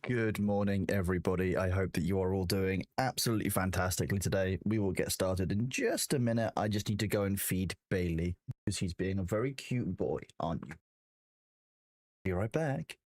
Good morning, everybody. I hope that you are all doing absolutely fantastically today. We will get started in just a minute. I just need to go and feed Bailey because he's being a very cute boy, aren't you? Be right back.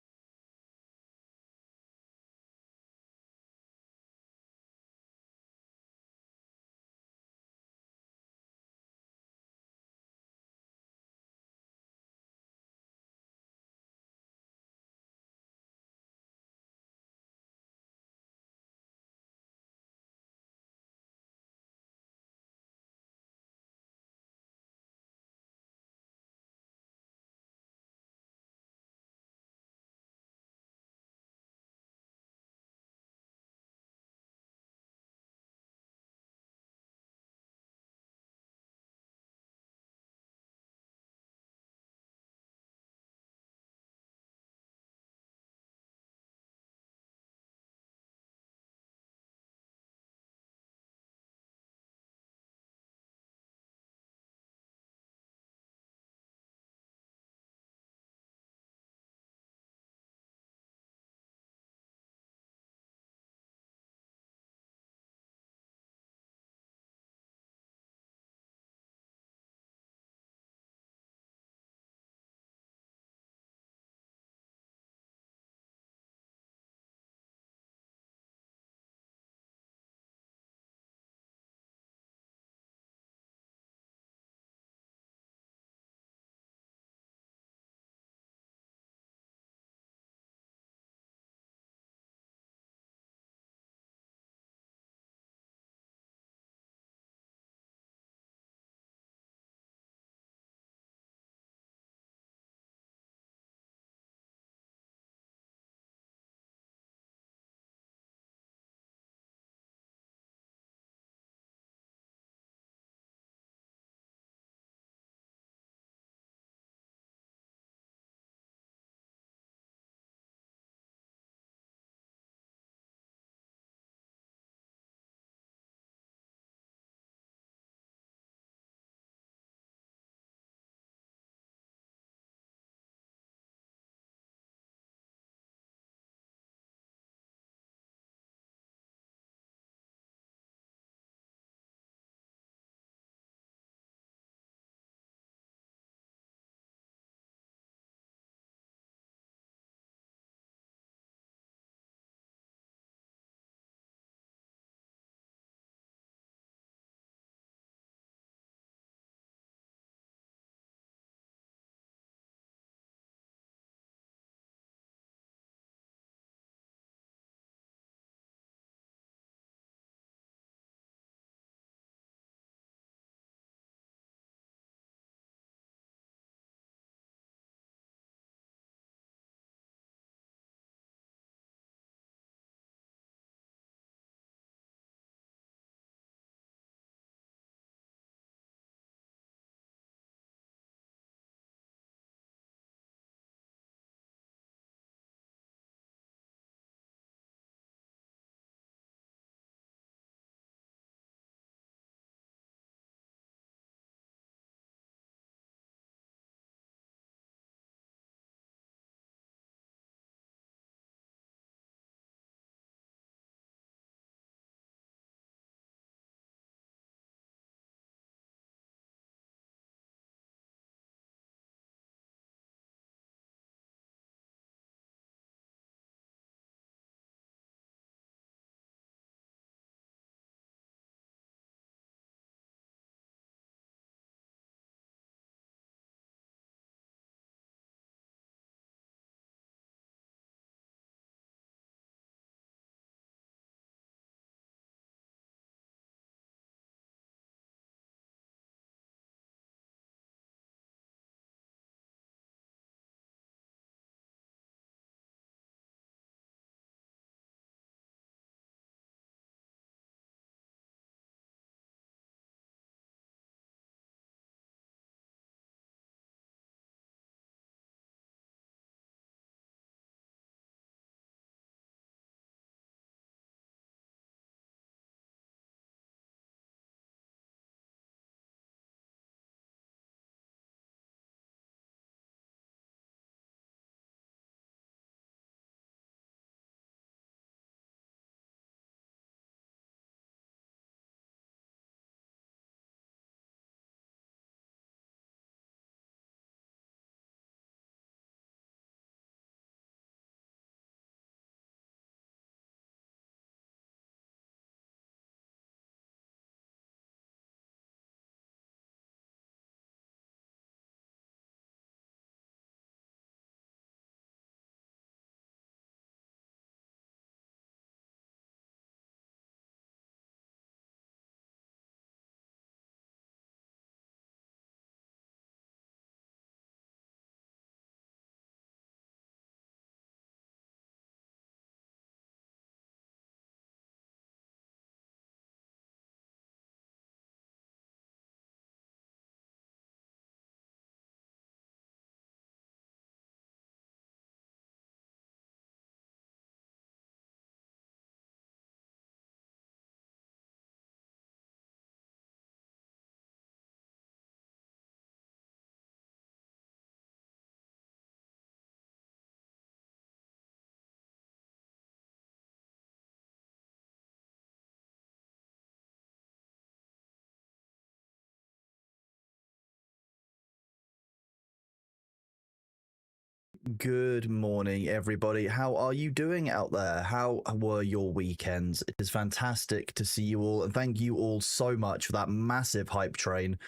Good morning, everybody. How are you doing out there? How were your weekends? It is fantastic to see you all, and thank you all so much for that massive hype train.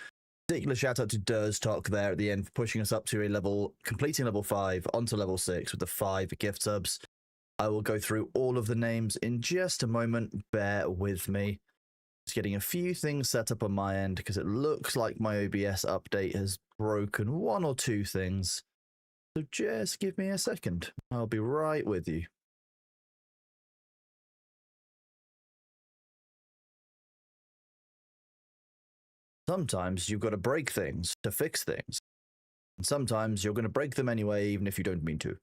Particular shout out to Talk there at the end for pushing us up to a level, completing level 5 onto level 6 with the 5 gift subs. I will go through all of the names in just a moment. Bear with me. Just getting a few things set up on my end because it looks like my OBS update has broken one or two things. So just give me a second. I'll be right with you. Sometimes you've got to break things to fix things. And sometimes you're going to break them anyway, even if you don't mean to.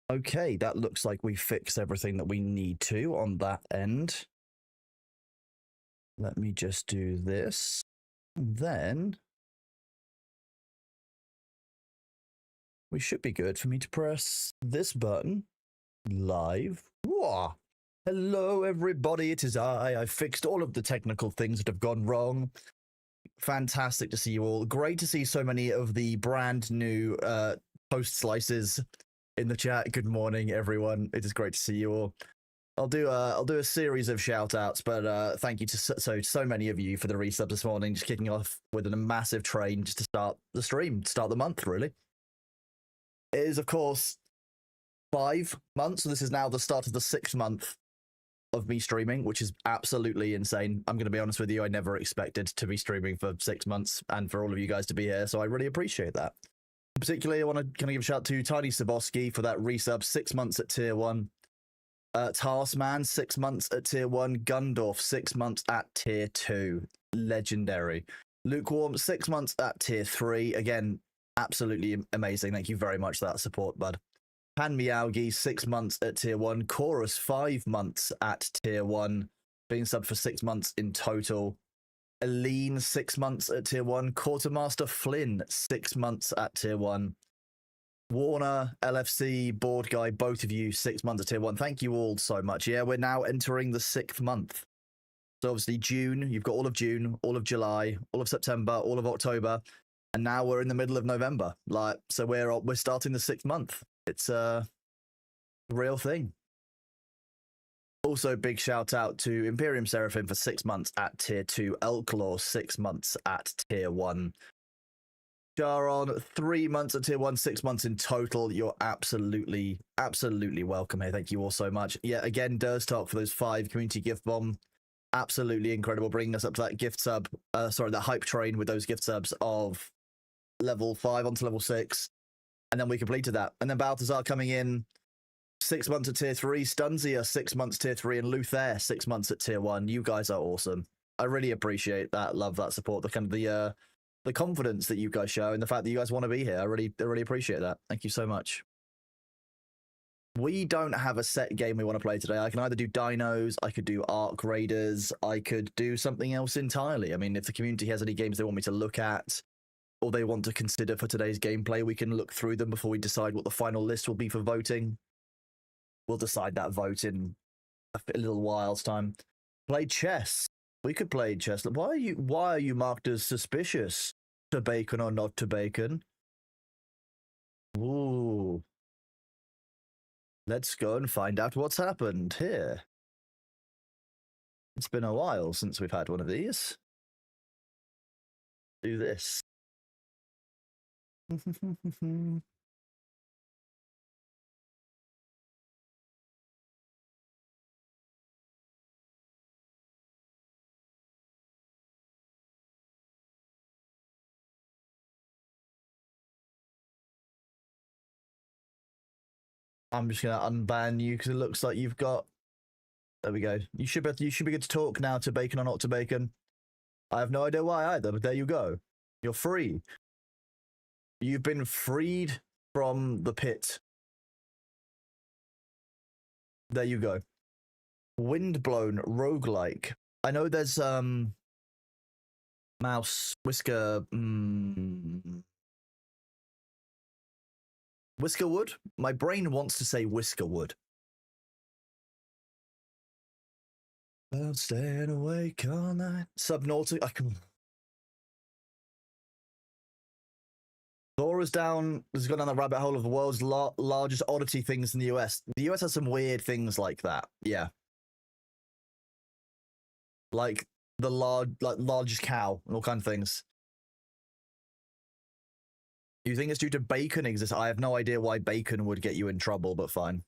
Okay, that looks like we fixed everything that we need to on that end. Let me just do this. Then we should be good for me to press this button live. Whoa. Hello, everybody. It is I fixed all of the technical things that have gone wrong. Fantastic to see you all. Great to see so many of the brand new post slices in the chat. Good morning, everyone. It is great to see you all. I'll do a series of shout outs, but thank you to so many of you for the resubs this morning. Just kicking off with a massive train just to start the stream, start the month, really. It is, of course, 5 months, so this is now the start of the 6th month of me streaming, which is absolutely insane. I'm going to be honest with you, I never expected to be streaming for 6 months and for all of you guys to be here, so I really appreciate that. Particularly, I want to kind of give a shout out to Tiny Saboski for that resub, 6 months at tier 1. Taskman, 6 months at tier 1. Gundorf, 6 months at tier 2. Legendary. Lukewarm, 6 months at tier 3. Again, absolutely amazing. Thank you very much for that support, bud. Pan Meowgi, 6 months at tier 1. Chorus, 5 months at tier 1. Being subbed for 6 months in total. Aline, 6 months at tier 1. Quartermaster Flynn, 6 months at tier 1. Warner, LFC, Board Guy, both of you, 6 months at tier 1. Thank you all so much. Yeah, we're now entering the 6th month. So obviously June, you've got all of June, all of July, all of September, all of October, and now we're in the middle of November. So we're starting the 6th month. It's a real thing. Also, big shout out to Imperium Seraphim for 6 months at tier 2. Elklaw, 6 months at tier 1. Jaron, 3 months at tier 1, 6 months in total. You're absolutely welcome here. Thank you all so much. Yeah, again, Talk for those 5 community gift bomb. Absolutely incredible, bringing us up to that gift sub, that hype train with those gift subs of level 5 onto level 6. And then we completed that. And then Balthazar coming in 6 months at tier 3. Stunzia, 6 months tier 3. And Luther, 6 months at tier 1. You guys are awesome. I really appreciate that. Love that support. The confidence that you guys show and the fact that you guys want to be here. I really appreciate that. Thank you so much. We don't have a set game we want to play today. I can either do dinos, I could do Arc Raiders, I could do something else entirely. I mean, if the community has any games they want me to look at or they want to consider for today's gameplay, we can look through them before we decide what the final list will be for voting. We'll decide that vote in a little while's time. Play chess. We could play chess. Why are you marked as suspicious? To bacon or not to bacon? Ooh. Let's go and find out what's happened here. It's been a while since we've had one of these. Do this. I'm just gonna unban you because it looks like you've got. There we go. You should be good to talk now to Bacon or not to Bacon. I have no idea why either, but there you go. You're free. You've been freed from the pit. There you go. Windblown roguelike. I know there's mouse whisker Whiskerwood? My brain wants to say Whiskerwood. Well, staying awake all night. Subnautic. I can. Laura's down. Has gone down the rabbit hole of the world's largest oddity things in the US. The US has some weird things like that. Yeah. Like the largest cow and all kinds of things. You think it's due to bacon exists? I have no idea why bacon would get you in trouble, but fine.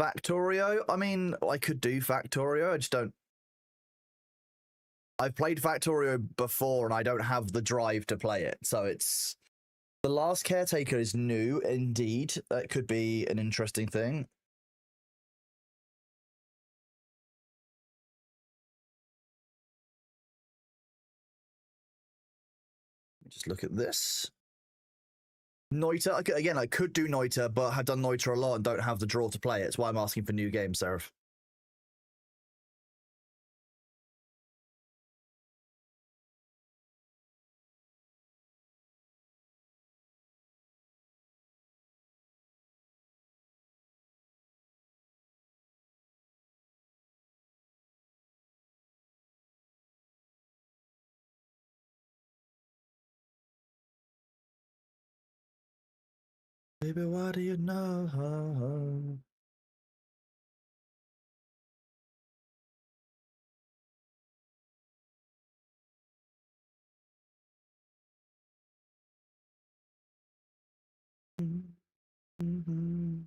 Factorio? I mean, I could do Factorio. I just don't. I've played Factorio before and I don't have the drive to play it. So it's. The Last Caretaker is new, indeed. That could be an interesting thing. Just look at this. Noita, again, I could do Noita, but I've done Noita a lot and don't have the draw to play it. That's why I'm asking for new games, Seraph. Baby, what do you know? Mm-hmm.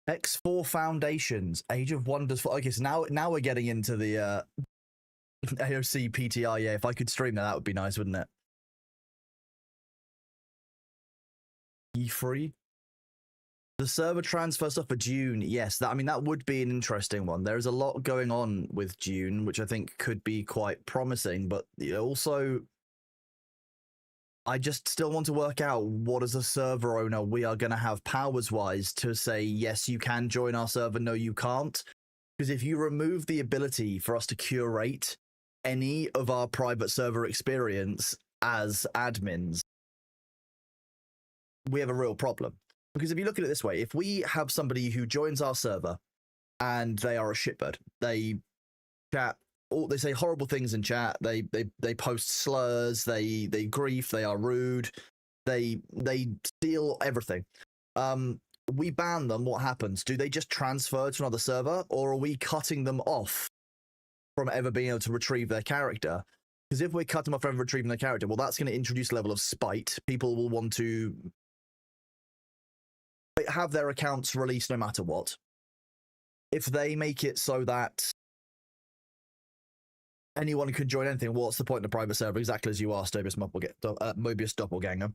X4 Foundations, Age of Wonders. Okay, so now we're getting into the AOC PTR. Yeah, if I could stream that would be nice, wouldn't it? E3. The server transfer stuff for June, yes. That would be an interesting one. There is a lot going on with June, which I think could be quite promising. But also, I just still want to work out what, as a server owner, we are going to have powers-wise to say, yes, you can join our server, no, you can't. Because if you remove the ability for us to curate any of our private server experience as admins, we have a real problem. Because if you look at it this way, if we have somebody who joins our server and they are a shitbird, they chat, they say horrible things in chat, they post slurs, they grief, they are rude, they steal everything. We ban them, what happens? Do they just transfer to another server, or are we cutting them off from ever being able to retrieve their character? Because if we cut them off from retrieving their character, well, that's going to introduce a level of spite. People will want to have their accounts released no matter what. If they make it so that anyone can join anything, what's the point in a private server? Exactly as you asked, Mobius Doppelganger.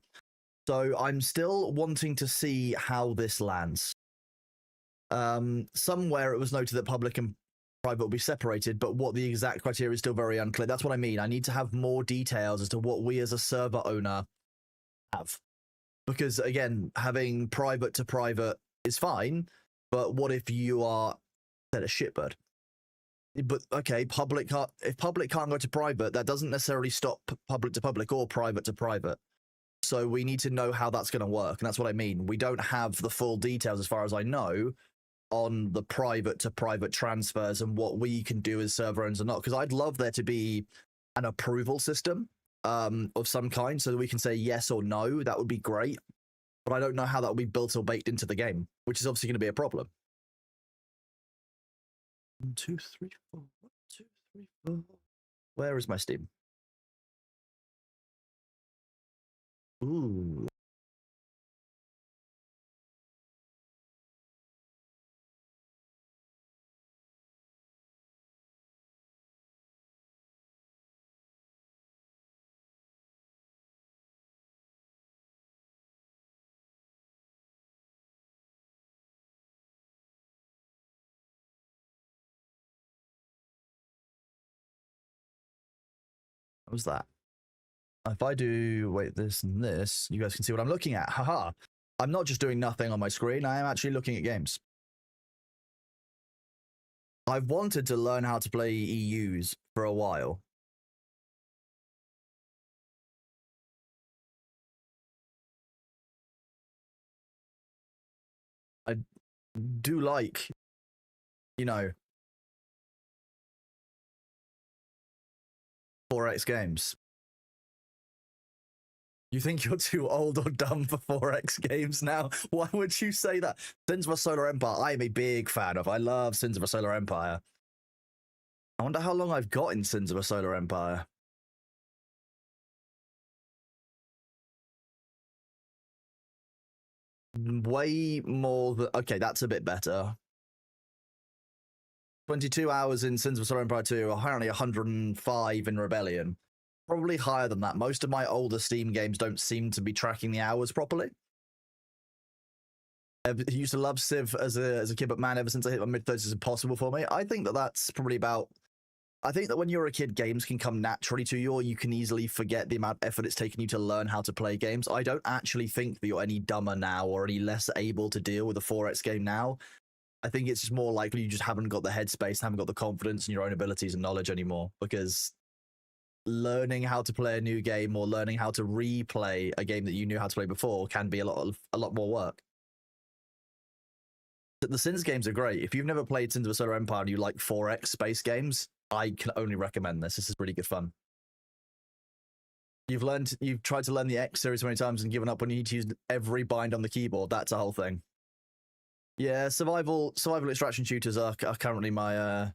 So I'm still wanting to see how this lands. Somewhere it was noted that public and private will be separated, but what the exact criteria is still very unclear. That's what I mean. I need to have more details as to what we as a server owner have. Because, again, having private to private is fine, but what if you are a shitbird? But, okay, if public can't go to private, that doesn't necessarily stop public to public or private to private. So we need to know how that's going to work, and that's what I mean. We don't have the full details as far as I know, on the private to private transfers and what we can do as server owners or not. Because I'd love there to be an approval system of some kind so that we can say yes or no. That would be great. But I don't know how that will be built or baked into the game, which is obviously going to be a problem. 1, 2, 3, 4. 1, 2, 3, 4. Where is my Steam? Ooh. What was that? If I do, wait, this and this, you guys can see what I'm looking at. Haha. I'm not just doing nothing on my screen. I am actually looking at games. I've wanted to learn how to play EUs for a while. I do like, you know, 4X games. You think you're too old or dumb for 4X games now? Why would you say that? Sins of a Solar Empire, I am a big fan of. I love Sins of a Solar Empire. I wonder how long I've got in Sins of a Solar Empire. Way more than... Okay, that's a bit better. 22 hours in Sins of Solar Empire 2, apparently 105 in Rebellion. Probably higher than that. Most of my older Steam games don't seem to be tracking the hours properly. I used to love Civ as a kid, but man, ever since I hit my mid-30s, it's impossible for me. I think that that's probably about... I think that when you're a kid, games can come naturally to you, or you can easily forget the amount of effort it's taken you to learn how to play games. I don't actually think that you're any dumber now or any less able to deal with a 4X game now. I think it's just more likely you just haven't got the headspace, haven't got the confidence in your own abilities and knowledge anymore, because learning how to play a new game or learning how to replay a game that you knew how to play before can be a lot more work. The Sins games are great. If you've never played Sins of a Solar Empire and you like 4X space games, I can only recommend this. This is really good fun. You've tried to learn the X series many times and given up when you need to use every bind on the keyboard. That's a whole thing. Yeah, survival extraction shooters are currently my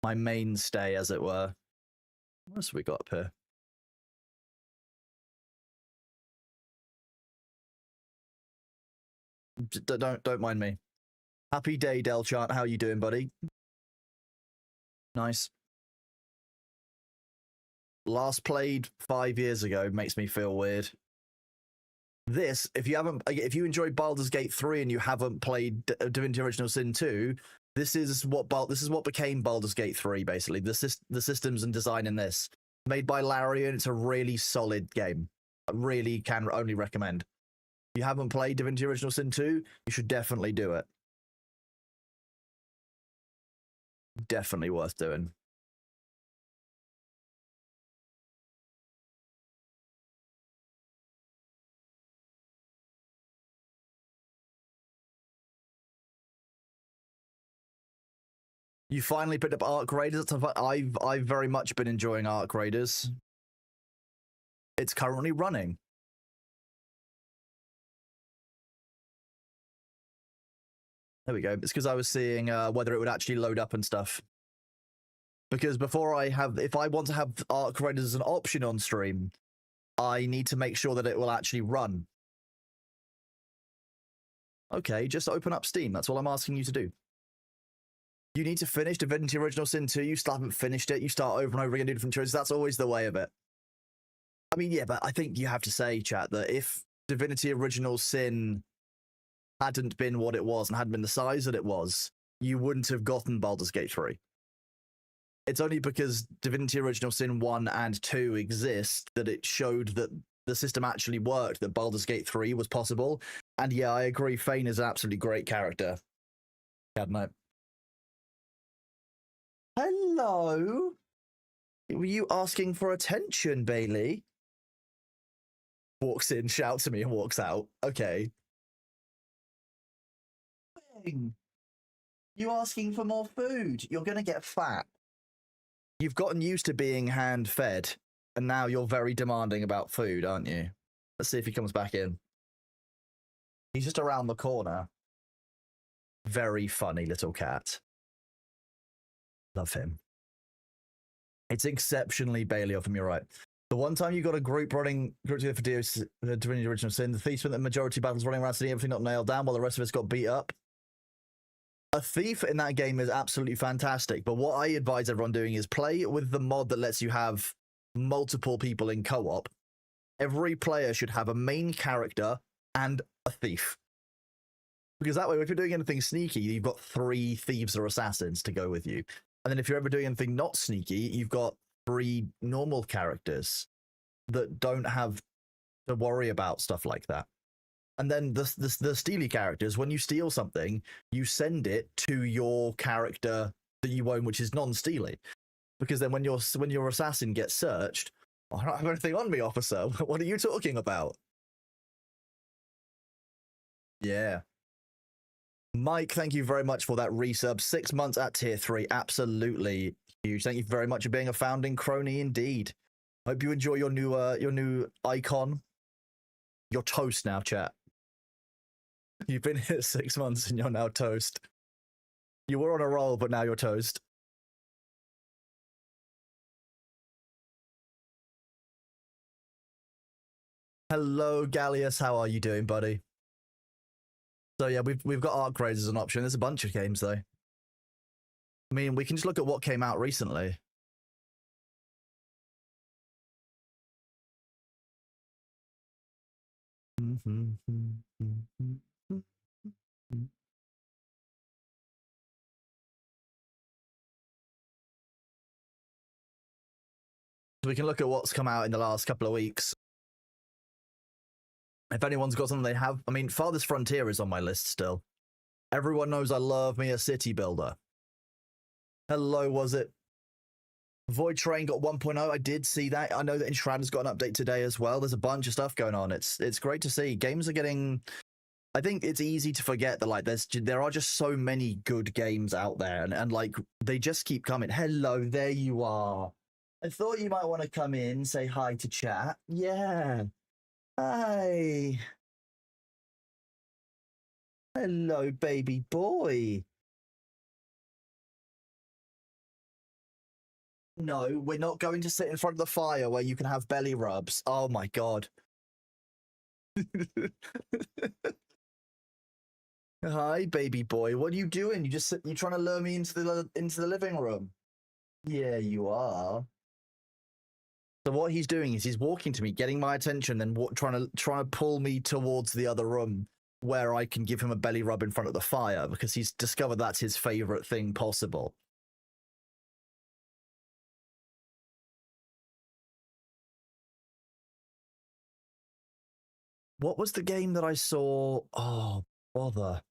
my mainstay, as it were. What else have we got up here? Don't mind me. Happy day, Delchant. How you doing, buddy? Nice. Last played 5 years ago makes me feel weird. This, if you enjoyed Baldur's Gate 3 and you haven't played Divinity Original Sin 2, this is what became Baldur's Gate 3, basically. The systems and design in this. Made by Larian, it's a really solid game. I really can only recommend. If you haven't played Divinity Original Sin 2, you should definitely do it. Definitely worth doing. You finally picked up Arc Raiders. I've very much been enjoying Arc Raiders. It's currently running. There we go. It's because I was seeing whether it would actually load up and stuff. Because if I want to have Arc Raiders as an option on stream, I need to make sure that it will actually run. Okay, just open up Steam. That's all I'm asking you to do. You need to finish Divinity Original Sin 2. You still haven't finished it. You start over and over again, do different choices. That's always the way of it. I mean, yeah, but I think you have to say, chat, that if Divinity Original Sin hadn't been what it was and hadn't been the size that it was, you wouldn't have gotten Baldur's Gate 3. It's only because Divinity Original Sin 1 and 2 exist that it showed that the system actually worked, that Baldur's Gate 3 was possible. And yeah, I agree, Fane is an absolutely great character. God, hello? Were you asking for attention, Bailey? Walks in, shouts at me, and walks out. Okay. doing? You asking for more food? You're gonna get fat. You've gotten used to being hand-fed, and now you're very demanding about food, aren't you? Let's see if he comes back in. He's just around the corner. Very funny little cat. Love him. It's exceptionally Bailey of him, you're right. The one time you got a group together for Divinity Original Sin, the thief spent the majority of battles running around seeing everything not nailed down while the rest of us got beat up. A thief in that game is absolutely fantastic, but what I advise everyone doing is play with the mod that lets you have multiple people in co-op. Every player should have a main character and a thief. Because that way, if you're doing anything sneaky, you've got 3 thieves or assassins to go with you. And then if you're ever doing anything not sneaky, you've got 3 normal characters that don't have to worry about stuff like that. And then the steely characters, when you steal something, you send it to your character that you own, which is non-steely. Because then when your assassin gets searched, I don't have anything on me, officer. What are you talking about? Yeah. Mike, thank you very much for that resub. 6 months at tier 3. Absolutely huge. Thank you very much for being a founding crony indeed. Hope you enjoy your new icon. You're toast now, chat. You've been here 6 months and you're now toast. You were on a roll, but now you're toast. Hello, Gallius. How are you doing, buddy? So yeah, we've got Arc Raid as an option. There's a bunch of games though. I mean, we can just look at what came out recently. We can look at what's come out in the last couple of weeks. If anyone's got something they have, I mean, Farthest Frontier is on my list still. Everyone knows I love me a city builder. Hello, was it? Void Train got 1.0. I did see that. I know that Enshrouded has got an update today as well. There's a bunch of stuff going on. It's great to see. Games are getting... I think it's easy to forget that like there are just so many good games out there, and like they just keep coming. Hello, there you are. I thought you might want to come in, say hi to chat. Yeah. Hi. Hello, baby boy. No, we're not going to sit in front of the fire where you can have belly rubs. Oh my god. Hi, baby boy. What are you doing? You trying to lure me into the living room? Yeah, you are. So what he's doing is he's walking to me, getting my attention, then trying to pull me towards the other room where I can give him a belly rub in front of the fire because he's discovered that's his favorite thing possible. What was the game that I saw? Oh, bother.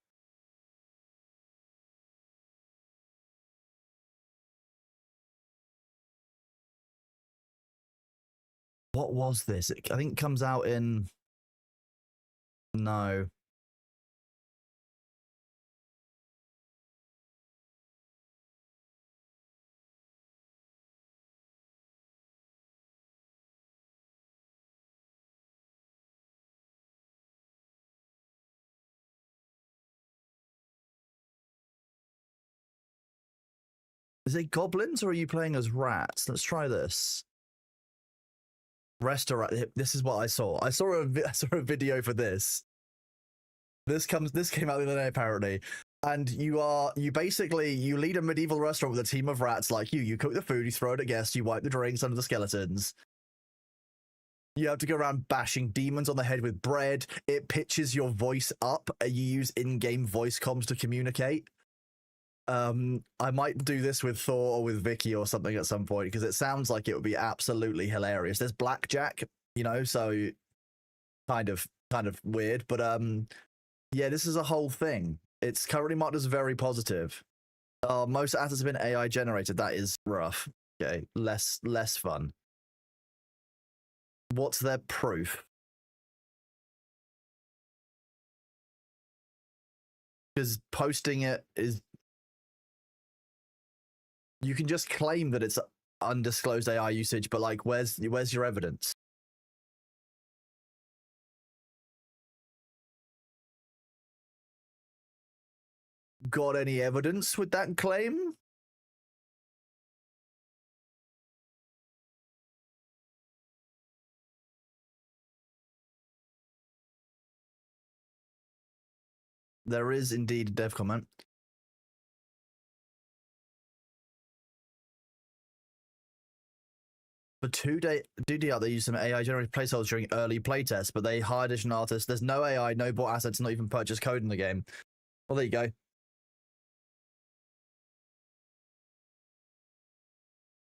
What was this? I think it comes out in... No. Is it goblins or are you playing as rats? Let's try this. Restaurant. This is what I saw. I saw a video for this. This came out the other day apparently, and you lead a medieval restaurant with a team of rats like you. You cook the food, you throw it at guests, you wipe the drinks under the skeletons. You have to go around bashing demons on the head with bread. It pitches your voice up. You use in-game voice comms to communicate. I might do this with Thor or with Vicky or something at some point because it sounds like it would be absolutely hilarious. There's blackjack, so kind of weird, but yeah, this is a whole thing. It's currently marked as very positive. Most assets have been AI generated. That is rough. Okay, less fun. What's their proof? because posting it is. You can just claim that it's undisclosed AI usage, but like, where's your evidence? Got any evidence with that claim? There is indeed a dev comment. For 2D out, they used some AI generated placeholders during early playtests, but they hired additional artists. There's no AI, no bot assets, not even purchased code in the game. Well, there you go.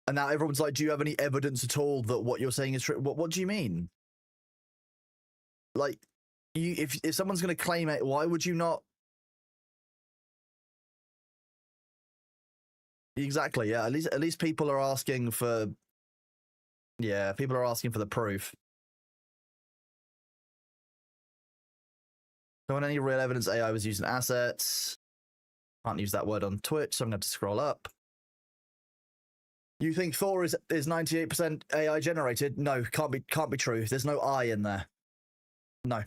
And now everyone's like, do you have any evidence at all that what you're saying is true? What do you mean? Like, if someone's going to claim it, why would you not? Exactly, yeah. At least people are asking for. Yeah, people are asking for the proof. Don't any real evidence AI was using assets. Can't use that word on Twitch, so I'm going to have to scroll up. You think Thor is 98% AI generated? No, can't be true. There's no I in there. No.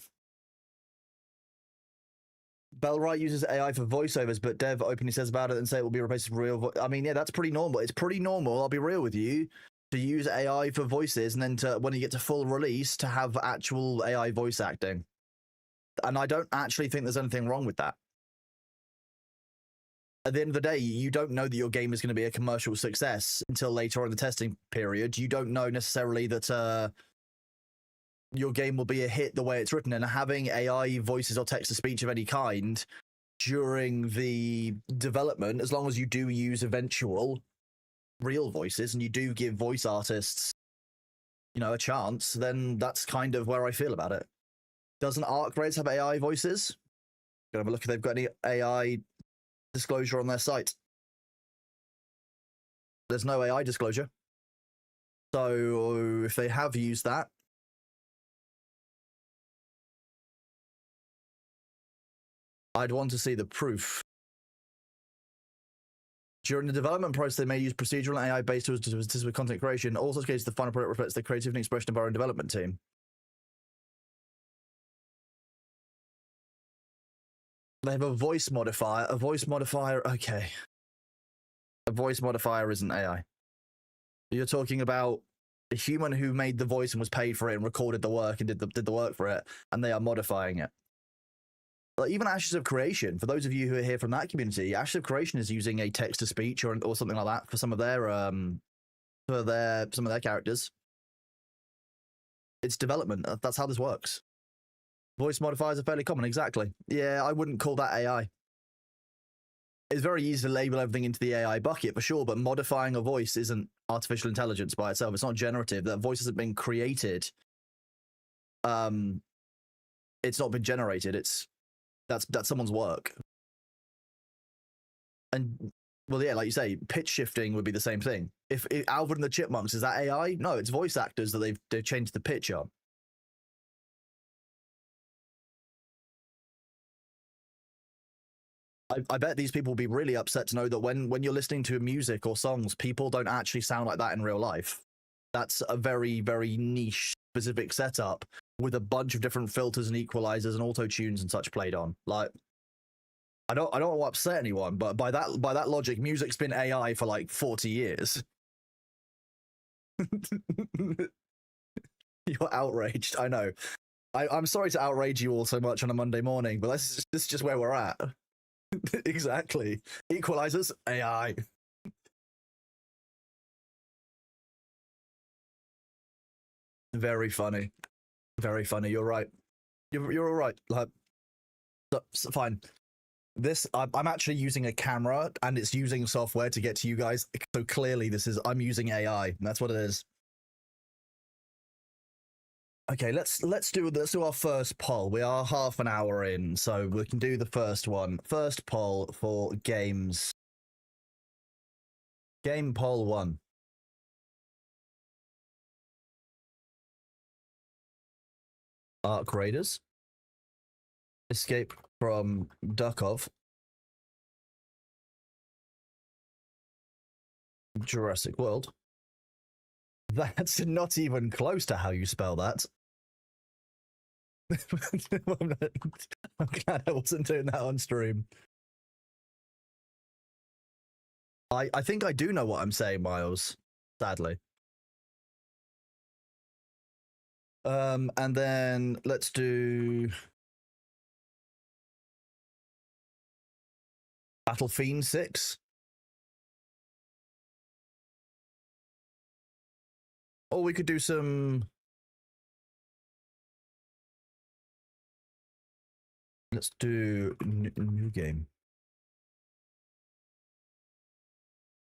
Bellwright uses AI for voiceovers, but Dev openly says about it and say it will be replaced with real. I mean, yeah, that's pretty normal. It's pretty normal. I'll be real with you, to use AI for voices, and then to when you get to full release to have actual AI voice acting. And I don't actually think there's anything wrong with that. At the end of the day, you don't know that your game is going to be a commercial success until later on in the testing period. You don't know necessarily that your game will be a hit the way it's written, and having AI voices or text to speech of any kind during the development, as long as you do use eventual real voices and you do give voice artists, a chance, then that's kind of where I feel about it. Doesn't Arc Raid have AI voices? Gonna have a look if they've got any AI disclosure on their site. There's no AI disclosure. So if they have used that, I'd want to see the proof. During the development process, they may use procedural and AI-based tools to assist with content creation. Also, cases the final product reflects the creativity and expression of our own development team. They have a voice modifier. A voice modifier, okay. A voice modifier isn't AI. You're talking about a human who made the voice and was paid for it and recorded the work and did the work for it, and they are modifying it. Like, even Ashes of Creation, for those of you who are here from that community, Ashes of Creation is using a text to speech or something like that for some of their characters. It's development. That's how this works. Voice modifiers are fairly common, exactly. Yeah, I wouldn't call that AI. It's very easy to label everything into the AI bucket for sure, but modifying a voice isn't artificial intelligence by itself. It's not generative. That voice hasn't been created. It's not been generated. That's someone's work. And well, yeah, like you say, pitch shifting would be the same thing. If Alvin and the Chipmunks, is that AI? No, it's voice actors that they've changed the pitch on. I bet these people will be really upset to know that when you're listening to music or songs, people don't actually sound like that in real life. That's a very, very niche, specific setup with a bunch of different filters and equalizers and auto tunes and such played on. Like, I don't want to upset anyone, but by that logic, music's been AI for like 40 years. You're outraged. I know. I'm sorry to outrage you all so much on a Monday morning, but this is just where we're at. Exactly. Equalizers, AI. Very funny. Very funny. You're right. You're all right. Like, fine. I'm actually using a camera and it's using software to get to you guys. So clearly I'm using AI. That's what it is. Okay, let's do our first poll. We are half an hour in, so we can do the first one. First poll for games. Game poll 1. Arc Raiders. Escape from Duckov. Jurassic World. That's not even close to how you spell that. I'm glad I wasn't doing that on stream. I think I do know what I'm saying, Miles. Sadly. And then let's do Battlefield 6. Or we could do some. Let's do new game.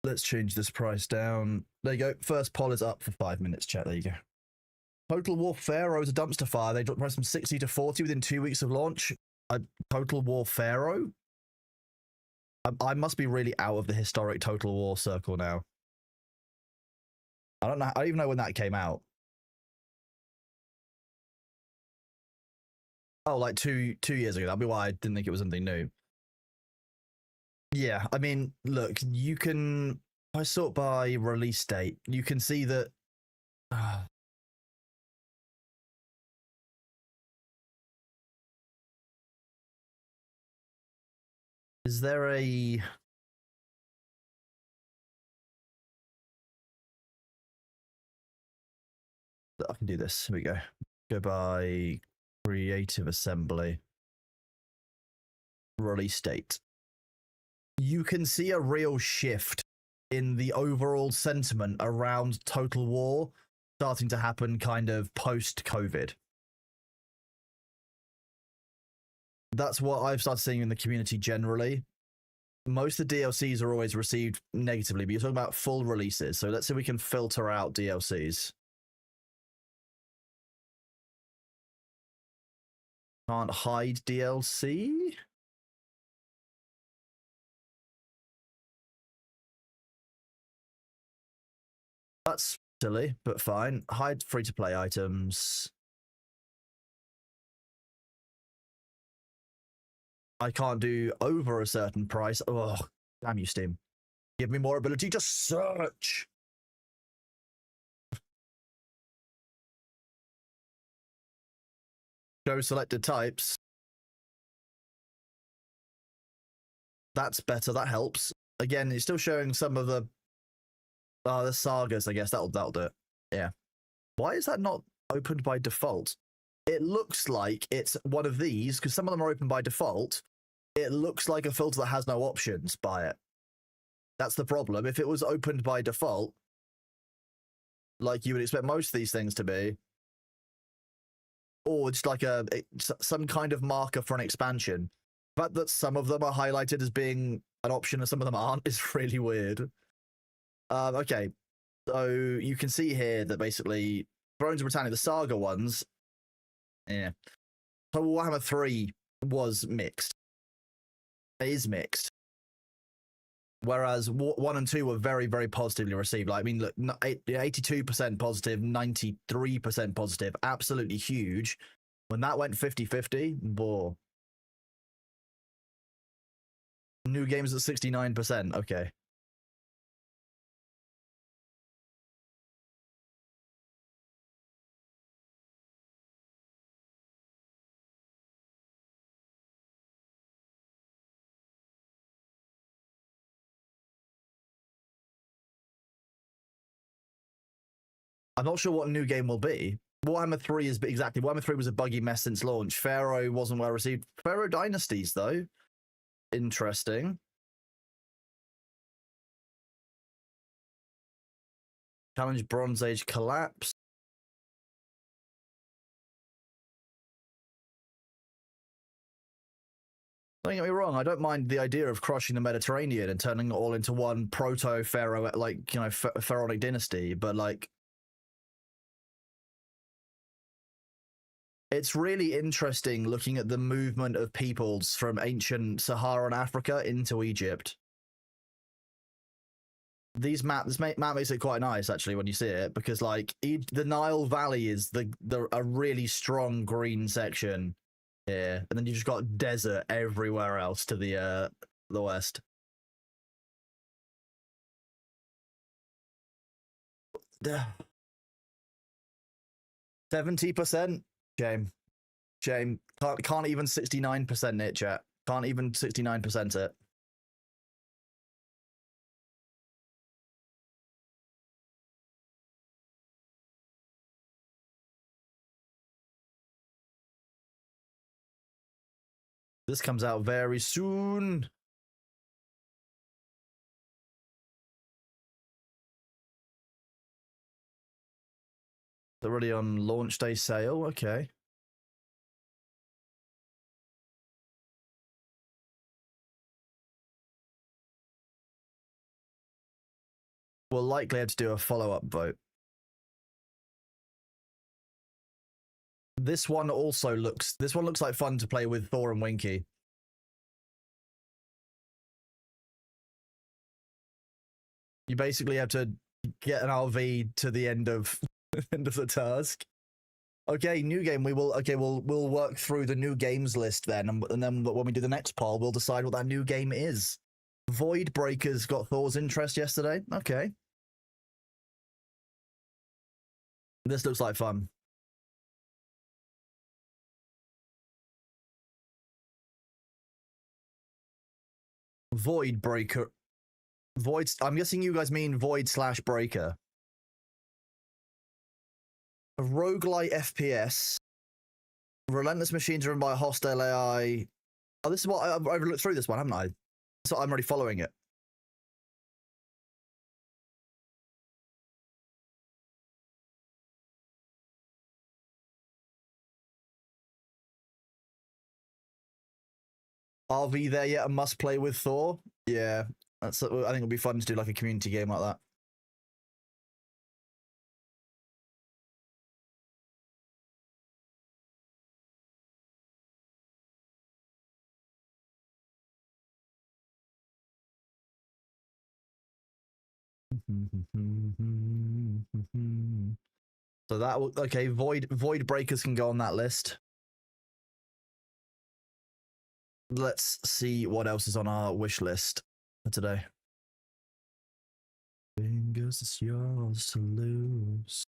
Let's change this price down. There you go. First poll is up for 5 minutes, chat. There you go. Total War Pharaoh is a dumpster fire. They dropped the price from 60 to 40 within 2 weeks of launch. Total War Pharaoh? I must be really out of the historic Total War circle now. I don't know. I don't even know when that came out. Oh, like two years ago. That'd be why I didn't think it was something new. Yeah, I mean, look, you can. I sort by release date. You can see that. Is there a? I can do this. Here we go. Go by Creative Assembly. Release date. You can see a real shift in the overall sentiment around Total War starting to happen kind of post-COVID. That's what I've started seeing in the community generally. Most of the DLCs are always received negatively, but you're talking about full releases. So let's see if we can filter out DLCs. Can't hide DLC? That's silly, but fine. Hide free-to-play items. I can't do over a certain price. Oh, damn you, Steam. Give me more ability to search. Show selected types. That's better. That helps. Again, it's still showing some of the sagas, I guess. That'll do it. Yeah. Why is that not opened by default? It looks like it's one of these, because some of them are open by default. It looks like a filter that has no options by it. That's the problem. If it was opened by default, like you would expect most of these things to be, or just like some kind of marker for an expansion. The fact that some of them are highlighted as being an option and some of them aren't is really weird. Okay, so you can see here that basically Thrones of Britannia, the Saga ones, yeah. So Warhammer 3 was mixed. It is mixed. Whereas 1 and 2 were very, very positively received. Like, I mean, look, 82% positive, 93% positive, absolutely huge. When that went 50-50, boah. New games at 69%, okay. I'm not sure what a new game will be. Warhammer 3 is exactly. Warhammer 3 was a buggy mess since launch. Pharaoh wasn't well received. Pharaoh Dynasties, though. Interesting. Challenge Bronze Age Collapse. Don't get me wrong, I don't mind the idea of crushing the Mediterranean and turning it all into one proto-pharaoh, like, you know, pharaonic dynasty, but like, it's really interesting looking at the movement of peoples from ancient Saharan Africa into Egypt. This map makes it quite nice, actually, when you see it, because like the Nile Valley is a really strong green section here, and then you just got desert everywhere else to the west. 70%? Shame. Shame. Can't even 69% it, chat. Can't even 69% it. This comes out very soon. They're already on launch day sale. Okay. We'll likely have to do a follow-up vote. This one looks like fun to play with Thor and Winky. You basically have to get an RV to the end of the task. Okay, new game. We'll work through the new games list then, and then when we do the next poll, we'll decide what that new game is. Void Breakers got Thor's interest yesterday. Okay. This looks like fun. Void Breaker. Void. I'm guessing you guys mean Void/Breaker. A roguelite FPS. Relentless machines run by a hostile AI. Oh, this is what I've looked through this one, haven't I? So I'm already following it. RV there yet? A must play with Thor? Yeah, I think it'll be fun to do like a community game like that. So that will okay. Void Breakers can go on that list. Let's see what else is on our wish list for today. Fingers is yours to lose.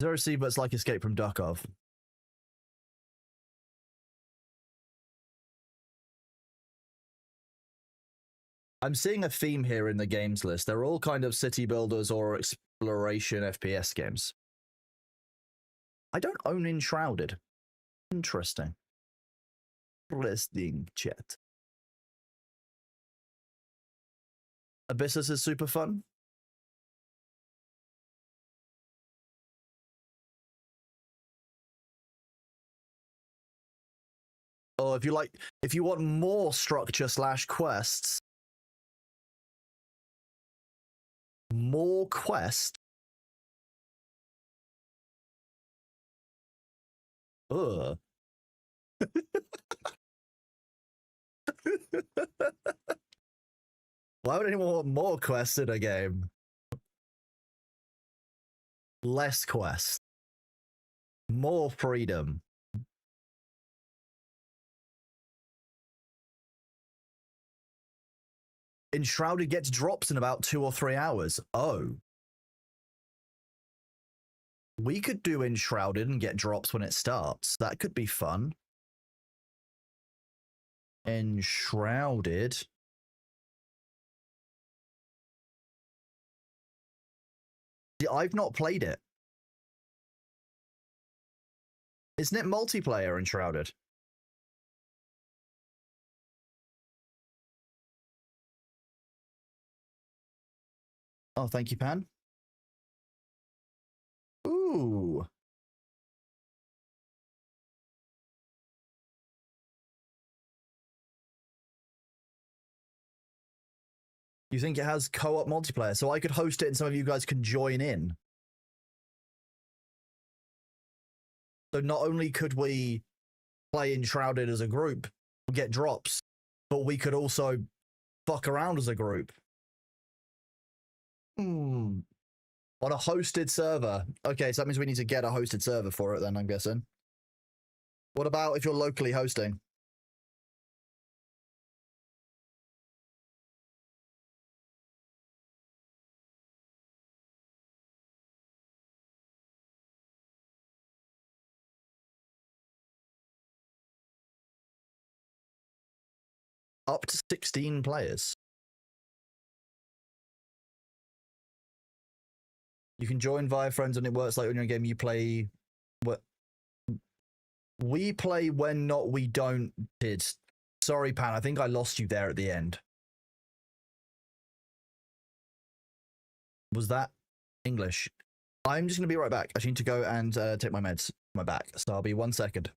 Zero C, but it's like Escape from Duckov. I'm seeing a theme here in the games list. They're all kind of city builders or exploration FPS games. I don't own Enshrouded. Interesting. Interesting, chat. Abyssus is super fun. Oh, if you want more structure/quests, more quest. Ugh. Why would anyone want more quests in a game? Less quest. More freedom. Enshrouded gets drops in about 2 or 3 hours. Oh. We could do Enshrouded and get drops when it starts. That could be fun. Enshrouded. See, I've not played it. Isn't it multiplayer Enshrouded? Oh, thank you, Pan. Ooh. You think it has co-op multiplayer? So I could host it and some of you guys can join in. So not only could we play Enshrouded as a group, get drops, but we could also fuck around as a group. On a hosted server. Okay, so that means we need to get a hosted server for it then, I'm guessing. What about if you're locally hosting? up to 16 players. You can join via friends, and it works like when you're in a game. You play what we play when not we don't. Did sorry, Pan. I think I lost you there at the end. Was that English? I'm just gonna be right back. I need to go and take my meds. My back. So I'll be 1 second.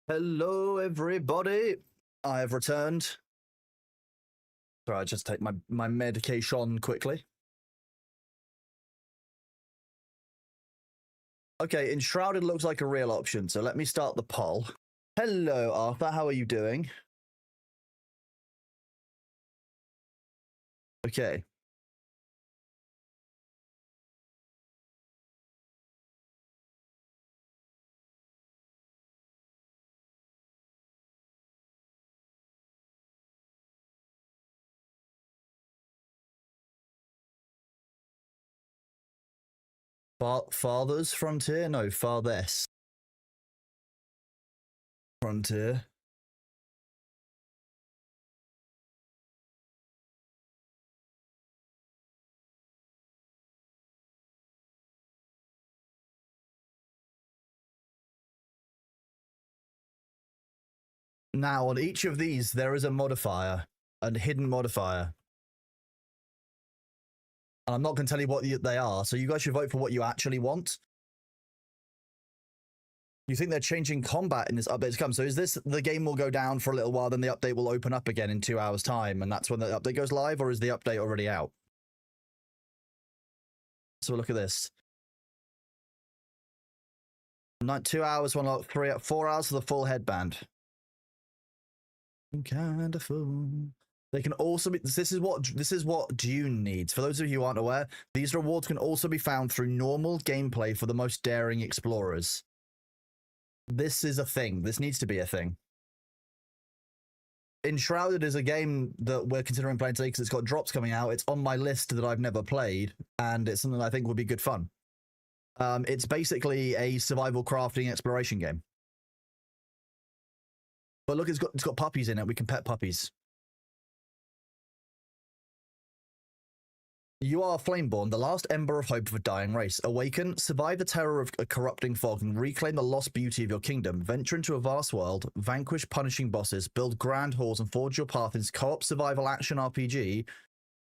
Hello, everybody. I have returned. Sorry, I just take my medication quickly. Okay, Enshrouded looks like a real option, so let me start the poll. Hello, Arthur. How are you doing? Okay. Father's Frontier? No, Farthest Frontier. Now, on each of these, there is a modifier, a hidden modifier. And I'm not going to tell you what they are, so you guys should vote for what you actually want. You think they're changing combat in this update to come? So is this the game will go down for a little while, then the update will open up again in 2 hours' time, and that's when the update goes live, or is the update already out? So look at this. 2 hours, 4 hours for the full headband. I'm kind of full. They can also be. This is what Dune needs. For those of you who aren't aware, these rewards can also be found through normal gameplay for the most daring explorers. This is a thing. This needs to be a thing. Enshrouded is a game that we're considering playing today because it's got drops coming out. It's on my list that I've never played, and it's something I think would be good fun. It's basically a survival crafting exploration game. But look, it's got puppies in it. We can pet puppies. You are Flameborn, the last ember of hope of a dying race. Awaken, survive the terror of a corrupting fog, and reclaim the lost beauty of your kingdom. Venture into a vast world, vanquish punishing bosses, build grand halls, and forge your path into co-op survival action RPG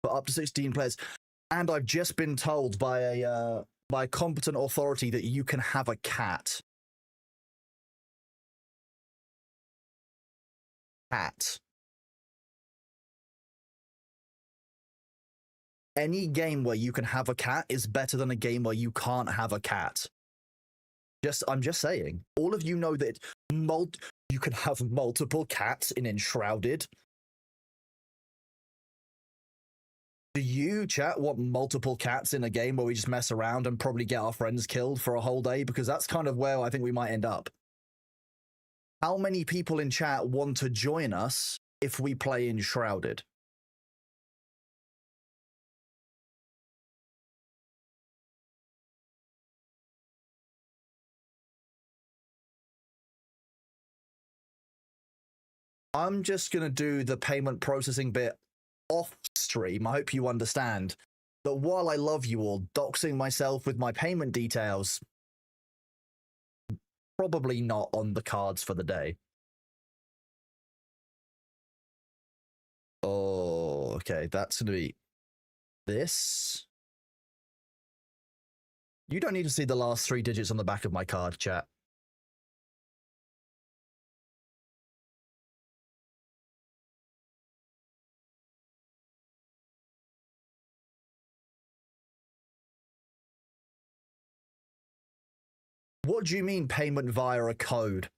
for up to 16 players. And I've just been told by a competent authority that you can have a cat. Cat. Any game where you can have a cat is better than a game where you can't have a cat. I'm just saying. All of you know that you can have multiple cats in Enshrouded. Do you, chat, want multiple cats in a game where we just mess around and probably get our friends killed for a whole day? Because that's kind of where I think we might end up. How many people in chat want to join us if we play Enshrouded? I'm just going to do the payment processing bit off stream. I hope you understand that while I love you all, doxing myself with my payment details, probably not on the cards for the day. Oh, okay. That's going to be this. You don't need to see the last 3 digits on the back of my card, chat. What do you mean payment via a code?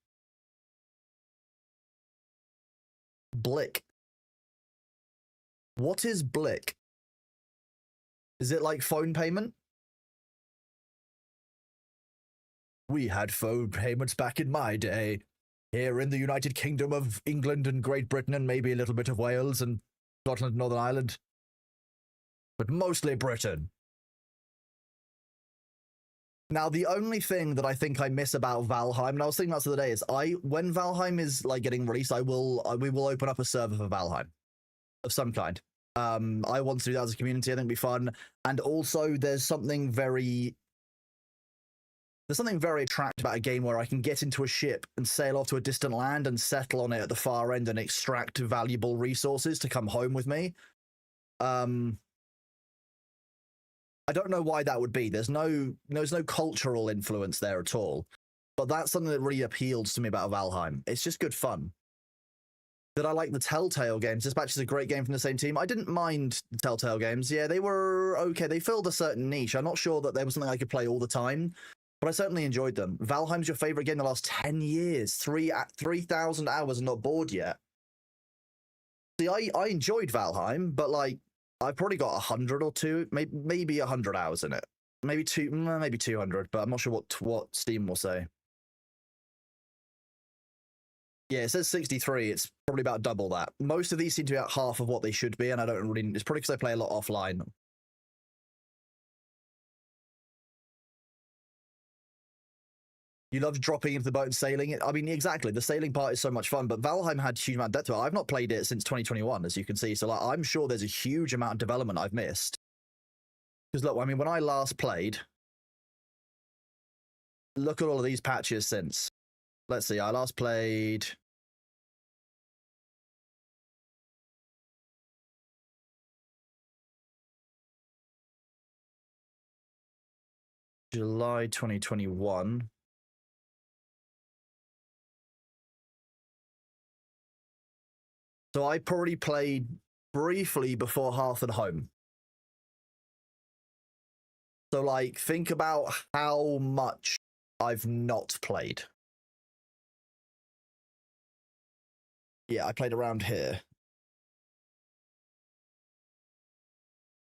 Blick. What is Blick? Is it like phone payment? We had phone payments back in my day. Here in the United Kingdom of England and Great Britain and maybe a little bit of Wales and Scotland and Northern Ireland. But mostly Britain. Now, the only thing that I think I miss about Valheim, and I was thinking about this the other day, is when Valheim is like getting released, we will open up a server for Valheim of some kind. I want to do that as a community. I think it'd be fun. And also, there's something very attractive about a game where I can get into a ship and sail off to a distant land and settle on it at the far end and extract valuable resources to come home with me. I don't know why that would be. There's no cultural influence there at all. But that's something that really appeals to me about Valheim. It's just good fun. Did I like the Telltale games? Dispatch is a great game from the same team. I didn't mind the Telltale games. Yeah, they were okay. They filled a certain niche. I'm not sure that there was something I could play all the time, but I certainly enjoyed them. Valheim's your favorite game in the last 10 years. 3,000 hours and not bored yet. See, I enjoyed Valheim, but like, I've probably got 100 or 2, maybe 100 hours in it. Maybe 200, but I'm not sure what Steam will say. Yeah, it says 63. It's probably about double that. Most of these seem to be about half of what they should be, and I don't really... It's probably because I play a lot offline. You love dropping into the boat and sailing it. I mean, exactly. The sailing part is so much fun, but Valheim had a huge amount of depth to it. I've not played it since 2021, as you can see. So like, I'm sure there's a huge amount of development I've missed. Because look, I mean, when I last played, look at all of these patches since. Let's see, I last played... July 2021. So I probably played briefly before Hearth and Home. So like, think about how much I've not played. Yeah, I played around here.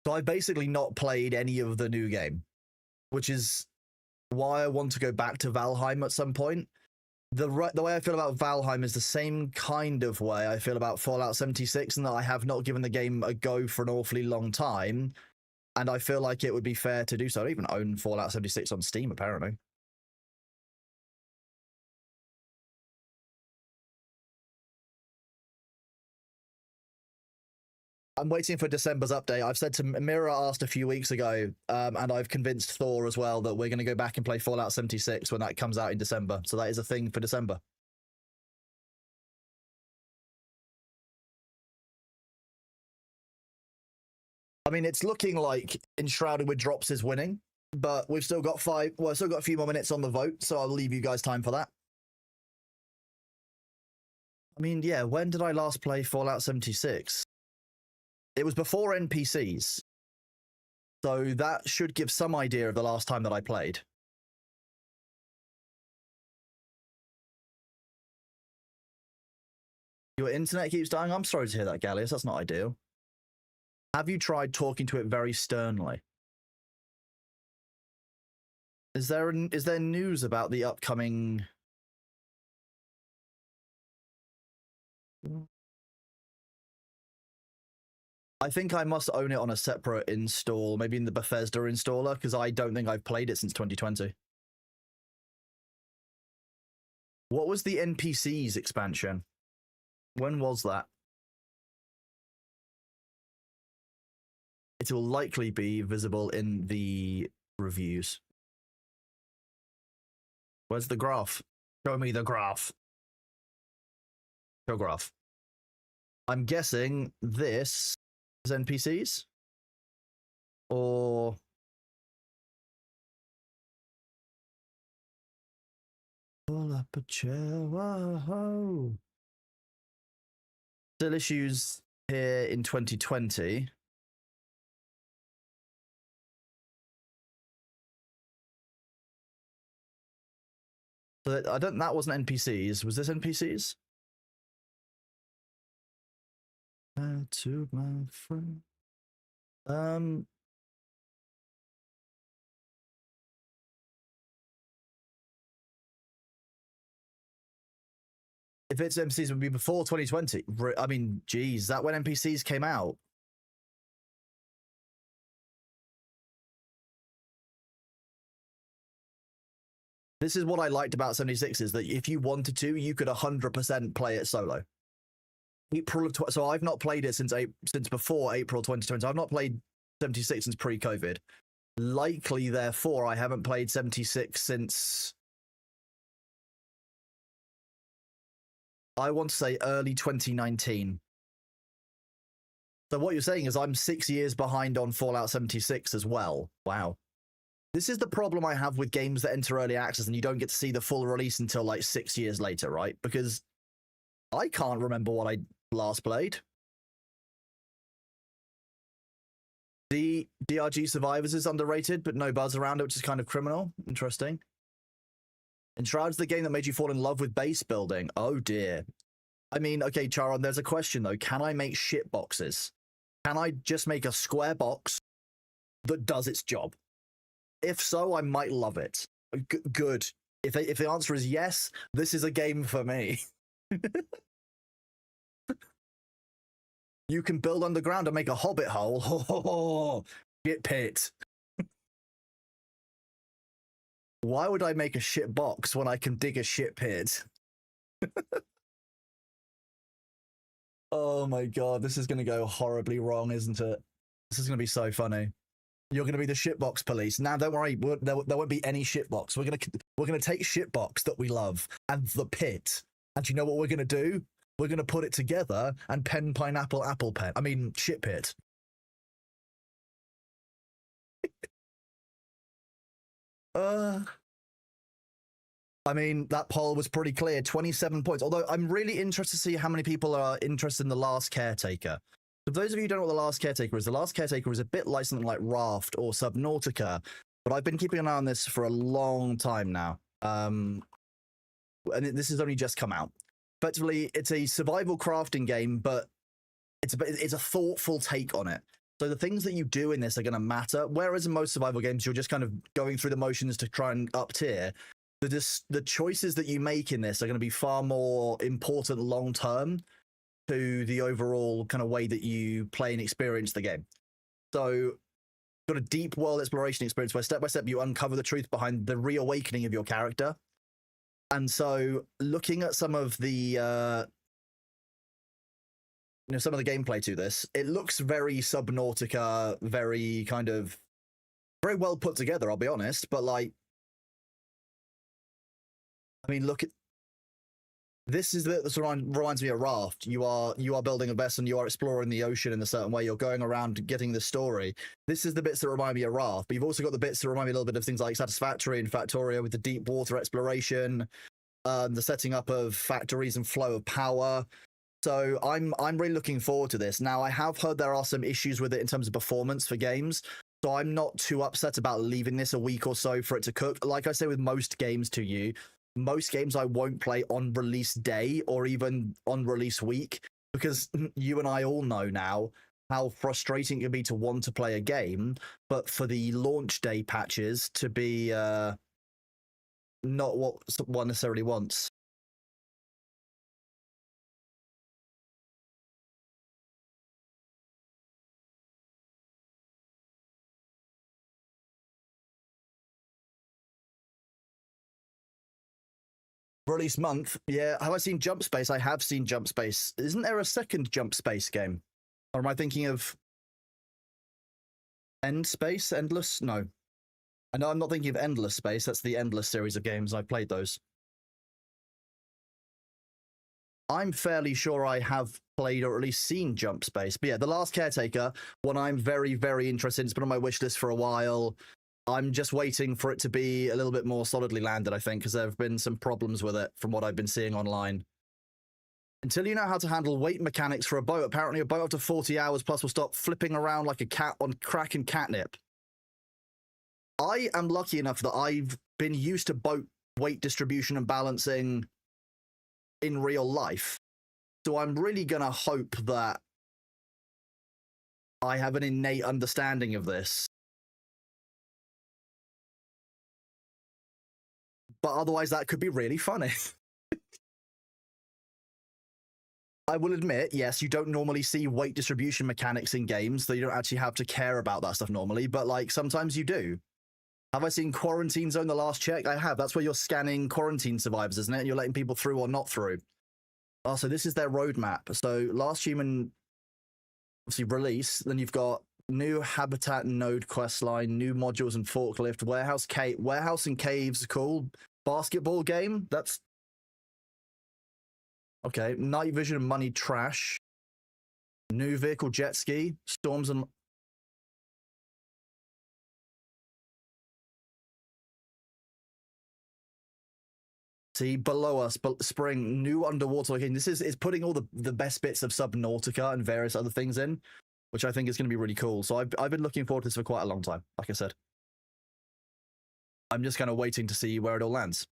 So I basically not played any of the new game, which is why I want to go back to Valheim at some point. The way I feel about Valheim is the same kind of way I feel about Fallout 76, and that I have not given the game a go for an awfully long time, and I feel like it would be fair to do so. I don't even own Fallout 76 on Steam, apparently. I'm waiting for December's update. I've said to Mira asked a few weeks ago, and I've convinced Thor as well that we're going to go back and play Fallout 76 when that comes out in December. So that is a thing for December. I mean, it's looking like Enshrouded with drops is winning, but we've still got still got a few more minutes on the vote, so I'll leave you guys time for that. I mean, yeah, when did I last play Fallout 76? It was before NPCs. So that should give some idea of the last time that I played. Your internet keeps dying? I'm sorry to hear that, Gallius. That's not ideal. Have you tried talking to it very sternly? Is there news about the upcoming... I think I must own it on a separate install, maybe in the Bethesda installer, because I don't think I've played it since 2020. What was the NPCs expansion? When was that? It will likely be visible in the reviews. Where's the graph? Show me the graph. Show graph. I'm guessing this is NPCs? Or... pull up a chair, whoa. Still issues here in 2020. So that wasn't NPCs. Was this NPCs? To my friend. If it's NPCs, it would be before 2020. I mean, geez, that when NPCs came out. This is what I liked about 76 is that if you wanted to, you could 100% play it solo. So I've not played it since before April 2020. I've not played 76 since pre-COVID. Likely, therefore, I haven't played 76 since... I want to say early 2019. So what you're saying is I'm 6 years behind on Fallout 76 as well. Wow. This is the problem I have with games that enter early access and you don't get to see the full release until like 6 years later, right? Because I can't remember what I last played. The DRG Survivors is underrated, but no buzz around it, which is kind of criminal. Interesting. Enshrouded's the game that made you fall in love with base building. Oh dear. I mean, okay, Charon, there's a question though. Can I make shit boxes? Can I just make a square box that does its job? If so, I might love it. Good. If the answer is yes, this is a game for me. You can build underground and make a hobbit hole. Oh, shit pit. Why would I make a shit box when I can dig a shit pit? Oh my god, this is going to go horribly wrong, isn't it? This is going to be so funny. You're going to be the shitbox police. Now, don't worry, there won't be any shitbox. We're going to take shitbox that we love and the pit. And you know what we're going to do? We're going to put it together and pen, pineapple, apple pen. I mean, shit pit. I mean, that poll was pretty clear, 27 points. Although I'm really interested to see how many people are interested in The Last Caretaker. For those of you who don't know what The Last Caretaker is, The Last Caretaker is a bit like something like Raft or Subnautica, but I've been keeping an eye on this for a long time now. And this has only just come out. Effectively, it's a survival crafting game, but it's a thoughtful take on it. So the things that you do in this are going to matter, whereas in most survival games, you're just kind of going through the motions to try and up tier. The choices that you make in this are going to be far more important long-term to the overall kind of way that you play and experience the game. So got a deep world exploration experience where step by step you uncover the truth behind the reawakening of your character. And so looking at some of the some of the gameplay to this, it looks very Subnautica, very kind of very well put together, I'll be honest. But like, I mean, look at this is the reminds me of Raft. You are building a vessel and you are exploring the ocean in a certain way. You're going around getting the story. This is the bits that remind me of Raft. But you've also got the bits that remind me a little bit of things like Satisfactory and Factorio with the deep water exploration, the setting up of factories and flow of power. So I'm really looking forward to this. Now, I have heard there are some issues with it in terms of performance for games. So I'm not too upset about leaving this a week or so for it to cook. Like I say with most games to you, most games I won't play on release day or even on release week, because you and I all know now how frustrating it can be to want to play a game, but for the launch day patches to be not what one necessarily wants. Release month, yeah. Have I seen Jump Space? I have seen Jump Space. Isn't there a second Jump Space game? Or am I thinking of End Space? Endless? No. I know I'm not thinking of Endless Space. That's the Endless series of games. I've played those. I'm fairly sure I have played or at least seen Jump Space. But yeah, The Last Caretaker, one I'm very, very interested in. It's been on my wish list for a while. I'm just waiting for it to be a little bit more solidly landed, I think, because there have been some problems with it from what I've been seeing online. Until you know how to handle weight mechanics for a boat, apparently a boat after 40 hours plus will stop flipping around like a cat on crack and catnip. I am lucky enough that I've been used to boat weight distribution and balancing in real life. So I'm really going to hope that I have an innate understanding of this. But otherwise, that could be really funny. I will admit, yes, you don't normally see weight distribution mechanics in games, so you don't actually have to care about that stuff normally, but like sometimes you do. Have I seen Quarantine Zone: The Last Check? I have. That's where you're scanning quarantine survivors, isn't it? And you're letting people through or not through. Oh, so this is their roadmap. So Last Human, obviously, release. Then you've got new habitat node questline, new modules and forklift, warehouse and caves, cool. Basketball game, that's okay. Night vision and money trash. New vehicle jet ski, storms and see below us, but spring new underwater location. This is putting all the best bits of Subnautica and various other things in, which I think is going to be really cool. So I've been looking forward to this for quite a long time. Like I said, I'm just kind of waiting to see where it all lands.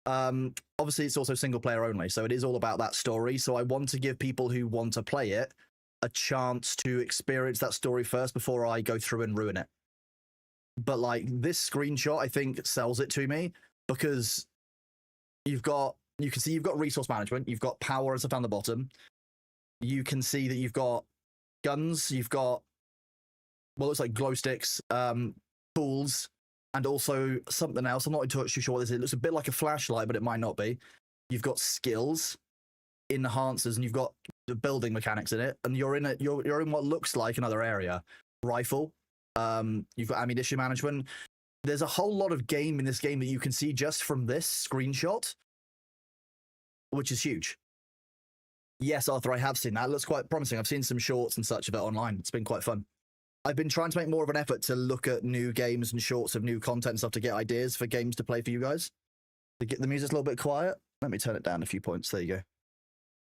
Obviously, it's also single player only, so it is all about that story. So I want to give people who want to play it a chance to experience that story first before I go through and ruin it. But like this screenshot, I think sells it to me because you can see you've got resource management, you've got power as I found the bottom. You can see that you've got guns, you've got what looks like glow sticks, tools, and also something else. I'm not too sure what this is. It looks a bit like a flashlight, but it might not be. You've got skills, enhancers, and you've got the building mechanics in it. And you're in what looks like another area. Rifle. You've got ammunition management. There's a whole lot of game in this game that you can see just from this screenshot, which is huge. Yes, Arthur, I have seen that. It looks quite promising. I've seen some shorts and such of it online. It's been quite fun. I've been trying to make more of an effort to look at new games and shorts of new content and stuff to get ideas for games to play for you guys. To get the music's a little bit quiet. Let me turn it down a few points. There you go.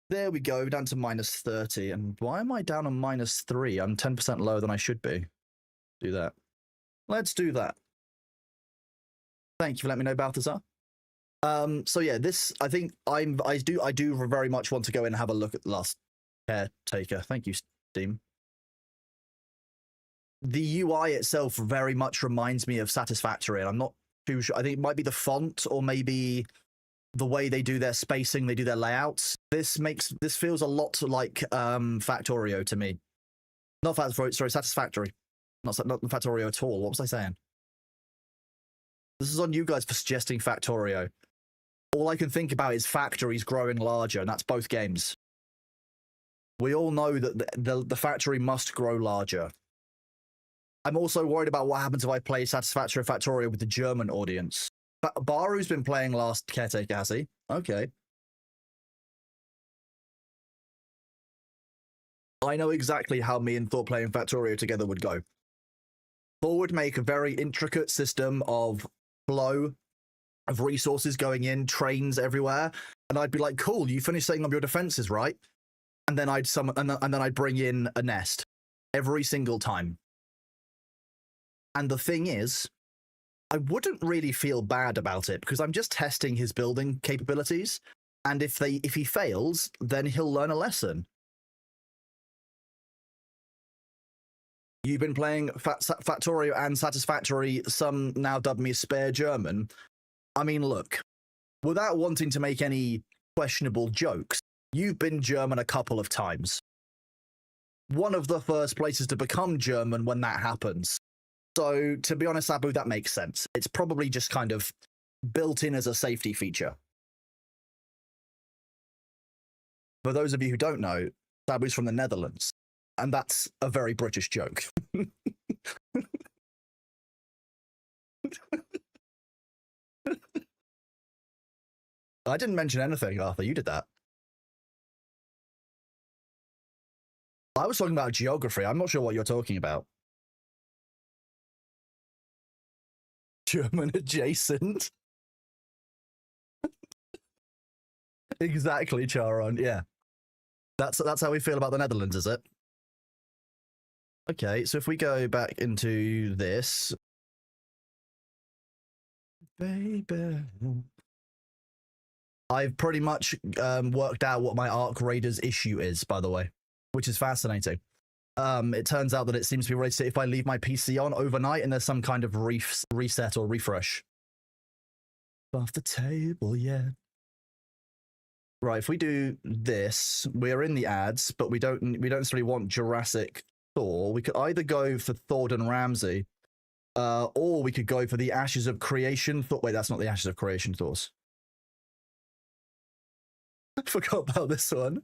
There we go, down to -30. And why am I down on -3? I'm 10% lower than I should be. Do that. Let's do that. Thank you for letting me know, Balthazar. So yeah, this I think I do very much want to go in and have a look at the Last Caretaker. Thank you, Steam. The UI itself very much reminds me of Satisfactory, and I'm not too sure. I think it might be the font or maybe the way they do their spacing, they do their layouts. This feels a lot like Factorio to me. Not Factorio, sorry, Satisfactory. Not Factorio at all. What was I saying? This is on you guys for suggesting Factorio. All I can think about is factories growing larger, and that's both games. We all know that the factory must grow larger. I'm also worried about what happens if I play Satisfactory Factorio with the German audience. Baru's been playing last Caretaker, has he? Okay. I know exactly how me and Thor playing Factorio together would go. Thor would make a very intricate system of flow, of resources going in, trains everywhere, and I'd be like, cool, you finished setting up your defenses, right? And then I'd summon, and then I'd bring in a nest every single time. And the thing is, I wouldn't really feel bad about it because I'm just testing his building capabilities, and if he fails, then he'll learn a lesson. You've been playing Factorio and Satisfactory, some now dub me Spare German. I mean, look, without wanting to make any questionable jokes, you've been German a couple of times. One of the first places to become German when that happens. So, to be honest, Abu, that makes sense. It's probably just kind of built in as a safety feature. For those of you who don't know, Abu's from the Netherlands. And that's a very British joke. I didn't mention anything, Arthur. You did that. I was talking about geography. I'm not sure what you're talking about. German adjacent. Exactly, Charon. Yeah. That's how we feel about the Netherlands, is it? Okay, so if we go back into this, baby, I've pretty much worked out what my Arc Raiders issue is, by the way, which is fascinating. It turns out that it seems to be rated if I leave my PC on overnight and there's some kind of reset or refresh. Off the table, yeah. Right, if we do this, we're in the ads, but we don't necessarily want Jurassic Thor. We could either go for Thornton Ramsey, or we could go for the Ashes of Creation Thor. Wait, that's not the Ashes of Creation Thors. I forgot about this one.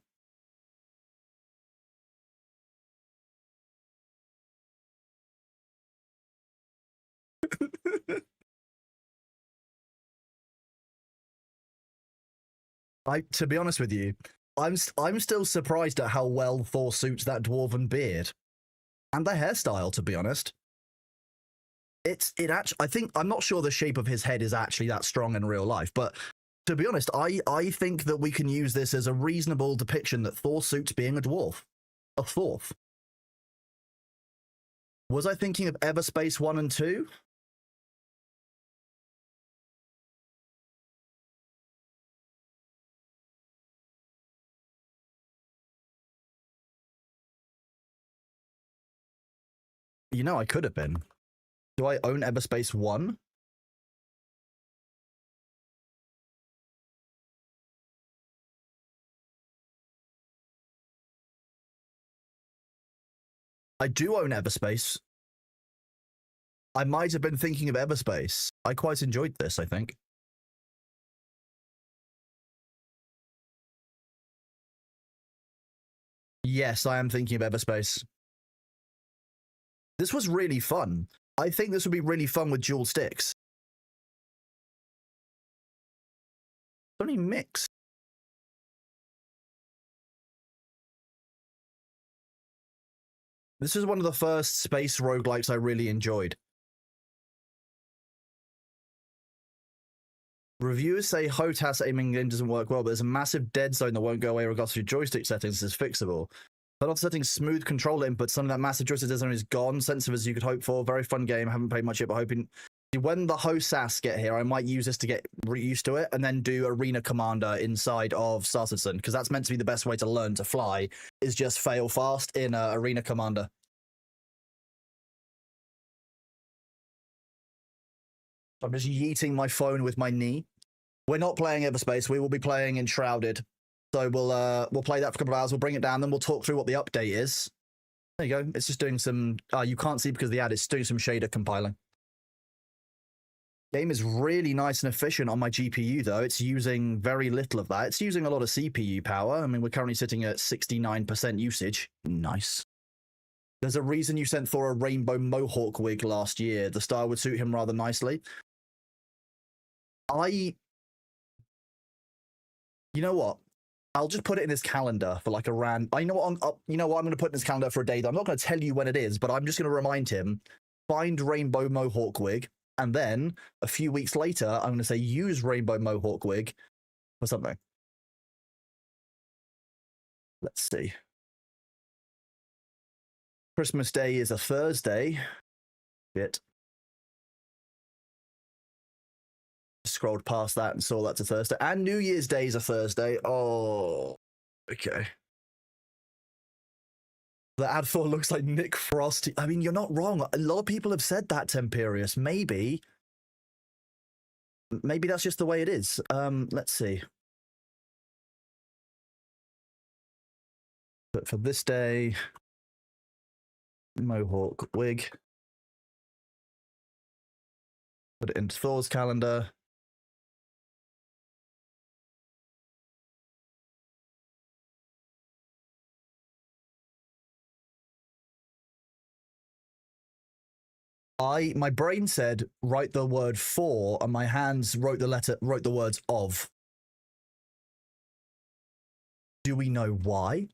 To be honest with you, I'm still surprised at how well Thor suits that dwarven beard and the hairstyle. To be honest, it actually, I think, I'm not sure the shape of his head is actually that strong in real life, but to be honest, I think that we can use this as a reasonable depiction that Thor suits being a dwarf, a fourth. Was I thinking of Everspace 1 and 2? You know, I could have been. Do I own Everspace 1? I do own Everspace. I might have been thinking of Everspace. I quite enjoyed this, I think. Yes, I am thinking of Everspace. This was really fun. I think this would be really fun with dual sticks. It's only mixed. This is one of the first space roguelikes I really enjoyed. Reviewers say HOTAS aiming game doesn't work well, but there's a massive dead zone that won't go away regardless of your joystick settings. Is fixable. But after setting smooth controller input, some of that massive joystick dead zone is gone. Sensitive as you could hope for. Very fun game. Haven't played much yet, but hoping when the HOSAS get here, I might use this to get used to it and then do Arena Commander inside of Star Citizen, because that's meant to be the best way to learn to fly, is just fail fast in Arena Commander. I'm just yeeting my phone with my knee. We're not playing Everspace. We will be playing Enshrouded. So we'll play that for a couple of hours. We'll bring it down, then we'll talk through what the update is. There you go. It's just doing some... you can't see because the ad is doing some shader compiling. Game is really nice and efficient on my GPU, though. It's using very little of that. It's using a lot of CPU power. I mean, we're currently sitting at 69% usage. Nice. There's a reason you sent Thor a rainbow mohawk wig last year. The style would suit him rather nicely. You know what? I'll just put it in his calendar for like a you know what? I'm going to put in his calendar for a day that I'm not going to tell you when it is, but I'm just going to remind him, find rainbow mohawk wig. And then a few weeks later, I'm going to say, use rainbow mohawk wig for something. Let's see. Christmas Day is a Thursday. Shit. Scrolled past that and saw that's a Thursday. And New Year's Day is a Thursday. Oh, okay. The ad Thor looks like Nick Frost. I mean, you're not wrong. A lot of people have said that, Temperius. Maybe that's just the way it is. Let's see. But for this day, mohawk wig. Put it into Thor's calendar. My brain said, write the word for, and my hands wrote the words of. Do we know why?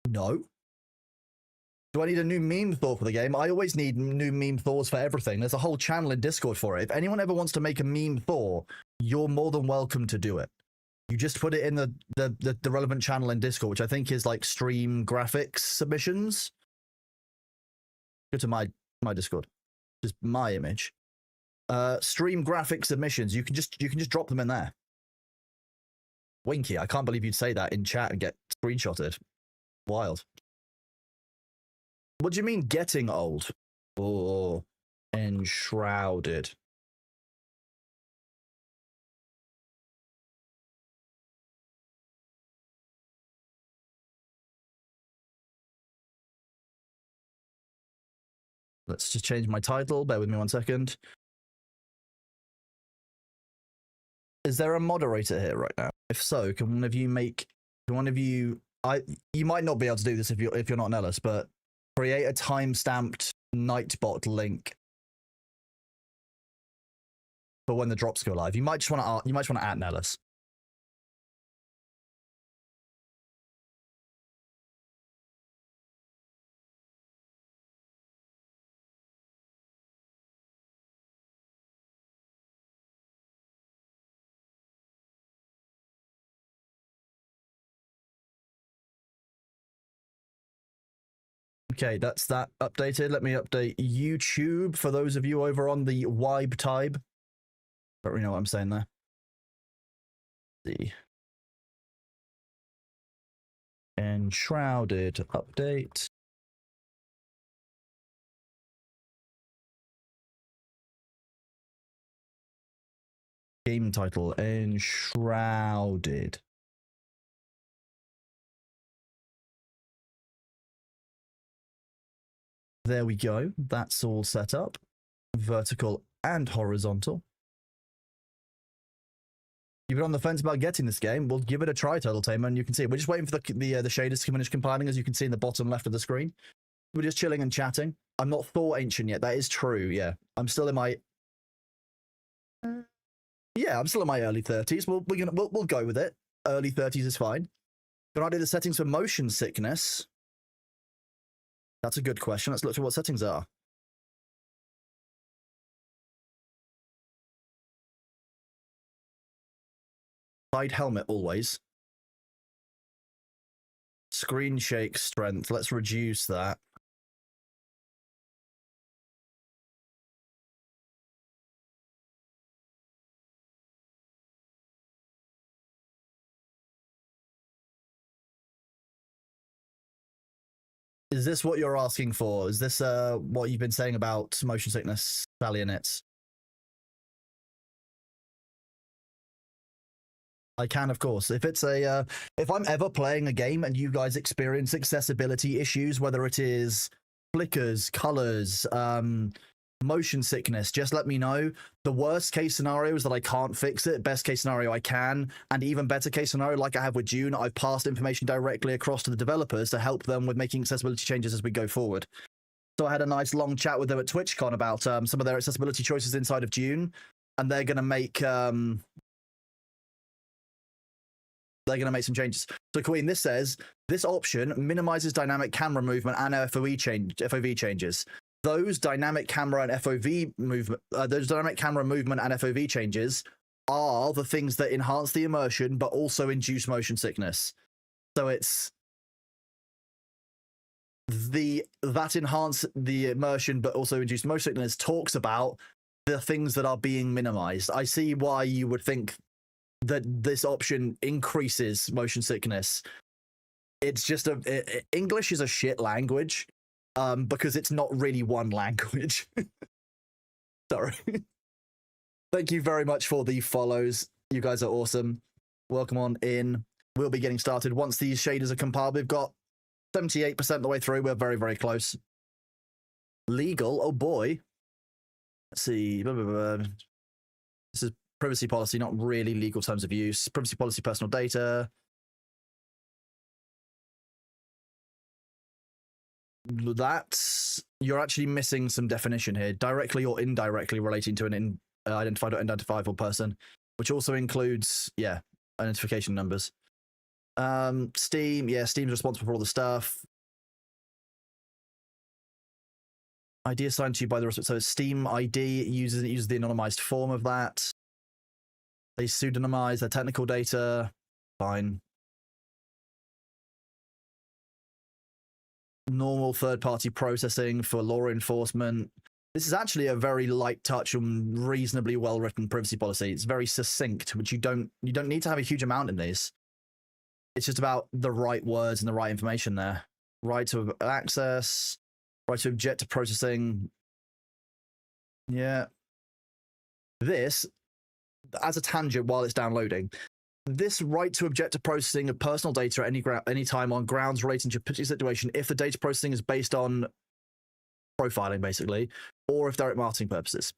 No. Do I need a new meme Thor for the game? I always need new meme Thors for everything. There's a whole channel in Discord for it. If anyone ever wants to make a meme Thor, you're more than welcome to do it. You just put it in the relevant channel in Discord, which I think is like stream graphics submissions. Go to my Discord. Just my image. Stream graphic submissions. You can just drop them in there. Winky, I can't believe you'd say that in chat and get screenshotted. Wild. What do you mean getting old? Oh, enshrouded. Let's just change my title. Bear with me 1 second. Is there a moderator here right now? If so, can one of you you might not be able to do this if you're not Nellis, but create a time-stamped Nightbot link for when the drops go live. You might just want to add Nellis. Okay, that's that updated. Let me update YouTube for those of you over on the Wibe Tybe. Don't really know what I'm saying there. The Enshrouded update. Game title, Enshrouded. There we go. That's all set up. Vertical and horizontal. You've been on the fence about getting this game. We'll give it a try, Turtle Tamer, and you can see. We're just waiting for the shaders to finish compiling, as you can see in the bottom left of the screen. We're just chilling and chatting. I'm not Thor Ancient yet. That is true, yeah. I'm still in my... Yeah, I'm still in my early 30s. We'll go with it. Early 30s is fine. Can I do the settings for motion sickness? That's a good question. Let's look through what settings are. Side helmet always. Screen shake strength. Let's reduce that. Is this what you're asking for? Is this what you've been saying about motion sickness, Sally and It's? I can, of course. If it's if I'm ever playing a game and you guys experience accessibility issues, whether it is flickers, colors, Motion sickness, just let me know. The worst case scenario is that I can't fix it. Best case scenario, I can. And even better case scenario, like I have with June, I've passed information directly across to the developers to help them with making accessibility changes as we go forward. So I had a nice long chat with them at TwitchCon about some of their accessibility choices inside of June, and they're going to make some changes. So Queen, this says this option minimizes dynamic camera movement and FOV changes. Those dynamic camera and FOV movement, those dynamic camera movement and FOV changes are the things that enhance the immersion, but also induce motion sickness. So it's that enhance the immersion, but also induce motion sickness talks about the things that are being minimized. I see why you would think that this option increases motion sickness. It's just English is a shit language. Because it's not really one language. Sorry. Thank you very much for the follows. You guys are awesome. Welcome on in. We'll be getting started once these shaders are compiled. We've got 78% of the way through. We're very, very close. Legal. Oh boy. Let's see. This is privacy policy, not really legal terms of use. Privacy policy, personal data. That's, you're actually missing some definition here, directly or indirectly relating to an identified or unidentifiable person, which also includes, yeah, identification numbers. Steam, yeah, Steam's responsible for all the stuff. ID assigned to you by the so Steam ID uses the anonymized form of that. They pseudonymize their technical data. Fine. Normal third-party processing for law enforcement. This is actually a very light touch and reasonably well-written privacy policy. It's very succinct, which you don't need to have a huge amount in these. It's just about the right words and the right information there. Right to access, right to object to processing. Yeah. This, as a tangent while it's downloading, this right to object to processing of personal data at any time on grounds relating to a particular situation if the data processing is based on profiling, basically, or if they're at marketing purposes.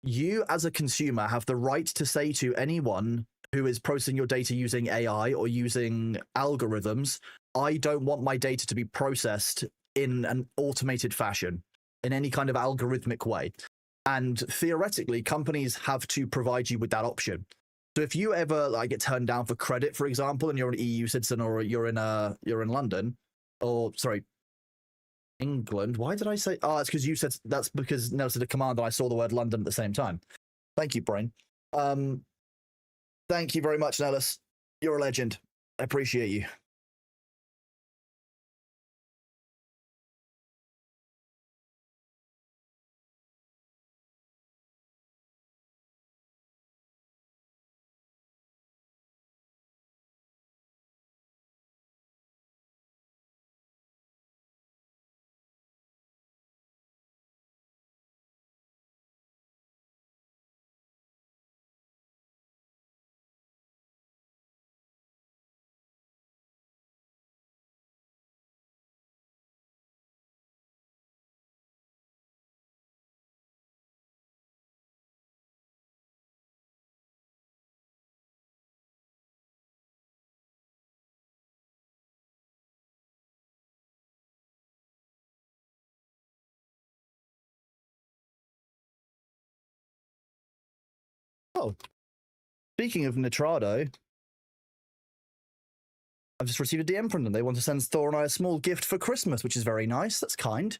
You, as a consumer, have the right to say to anyone who is processing your data using AI or using algorithms, I don't want my data to be processed in an automated fashion, in any kind of algorithmic way. And theoretically, companies have to provide you with that option. So if you ever get turned down for credit, for example, and you're an EU citizen or you're in London, or sorry, England. Why did I say? Oh, it's because you said that's because Nelson did a command and I saw the word London at the same time. Thank you, Brain. Thank you very much, Nellis. You're a legend. I appreciate you. Oh, speaking of Nitrado, I've just received a DM from them. They want to send Thor and I a small gift for Christmas, which is very nice. That's kind.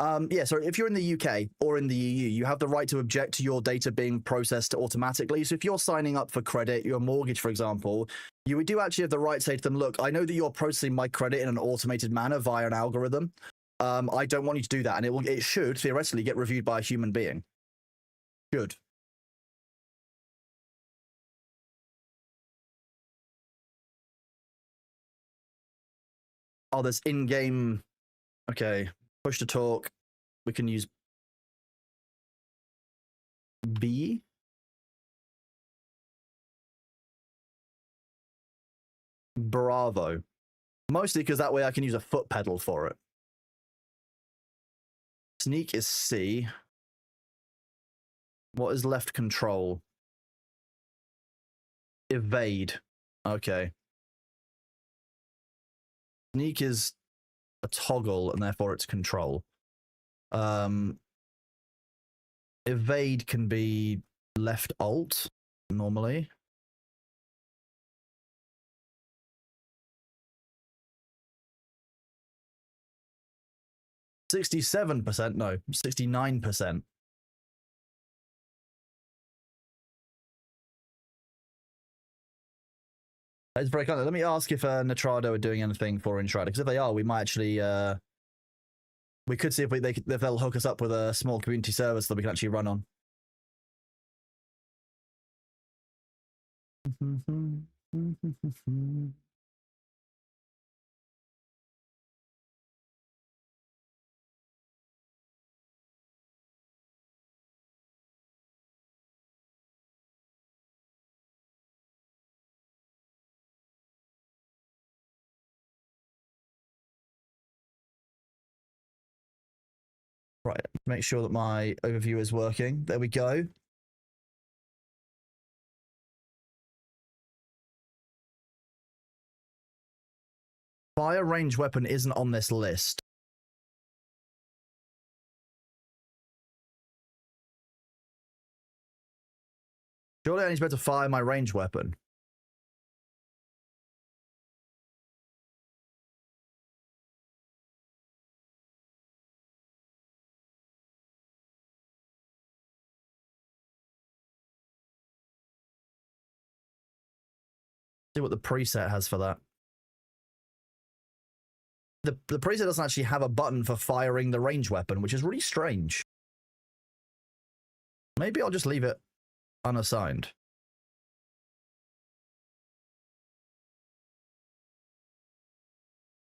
Yeah, so if you're in the UK or in the EU, you have the right to object to your data being processed automatically. So if you're signing up for credit, your mortgage, for example, you do actually have the right to say to them, look, I know that you're processing my credit in an automated manner via an algorithm. I don't want you to do that. And it should theoretically get reviewed by a human being. Should. Oh, there's in-game. Okay, push to talk. We can use B. Bravo. Mostly because that way I can use a foot pedal for it. Sneak is C. What is left control? Evade. Okay. Sneak is a toggle, and therefore it's control. Evade can be left alt, normally. $67%, no, 69%. It's very kind of. Let me ask if Nitrado are doing anything for Enshrouded, because if they are, we might actually we could see if if they'll hook us up with a small community service that we can actually run on. Right, make sure that my overview is working. There we go. Fire range weapon isn't on this list. Surely I need to be able to fire my range weapon. See what the preset has for that. The preset doesn't actually have a button for firing the range weapon, which is really strange. Maybe I'll just leave it unassigned.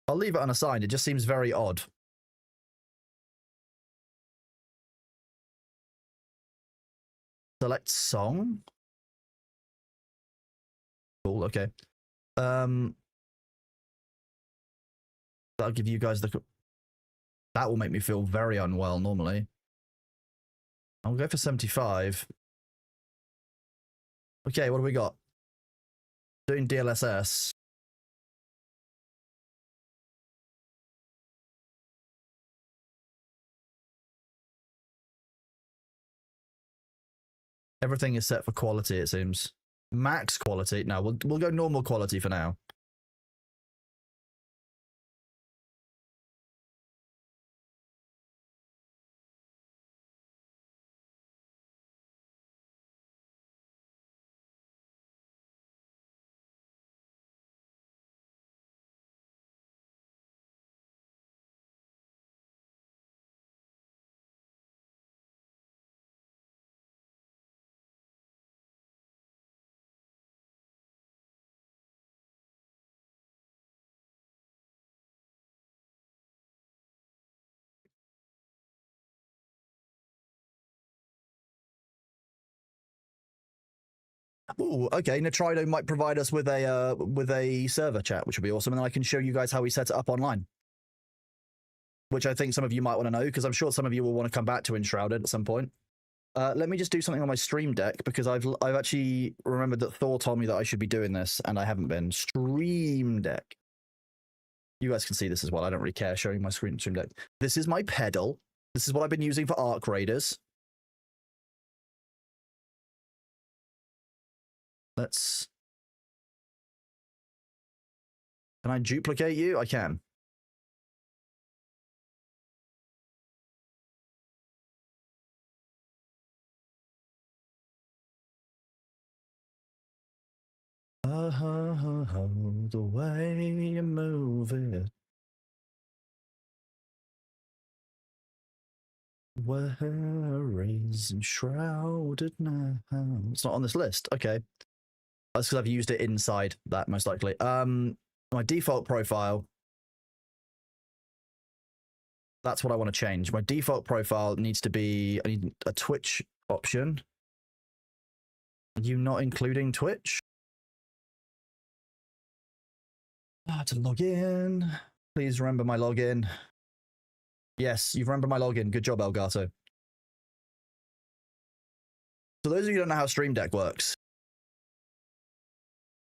I'll leave it unassigned. It just seems very odd. Select song. Cool, okay. That'll give you guys the... That will make me feel very unwell normally. I'll go for 75. Okay, what do we got? Doing DLSS. Everything is set for quality, it seems. Max quality. No, we'll go normal quality for now. Ooh, okay. Nitrado might provide us with a server chat, which would be awesome, and then I can show you guys how we set it up online. Which I think some of you might want to know, because I'm sure some of you will want to come back to Enshrouded at some point. Let me just do something on my stream deck, because I've actually remembered that Thor told me that I should be doing this, and I haven't been. Stream deck. You guys can see this as well. I don't really care showing my stream deck. This is my pedal. This is what I've been using for Arc Raiders. Let's... Can I duplicate you? I can. The way you move it. Where is Enshrouded now? It's not on this list. Okay. That's because I've used it inside that, most likely. My default profile. That's what I want to change. My default profile needs to be... I need a Twitch option. Are you not including Twitch? To log in. Please remember my login. Yes, you've remembered my login. Good job, Elgato. So those of you who don't know how Stream Deck works,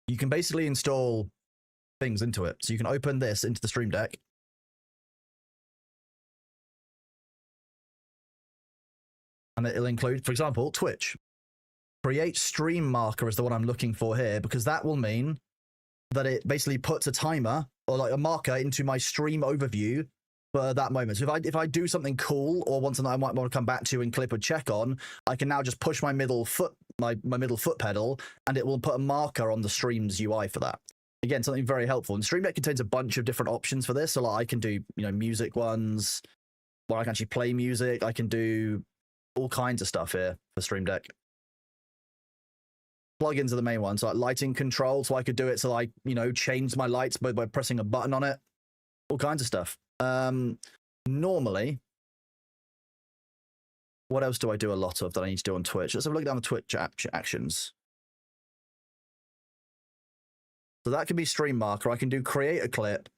you can basically install things into it. So you can open this into the Stream Deck. And it'll include, for example, Twitch. Create stream marker is the one I'm looking for here, because that will mean that it basically puts a timer or like a marker into my stream overview for that moment. So if I do something cool or want something I might want to come back to and clip or check on, I can now just push my middle foot pedal, and it will put a marker on the stream's UI for that. Again, something very helpful. And Stream Deck contains a bunch of different options for this. So like I can do, music ones, where I can actually play music. I can do all kinds of stuff here for Stream Deck. Plugins are the main ones, so like lighting control, so I could do it so I, change my lights by pressing a button on it. All kinds of stuff. Normally, what else do I do a lot of that I need to do on Twitch? Let's have a look down the Twitch actions. So that can be stream marker. I can do create a clip.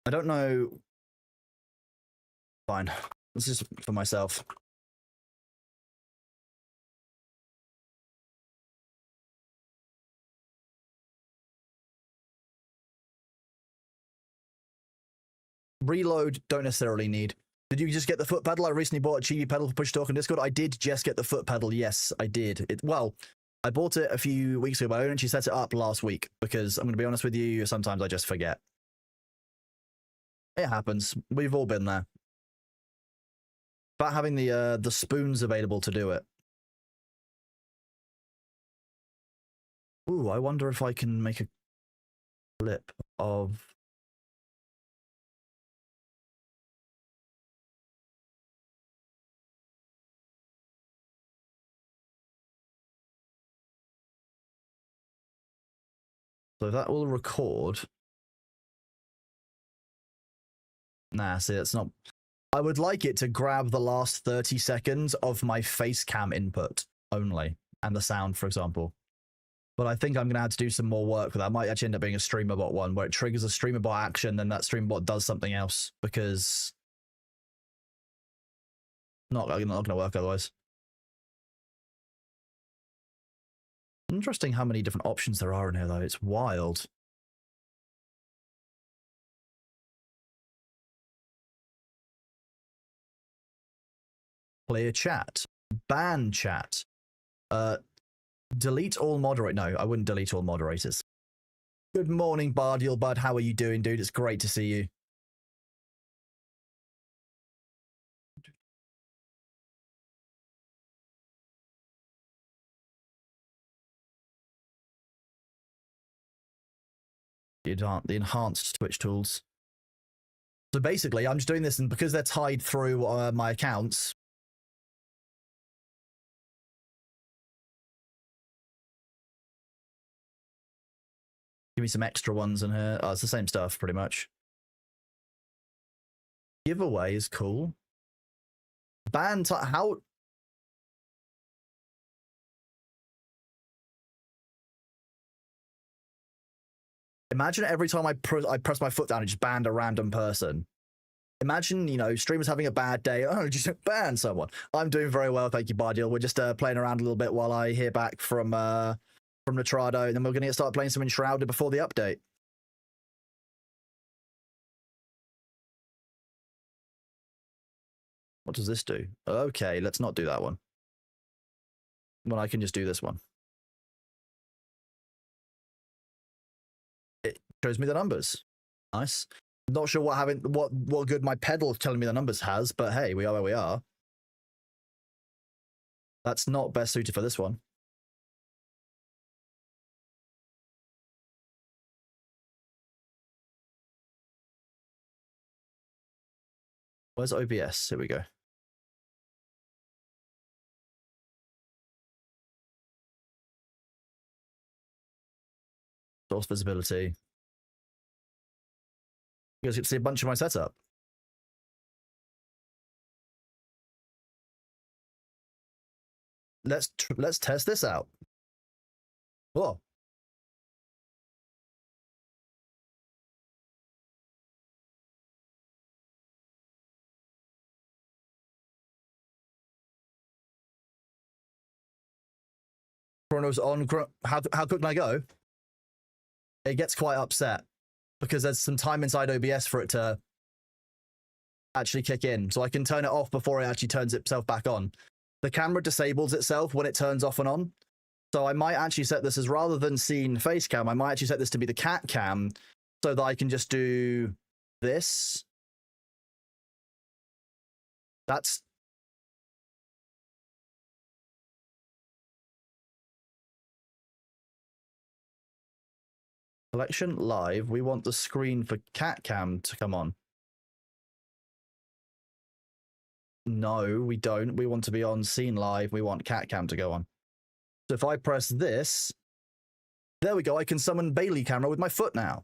I don't know. Fine. This is for myself. Reload, don't necessarily need. Did you just get the foot pedal? I recently bought a chibi pedal for Push Talk on Discord. I did just get the foot pedal. Yes, I did. I bought it a few weeks ago, but I only set it up last week because I'm going to be honest with you, sometimes I just forget. It happens. We've all been there. About having the spoons available to do it. Ooh, I wonder if I can make a clip of... So that will record. Nah, see, it's not... I would like it to grab the last 30 seconds of my face cam input only, and the sound, for example. But I think I'm going to have to do some more work with that. I might actually end up being a StreamerBot one, where it triggers a StreamerBot action, then that StreamerBot does something else, because... Not going to work otherwise. Interesting how many different options there are in here, though. It's wild. Clear chat. Ban chat. Delete all moderate. No, I wouldn't delete all moderators. Good morning, Bardial Bud. How are you doing, dude? It's great to see you. The enhanced Twitch tools. So basically, I'm just doing this, and because they're tied through my accounts. Give me some extra ones in here. Oh, it's the same stuff, pretty much. Giveaway is cool. Ban how... Imagine every time I press my foot down, it just banned a random person. Imagine, streamers having a bad day. Oh, just ban someone. I'm doing very well, thank you, Bardial. We're just playing around a little bit while I hear back from Latrado, and then we're going to start playing some Enshrouded before the update. What does this do? Okay, let's not do that one. Well, I can just do this one. It shows me the numbers. Nice. Not sure what good my pedal telling me the numbers has, but hey, we are where we are. That's not best suited for this one. Where's OBS? Here we go. Source visibility. You guys get to see a bunch of my setup. Let's test this out. Whoa. Chrono's on. How quick can I go? It gets quite upset because there's some time inside OBS for it to actually kick in. So I can turn it off before it actually turns itself back on. The camera disables itself when it turns off and on. So I might actually set this as, rather than scene face cam, I might actually set this to be the cat cam so that I can just do this. That's... Selection live. We want the screen for cat cam to come on. No, we don't. We want to be on scene live. We want cat cam to go on. So if I press this, there we go. I can summon Bailey camera with my foot now.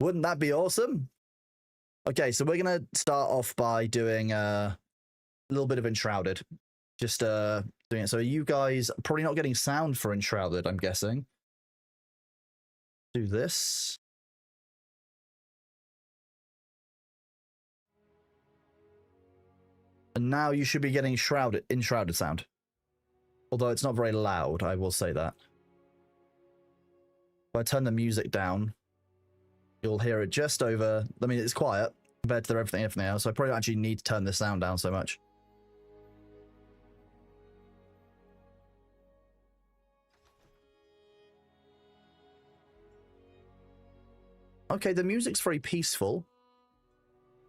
Wouldn't that be awesome? Okay, so we're going to start off by doing a little bit of Enshrouded. Just doing it. So you guys are probably not getting sound for Enshrouded, I'm guessing. Do this. And now you should be getting Enshrouded sound. Although it's not very loud, I will say that. If I turn the music down, you'll hear it just over... I mean, it's quiet compared to everything else, so I probably actually need to turn the sound down so much. Okay, the music's very peaceful.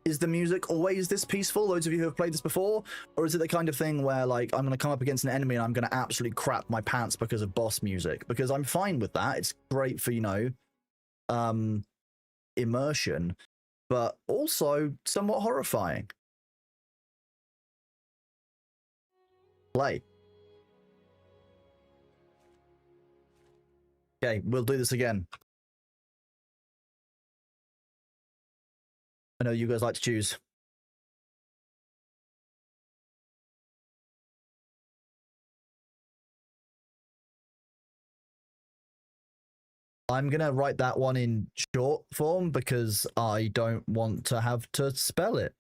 Is the music always this peaceful, those of you who have played this before? Or is it the kind of thing where, like, I'm going to come up against an enemy and I'm going to absolutely crap my pants because of boss music? Because I'm fine with that. It's great for, you know, immersion, but also somewhat horrifying. Play. Okay, we'll do this again. I know you guys like to choose. I'm going to write that one in short form because I don't want to have to spell it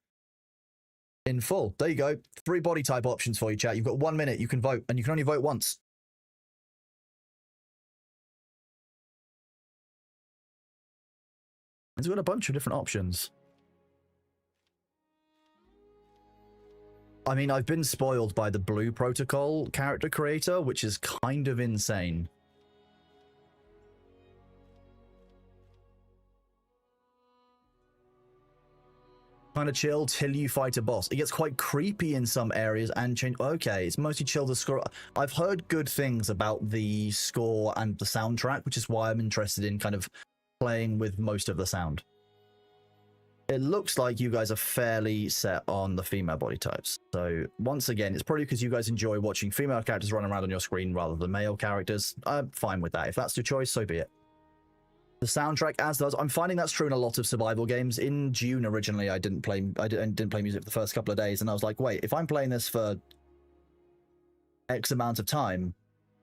in full. There you go. 3 body type options for you, chat. You've got 1 minute. You can vote, and you can only vote once. It's got a bunch of different options. I mean, I've been spoiled by the Blue Protocol character creator, which is kind of insane. Kind of chill till you fight a boss. It gets quite creepy in some areas and change. Okay, it's mostly chill to score. I've heard good things about the score and the soundtrack, which is why I'm interested in kind of playing with most of the sound. It looks like you guys are fairly set on the female body types. So once again, it's probably because you guys enjoy watching female characters run around on your screen rather than male characters. I'm fine with that. If that's your choice, so be it. The soundtrack, as does. I'm finding that's true in a lot of survival games. In June originally, I didn't play music for the first couple of days, and I was like, wait, if I'm playing this for X amount of time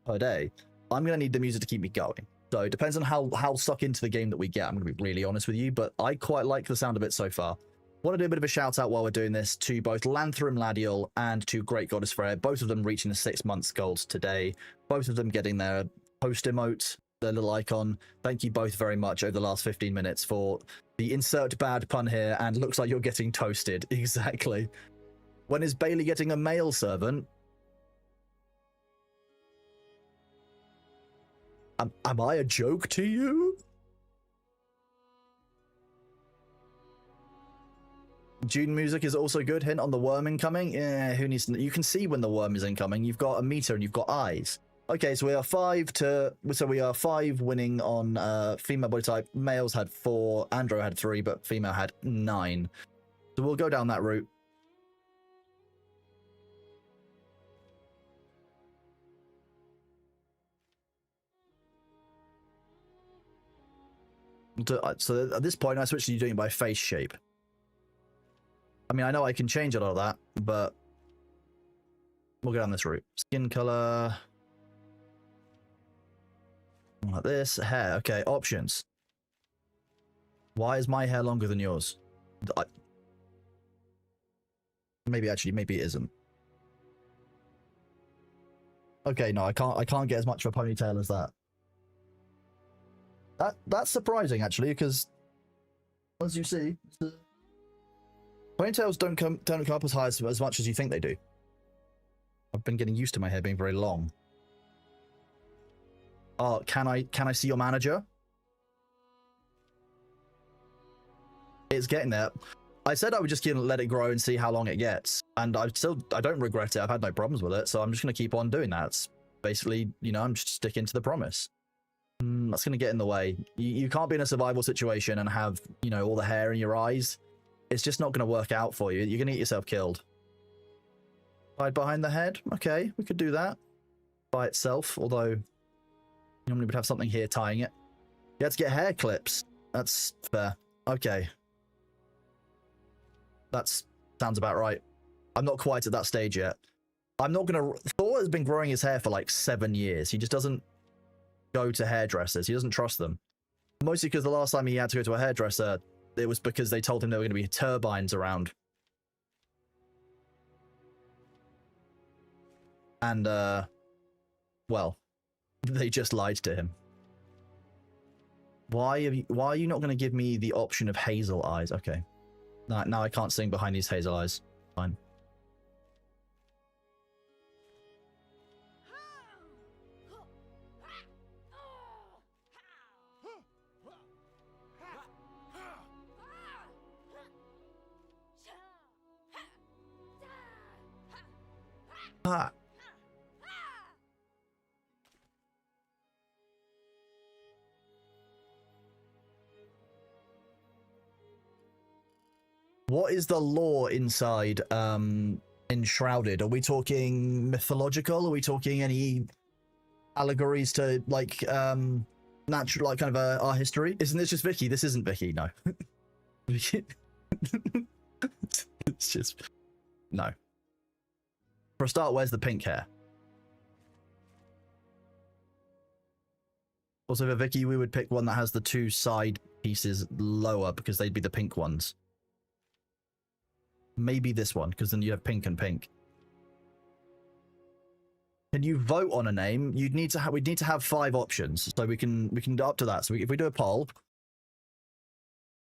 per day, I'm going to need the music to keep me going. So it depends on how stuck into the game that we get. I'm going to be really honest with you, but I quite like the sound of it so far. Want to do a bit of a shout out while we're doing this to both Lanthrum Ladiel and to Great Goddess Freya, both of them reaching the 6 months goals today, both of them getting their post emote, their little icon. Thank you both very much over the last 15 minutes for the insert bad pun here, and looks like you're getting toasted. Exactly. When is Bailey getting a male servant? Am I a joke to you? June music is also good. Hint on the worm incoming. Yeah, who needs to... You can see when the worm is incoming. You've got a meter and you've got eyes. Okay, so we are 5 winning on female body type. Males had 4, Andro had 3, but female had 9. So we'll go down that route. So at this point, I switched to doing it by face shape. I mean, I know I can change a lot of that, but we'll go down this route. Skin color. Like this. Hair. Okay, options. Why is my hair longer than yours? Maybe it isn't. Okay, no, I can't get as much of a ponytail as that. That's surprising actually, because as you see, ponytails don't come up as high as much as you think they do. I've been getting used to my hair being very long. Oh, can I see your manager? It's getting there. I said I would just let it grow and see how long it gets, and I don't regret it. I've had no problems with it, so I'm just gonna keep on doing that. It's basically, you know, I'm just sticking to the promise. That's gonna get in the way. You can't be in a survival situation and have, you know, all the hair in your eyes. It's just not gonna work out for you. You're gonna get yourself killed. Hide behind the head. Okay, we could do that by itself, although you normally would have something here tying it. You have to get hair clips. That's fair. Okay. That sounds about right. I'm not quite at that stage yet. I'm not gonna... Thor has been growing his hair for like 7 years. He just doesn't go to hairdressers. He doesn't trust them. Mostly because the last time he had to go to a hairdresser, it was because they told him there were going to be turbines around. And, well, they just lied to him. Why are you not going to give me the option of hazel eyes? Okay. Now I can't sing behind these hazel eyes. Fine. Ah. What is the lore inside Enshrouded? Are we talking mythological? Are we talking any allegories to like natural, like kind of our history? Isn't this just Vicky? This isn't Vicky, no. It's just no. For a start, where's the pink hair? Also, for Vicky, we would pick one that has the 2 side pieces lower because they'd be the pink ones. Maybe this one, because then you have pink and pink. Can you vote on a name? We'd need to have 5 options, so we can do up to that. So if we do a poll,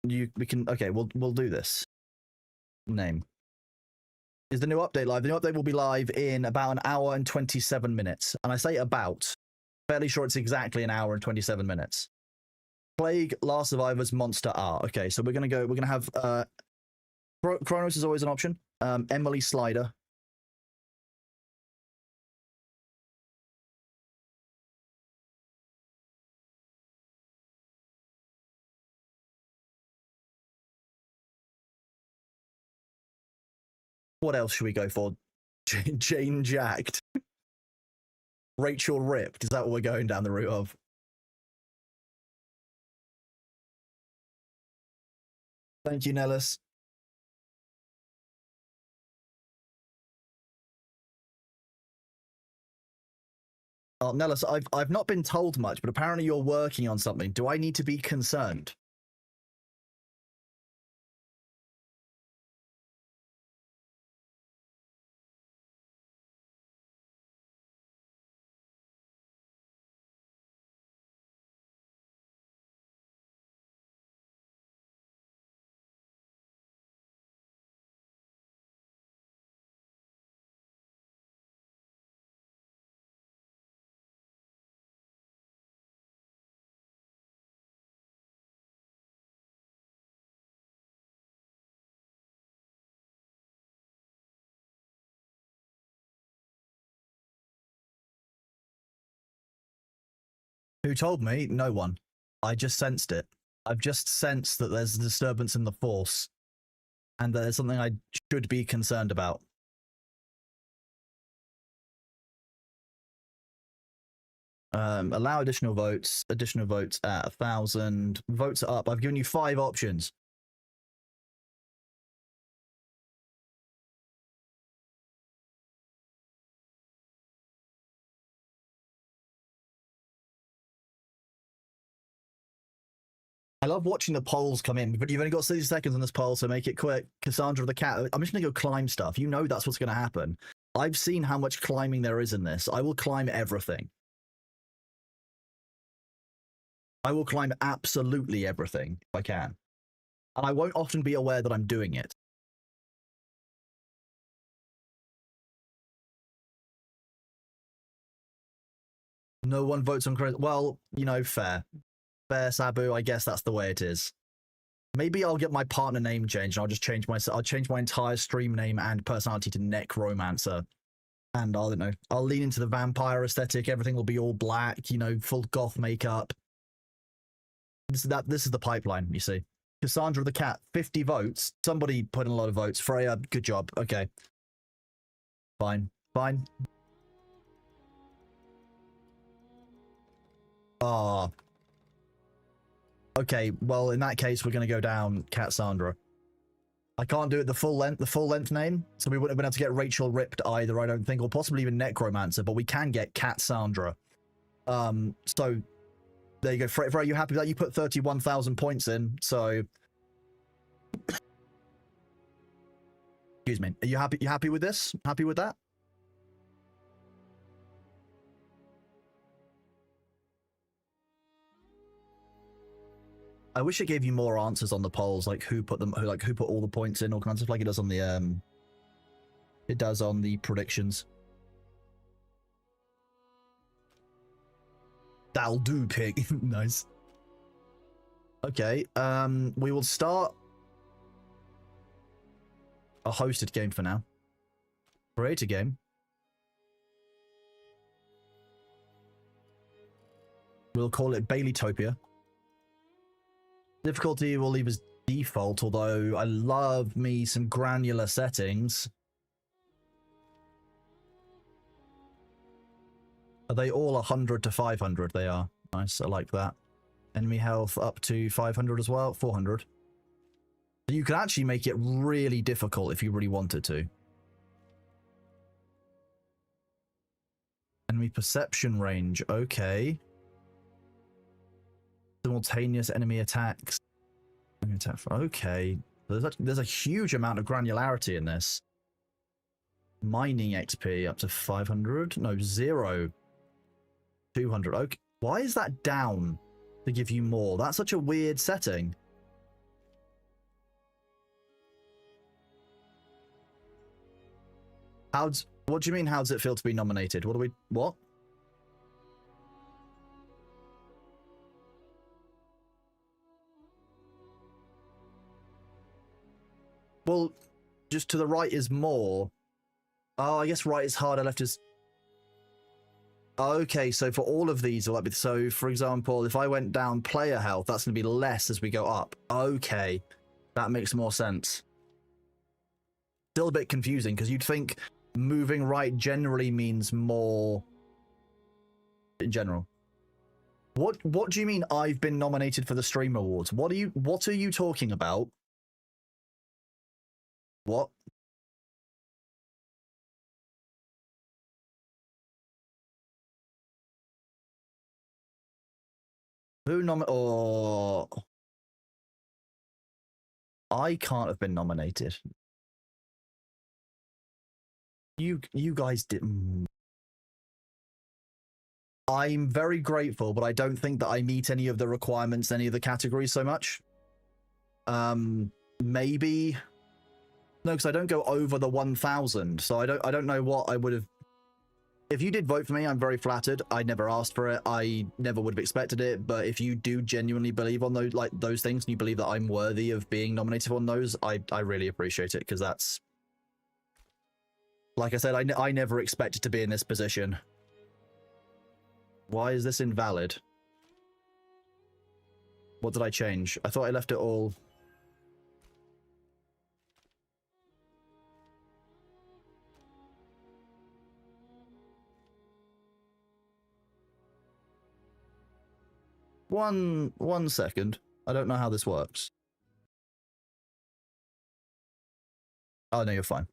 okay, we'll do this. Name. Is the new update live? The new update will be live in about 1 hour and 27 minutes. And I say about, fairly sure it's exactly 1 hour and 27 minutes. Plague, Last Survivors, Monster R. Okay, so we're gonna have Kronos is always an option. Emily Slider. What else should we go for? Jane Jacked. Rachel Ripped. Is that what we're going down the route of? Thank you, Nellis. Oh, Nellis, I've not been told much, but apparently you're working on something. Do I need to be concerned? Who told me? No one. I just sensed it. I've just sensed that there's a disturbance in the force, and that there's something I should be concerned about. Allow additional votes. Additional votes at 1,000. Votes are up. I've given you 5 options. I love watching the polls come in, but you've only got 60 seconds on this poll, so make it quick. Cassandra the cat. I'm just going to go climb stuff. You know that's what's going to happen. I've seen how much climbing there is in this. I will climb everything. I will climb absolutely everything if I can. And I won't often be aware that I'm doing it. No one votes on credit. Well, you know, fair. Fair, Sabu. I guess that's the way it is. Maybe I'll get my partner name changed. And I'll just change I'll change my entire stream name and personality to Necromancer. And I don't know. I'll lean into the vampire aesthetic. Everything will be all black, you know, full goth makeup. This is the pipeline, you see. Cassandra the cat, 50 votes. Somebody put in a lot of votes. Freya, good job. Okay. Fine. Fine. Ah. Okay, well, in that case, we're going to go down Cassandra. I can't do it the full length name, so we wouldn't have been able to get Rachel Ripped either, I don't think, or possibly even Necromancer, but we can get Cassandra. So there you go. Freya, are you happy with that? You put 31,000 points in, so excuse me. Are you happy? You happy with this? Happy with that? I wish it gave you more answers on the polls, like who put all the points in, all kinds of like it does on the predictions. That'll do, pig. Nice. Okay, we will start a hosted game for now. Create a game. We'll call it Baileytopia. Difficulty will leave as default, although I love me some granular settings. Are they all 100 to 500? They are. Nice, I like that. Enemy health up to 500 as well, 400. You can actually make it really difficult if you really wanted to. Enemy perception range, okay. Simultaneous enemy attacks. Okay. There's a huge amount of granularity in this. Mining XP up to 500. No, 0. 200. Okay. Why is that down to give you more? That's such a weird setting. What do you mean, how does it feel to be nominated? What? Well, just to the right is more. Oh, I guess right is harder, left is... Okay, so for all of these, so for example, if I went down player health, that's going to be less as we go up. Okay, that makes more sense. Still a bit confusing, because you'd think moving right generally means more in general. What do you mean I've been nominated for the Stream Awards? What are you talking about? What? Who oh, I can't have been nominated. You guys didn't. I'm very grateful, but I don't think that I meet any of the requirements, any of the categories so much. Maybe. No, because I don't go over the 1,000, so I don't know what I would have. If you did vote for me, I'm very flattered. I never asked for it. I never would have expected it. But if you do genuinely believe on those things, and you believe that I'm worthy of being nominated on those, I really appreciate it, because that's, like I said, I never expected to be in this position. Why is this invalid? What did I change? I thought I left it all. One second. I don't know how this works. Oh, no, you're fine.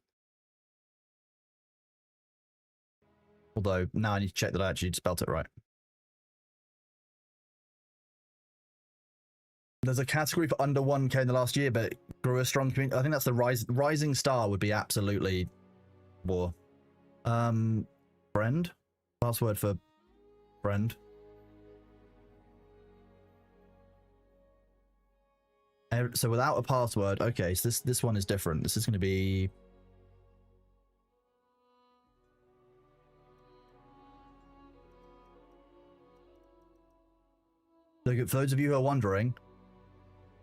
Although, now I need to check that I actually spelt it right. There's a category for under 1k in the last year, but it grew a strong community. I think that's the Rising Star would be absolutely war. Friend. Password for friend. So without a password, okay, so this one is different. This is going to be... Look, for those of you who are wondering,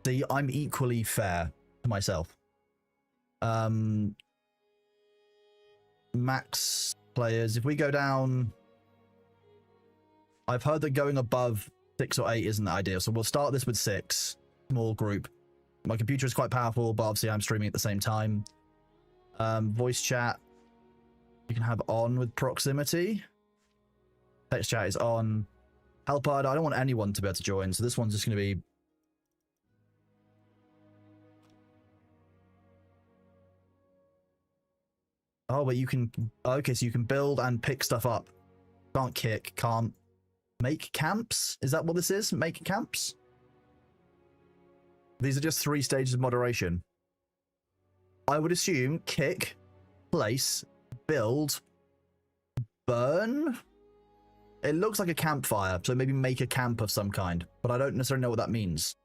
see, I'm equally fair to myself. Max players, if we go down... I've heard that going above 6 or 8 isn't the ideal, so we'll start this with 6. Small group. My computer is quite powerful, but obviously I'm streaming at the same time. Voice chat, you can have on with proximity. Text chat is on. Help I don't want anyone to be able to join, so this one's just going to be... Oh, but you can... Okay, so you can build and pick stuff up. Can't kick, can't... Make camps? Is that what this is? Make camps? These are just 3 stages of moderation. I would assume kick, place, build, burn? It looks like a campfire, so maybe make a camp of some kind, but I don't necessarily know what that means.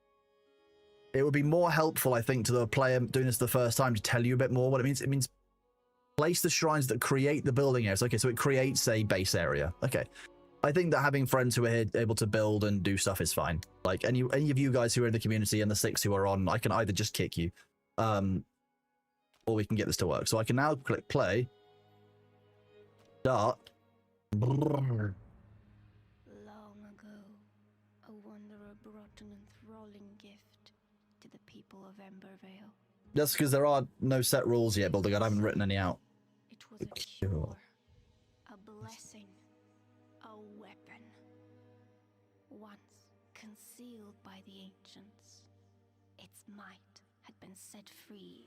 It would be more helpful, I think, to the player doing this the first time to tell you a bit more what it means. It means place the shrines that create the building areas. Okay, so it creates a base area. Okay. I think that having friends who are here able to build and do stuff is fine. Like any of you guys who are in the community and the 6 who are on, I can either just kick you, or we can get this to work. So I can now click play. Start. Long ago, a wanderer brought an enthralling gift to the people of Embervale. That's because there are no set rules yet, Builder God. I haven't written any out. It was a cure, a blessing, a weapon. Once concealed by the ancients, its might had been set free.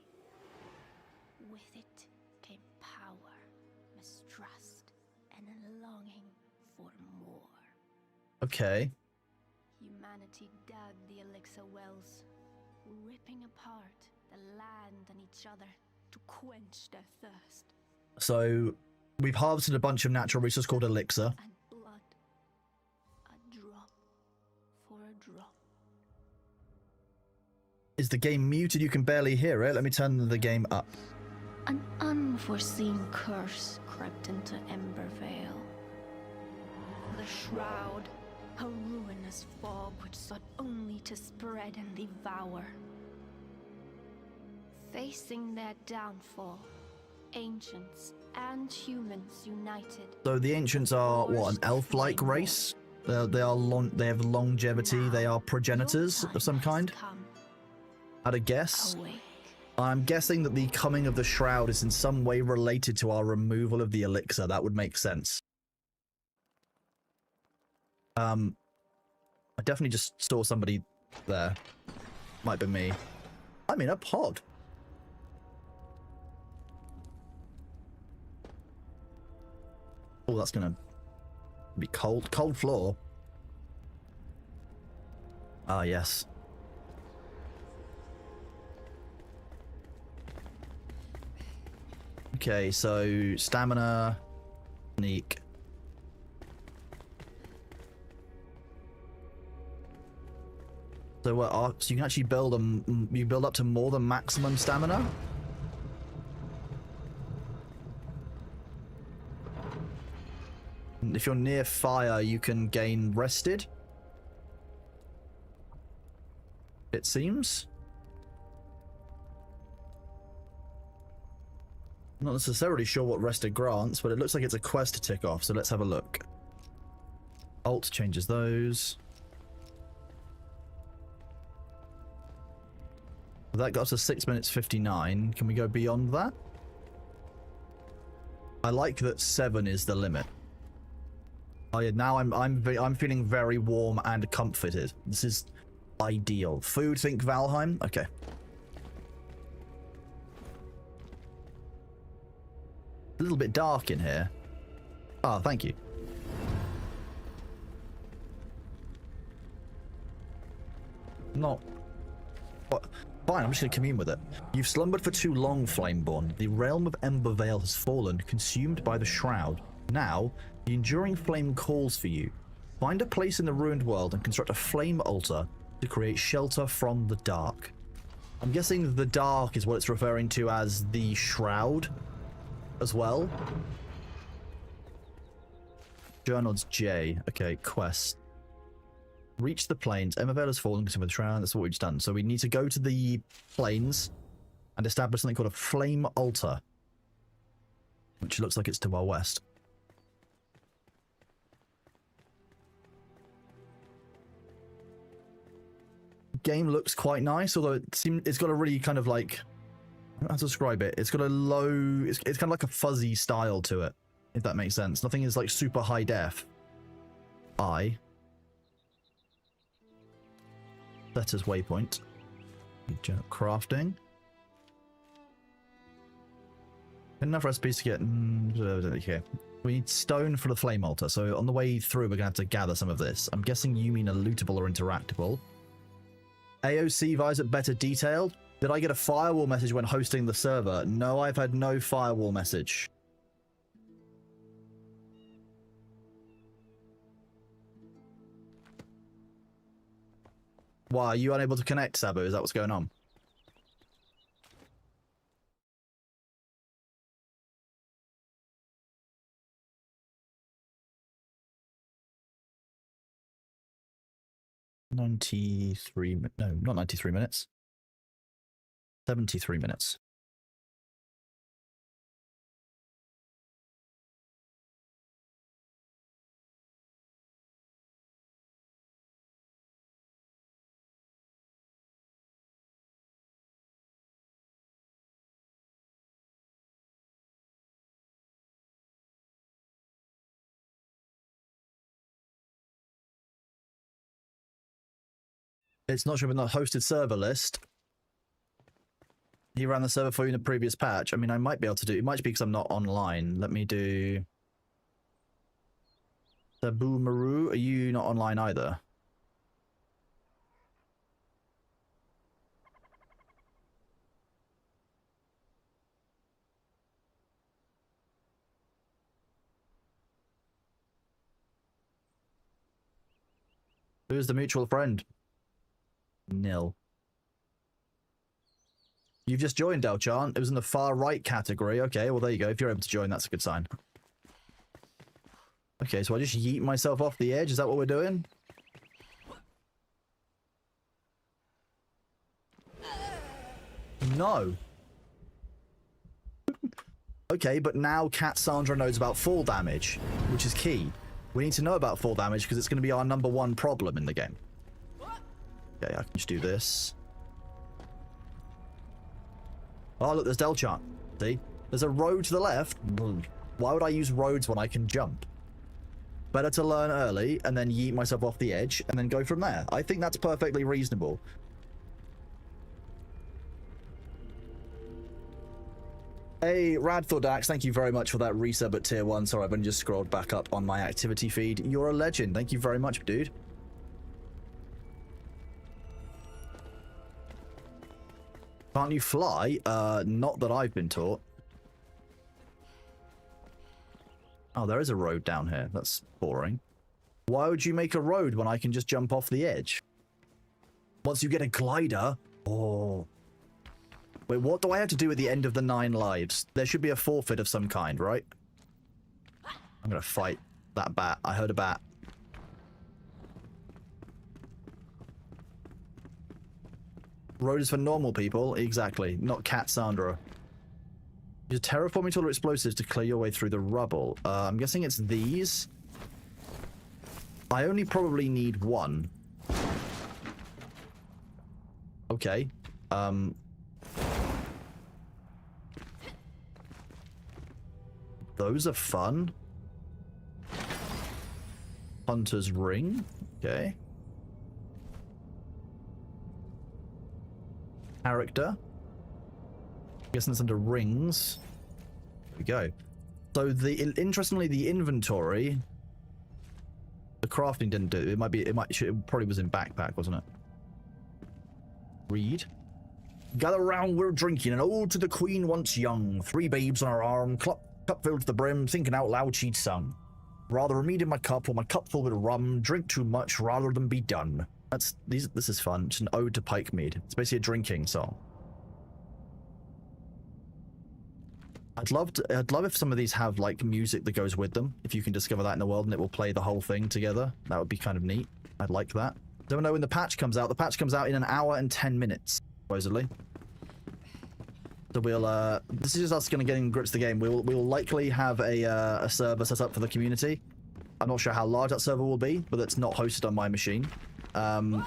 With it came power, mistrust, and a longing for more. Okay. Humanity dug the elixir wells, ripping apart the land and each other to quench their thirst. So we've harvested a bunch of natural resources called elixir. And blood, a drop for a drop. Is the game muted? You can barely hear it. Let me turn the game up. An unforeseen curse crept into Embervale. The Shroud, a ruinous fog which sought only to spread and devour. Facing their downfall, ancients and humans united. So the ancients are what, an elf-like race? They have longevity. Now, they are progenitors of some kind. I'd guess. Awake. I'm guessing that the coming of the Shroud is in some way related to our removal of the elixir. That would make sense. I definitely just saw somebody there. Might be me. I'm in a pod. Oh, that's gonna be cold. Cold floor. Ah, yes. Okay, so stamina, sneak. So what? So you can actually build you build up to more than maximum stamina. And if you're near fire, you can gain rested. It seems. Not necessarily sure what rested grants, but it looks like it's a quest to tick off, so let's have a look. Alt changes those. That got us to 6 minutes 59. Can we go beyond that? I like that 7 is the limit. Oh yeah, now I'm feeling very warm and comforted. This is ideal. Food, think Valheim. Okay. A little bit dark in here. Oh, thank you. Not... What? Fine, I'm just going to commune with it. You've slumbered for too long, Flameborn. The realm of Embervale has fallen, consumed by the Shroud. Now, the enduring flame calls for you. Find a place in the ruined world and construct a flame altar to create shelter from the dark. I'm guessing the dark is what it's referring to as the Shroud as well. Journal's J. Okay, quest. Reach the plains. Embervale has fallen, consumed by the Shroud. That's what we've just done. So we need to go to the plains and establish something called a flame altar, which looks like it's to our west. Game looks quite nice, although it's got a really kind of like, I don't know how to describe it. It's got a low, it's kind of like a fuzzy style to it, if that makes sense. Nothing is like super high def. Letters waypoint. Crafting. Enough recipes to get. Okay. We need stone for the flame altar. So on the way through, we're gonna have to gather some of this. I'm guessing you mean a lootable or interactable. AOC visor better detailed. Did I get a firewall message when hosting the server? No, I've had no firewall message. Why, are you unable to connect, Sabu? Is that what's going on? No, not 93 minutes. 73 minutes. It's not showing the hosted server list. He ran the server for you in the previous patch. I mean, I might be able to do it. It might be because I'm not online. Let me do... Sabu Maru, are you not online either? Who's the mutual friend? Nil. You've just joined, Delchan. It was in the far right category. Okay, well, there you go. If you're able to join, that's a good sign. Okay, so I just yeet myself off the edge. Is that what we're doing? No. Okay, but now Cassandra knows about fall damage, which is key. We need to know about fall damage because it's going to be our #1 problem in the game. Okay, I can just do this. Oh, look, there's Delchan. See? There's a road to the left. Why would I use roads when I can jump? Better to learn early and then yeet myself off the edge and then go from there. I think that's perfectly reasonable. Hey, Radthordax, thank you very much for that resub at tier 1. Sorry, I've only just scrolled back up on my activity feed. You're a legend. Thank you very much, dude. Can't you fly? Not that I've been taught. Oh, there is a road down here. That's boring. Why would you make a road when I can just jump off the edge? Once you get a glider... Oh... Wait, what do I have to do at the end of the 9 lives? There should be a forfeit of some kind, right? I'm gonna fight that bat. I heard a bat. Road is for normal people. Exactly. Not Cassandra. Use terraforming tool or explosives to clear your way through the rubble. I'm guessing it's these. I only probably need 1. Okay. Those are fun. Hunter's ring. Okay. Character. Guessing it's under rings. There we go. So interestingly, the inventory, the crafting didn't do it. It probably was in backpack, wasn't it? Read. Gather round, we're drinking an ode to the queen once young. 3 babes on her arm, cup filled to the brim, thinking out loud she'd sung. Rather a mead in my cup or my cup full with rum, drink too much rather than be done. This is fun. It's an ode to pike mead. It's basically a drinking song. I'd love if some of these have like music that goes with them. If you can discover that in the world and it will play the whole thing together, that would be kind of neat. I'd like that. Don't know when the patch comes out. The patch comes out in 1 hour and 10 minutes, supposedly. So we'll this is just us gonna get in grips the game. We'll likely have a server set up for the community. I'm not sure how large that server will be, but it's not hosted on my machine. Can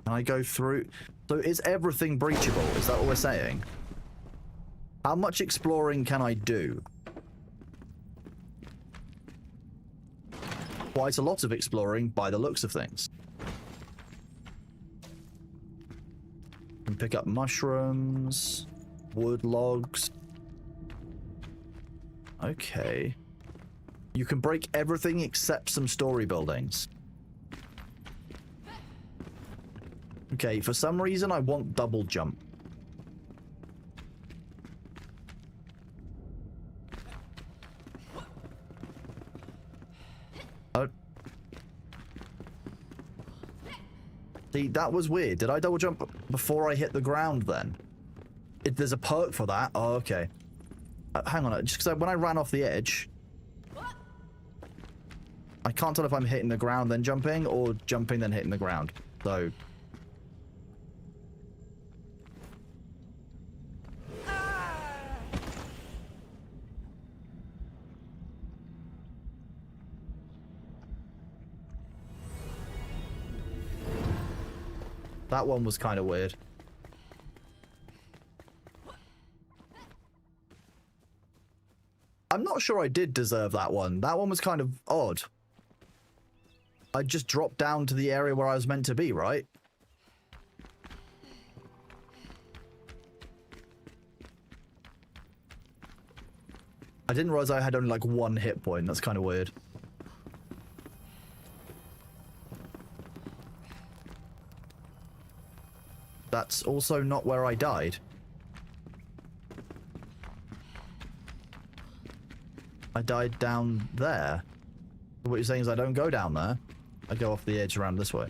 I go through? So is everything breachable? Is that what we're saying? How much exploring can I do? Quite a lot of exploring by the looks of things. Can pick up mushrooms, wood logs. Okay. You can break everything except some story buildings. Okay, for some reason I want double jump. Oh. See, that was weird. Did I double jump before I hit the ground then? There's a perk for that? Oh, okay. Hang on, just because when I ran off the edge, I can't tell if I'm hitting the ground then jumping or jumping then hitting the ground. So... that one was kind of weird. I'm not sure I did deserve that one. That one was kind of odd. I just dropped down to the area where I was meant to be, right? I didn't realize I had only like 1 hit point. That's kind of weird. That's also not where I died. I died down there. What you're saying is I don't go down there. I go off the edge around this way.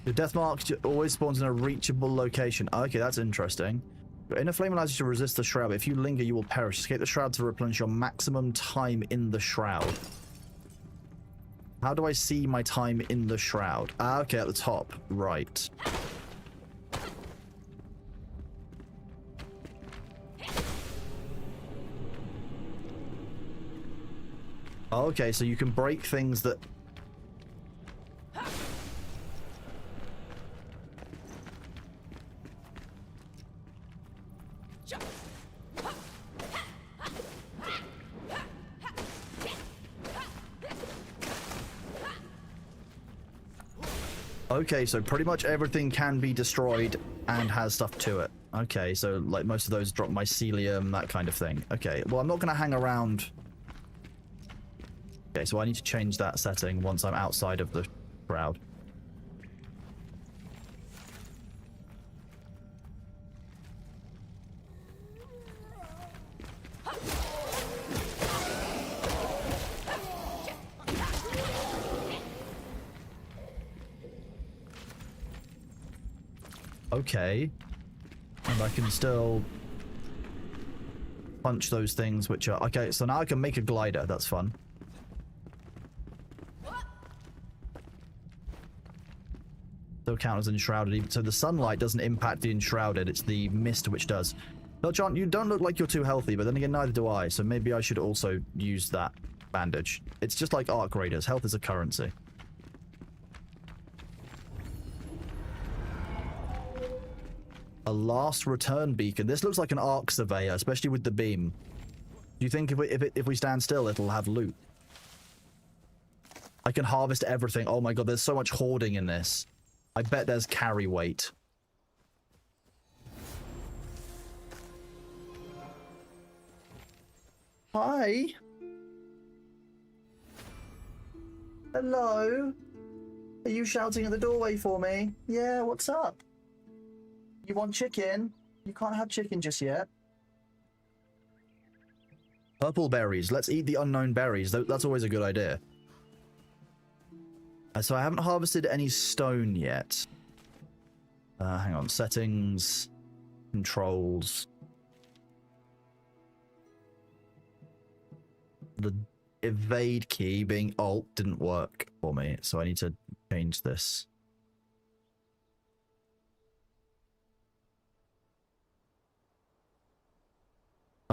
The death mark always spawns in a reachable location. Okay, that's interesting. Inner flame allows you to resist the shroud, but if you linger, you will perish. Escape the shroud to replenish your maximum time in the shroud. How do I see my time in the shroud? Ah, okay, at the top. Right. Okay, so you can break things that... Okay, so pretty much everything can be destroyed and has stuff to it. Okay, so like most of those drop mycelium, that kind of thing. Okay, well I'm not going to hang around. Okay, so I need to change that setting once I'm outside of the crowd. Okay. And I can still punch those things which are... Okay, so now I can make a glider. That's fun. Still count as enshrouded. So the sunlight doesn't impact the enshrouded. It's the mist which does. Belchant, you don't look like you're too healthy, but then again, neither do I. So maybe I should also use that bandage. It's just like arc raiders. Health is a currency. A last return beacon. This looks like an arc surveyor, especially with the beam. Do you think if we stand still, it'll have loot? I can harvest everything. Oh my god, there's so much hoarding in this. I bet there's carry weight. Hi. Hello. Are you shouting at the doorway for me? Yeah, what's up? You want chicken? You can't have chicken just yet. Purple berries. Let's eat the unknown berries. That's always a good idea. So I haven't harvested any stone yet. Hang on. Settings. Controls. The evade key being Alt didn't work for me, so I need to change this.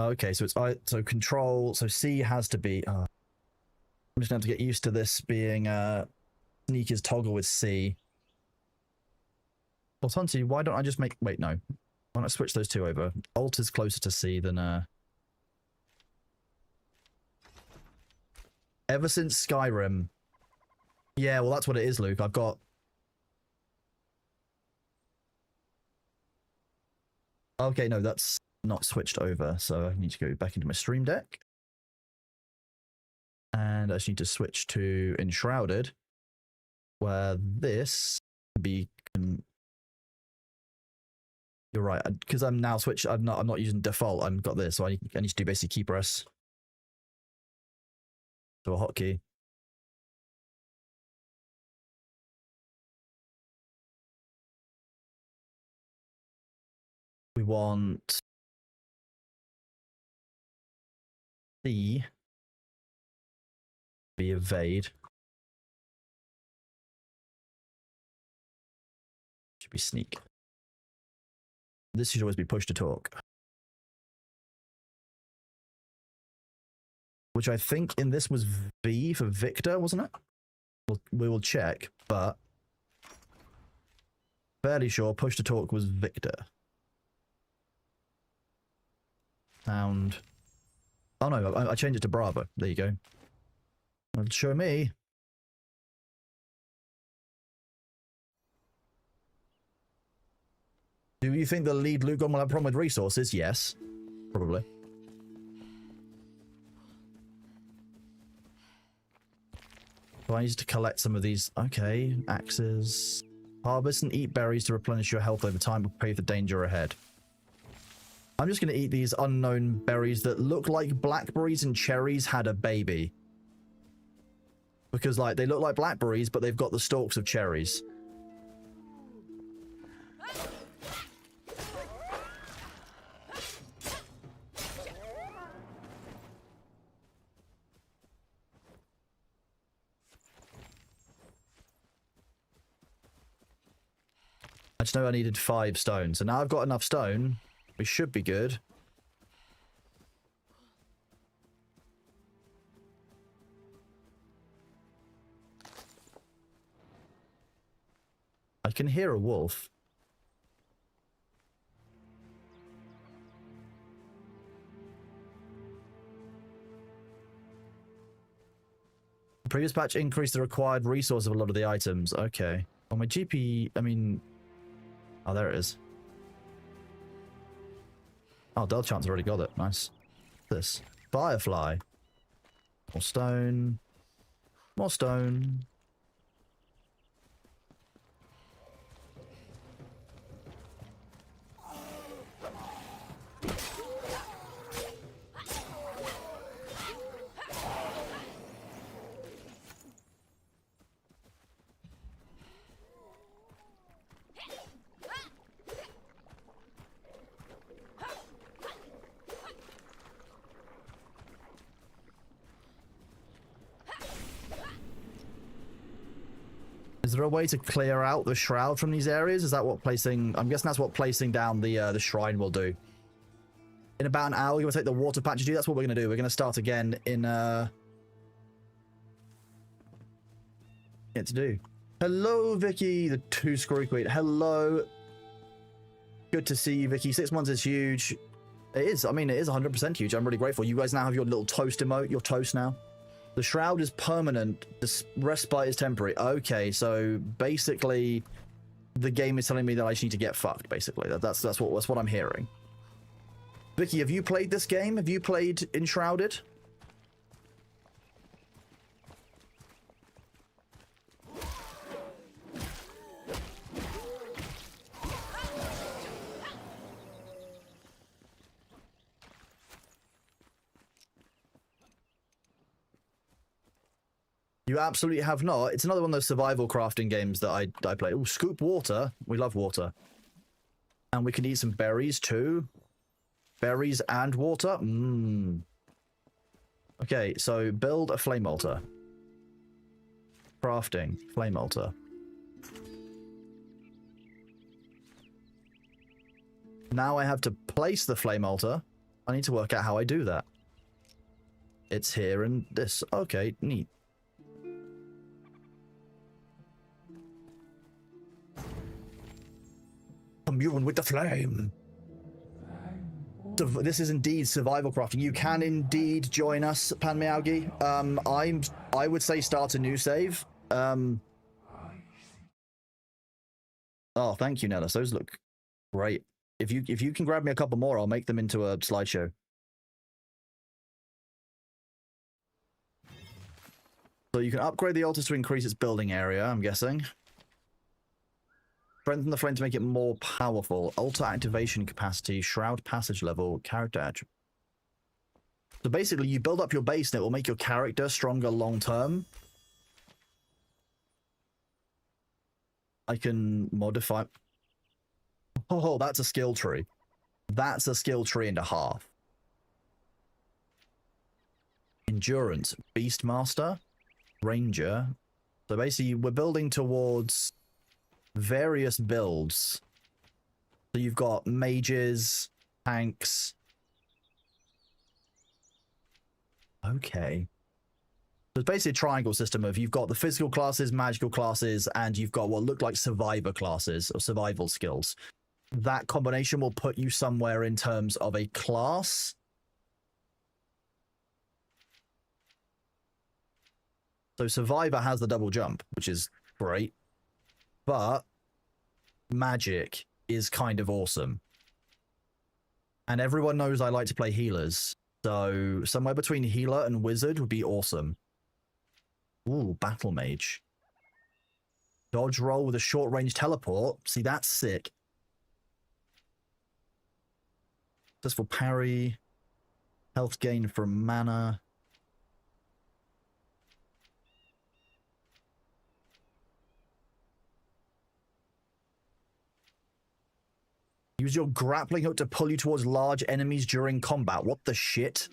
Okay, so it's so control, so C has to be. I'm just gonna have to get used to this being sneakers toggle with C. Well, Tonti, why don't I just make? Wait, no. Why don't I switch those two over? Alt is closer to C than Ever since Skyrim. Yeah, well, that's what it is, Luke. I've got. Okay, no, that's not switched over, so I need to go back into my stream deck. And I just need to switch to Enshrouded, where this can be. You're right, because I'm now switched. I'm not using default. I've got this, so I need to do basically key press to a hotkey. We want C be evade. Should be sneak. This should always be push to talk. Which I think in this was V for Victor, wasn't it? We will check, but fairly sure push to talk was Victor. Sound. Oh no, I changed it to Bravo. There you go. Well, show me. Do you think the lead Lugon will have a problem with resources? Yes. Probably. So I need to collect some of these. Okay, axes. Harvest and eat berries to replenish your health over time, but pay for danger ahead. I'm just going to eat these unknown berries that look like blackberries and cherries had a baby. Because, like, they look like blackberries, but they've got the stalks of cherries. I just know I needed 5 stone. So now I've got enough stone. We should be good. I can hear a wolf. The previous patch increased the required resource of a lot of the items. Okay. Well, my GP, I mean... Oh, there it is. Oh, Delchant's already got it. Nice. This. Firefly. More stone. More stone. Is there a way to clear out the shroud from these areas? Is that what placing... I'm guessing that's what placing down the shrine will do. In about an hour, you're going to take the water patch to do. That's what we're going to do. We're going to start again in... Yeah, to do. Hello, Vicky, the 2 screwy queen. Hello. Good to see you, Vicky. 6 months is huge. It is. I mean, it is 100% huge. I'm really grateful. You guys now have your little toast emote. Your toast now. The shroud is permanent. The respite is temporary. Okay, so basically, the game is telling me that I just need to get fucked. Basically, that's what I'm hearing. Vicky, have you played this game? Have you played Enshrouded? You absolutely have not. It's another one of those survival crafting games that I play. Oh, scoop water. We love water. And we can eat some berries too. Berries and water. Mmm. Okay, so build a flame altar. Crafting. Flame altar. Now I have to place the flame altar. I need to work out how I do that. It's here and this. Okay, neat. Commune with the flame. This is indeed survival crafting. You can indeed join us, Pan Meowgi. I would say start a new save. Oh, thank you, Nellis. Those look great. If you can grab me a couple more, I'll make them into a slideshow. So you can upgrade the altar to increase its building area, I'm guessing. Strengthen the flame to make it more powerful. Altar activation capacity, shroud passage level, character attribute. So basically, you build up your base and it will make your character stronger long term. I can modify... Oh, that's a skill tree. That's a skill tree and a half. Endurance, Beastmaster, Ranger. So basically, we're building towards various builds. So you've got mages, tanks. Okay. So it's basically a triangle system of you've got the physical classes, magical classes, and you've got what look like survivor classes or survival skills. That combination will put you somewhere in terms of a class. So Survivor has the double jump, which is great. But magic is kind of awesome. And everyone knows I like to play healers. So somewhere between healer and wizard would be awesome. Ooh, battle mage. Dodge roll with a short range teleport. See, that's sick. Successful parry. Health gain from mana. Use your grappling hook to pull you towards large enemies during combat. What the shit?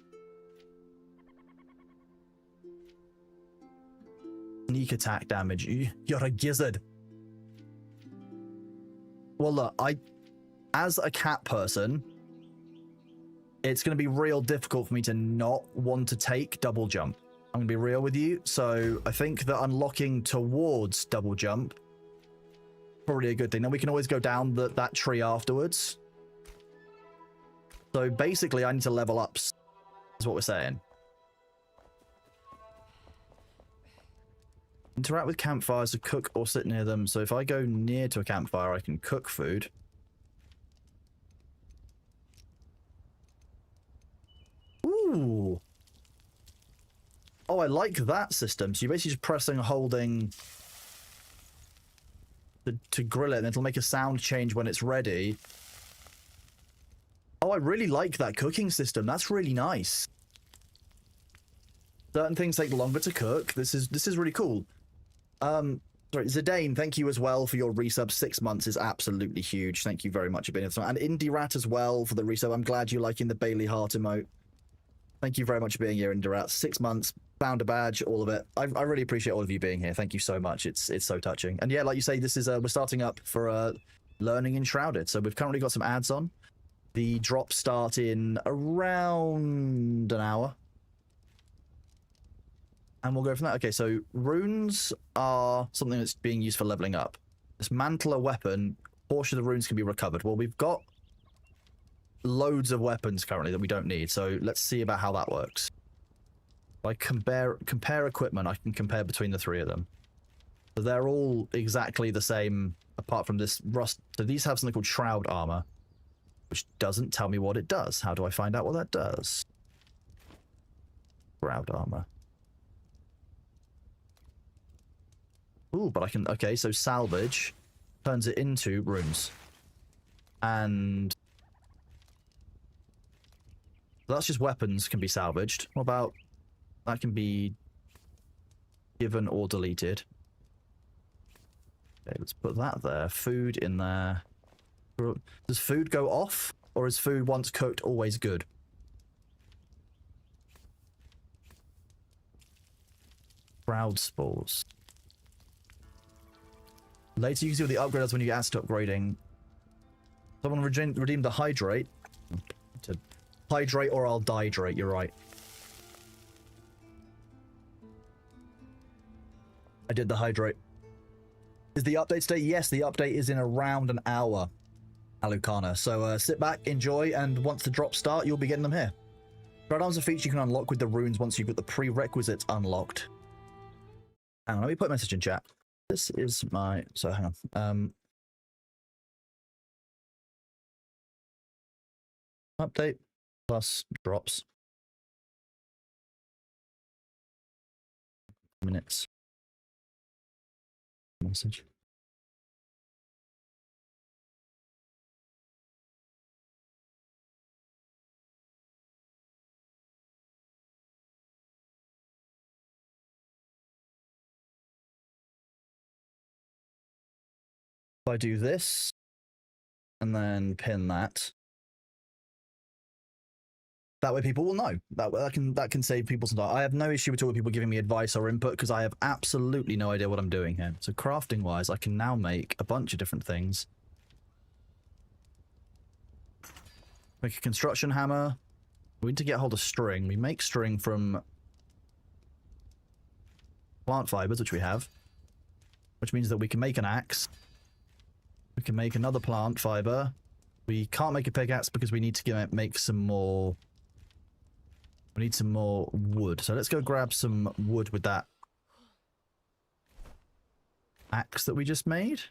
Sneak attack damage. You're a gizzard. Well, look, as a cat person, it's going to be real difficult for me to not want to take double jump. I'm going to be real with you. So I think that unlocking towards double jump probably a good thing. Then we can always go down that tree afterwards. So basically, I need to level up, is what we're saying. Interact with campfires to cook or sit near them. So if I go near to a campfire, I can cook food. Ooh. Oh, I like that system. So you're basically just pressing and holding to grill it, and it'll make a sound change when it's ready. Oh, I really like that cooking system. That's really nice. Certain things take longer to cook. This is really cool. Sorry, Zidane, thank you as well for your resub. 6 months is absolutely huge. Thank you very much for being here. And Indie Rat as well for the resub. I'm glad you're liking the Bailey Heart emote. Thank you very much for being here, Indie Rat. 6 months, found a badge, all of it. I really appreciate all of you being here. Thank you so much. It's so touching. And yeah, like you say, this is we're starting up for learning Enshrouded. So we've currently got some ads on. The drops start in around an hour. And we'll go from that. Okay, so runes are something that's being used for leveling up. Dismantle a weapon, portion of the runes can be recovered. Well, we've got loads of weapons currently that we don't need, so let's see about how that works. If I compare equipment, I can compare between the three of them. So they're all exactly the same, apart from this rust. So these have something called Shroud Armor, which doesn't tell me what it does. How do I find out what that does? Shroud Armor. Ooh, but I can... Okay, so salvage turns it into runes. And that's just weapons can be salvaged. What about... That can be... given or deleted. Okay, let's put that there. Food in there. Does food go off? Or is food once cooked always good? Crowd spores. Later you can see what the upgrade does when you get asked to upgrading. Someone redeemed the hydrate. To hydrate or I'll dihydrate, you're right. I did the hydrate. Is the update today? Yes, the update is in around an hour, Alucana. So sit back, enjoy, and once the drops start, you'll be getting them here. Shroud are a feature you can unlock with the runes once you've got the prerequisites unlocked. Hang on, let me put a message in chat. This is my... So, hang on. Update plus drops. Minutes. Message. If I do this and then pin that, that way people will know. That can save people some time. I have no issue at all with people giving me advice or input because I have absolutely no idea what I'm doing here. So crafting wise, I can now make a bunch of different things. Make a construction hammer. We need to get hold of string. We make string from plant fibers, which we have, which means that we can make an axe. We can make another plant fiber. We can't make a pickaxe because we need to make some more. We need some more wood. So let's go grab some wood with that axe that we just made.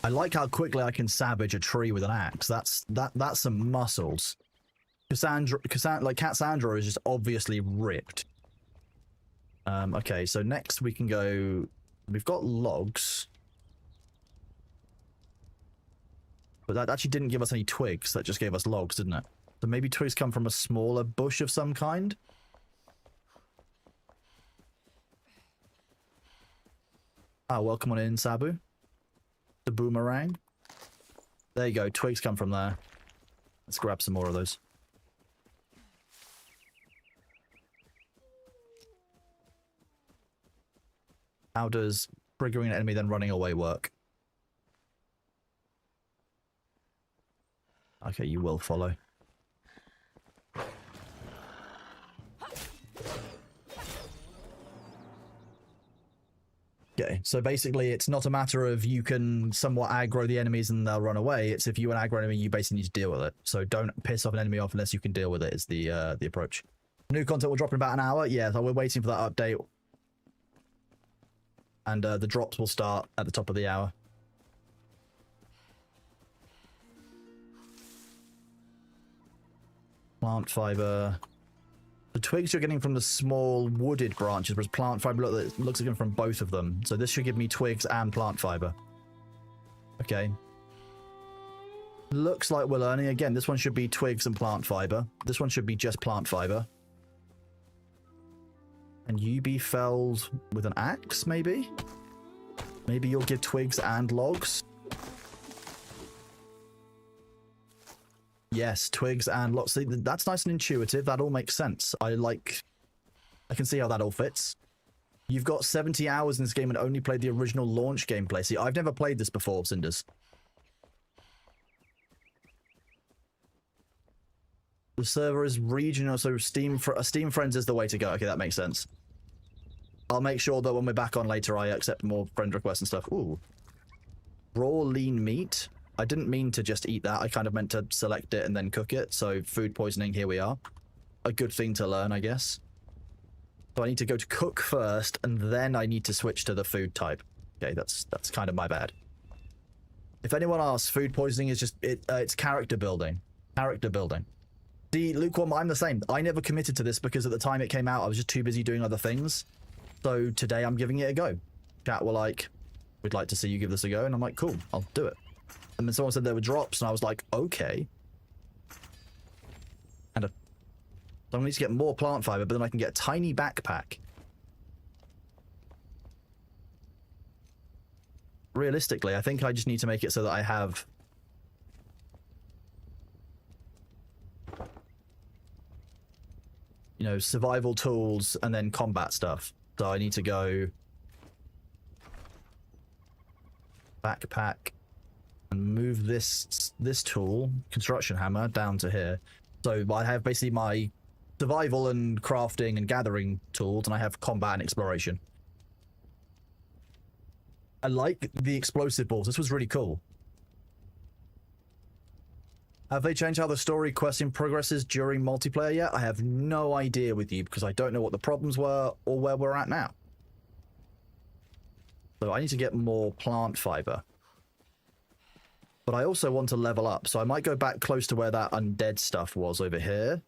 I like how quickly I can savage a tree with an axe. That's some muscles. Like Cassandra is just obviously ripped. Okay, so next we can go. We've got logs. But that actually didn't give us any twigs. That just gave us logs, didn't it? So maybe twigs come from a smaller bush of some kind? Ah, welcome on in, Sabu. The boomerang. There you go. Twigs come from there. Let's grab some more of those. How does triggering an enemy then running away work? Okay, you will follow. Okay, so basically it's not a matter of you can somewhat aggro the enemies and they'll run away. It's if you an aggro enemy, you basically need to deal with it. So don't piss off an enemy off unless you can deal with it is the approach. New content will drop in about an hour. Yeah, so we're waiting for that update. And the drops will start at the top of the hour. Plant fiber. The twigs you're getting from the small wooded branches, whereas plant fiber looks like from both of them. So this should give me twigs and plant fiber. Okay. Looks like we're learning. Again, this one should be twigs and plant fiber. This one should be just plant fiber. And you be felled with an axe, maybe? Maybe you'll give twigs and logs? Yes, twigs and logs. See, that's nice and intuitive. That all makes sense. I can see how that all fits. You've got 70 hours in this game and only played the original launch gameplay. See, I've never played this before, Cinders. The server is regional, so Steam Friends is the way to go. Okay, that makes sense. I'll make sure that when we're back on later, I accept more friend requests and stuff. Ooh. Raw lean meat. I didn't mean to just eat that. I kind of meant to select it and then cook it. So food poisoning, here we are. A good thing to learn, I guess. So I need to go to cook first, and then I need to switch to the food type. Okay, that's kind of my bad. If anyone asks, food poisoning is just, it's character building. Character building. See, Lukewarm, I'm the same. I never committed to this because at the time it came out, I was just too busy doing other things. So today I'm giving it a go. Chat were like, we'd like to see you give this a go. And I'm like, cool, I'll do it. And then someone said there were drops, and I was like, okay. So I'm going to get more plant fiber, but then I can get a tiny backpack. Realistically, I think I just need to make it so that I have... you know, survival tools and then combat stuff. So I need to go... backpack and move this tool, construction hammer, down to here. So I have basically my survival and crafting and gathering tools, and I have combat and exploration. I like the explosive balls. This was really cool. Have they changed how the story questing progresses during multiplayer yet? I have no idea with you because I don't know what the problems were or where we're at now. So I need to get more plant fiber. But I also want to level up, so I might go back close to where that undead stuff was over here.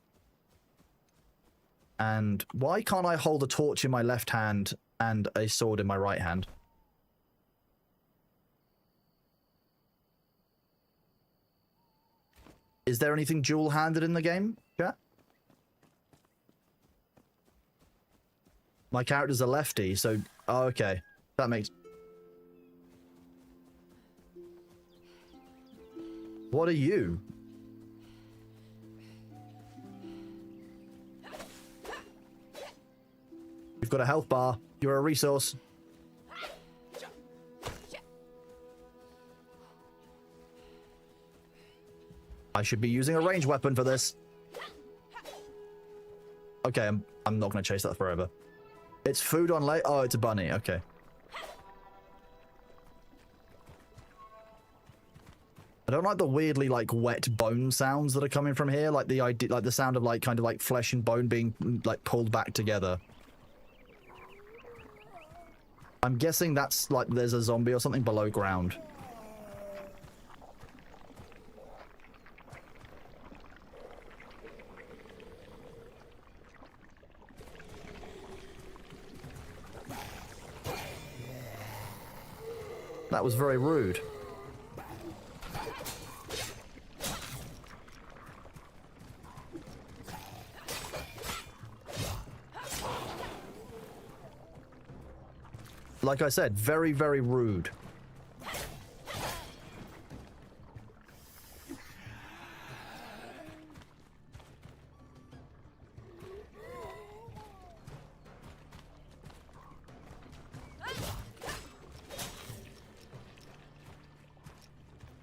And why can't I hold a torch in my left hand and a sword in my right hand? Is there anything dual-handed in the game, chat? My character's a lefty, so... oh, okay. That makes... What are you? You've got a health bar. You're a resource. I should be using a ranged weapon for this. Okay, I'm not going to chase that forever. It's food on late. Oh, it's a bunny. Okay. I don't like the weirdly like wet bone sounds that are coming from here, like the idea, like the sound of like kind of like flesh and bone being like pulled back together. I'm guessing that's like there's a zombie or something below ground. That was very rude. Like I said, very, very rude.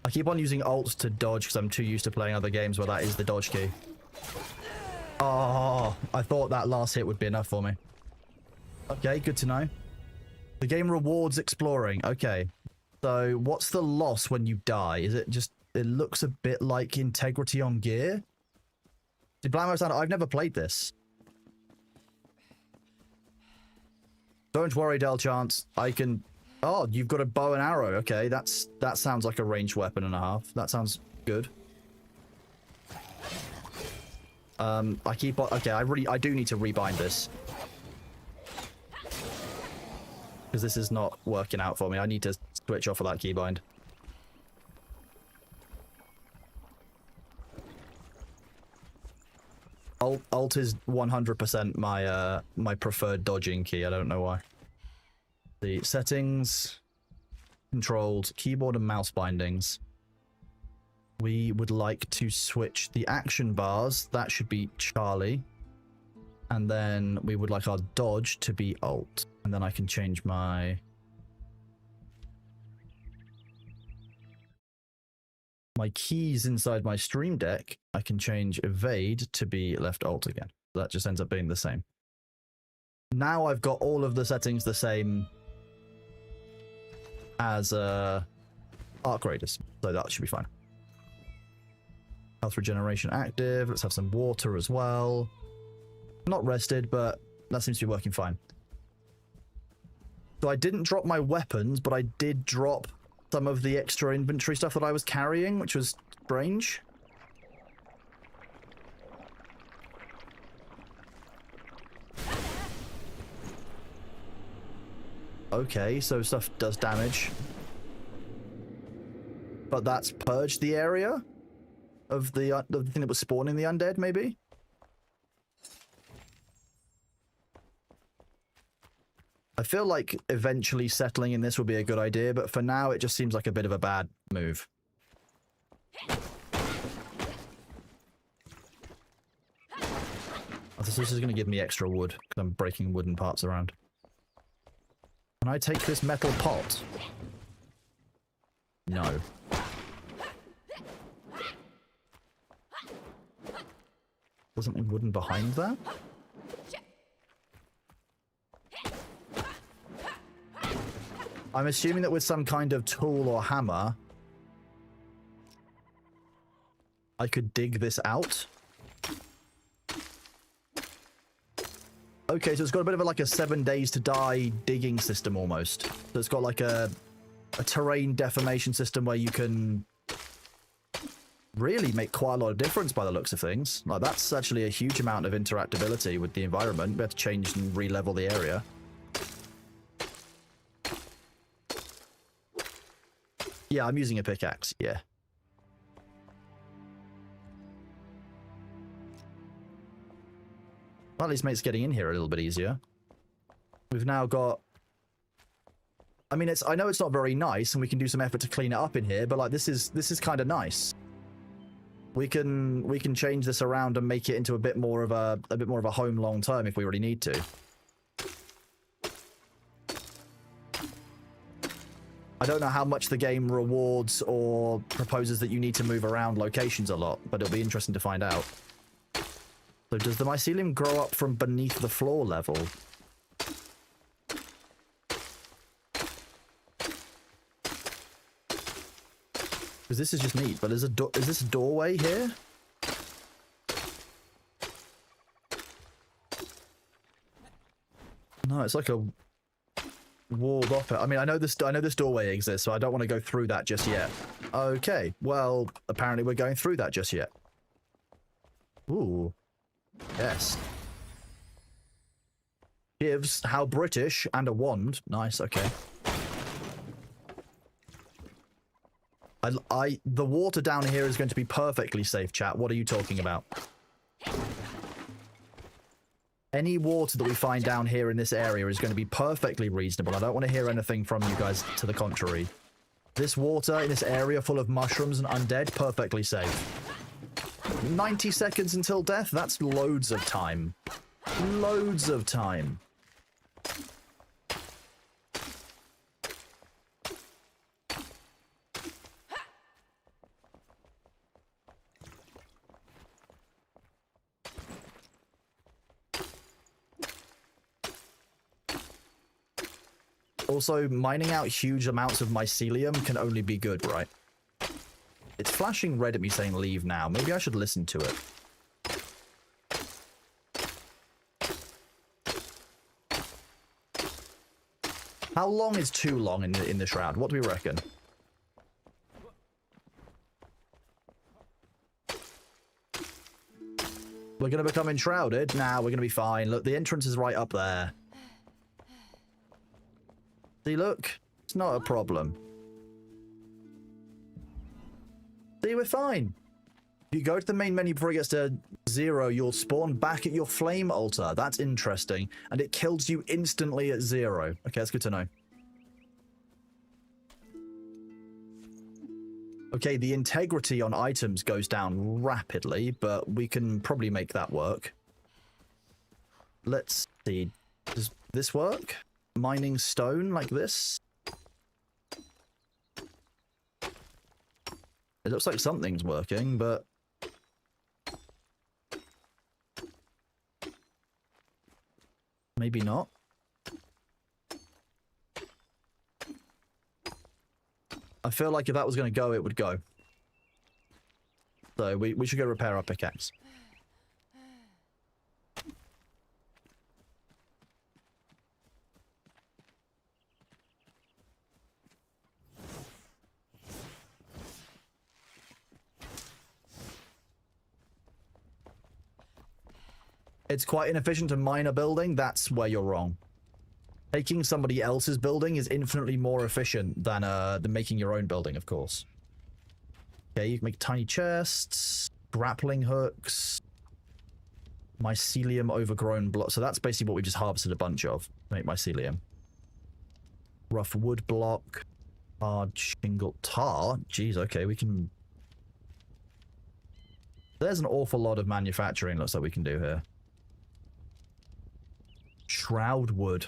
I keep on using ults to dodge because I'm too used to playing other games where that is the dodge key. Oh, I thought that last hit would be enough for me. Okay, good to know. The game rewards exploring. Okay. So what's the loss when you die? Is it just... it looks a bit like integrity on gear? Did Blammo sound... I've never played this. Don't worry, Del Chance. I can... oh, you've got a bow and arrow. Okay, that sounds like a ranged weapon and a half. That sounds good. I keep on... okay, I do need to rebind this. Because this is not working out for me. I need to switch off of that keybind. Alt is 100% my preferred dodging key. I don't know why. The settings, controlled, keyboard and mouse bindings. We would like to switch the action bars. That should be Charlie. And then we would like our dodge to be Alt. And then I can change my... keys inside my Stream Deck. I can change evade to be left Alt again. That just ends up being the same. Now I've got all of the settings the same as Arc Raiders. So that should be fine. Health regeneration active. Let's have some water as well. Not rested, but that seems to be working fine. So I didn't drop my weapons, but I did drop some of the extra inventory stuff that I was carrying, which was strange. Okay, so stuff does damage. But that's purged the area of the thing that was spawning the undead, maybe? I feel like eventually settling in this would be a good idea, but for now it just seems like a bit of a bad move. This is going to give me extra wood, because I'm breaking wooden parts around. Can I take this metal pot? No. There's something wooden behind that? I'm assuming that with some kind of tool or hammer, I could dig this out. Okay, so it's got a bit of like a 7 days to die digging system almost. So it's got like a terrain deformation system where you can really make quite a lot of difference by the looks of things. Like that's actually a huge amount of interactability with the environment. We have to change and re-level the area. Yeah, I'm using a pickaxe, yeah. Well, at least makes getting in here a little bit easier. We've now got... I mean, I know it's not very nice, and we can do some effort to clean it up in here, but like this is kind of nice. We can change this around and make it into a bit more of a home long term if we really need to. I don't know how much the game rewards or proposes that you need to move around locations a lot, but it'll be interesting to find out. So does the mycelium grow up from beneath the floor level? Because this is just neat, but is this a doorway here? No, it's like a walled off. I mean, I know this doorway exists, so I don't want to go through that just yet. Okay, well, apparently we're going through that just yet. Ooh. Yes. Gives, how British, and a wand. Nice, okay. The water down here is going to be perfectly safe, chat. What are you talking about? Any water that we find down here in this area is going to be perfectly reasonable. I don't want to hear anything from you guys to the contrary. This water in this area full of mushrooms and undead, perfectly safe. 90 seconds until death? That's loads of time. Loads of time. Also, mining out huge amounts of mycelium can only be good, right? It's flashing red at me saying leave now. Maybe I should listen to it. How long is too long in the shroud? What do we reckon? We're going to become enshrouded? Nah, we're going to be fine. Look, the entrance is right up there. See, look. It's not a problem. See, we're fine. If you go to the main menu before it gets to 0, you'll spawn back at your flame altar. That's interesting. And it kills you instantly at 0. Okay, that's good to know. Okay, the integrity on items goes down rapidly, but we can probably make that work. Let's see. Does this work? Mining stone like this? It looks like something's working, but... maybe not. I feel like if that was going to go, it would go. So we should go repair our pickaxe. It's quite inefficient to mine a building. That's where you're wrong. Taking somebody else's building is infinitely more efficient than making your own building, of course. Okay, you can make tiny chests, grappling hooks, mycelium overgrown blocks. So that's basically what we just harvested a bunch of to make mycelium. Rough wood block. Hard shingle. Tar? Jeez, okay, we can... There's an awful lot of manufacturing looks like we can do here. Shroud wood.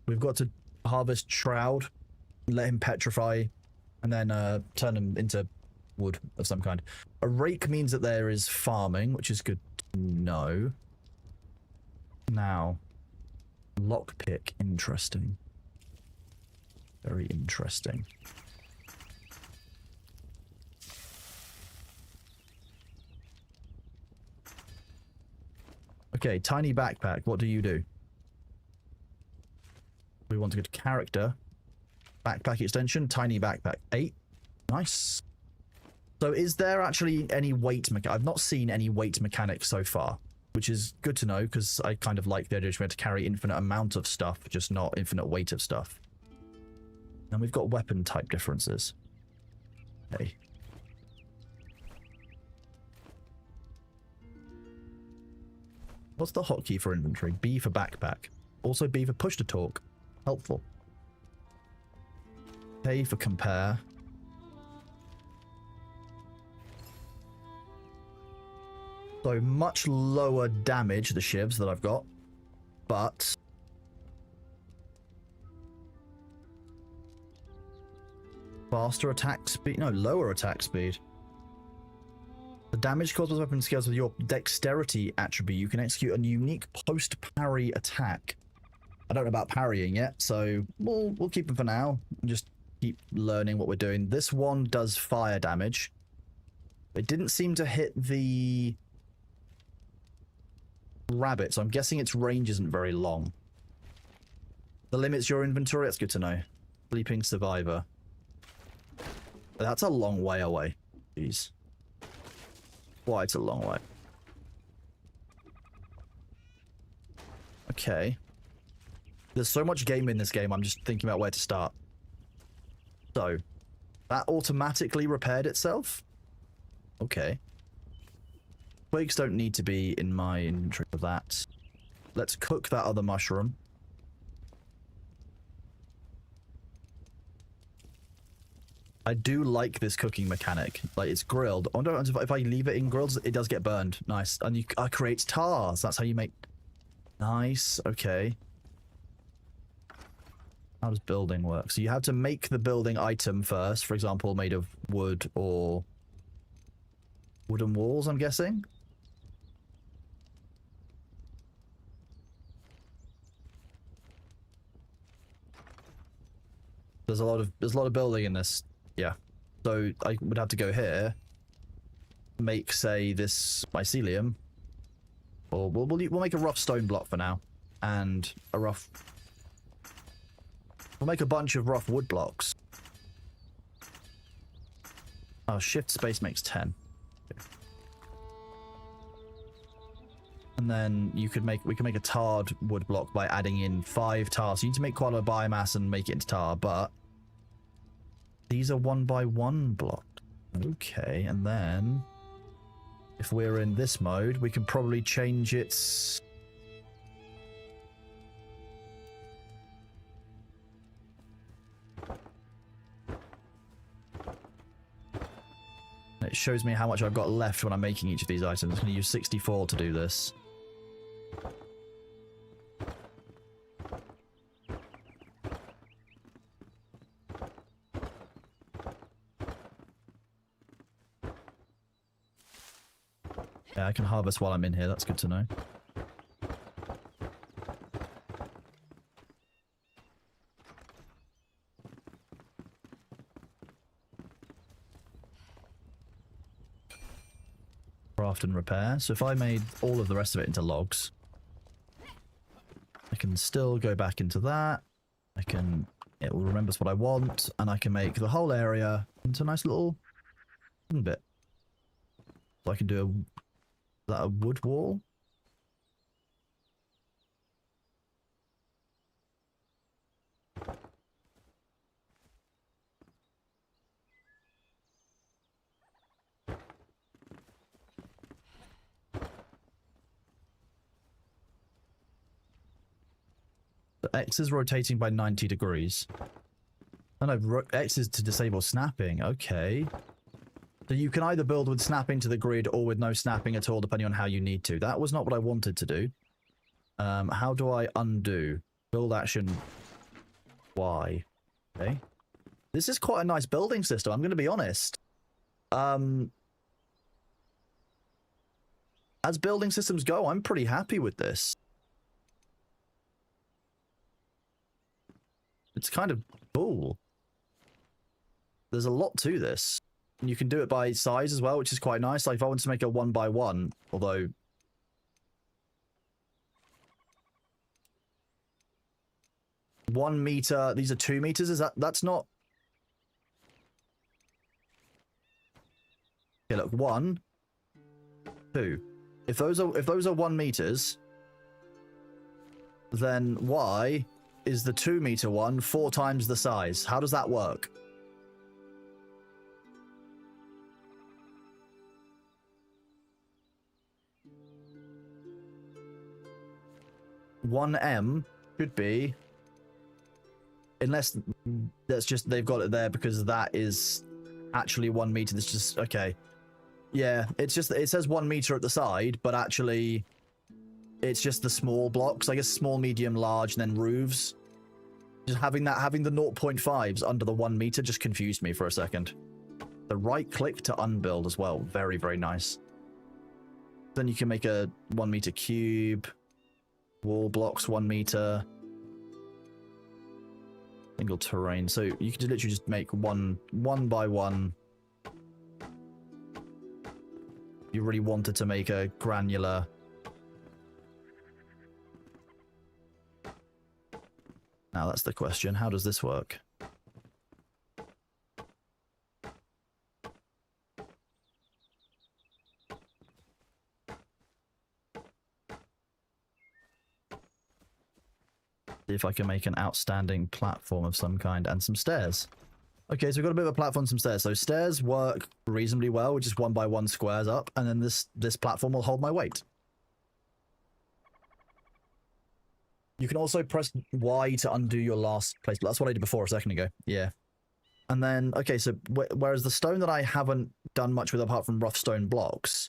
We've got to harvest shroud, let him petrify, and then turn him into wood of some kind. A rake means that there is farming, which is good to know. Now, lockpick, interesting. Very interesting. Okay, tiny backpack. What do you do? We want to go to character. Backpack extension, tiny backpack. 8. Nice. So is there actually any weight mechanic? I've not seen any weight mechanics so far, which is good to know because I kind of like the idea that we have to carry infinite amount of stuff, just not infinite weight of stuff. And we've got weapon type differences. Okay. What's the hotkey for inventory? B for backpack. Also B for push to talk. Helpful. K for compare. So much lower damage, the shivs that I've got, but faster attack speed, no, lower attack speed. The damage caused by weapon scales with your dexterity attribute. You can execute a unique post-parry attack. I don't know about parrying yet, so we'll keep them for now and just keep learning what we're doing. This one does fire damage. It didn't seem to hit the rabbit, so I'm guessing its range isn't very long. The limits your inventory, that's good to know. Sleeping survivor. That's a long way away. Jeez. Quite a long way. Okay. There's so much game in this game, I'm just thinking about where to start. So, that automatically repaired itself? Okay. Twigs don't need to be in my inventory for that. Let's cook that other mushroom. I do like this cooking mechanic. Like, it's grilled. I wonder if I leave it in grills, it does get burned. Nice. And you creates tars. That's how you make... Nice. Okay. How does building work? So you have to make the building item first. For example, made of wood or... wooden walls, I'm guessing? There's a lot of building in this. Yeah. So I would have to go here, make, say, this mycelium, or we'll make a rough stone block for now, and a rough... We'll make a bunch of rough wood blocks. Oh, shift space makes 10. Okay. And then we can make a tarred wood block by adding in 5 tar. So you need to make quite a lot of biomass and make it into tar, but these are 1x1 blocks. Okay, and then if we're in this mode, we can probably change its... It shows me how much I've got left when I'm making each of these items. I'm going to use 64 to do this. Yeah, I can harvest while I'm in here. That's good to know. Craft and repair. So if I made all of the rest of it into logs, I can still go back into that. It will remember what I want, and I can make the whole area into a nice little bit. So I can do is that a wood wall? X is rotating by 90 degrees. Oh no, X is to disable snapping. Okay. So you can either build with snapping to the grid or with no snapping at all, depending on how you need to. That was not what I wanted to do. How do I undo? Build action Y. Okay. This is quite a nice building system, I'm going to be honest. As building systems go, I'm pretty happy with this. It's kind of cool. There's a lot to this. And you can do it by size as well, which is quite nice. Like if I wanted to make a 1x1, although... $1 meter, these are 2 meters, is that's not... Okay, look, 1, 2. If those are 1 meters, then Y is the 2 meter one, 4 times the size. How does that work? $1M should be, unless that's just they've got it there because that is actually 1 meter. That's just okay. Yeah, it's just it says 1 meter at the side, but actually it's just the small blocks. I guess small, medium, large, and then roofs. Just having the 0.5s under the 1 meter just confused me for a second. The right click to unbuild as well. Very, very nice. Then you can make a 1 meter cube. Wall blocks 1 meter. Single terrain. So you can literally just make one by one. You really wanted to make a granular. Now that's the question. How does this work? See if I can make an outstanding platform of some kind and some stairs. Okay, so we've got a bit of a platform and some stairs. So stairs work reasonably well, which is 1 by 1 squares up, and then this platform will hold my weight. You can also press Y to undo your last place, but that's what I did before a second ago. Yeah. And then, okay, so whereas the stone that I haven't done much with apart from rough stone blocks,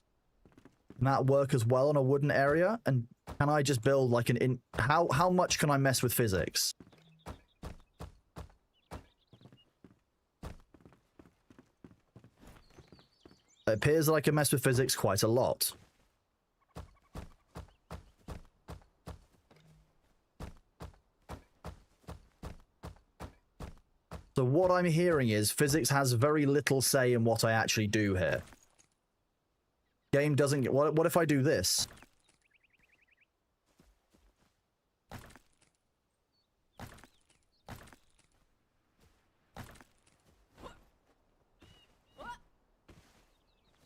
can that work as well on a wooden area? And can I just build like how much can I mess with physics? It appears that I can mess with physics quite a lot. So what I'm hearing is physics has very little say in what I actually do here. Game doesn't get... What if I do this?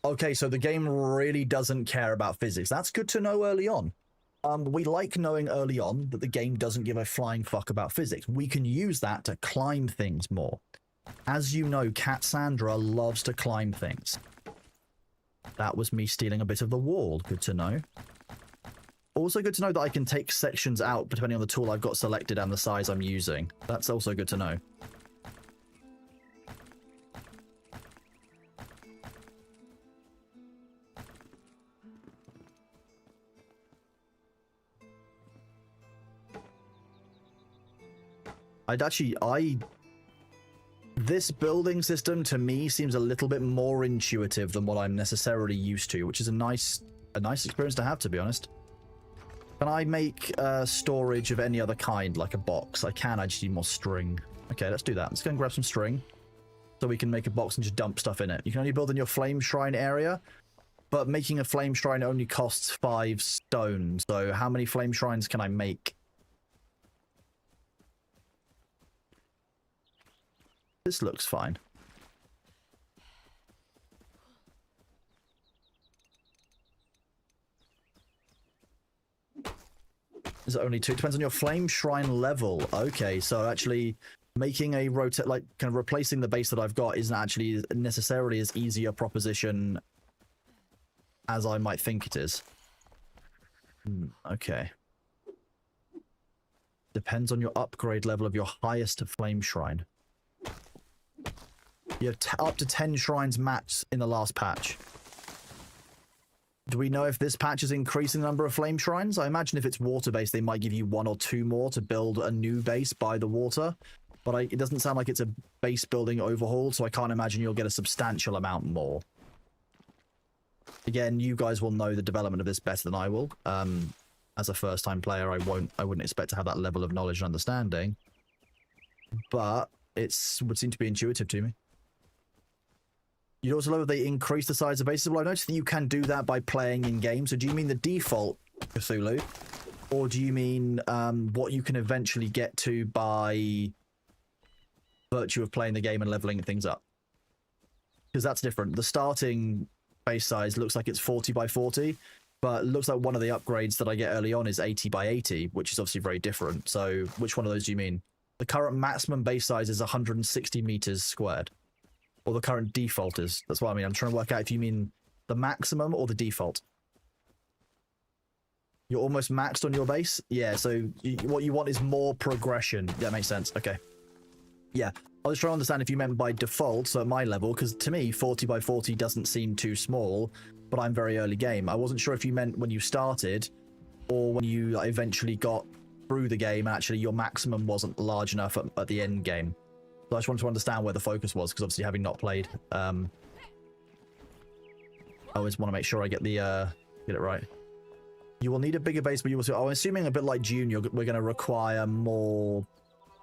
Okay, so the game really doesn't care about physics. That's good to know early on. We like knowing early on that the game doesn't give a flying fuck about physics. We can use that to climb things more. As you know, Cassandra loves to climb things. That was me stealing a bit of the wall. Good to know. Also good to know that I can take sections out depending on the tool I've got selected and the size I'm using. That's also good to know. This building system to me seems a little bit more intuitive than what I'm necessarily used to, which is a nice experience to have, to be honest. Can I make storage of any other kind, like a box? I can, I just need more string. Okay, let's do that. Let's go and grab some string so we can make a box and just dump stuff in it. You can only build in your flame shrine area, but making a flame shrine only costs 5 stone. So how many flame shrines can I make? This looks fine. Is it only 2? Depends on your flame shrine level. Okay, so actually making a rotate, like kind of replacing the base that I've got isn't actually necessarily as easy a proposition as I might think it is. Okay. Depends on your upgrade level of your highest flame shrine. You have up to 10 shrines max in the last patch. Do we know if this patch is increasing the number of flame shrines? I imagine if it's water-based, they might give you 1 or 2 more to build a new base by the water. But it doesn't sound like it's a base building overhaul, so I can't imagine you'll get a substantial amount more. Again, you guys will know the development of this better than I will. As a first-time player, I wouldn't expect to have that level of knowledge and understanding. But it would seem to be intuitive to me. You'd also love if they increase the size of bases. Well, I've noticed that you can do that by playing in-game. So do you mean the default Cthulhu? Or do you mean what you can eventually get to by virtue of playing the game and leveling things up? Because that's different. The starting base size looks like it's 40 by 40, but it looks like one of the upgrades that I get early on is 80 by 80, which is obviously very different. So which one of those do you mean? The current maximum base size is 160 meters squared. Or the current default is. That's what I mean. I'm trying to work out if you mean the maximum or the default. You're almost maxed on your base? Yeah, so what you want is more progression. That makes sense. Okay. Yeah. I was trying to understand if you meant by default, so at my level, because to me, 40 by 40 doesn't seem too small, but I'm very early game. I wasn't sure if you meant when you started, or when you eventually got through the game, and actually your maximum wasn't large enough at the end game. So I just wanted to understand where the focus was, because obviously having not played, I always want to make sure I get it right. You will need a bigger base, but you will. I'm assuming a bit like June, we're going to require more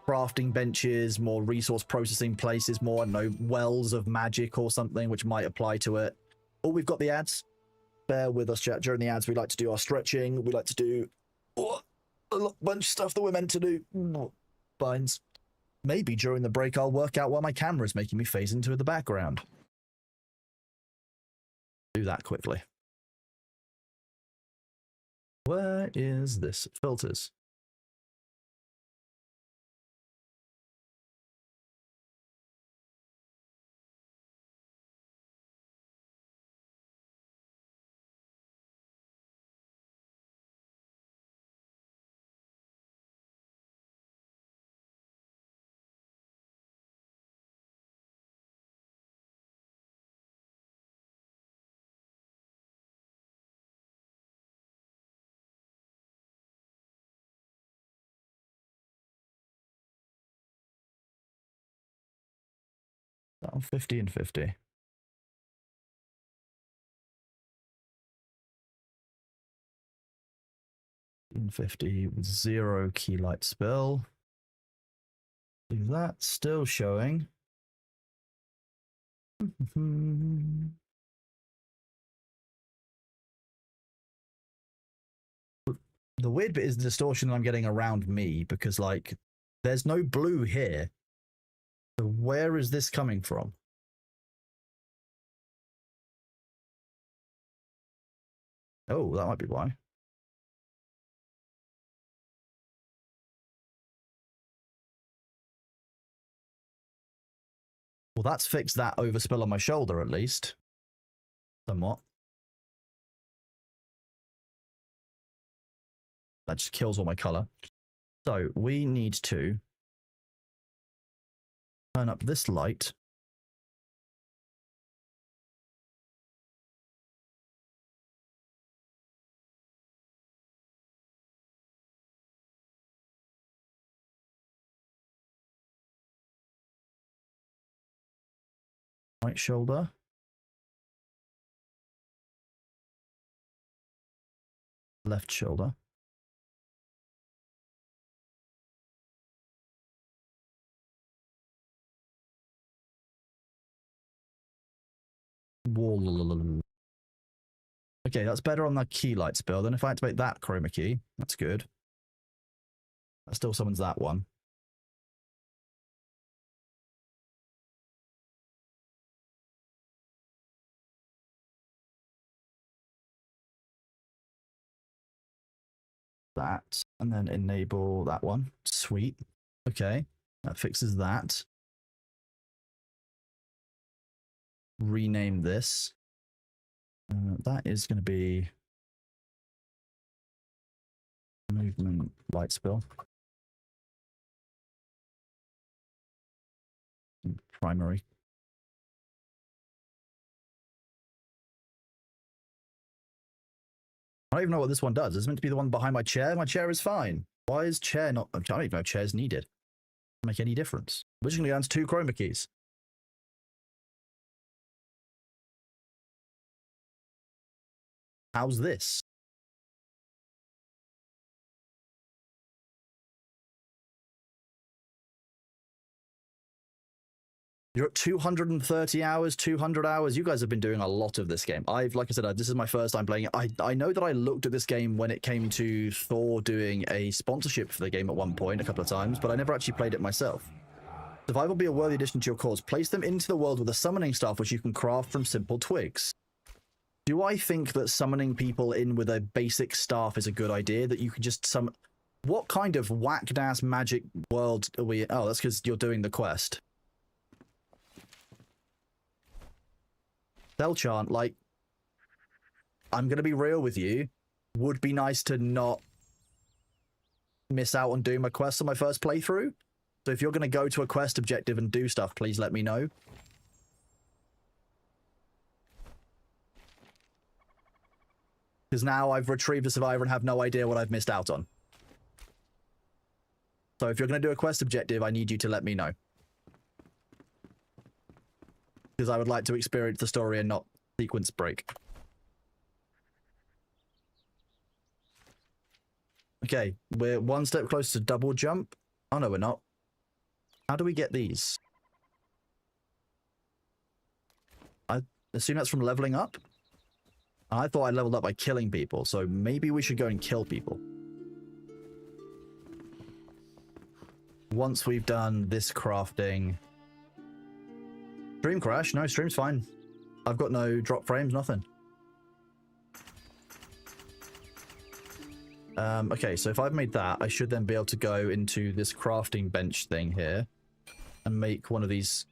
crafting benches, more resource processing places, more, I don't know, wells of magic or something, which might apply to it. Oh, we've got the ads. Bear with us, chat. During the ads, we like to do our stretching. We like to do a bunch of stuff that we're meant to do. Binds. Maybe during the break, I'll work out why my camera is making me phase into the background. Do that quickly. Where is this? Filters. Oh, 50 and 50. And 50 with 0 key light spell. Leave that still showing. The weird bit is the distortion I'm getting around me, because like there's no blue here. So where is this coming from? Oh, that might be why. Well, that's fixed that overspill on my shoulder, at least. Somewhat. That just kills all my color. So we need to turn up this light. Right shoulder. Left shoulder. Wall. Okay, that's better on the key light spell. Then if I activate that chroma key, that's good. That still summons that one. That, and then enable that one. Sweet. Okay, that fixes that. Rename this. That is going to be movement light spell. primary. I don't even know what this one does. It's meant to be the one behind my chair. My chair is fine. Why is chair not... I don't even know if chair's needed. Doesn't make any difference. We're just going to go down to 2 chroma keys. How's this? You're at 230 hours, 200 hours. You guys have been doing a lot of this game. Like I said, this is my first time playing it. I know that I looked at this game when it came to Thor doing a sponsorship for the game at one point, a couple of times, but I never actually played it myself. Survival will be a worthy addition to your cause. Place them into the world with a summoning staff, which you can craft from simple twigs. Do I think that summoning people in with a basic staff is a good idea? That you could just summon... What kind of whacked-ass magic world are we... Oh, that's because you're doing the quest. Delchant, like, I'm going to be real with you. Would be nice to not miss out on doing my quest on my first playthrough. So if you're going to go to a quest objective and do stuff, please let me know. Because now I've retrieved a survivor and have no idea what I've missed out on. So if you're going to do a quest objective, I need you to let me know. Because I would like to experience the story and not sequence break. Okay, we're one step closer to double jump. Oh no, we're not. How do we get these? I assume that's from leveling up? I thought I leveled up by killing people, so maybe we should go and kill people. Once we've done this crafting... Stream crash? No, stream's fine. I've got no drop frames, nothing. Okay, so if I've made that, I should then be able to go into this crafting bench thing here and make one of these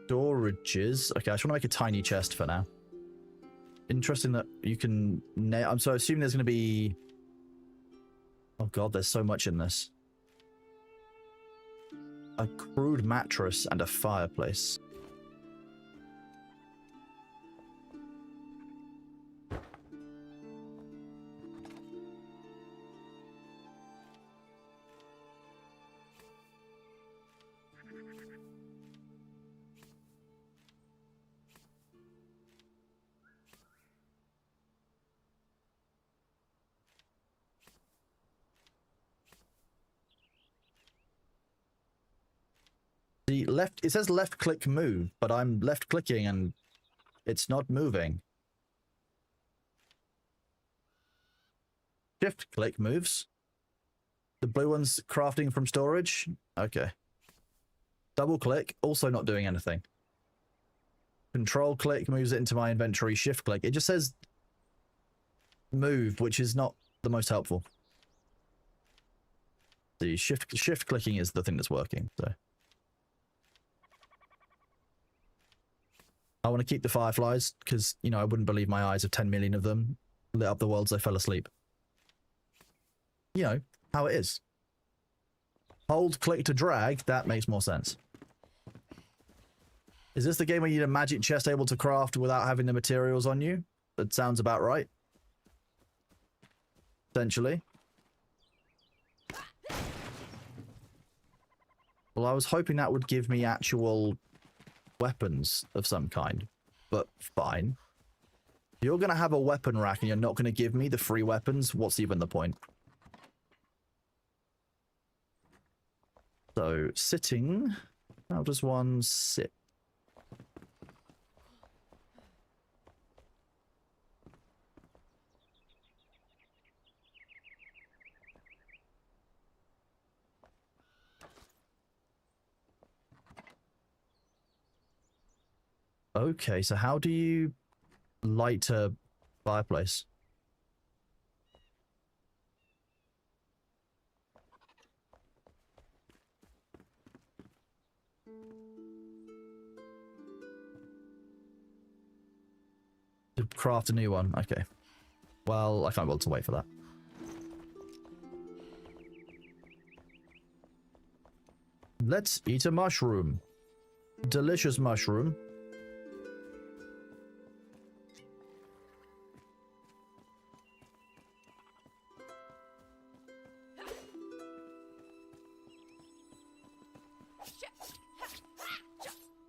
storages. Okay, I just want to make a tiny chest for now. Interesting that you can... I'm so assuming there's going to be... Oh god, there's so much in this. A crude mattress and a fireplace. The left, it says left click move, but I'm left clicking and it's not moving. Shift click moves. The blue one's crafting from storage. Okay. Double click, also not doing anything. Control click moves it into my inventory. Shift click. It just says move, which is not the most helpful. The shift clicking is the thing that's working, so. I want to keep the fireflies, because, you know, I wouldn't believe my eyes if 10 million of them lit up the world as I fell asleep. You know, how it is. Hold click to drag, that makes more sense. Is this the game where you need a magic chest able to craft without having the materials on you? That sounds about right. Essentially. Well, I was hoping that would give me actual... weapons of some kind, but fine. You're gonna have a weapon rack and you're not gonna give me the free weapons. What's even the point? So sitting, how does one sit? Okay, so how do you light a fireplace? To craft a new one, okay. Well, I can't be able to wait for that. Let's eat a mushroom. delicious mushroom.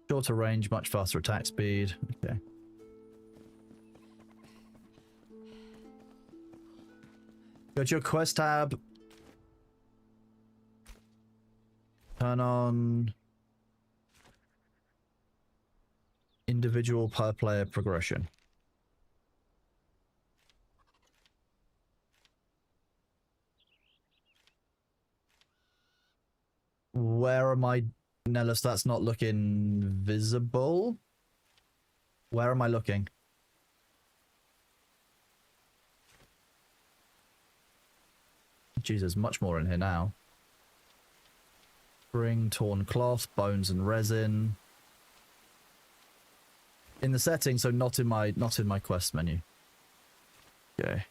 Shorter range, much faster attack speed. Okay. Go to your quest tab. Turn on individual per player progression. Where am I, Nellis? That's not looking visible. Where am I looking? Jesus, much more in here now. Spring, torn cloth, bones and resin. In the settings, so not in my quest menu. Okay.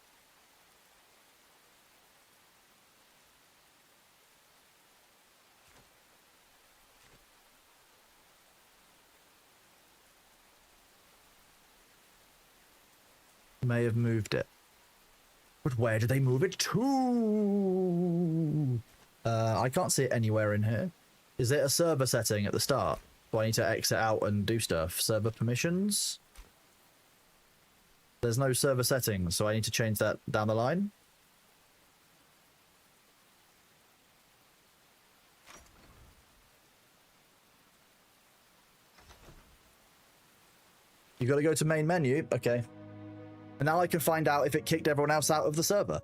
May have moved it. But where did they move it to? I can't see it anywhere in here. Is it a server setting at the start? Do I need to exit out and do stuff? Server permissions? There's no server settings, so I need to change that down the line. You gotta go to main menu? Okay. And now I can find out if it kicked everyone else out of the server.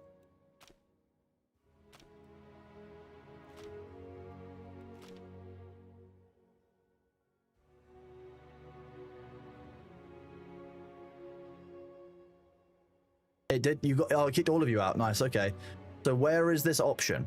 It did. You got. Oh, it kicked all of you out. Nice. Okay. So where is this option?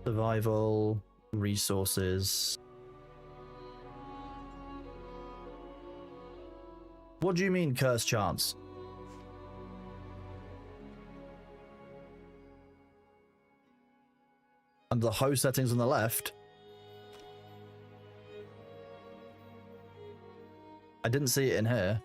Survival, resources. What do you mean, curse chance? Under the host settings on the left. I didn't see it in here.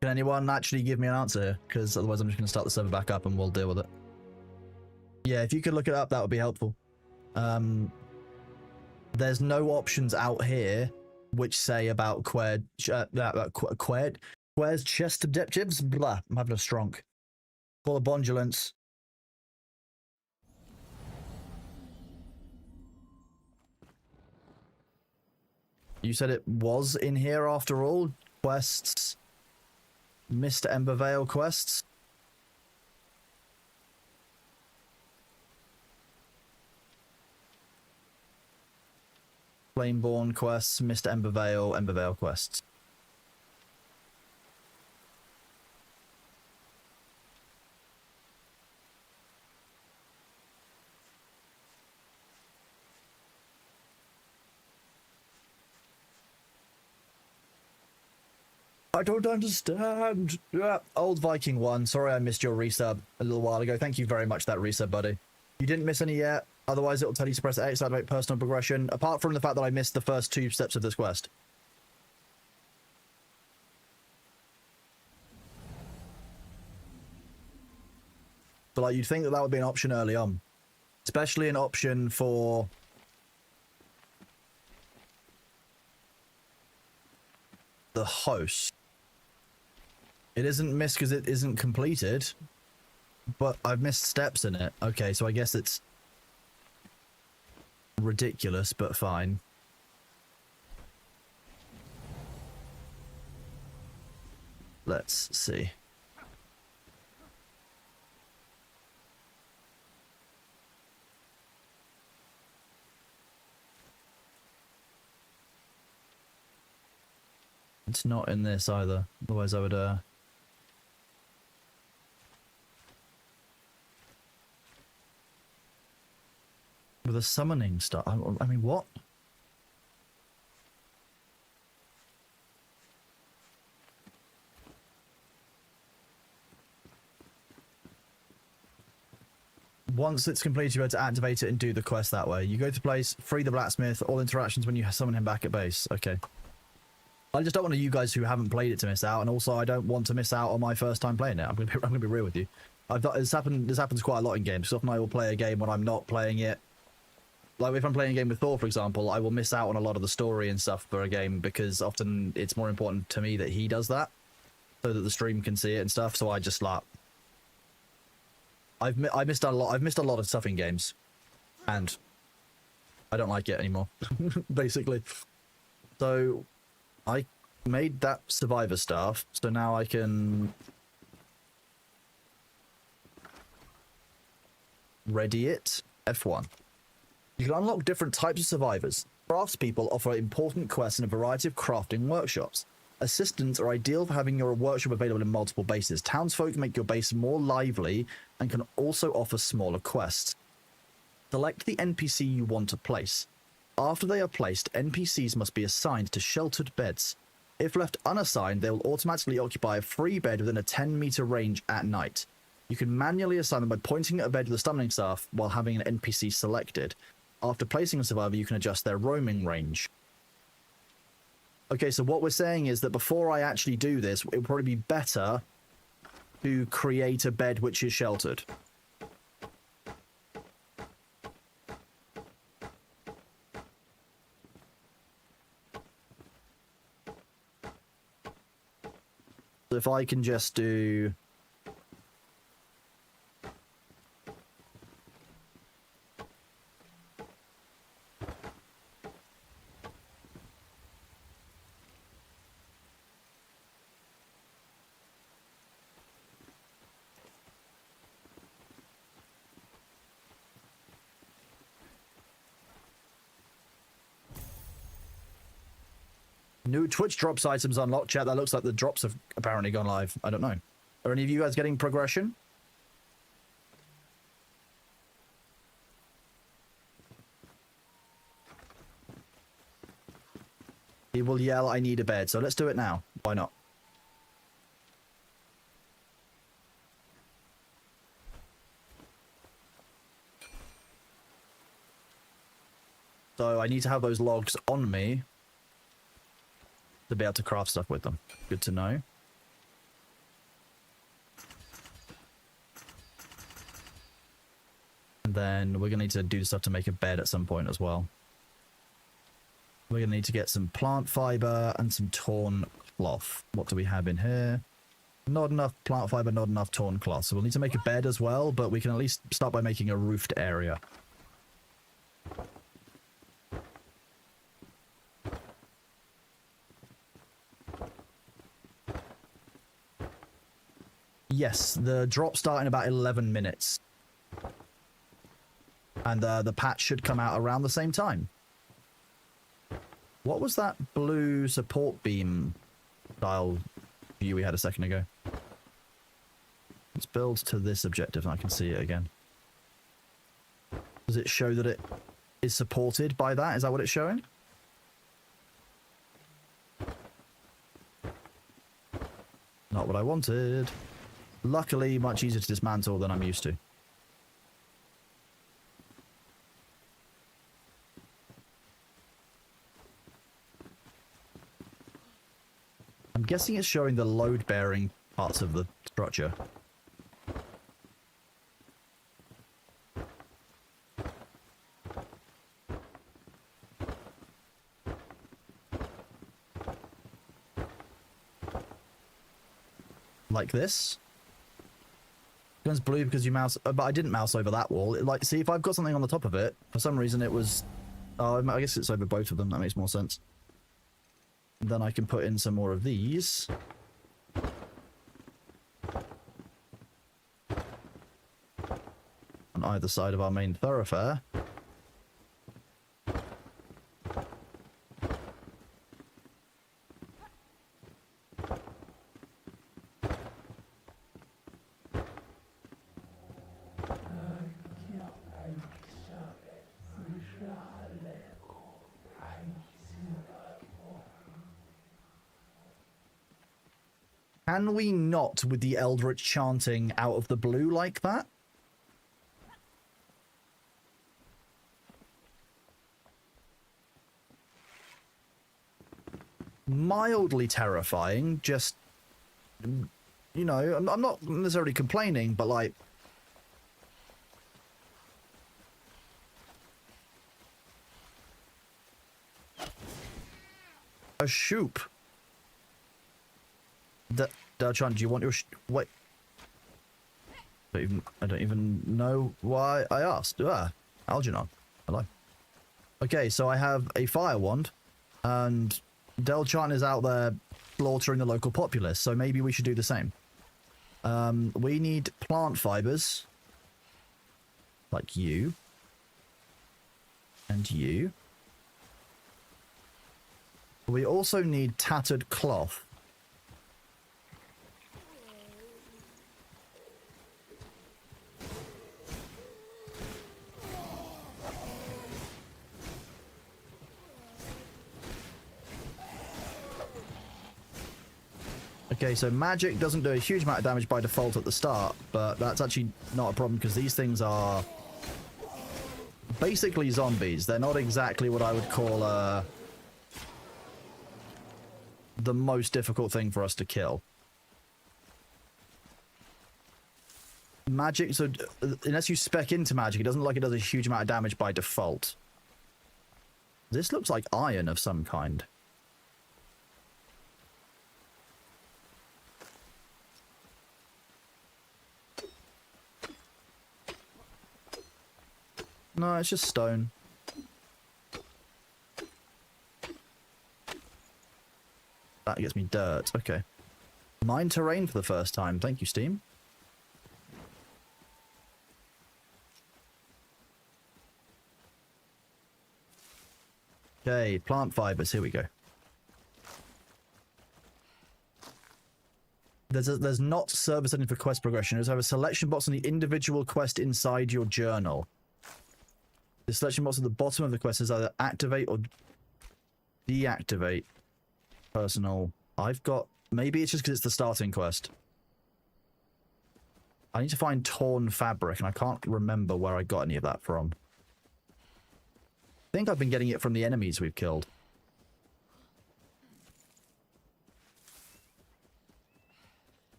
Can anyone actually give me an answer here? Because otherwise I'm just going to start the server back up and we'll deal with it. Yeah, if you could look it up, that would be helpful. There's no options out here which say about Quare's chest objectives. Blah, I'm having a strong. Call of Bondulance. You said it was in here after all? Quests. Mr. Embervale quests. Flameborn quests, Mr. Embervale quests. I don't understand. Yeah, old Viking one. Sorry I missed your resub a little while ago. Thank you very much for that resub, buddy. You didn't miss any yet. Otherwise, it'll tell you to press X to activate personal progression. Apart from the fact that I missed the first 2 steps of this quest. But like, you'd think that that would be an option early on. Especially an option for... the host. It isn't missed because it isn't completed. But I've missed steps in it. Okay, so I guess it's... ridiculous, but fine. Let's see. It's not in this either. Otherwise I would, with a summoning stuff. I mean, what? Once it's completed, you're able to activate it and do the quest that way. You go to place, free the blacksmith, all interactions when you summon him back at base. Okay. I just don't want you guys who haven't played it to miss out, and also I don't want to miss out on my first time playing it. I'm gonna be real with you. This happens quite a lot in games. So often I will play a game when I'm not playing it. Like if I'm playing a game with Thor, for example, I will miss out on a lot of the story and stuff for a game because often it's more important to me that he does that so that the stream can see it and stuff. So I just like I've missed a lot. I've missed a lot of stuff in games, and I don't like it anymore. Basically, so I made that survivor staff, so now I can ready it. F1. You can unlock different types of survivors. Craftspeople offer important quests in a variety of crafting workshops. Assistants are ideal for having your workshop available in multiple bases. Townsfolk make your base more lively and can also offer smaller quests. Select the NPC you want to place. After they are placed, NPCs must be assigned to sheltered beds. If left unassigned, they will automatically occupy a free bed within a 10-meter range at night. You can manually assign them by pointing at a bed with a summoning staff while having an NPC selected. After placing a survivor, you can adjust their roaming range. Okay, so what we're saying is that before I actually do this, it would probably be better to create a bed which is sheltered. So if I can just do... New Twitch drops items unlocked. Chat, that looks like the drops have apparently gone live. I don't know. Are any of you guys getting progression? He will yell, I need a bed. So let's do it now. Why not? So I need to have those logs on me to be able to craft stuff with them. Good to know. And then we're going to need to do stuff to make a bed at some point as well. We're going to need to get some plant fiber and some torn cloth. What do we have in here? Not enough plant fiber, not enough torn cloth. So we'll need to make a bed as well, but we can at least start by making a roofed area. Yes, the drop start in about 11 minutes. And the patch should come out around the same time. What was that blue support beam style view we had a second ago? Let's build to this objective and I can see it again. Does it show that it is supported by that? Is that what it's showing? Not what I wanted. Luckily, much easier to dismantle than I'm used to. I'm guessing it's showing the load-bearing parts of the structure. Like this. It turns blue because you mouse, but I didn't mouse over that wall. Like, see, if I've got something on the top of it, for some reason it was, oh, I guess it's over both of them. That makes more sense. And then I can put in some more of these. On either side of our main thoroughfare. Can we not with the Eldritch chanting out of the blue like that? Mildly terrifying, just, you know, I'm not necessarily complaining, but like, a shoop. Delchan, do you want your wait? I don't even know why I asked. Algernon. Hello. Okay, so I have a fire wand, and Delchan is out there slaughtering the local populace, so maybe we should do the same. We need plant fibers, like you, and you. We also need tattered cloth. Okay, so magic doesn't do a huge amount of damage by default at the start, but that's actually not a problem because these things are basically zombies. They're not exactly what I would call the most difficult thing for us to kill. Magic, so unless you spec into magic, it doesn't look like it does a huge amount of damage by default. This looks like iron of some kind. No, it's just stone. That gets me dirt. Okay. Mine terrain for the first time. Thank you, Steam. Okay, plant fibers. Here we go. There's not service setting for quest progression. There's have a selection box on the individual quest inside your journal. The selection box at the bottom of the quest is either activate or deactivate personal. I've got... Maybe it's just because it's the starting quest. I need to find torn fabric, and I can't remember where I got any of that from. I think I've been getting it from the enemies we've killed.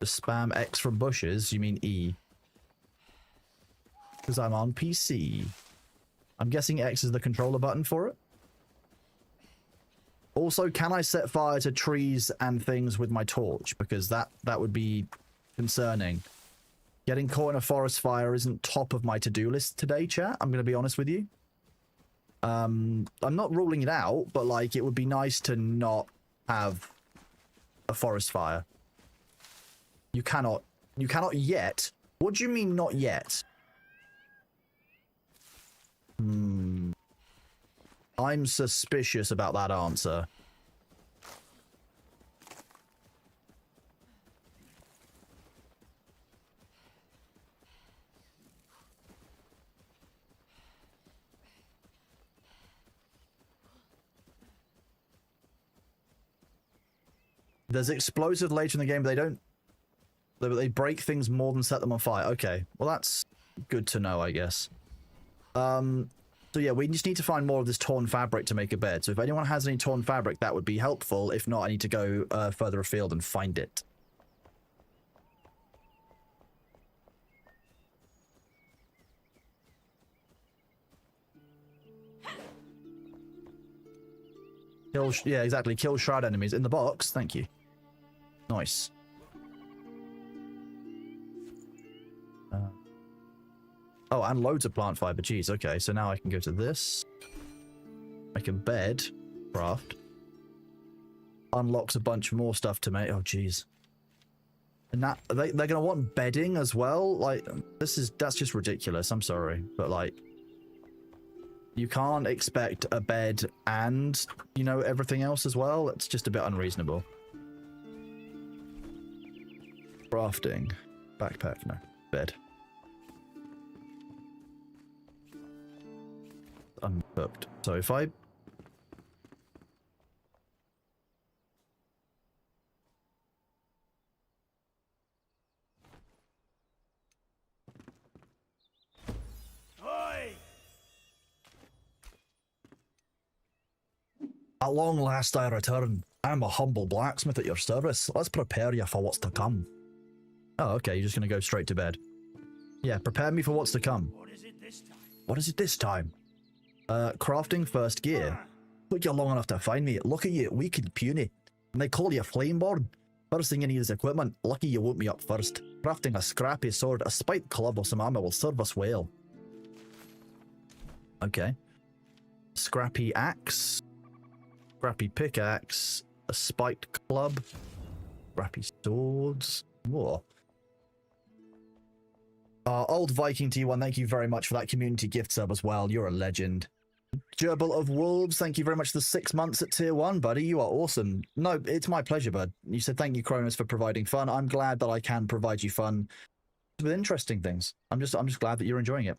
To spam X from bushes, you mean E? Because I'm on PC. I'm guessing X is the controller button for it. Also, can I set fire to trees and things with my torch? Because that would be concerning. Getting caught in a forest fire isn't top of my to-do list today, chat. I'm going to be honest with you. I'm not ruling it out, but like it would be nice to not have a forest fire. You cannot yet. What do you mean not yet? I'm suspicious about that answer. There's explosives later in the game, but they don't... They break things more than set them on fire. Okay, well that's good to know, I guess. So yeah, we just need to find more of this torn fabric to make a bed. So if anyone has any torn fabric, that would be helpful. If not, I need to go further afield and find it. Yeah, exactly. Kill shroud enemies in the box. Thank you. Nice. Oh, and loads of plant fiber. Jeez, okay. So now I can go to this. Make a bed. Craft. Unlocks a bunch more stuff to make. Oh, jeez. And that, they're going to want bedding as well? Like, that's just ridiculous. I'm sorry. But, like... You can't expect a bed and, you know, everything else as well. It's just a bit unreasonable. Crafting. Backpack, no. Bed. Uncooked. So if I... At long last I return. I'm a humble blacksmith at your service. Let's prepare you for what's to come. Oh, okay, you're just gonna go straight to bed. Yeah, prepare me for what's to come. What is it this time? What is it this time? Crafting first gear. Took you long enough to find me. Look at you, weak and puny. And they call you Flameborn. First thing you need is equipment. Lucky you woke me up first. Crafting a scrappy sword, a spiked club or some armor will serve us well. Okay. Scrappy axe. Scrappy pickaxe. A spiked club. Scrappy swords. Whoa. Old Viking T1, thank you very much for that community gift sub as well. You're a legend. Gerbil of Wolves, thank you very much for the 6 months at tier 1, buddy. You are awesome. No, it's my pleasure, bud. You said thank you, Cronus, for providing fun. I'm glad that I can provide you fun with interesting things. I'm just glad that you're enjoying it.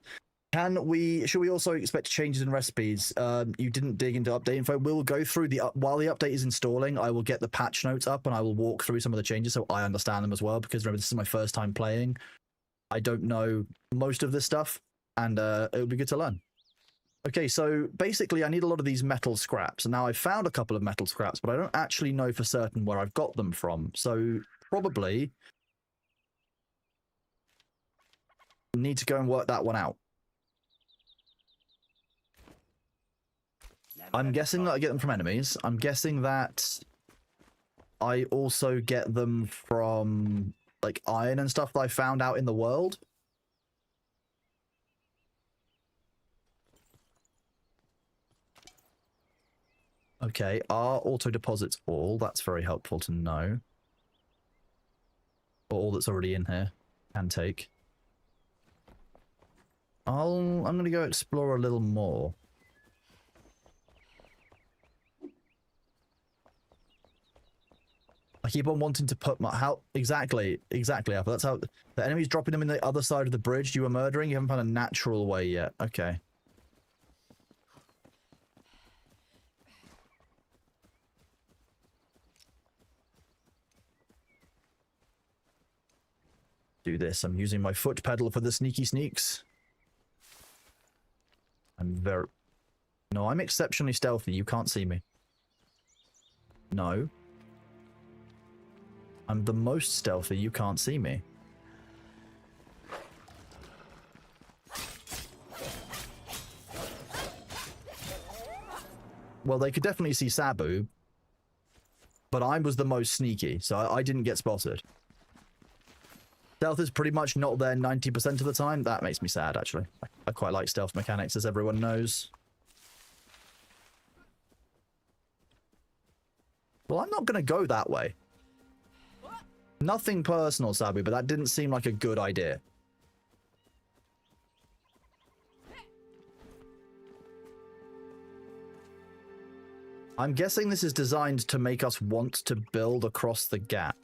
Should we also expect changes in recipes? You didn't dig into update info. We'll go through while the update is installing, I will get the patch notes up and I will walk through some of the changes so I understand them as well, because remember, this is my first time playing. I don't know most of this stuff, and it would be good to learn. Okay, so basically I need a lot of these metal scraps. And now I've found a couple of metal scraps, but I don't actually know for certain where I've got them from. So probably need to go and work that one out. I'm guessing that I get them from enemies. I'm guessing that I also get them from like iron and stuff that I found out in the world. Okay, are auto deposits all? That's very helpful to know. Or all that's already in here can take. I'm gonna go explore a little more. I keep on wanting to put my... How... Exactly, Alpha. That's how... The enemy's dropping them in the other side of the bridge you were murdering. You haven't found a natural way yet. Okay. Do this. I'm using my foot pedal for the sneaky sneaks. No, I'm exceptionally stealthy. You can't see me. No. I'm the most stealthy. You can't see me. Well, they could definitely see Sabu. But I was the most sneaky, so I didn't get spotted. Stealth is pretty much not there 90% of the time. That makes me sad, actually. I quite like stealth mechanics, as everyone knows. Well, I'm not going to go that way. Nothing personal, Sabu, but that didn't seem like a good idea. I'm guessing this is designed to make us want to build across the gap.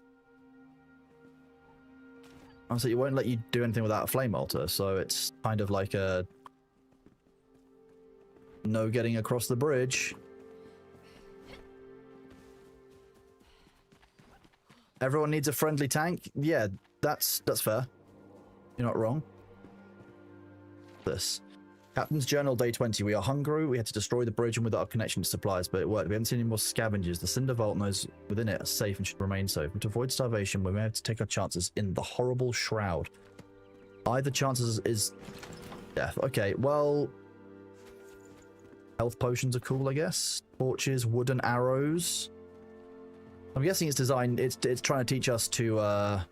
Also, it won't let you do anything without a flame altar, so it's kind of like a... no getting across the bridge. Everyone needs a friendly tank? Yeah, that's fair. You're not wrong. This. Captain's Journal, Day 20. We are hungry. We had to destroy the bridge and without a connection to supplies, but it worked. We haven't seen any more scavengers. The Cinder Vault knows within it are safe and should remain so. But to avoid starvation, we may have to take our chances in the horrible shroud. Either chances is death. Okay, well... health potions are cool, I guess. Torches, wooden arrows. I'm guessing it's designed... It's trying to teach us to, Are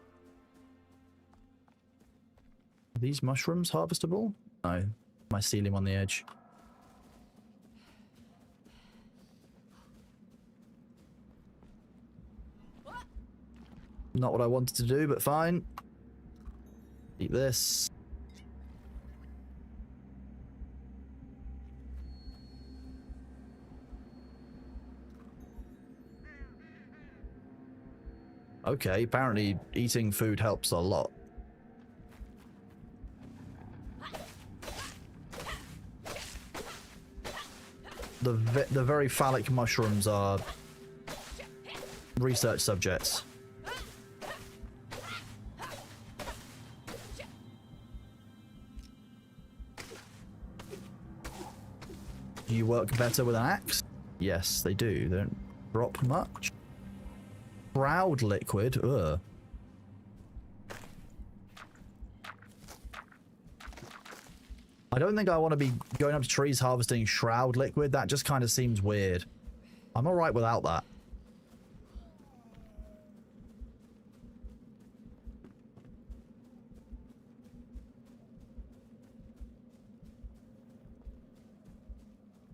these mushrooms harvestable? No. My ceiling on the edge. Not what I wanted to do, but fine. Eat this. Okay, apparently eating food helps a lot. The very phallic mushrooms are research subjects. Do you work better with an axe? Yes, they do. They don't drop much. Shroud liquid. Ugh. I don't think I want to be going up to trees harvesting shroud liquid. That just kind of seems weird. I'm alright without that.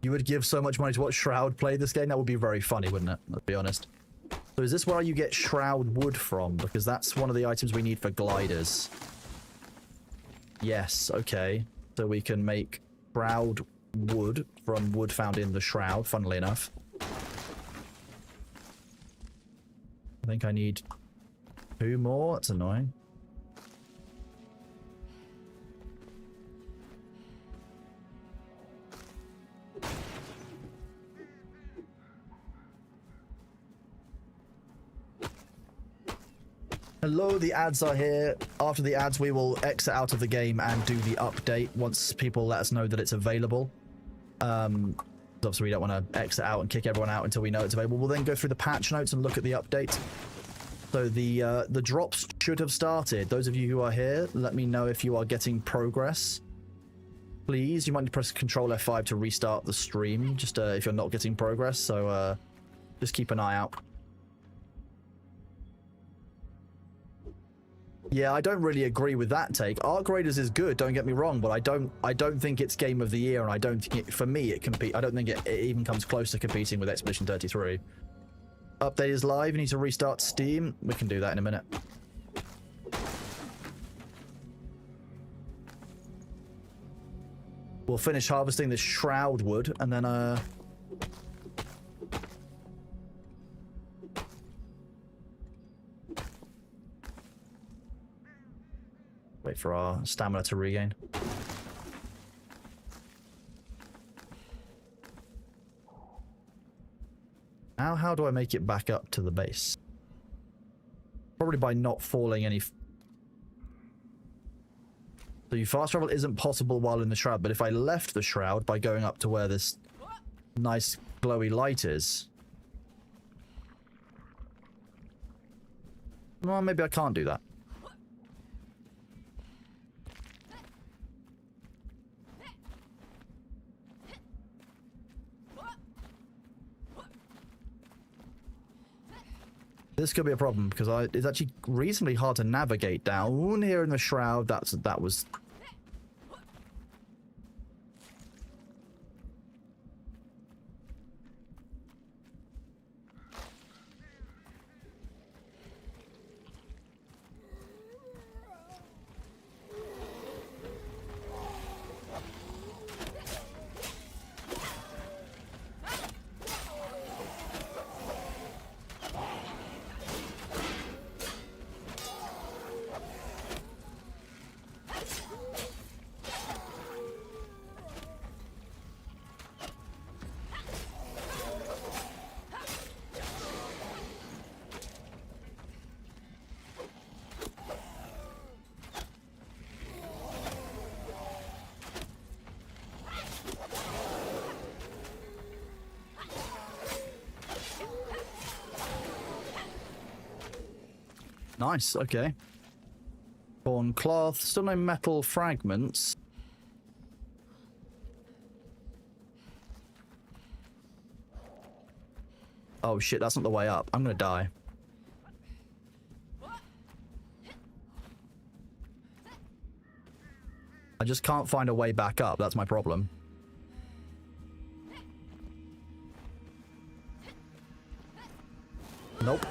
You would give so much money to watch Shroud play this game? That would be very funny, wouldn't it? Let's be honest. So is this where you get Shroud wood from? Because that's one of the items we need for gliders. Yes, okay. So we can make Shroud wood from wood found in the Shroud, funnily enough. I think I need 2 more. That's annoying. Hello, the ads are here. After the ads, we will exit out of the game and do the update once people let us know that it's available. Obviously, we don't want to exit out and kick everyone out until we know it's available. We'll then go through the patch notes and look at the update. So the drops should have started. Those of you who are here, let me know if you are getting progress. Please, you might need to press Control F5 to restart the stream, just if you're not getting progress. So just keep an eye out. Yeah, I don't really agree with that take. Arc Raiders is good, don't get me wrong, but I don't think it's game of the year, and I don't think it, for me it compete. I don't think it even comes close to competing with Expedition 33. Update is live. You need to restart Steam. We can do that in a minute. We'll finish harvesting this shroud wood, and then wait for our stamina to regain. Now, how do I make it back up to the base? Probably by not falling any... So you fast travel isn't possible while in the shroud, but if I left the shroud by going up to where this nice glowy light is... Well, maybe I can't do that. This could be a problem because it's actually reasonably hard to navigate down here in the shroud. That was... Nice, okay. Torn cloth, still no metal fragments. Oh shit, that's not the way up. I'm gonna die. I just can't find a way back up, that's my problem. Nope.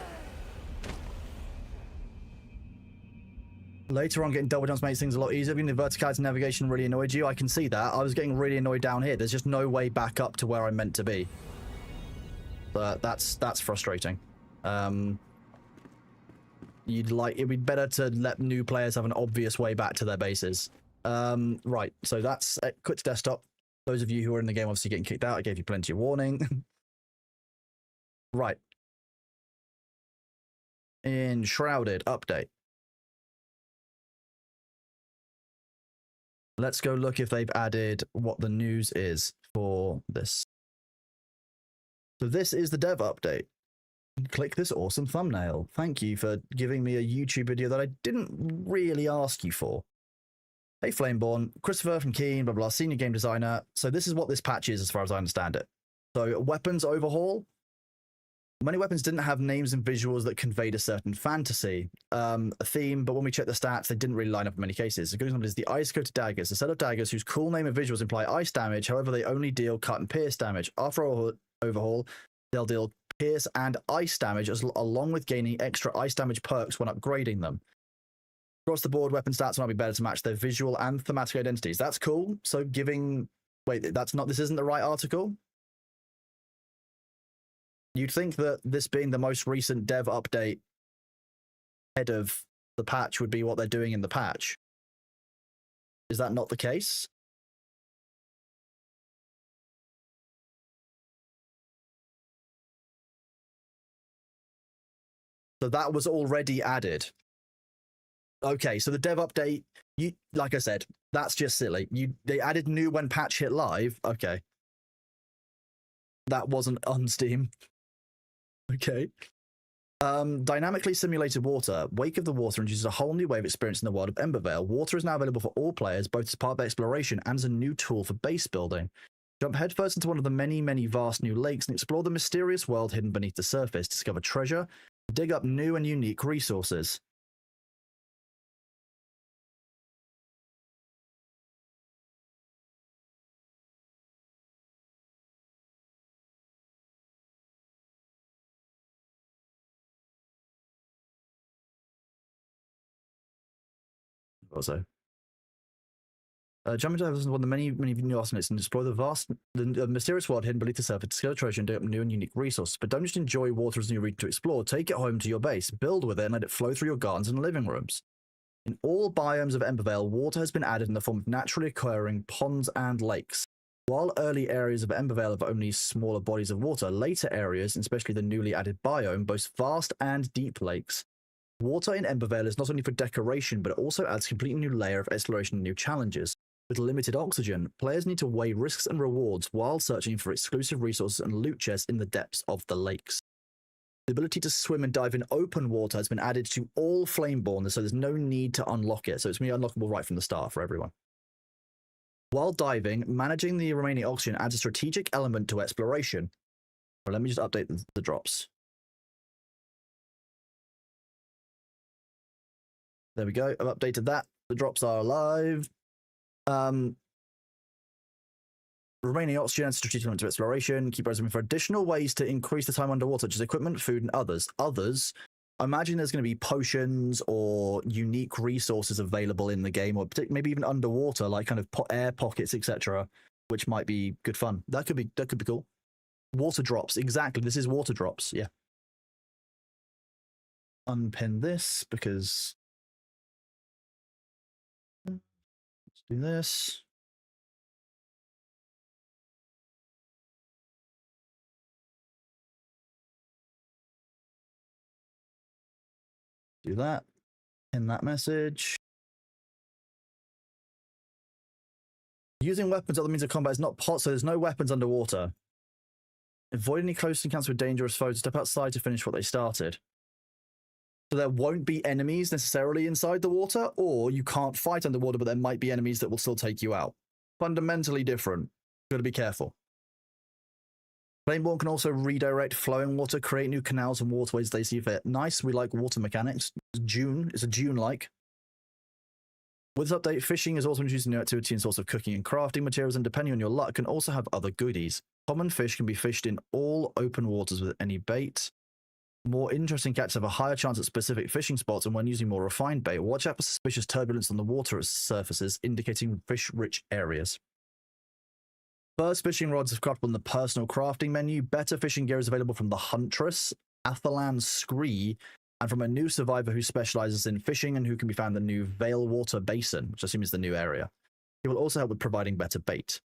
Later on, getting double jumps makes things a lot easier. Being the verticality navigation really annoyed you. I can see that. I was getting really annoyed down here. There's just no way back up to where I'm meant to be. But that's frustrating. It'd be better to let new players have an obvious way back to their bases. Right, so that's quit to desktop. Those of you who are in the game obviously getting kicked out, I gave you plenty of warning. Right. Enshrouded update. Let's go look if they've added what the news is for this. So this is the dev update. Click this awesome thumbnail. Thank you for giving me a YouTube video that I didn't really ask you for. Hey Flameborn, Christopher from Keen, blah blah, senior game designer. So this is what this patch is as far as I understand it. So weapons overhaul. Many weapons didn't have names and visuals that conveyed a certain fantasy, a theme, but when we checked the stats, they didn't really line up in many cases. A good example is the ice-coated daggers, a set of daggers whose cool name and visuals imply ice damage, however they only deal cut and pierce damage. After overhaul, they'll deal pierce and ice damage, along with gaining extra ice damage perks when upgrading them. Across the board, weapon stats might be better to match their visual and thematic identities. That's cool. So wait, this isn't the right article? You'd think that this being the most recent dev update ahead of the patch would be what they're doing in the patch. Is that not the case? So that was already added. Okay, so the dev update, like I said, that's just silly. They added new when patch hit live. Okay. That wasn't on Steam. Okay. Dynamically simulated water. Wake of the Water introduces a whole new way of experience in the world of Embervale. Water is now available for all players, both as part of exploration and as a new tool for base building. Jump headfirst into one of the many, many vast new lakes and explore the mysterious world hidden beneath the surface. Discover treasure, dig up new and unique resources. Also, jump into one of the many, many new awesomeness and explore the mysterious world hidden beneath the surface, discover treasure and dig up new and unique resources. But don't just enjoy water as a new region to explore. Take it home to your base, build with it, and let it flow through your gardens and living rooms. In all biomes of Embervale, water has been added in the form of naturally occurring ponds and lakes. While early areas of Embervale have only smaller bodies of water, later areas, especially the newly added biome, boast vast and deep lakes. Water in Embervale is not only for decoration, but it also adds a completely new layer of exploration and new challenges. With limited oxygen, players need to weigh risks and rewards while searching for exclusive resources and loot chests in the depths of the lakes. The ability to swim and dive in open water has been added to all Flameborn, so there's no need to unlock it, so it's going to be unlockable right from the start for everyone. While diving, managing the remaining oxygen adds a strategic element to exploration. Well, let me just update the drops. There we go. I've updated that. The drops are alive. Remaining oxygen and strategic elements of exploration. Keep resume for additional ways to increase the time underwater, such as equipment, food, and others. I imagine there's going to be potions or unique resources available in the game, or maybe even underwater, like kind of air pockets, etc., which might be good fun. That could be cool. Water drops. Exactly. This is water drops. Yeah. Unpin this because... Let's do this. Do that. Pin that message. Using weapons other means of combat is not pot, so there's no weapons underwater. Avoid any close encounters with dangerous foes. Step outside to finish what they started. So there won't be enemies necessarily inside the water, or you can't fight underwater, but there might be enemies that will still take you out. Fundamentally different. Got to be careful. Flameborn can also redirect flowing water, create new canals and waterways they see fit. Nice, we like water mechanics. It's a June-like. With this update, fishing is also introduced a new activity and source of cooking and crafting materials, and depending on your luck, can also have other goodies. Common fish can be fished in all open waters with any bait. More interesting catches have a higher chance at specific fishing spots, and when using more refined bait, watch out for suspicious turbulence on the water surfaces, indicating fish-rich areas. First fishing rods have crafted on the personal crafting menu. Better fishing gear is available from the Huntress, Athalan Scree, and from a new survivor who specializes in fishing and who can be found in the new Veilwater Basin, which I assume is the new area. He will also help with providing better bait.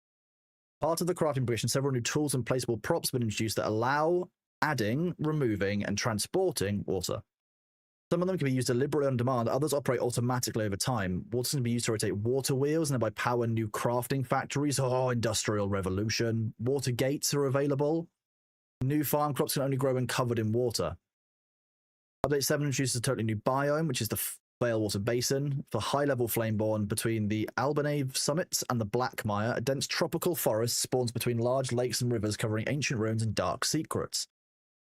Part of the crafting progression, several new tools and placeable props have been introduced that allow adding, removing, and transporting water. Some of them can be used deliberately on demand, others operate automatically over time. Water can be used to rotate water wheels and thereby power new crafting factories. Oh, industrial revolution. Water gates are available. New farm crops can only grow when covered in water. Update 7 introduces a totally new biome, which is the Veilwater Basin. For high-level Flameborn, between the Albanave summits and the Blackmire, a dense tropical forest spawns between large lakes and rivers covering ancient ruins and dark secrets.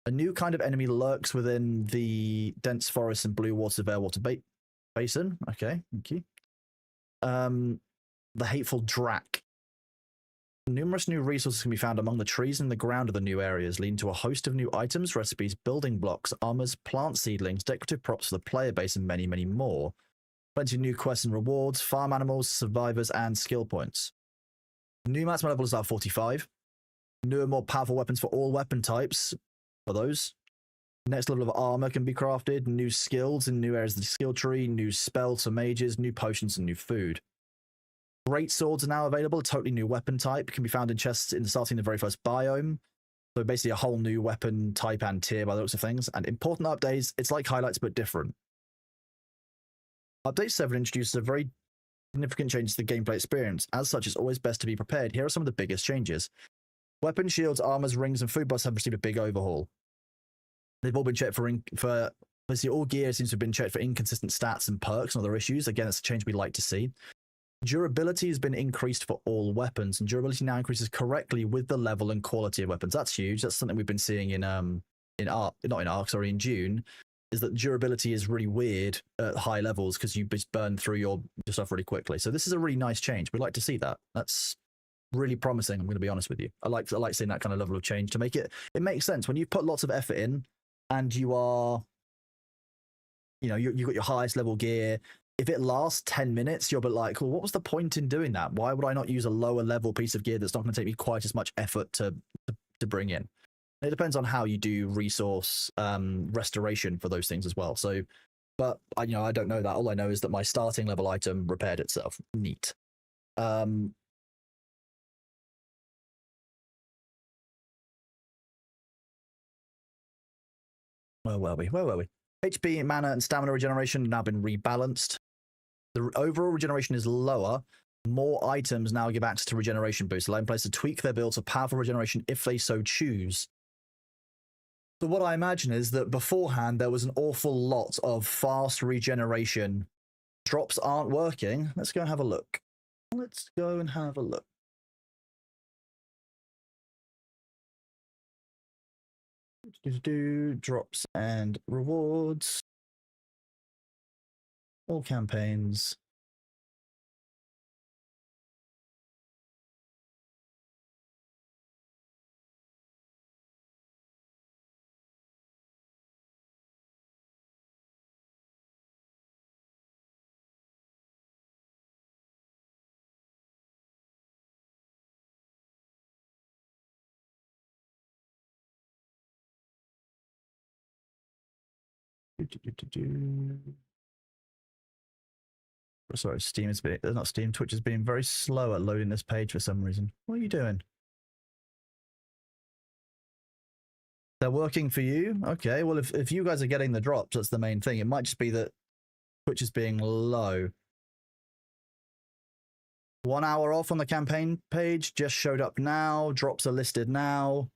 A new kind of enemy lurks within the dense forests and blue water Veilwater Basin. Okay, thank you. The hateful Drac. Numerous new resources can be found among the trees and the ground of the new areas, leading to a host of new items, recipes, building blocks, armors, plant seedlings, decorative props for the player base, and many, many more. Plenty of new quests and rewards, farm animals, survivors, and skill points. New maximum level is at 45. Newer, more powerful weapons for all weapon types. For those. Next level of armor can be crafted, new skills in new areas of the skill tree, new spells for mages, new potions, and new food. Great swords are now available, a totally new weapon type, can be found in chests starting the very first biome. So basically a whole new weapon type and tier by the looks of things. And important updates, it's like highlights but different. Update 7 introduces a very significant change to the gameplay experience. As such, it's always best to be prepared. Here are some of the biggest changes. Weapon shields, armors, rings, and food buffs have received a big overhaul. They've all been checked for basically all gear seems to have been checked for inconsistent stats and perks and other issues. Again, it's a change we'd like to see. Durability has been increased for all weapons, and durability now increases correctly with the level and quality of weapons. That's huge. That's something we've been seeing in June, is that durability is really weird at high levels because you just burn through your stuff really quickly. So this is a really nice change. We'd like to see that. That's really promising. I'm going to be honest with you. I like seeing that kind of level of change to make it makes sense when you put lots of effort in and you are, you've got your highest level gear. If it lasts 10 minutes, you'll be like, well, what was the point in doing that? Why would I not use a lower level piece of gear that's not going to take me quite as much effort to bring in? It depends on how you do resource restoration for those things as well. So, but I don't know that. All I know is that my starting level item repaired itself. Neat. Where were we? HP, mana, and stamina regeneration have now been rebalanced. The overall regeneration is lower. More items now give access to regeneration boosts, allowing players to tweak their builds for powerful regeneration if they so choose. So what I imagine is that beforehand, there was an awful lot of fast regeneration. Drops aren't working. Let's go and have a look. Drops and rewards. All campaigns. Sorry, Twitch is being very slow at loading this page for some reason. What are you doing? They're working for you? Okay, well, if you guys are getting the drops, that's the main thing. It might just be that Twitch is being low. 1 hour off on the campaign page, just showed up now. Drops are listed now.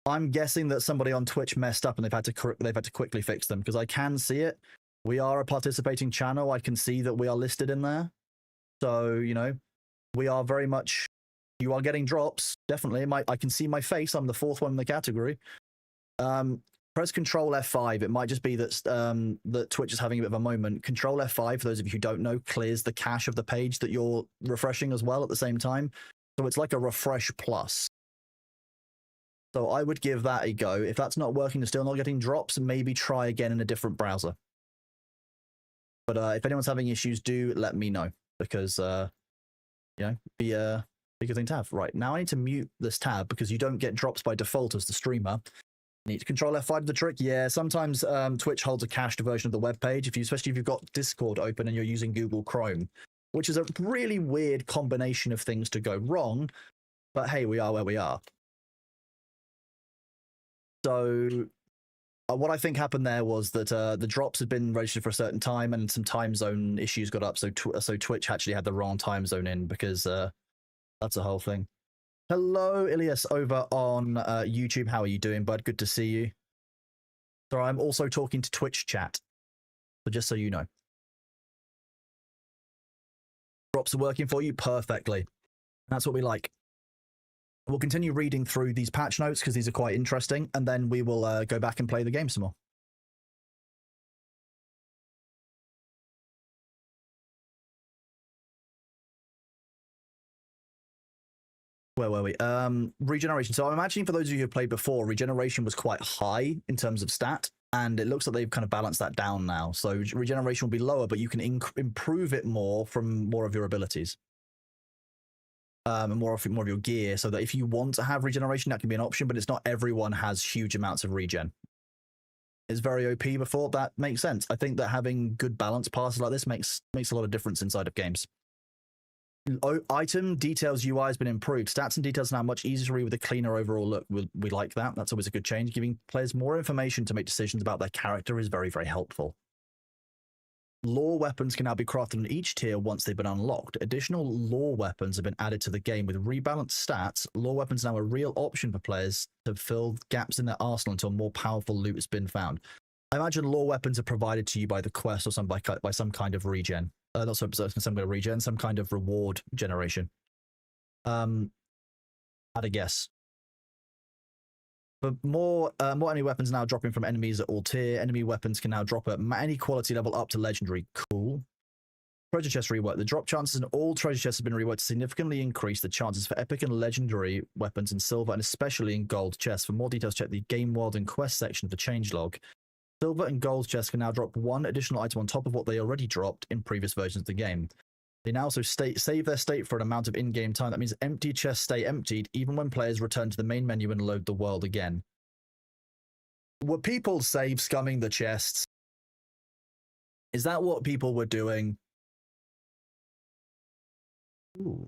I'm guessing that somebody on Twitch messed up and they've had to quickly fix them, because I can see it. We are a participating channel. I can see that we are listed in there. So, we are very much, you are getting drops. Definitely. I can see my face. I'm the fourth one in the category. Press Control F5. It might just be that that Twitch is having a bit of a moment. Control F5, for those of you who don't know, clears the cache of the page that you're refreshing as well at the same time. So it's like a refresh plus. So I would give that a go. If that's not working and still not getting drops, maybe try again in a different browser. But if anyone's having issues, do let me know, because be a good thing to have. Right, now I need to mute this tab because you don't get drops by default as the streamer. Need to control F5 the trick. Yeah, sometimes Twitch holds a cached version of the web page, especially if you've got Discord open and you're using Google Chrome, which is a really weird combination of things to go wrong. But hey, we are where we are. So what I think happened there was that the drops had been registered for a certain time, and some time zone issues got up. So Twitch actually had the wrong time zone in, because that's a whole thing. Hello, Ilias, over on YouTube. How are you doing, bud? Good to see you. So I'm also talking to Twitch chat, but just so you know. Drops are working for you perfectly. That's what we like. We'll continue reading through these patch notes because these are quite interesting, and then we will go back and play the game some more. Where were we? Regeneration. So I'm imagining for those of you who have played before, regeneration was quite high in terms of stat, and it looks like they've kind of balanced that down now. So regeneration will be lower, but you can improve it more from more of your abilities. And more of your gear, so that if you want to have regeneration, that can be an option, but it's not everyone has huge amounts of regen. It's very OP before. That makes sense. I think that having good balance passes like this makes a lot of difference inside of games. Item details UI has been improved. Stats and details are now much easier to read with a cleaner overall look. We like that. That's always a good change. Giving players more information to make decisions about their character is very, very helpful. Lore weapons can now be crafted in each tier once they've been unlocked. Additional lore weapons have been added to the game. With rebalanced stats, lore weapons are now a real option for players to fill gaps in their arsenal until more powerful loot has been found. I imagine lore weapons are provided to you by the quest or by some kind of regen. Not some kind of regen, some kind of reward generation. I'd a guess. But more enemy weapons now dropping from enemies at all tier. Enemy weapons can now drop at any quality level up to legendary. Cool. Treasure chest rework. The drop chances in all treasure chests have been reworked to significantly increase the chances for epic and legendary weapons in silver, and especially in gold chests. For more details, check the game world and quest section of the changelog. Silver and gold chests can now drop one additional item on top of what they already dropped in previous versions of the game. They now also save their state for an amount of in-game time. That means empty chests stay emptied even when players return to the main menu and load the world again. Were people save scumming the chests? Is that what people were doing? Ooh.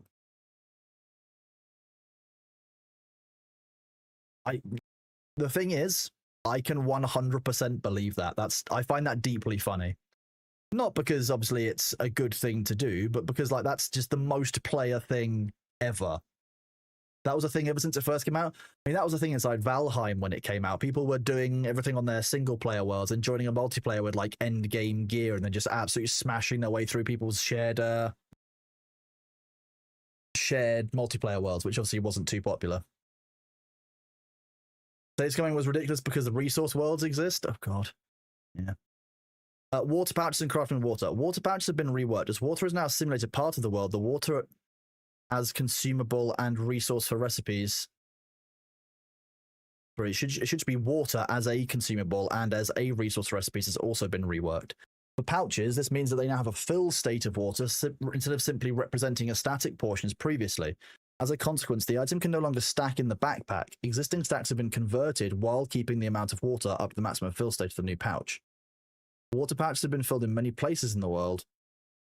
The thing is, I can 100% believe that. I find that deeply funny. Not because obviously it's a good thing to do, but because like that's just the most player thing ever. That was a thing ever since it first came out. I mean, that was a thing inside Valheim when it came out. People were doing everything on their single player worlds and joining a multiplayer with like end game gear and then just absolutely smashing their way through people's shared multiplayer worlds, which obviously wasn't too popular. Days Coming was ridiculous because the resource worlds exist. Oh god, yeah. Water pouches and crafting water. Water pouches have been reworked. As water is now a simulated part of the world, the water as consumable and resource for recipes. Sorry, it should be water as a consumable and as a resource for recipes has also been reworked. For pouches, this means that they now have a fill state of water instead of simply representing a static portion as previously. As a consequence, the item can no longer stack in the backpack. Existing stacks have been converted while keeping the amount of water up to the maximum fill state of the new pouch. Water pouches have been filled in many places in the world.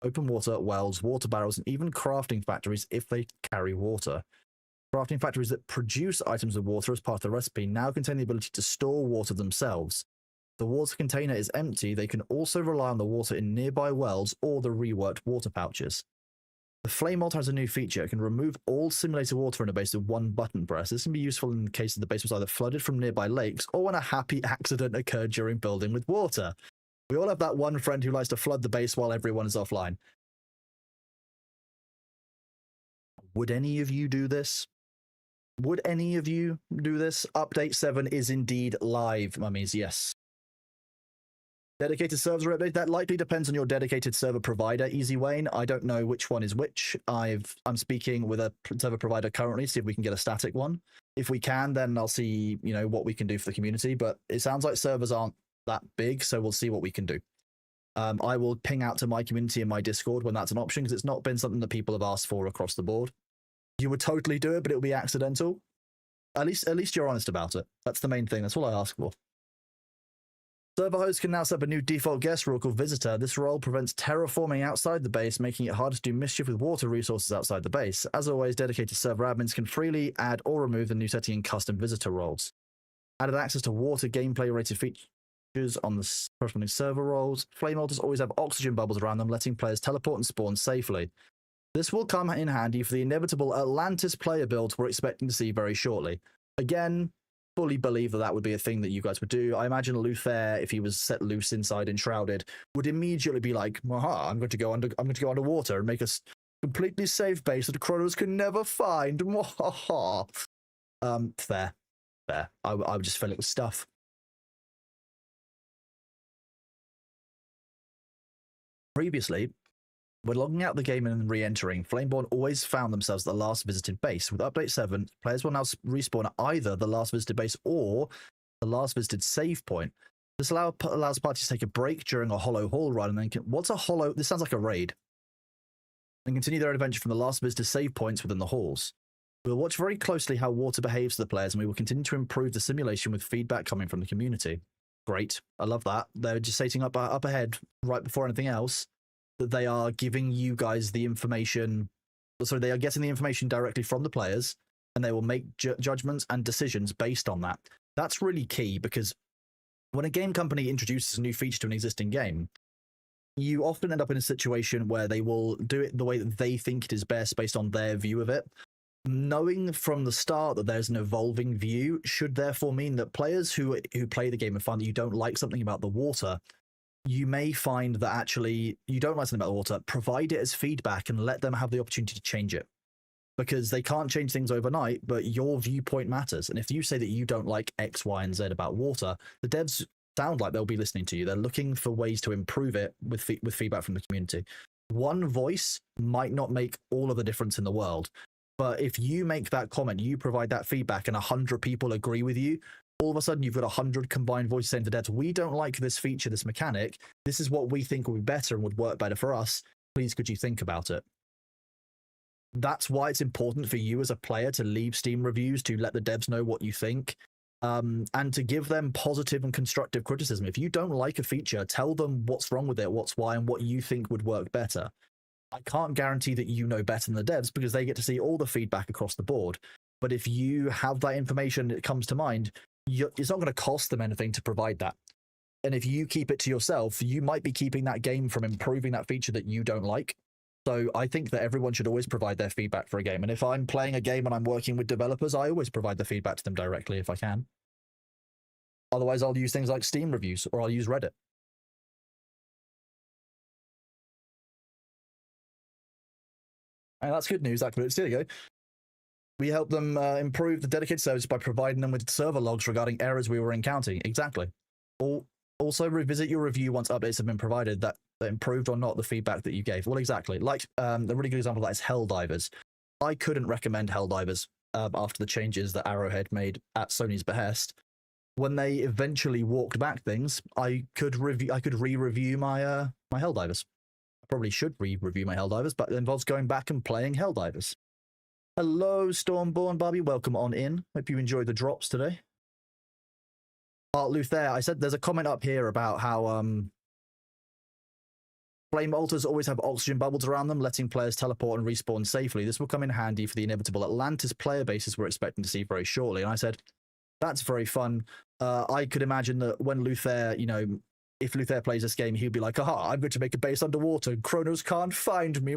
Open water, wells, water barrels, and even crafting factories if they carry water. Crafting factories that produce items of water as part of the recipe now contain the ability to store water themselves. If the water container is empty, they can also rely on the water in nearby wells or the reworked water pouches. The Flame Altar has a new feature. It can remove all simulated water in a base with one button press. This can be useful in the case that the base was either flooded from nearby lakes or when a happy accident occurred during building with water. We all have that one friend who likes to flood the base while everyone is offline. Would any of you do this? Would any of you do this? Update 7 is indeed live, mummies, yes. Dedicated servers are updated. That likely depends on your dedicated server provider, Easy Wayne. I don't know which one is which. I'm speaking with a server provider currently, see if we can get a static one. If we can, then I'll see, what we can do for the community. But it sounds like servers aren't that big, so we'll see what we can do. I will ping out to my community in my Discord when that's an option, because it's not been something that people have asked for across the board. You would totally do it, but it will be accidental. At least you're honest about it. That's the main thing. That's all I ask for. Server hosts can now set up a new default guest rule called Visitor. This role prevents terraforming outside the base, making it harder to do mischief with water resources outside the base. As always, dedicated server admins can freely add or remove the new setting in custom visitor roles. Added access to water gameplay-related features on the corresponding server roles. Flame altars always have oxygen bubbles around them, letting players teleport and spawn safely. This will come in handy for the inevitable Atlantis player build we're expecting to see very shortly. Again, fully believe that would be a thing that you guys would do. I imagine Luther, if he was set loose inside Enshrouded, would immediately be like, "Aha! I'm going to go underwater and make a completely safe base that Kronos can never find." Fair. I would just fill it with stuff. Previously, when logging out the game and re-entering, Flameborn always found themselves at the last visited base. With Update 7, players will now respawn at either the last visited base or the last visited save point. This allows parties to take a break during a hollow haul run, and then what's a hollow? This sounds like a raid. And continue their adventure from the last visited save points within the halls. We'll watch very closely how water behaves to the players, and we will continue to improve the simulation with feedback coming from the community. Great. I love that. They're just stating up ahead, right before anything else, that they are giving you guys the information. So they are getting the information directly from the players, and they will make judgments and decisions based on that. That's really key, because when a game company introduces a new feature to an existing game, you often end up in a situation where they will do it the way that they think it is best based on their view of it. Knowing from the start that there's an evolving view should therefore mean that players who play the game and find that you don't like something about the water, you may find that actually you don't like something about the water, provide it as feedback and let them have the opportunity to change it. Because they can't change things overnight, but your viewpoint matters. And if you say that you don't like X, Y, and Z about water, the devs sound like they'll be listening to you. They're looking for ways to improve it with feedback from the community. One voice might not make all of the difference in the world. But if you make that comment, you provide that feedback, and 100 people agree with you, all of a sudden you've got 100 combined voices saying to devs, "We don't like this feature, this mechanic. This is what we think would be better and would work better for us. Please, could you think about it?" That's why it's important for you as a player to leave Steam reviews, to let the devs know what you think, and to give them positive and constructive criticism. If you don't like a feature, tell them what's wrong with it, what's why, and what you think would work better. I can't guarantee that you know better than the devs, because they get to see all the feedback across the board. But if you have that information that comes to mind, it's not going to cost them anything to provide that. And if you keep it to yourself, you might be keeping that game from improving that feature that you don't like. So I think that everyone should always provide their feedback for a game. And if I'm playing a game and I'm working with developers, I always provide the feedback to them directly if I can. Otherwise, I'll use things like Steam reviews, or I'll use Reddit. And that's good news. There you go. We help them improve the dedicated service by providing them with server logs regarding errors we were encountering. Exactly. Also, revisit your review once updates have been provided that improved or not the feedback that you gave. Well, exactly. Like, the really good example of that is Helldivers. I couldn't recommend Helldivers after the changes that Arrowhead made at Sony's behest. When they eventually walked back things, I could re-review my my Helldivers. Probably should re-review my Helldivers, but it involves going back and playing Helldivers. Hello, Stormborn Barbie. Welcome on in. Hope you enjoyed the drops today. Luther, I said there's a comment up here about how flame altars always have oxygen bubbles around them, letting players teleport and respawn safely. This will come in handy for the inevitable Atlantis player bases we're expecting to see very shortly. And I said, that's very fun. I could imagine that when Luther, if Luther plays this game, he'd be like, "Aha, I'm going to make a base underwater and Kronos can't find me."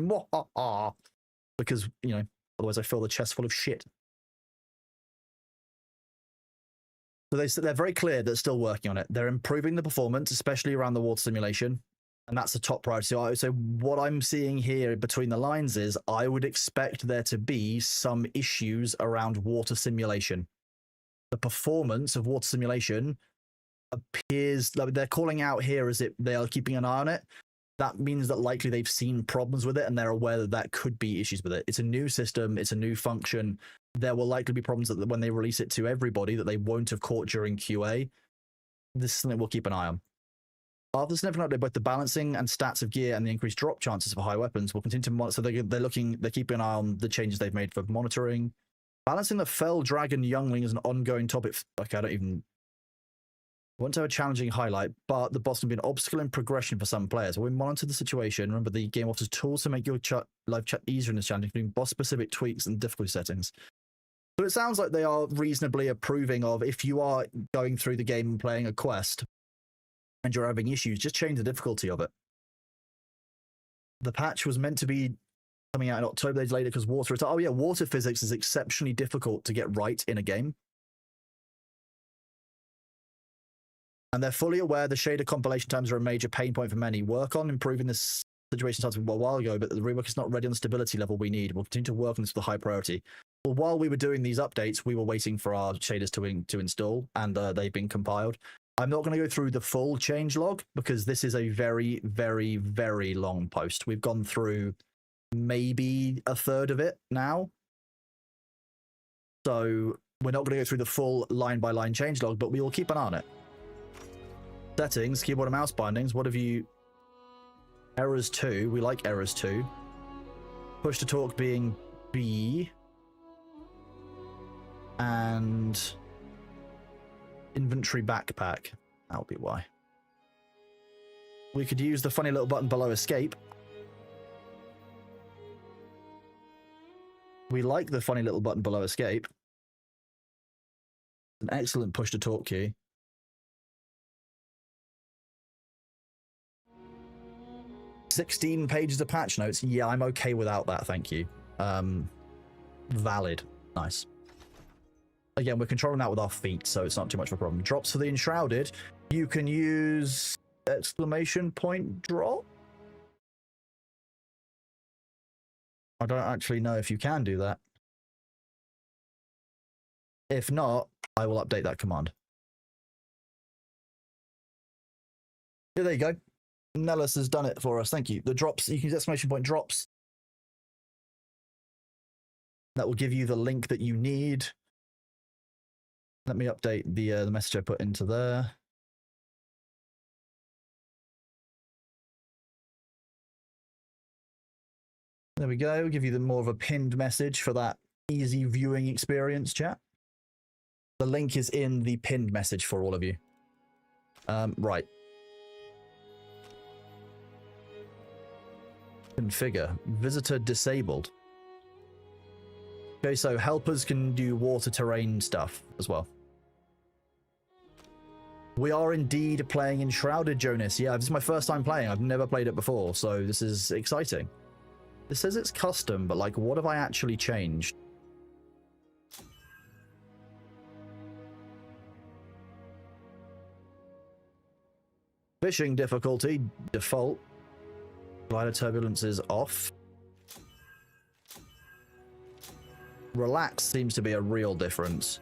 Because, otherwise I fill the chest full of shit. So they're very clear that they're still working on it. They're improving the performance, especially around the water simulation. And that's the top priority. So what I'm seeing here between the lines is I would expect there to be some issues around water simulation. The performance of water simulation appears like they're calling out here as if they are keeping an eye on it. That means that likely they've seen problems with it and they're aware that that could be issues with it. It's a new system. It's a new function. There will likely be problems that when they release it to everybody that they won't have caught during QA. This is something we'll keep an eye on. After significant update, both the balancing and stats of gear and the increased drop chances for high weapons will continue to monitor. So they're keeping an eye on the changes they've made for monitoring, Balancing the fell dragon youngling is an ongoing topic. Okay, I don't even want to have a challenging highlight, but the boss can be an obstacle in progression for some players. When we monitor the situation, remember the game offers tools to make your live chat easier in this challenge, including boss-specific tweaks and difficulty settings. So it sounds like they are reasonably approving of if you are going through the game and playing a quest and you're having issues, just change the difficulty of it. The patch was meant to be coming out in October, days later, because water is... Oh yeah, water physics is exceptionally difficult to get right in a game. And they're fully aware the shader compilation times are a major pain point for many. Work on improving this situation started a while ago, but the rework is not ready on the stability level we need. We'll continue to work on this with a high priority. Well, while we were doing these updates, we were waiting for our shaders to install, and they've been compiled. I'm not going to go through the full change log, because this is a very, very, very long post. We've gone through maybe a third of it now. So we're not going to go through the full line-by-line change log, but we will keep an eye on it. Settings, keyboard and mouse bindings. What have you... Errors 2. We like errors 2. Push to talk being B. And... inventory backpack. That'll be why. We could use the funny little button below escape. We like the funny little button below escape. An excellent push to talk key. "16 pages of patch notes. Yeah, I'm okay without that, thank you. Valid. Nice. Again, we're controlling that with our feet, so it's not too much of a problem. Drops for the Enshrouded. You can use exclamation point drop. I don't actually know if you can do that. If not, I will update that command. Yeah, there you go. Nellis has done it for us. Thank you. The drops, you can use exclamation point drops. That will give you the link that you need. Let me update the message I put into there. There we go. We'll give you more of a pinned message for that easy viewing experience, chat. The link is in the pinned message for all of you. Right. Configure. Visitor disabled. Okay, so helpers can do water terrain stuff as well. We are indeed playing Enshrouded, Jonas. Yeah, this is my first time playing. I've never played it before, so this is exciting. It says it's custom, but like, what have I actually changed? Fishing difficulty, default. Glider turbulence is off. Relax seems to be a real difference.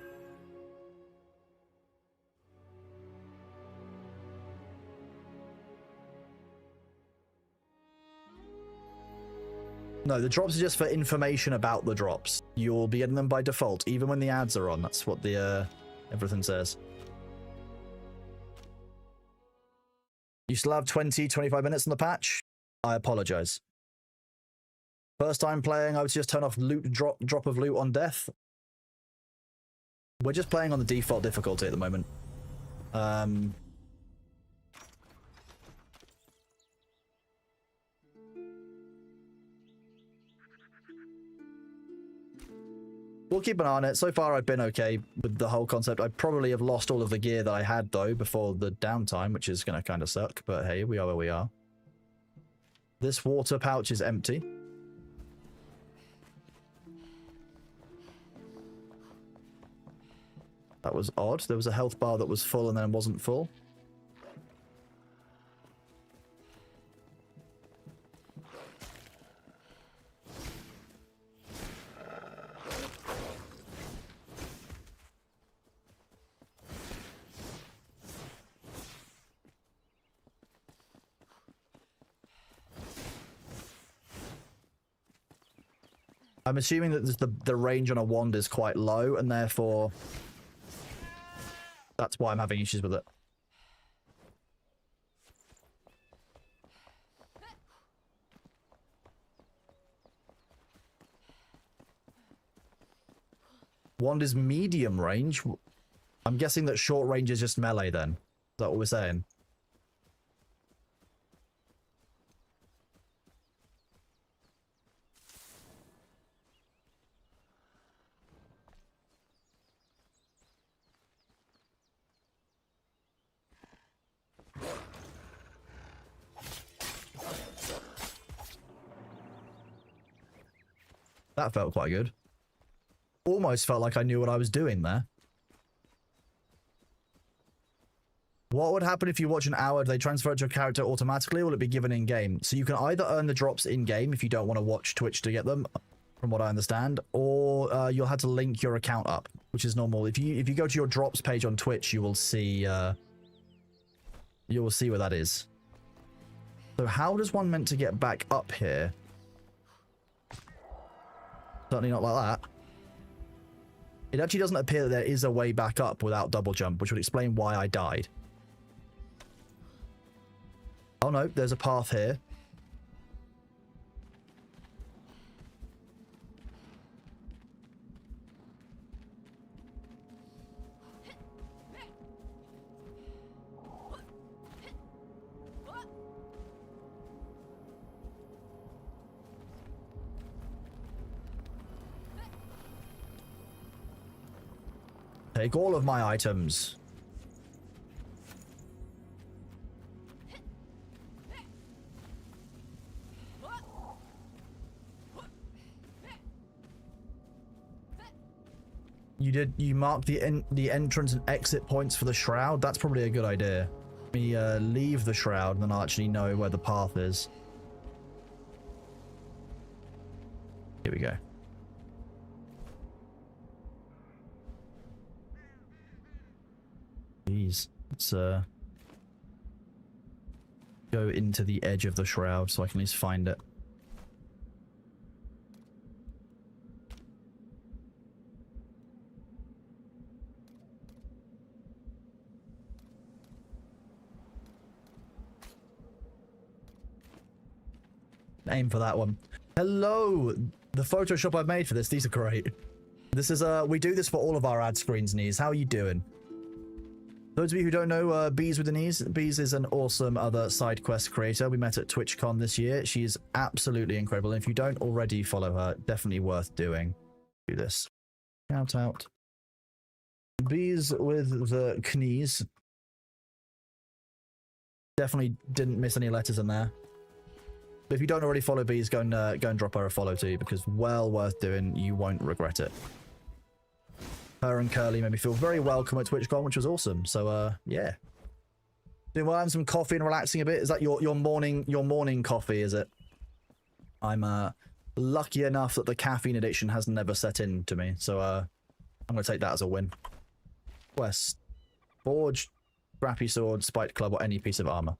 No, the drops are just for information about the drops. You'll be getting them by default, even when the ads are on. That's what the everything says. You still have 20, 25 minutes in the patch? I apologize. First time playing, I would just turn off loot drop of loot on death. We're just playing on the default difficulty at the moment. We'll keep an eye on it. So far, I've been okay with the whole concept. I probably have lost all of the gear that I had, though, before the downtime, which is going to kind of suck. But hey, we are where we are. This water pouch is empty. That was odd. There was a health bar that was full and then wasn't full. I'm assuming that the range on a wand is quite low, and therefore that's why I'm having issues with it. Wand is medium range. I'm guessing that short range is just melee then. Is that what we're saying? That felt quite good. Almost felt like I knew what I was doing there. What would happen if you watch an hour? Do they transfer it to a character automatically, or will it be given in-game? So you can either earn the drops in-game if you don't want to watch Twitch to get them, from what I understand, or you'll have to link your account up, which is normal. If you go to your drops page on Twitch, you will see where that is. So how does one meant to get back up here? Certainly not like that. It actually doesn't appear that there is a way back up without double jump, which would explain why I died. Oh no, there's a path here. Take all of my items. You marked the entrance and exit points for the shroud? That's probably a good idea. Let me leave the shroud and then I'll actually know where the path is. Here we go. Jeez, let's go into the edge of the shroud so I can at least find it. Aim for that one. Hello! The Photoshop I've made for this, these are great. This is, we do this for all of our ad screens, Knees. How are you doing? Those of you who don't know Bees with the Knees, Bees is an awesome other side quest creator. We met at TwitchCon this year. She's absolutely incredible. And if you don't already follow her, definitely worth doing. Do this. Shout out. Bees with the Knees. Definitely didn't miss any letters in there. But if you don't already follow Bees, go and drop her a follow too, because well worth doing. You won't regret it. Her and Curly made me feel very welcome at TwitchCon, which was awesome. So, yeah. Doing well, having some coffee and relaxing a bit. Is that your morning coffee, is it? I'm lucky enough that the caffeine addiction has never set in to me. So, I'm going to take that as a win. Quest. Forge, scrappy sword, spiked club, or any piece of armor.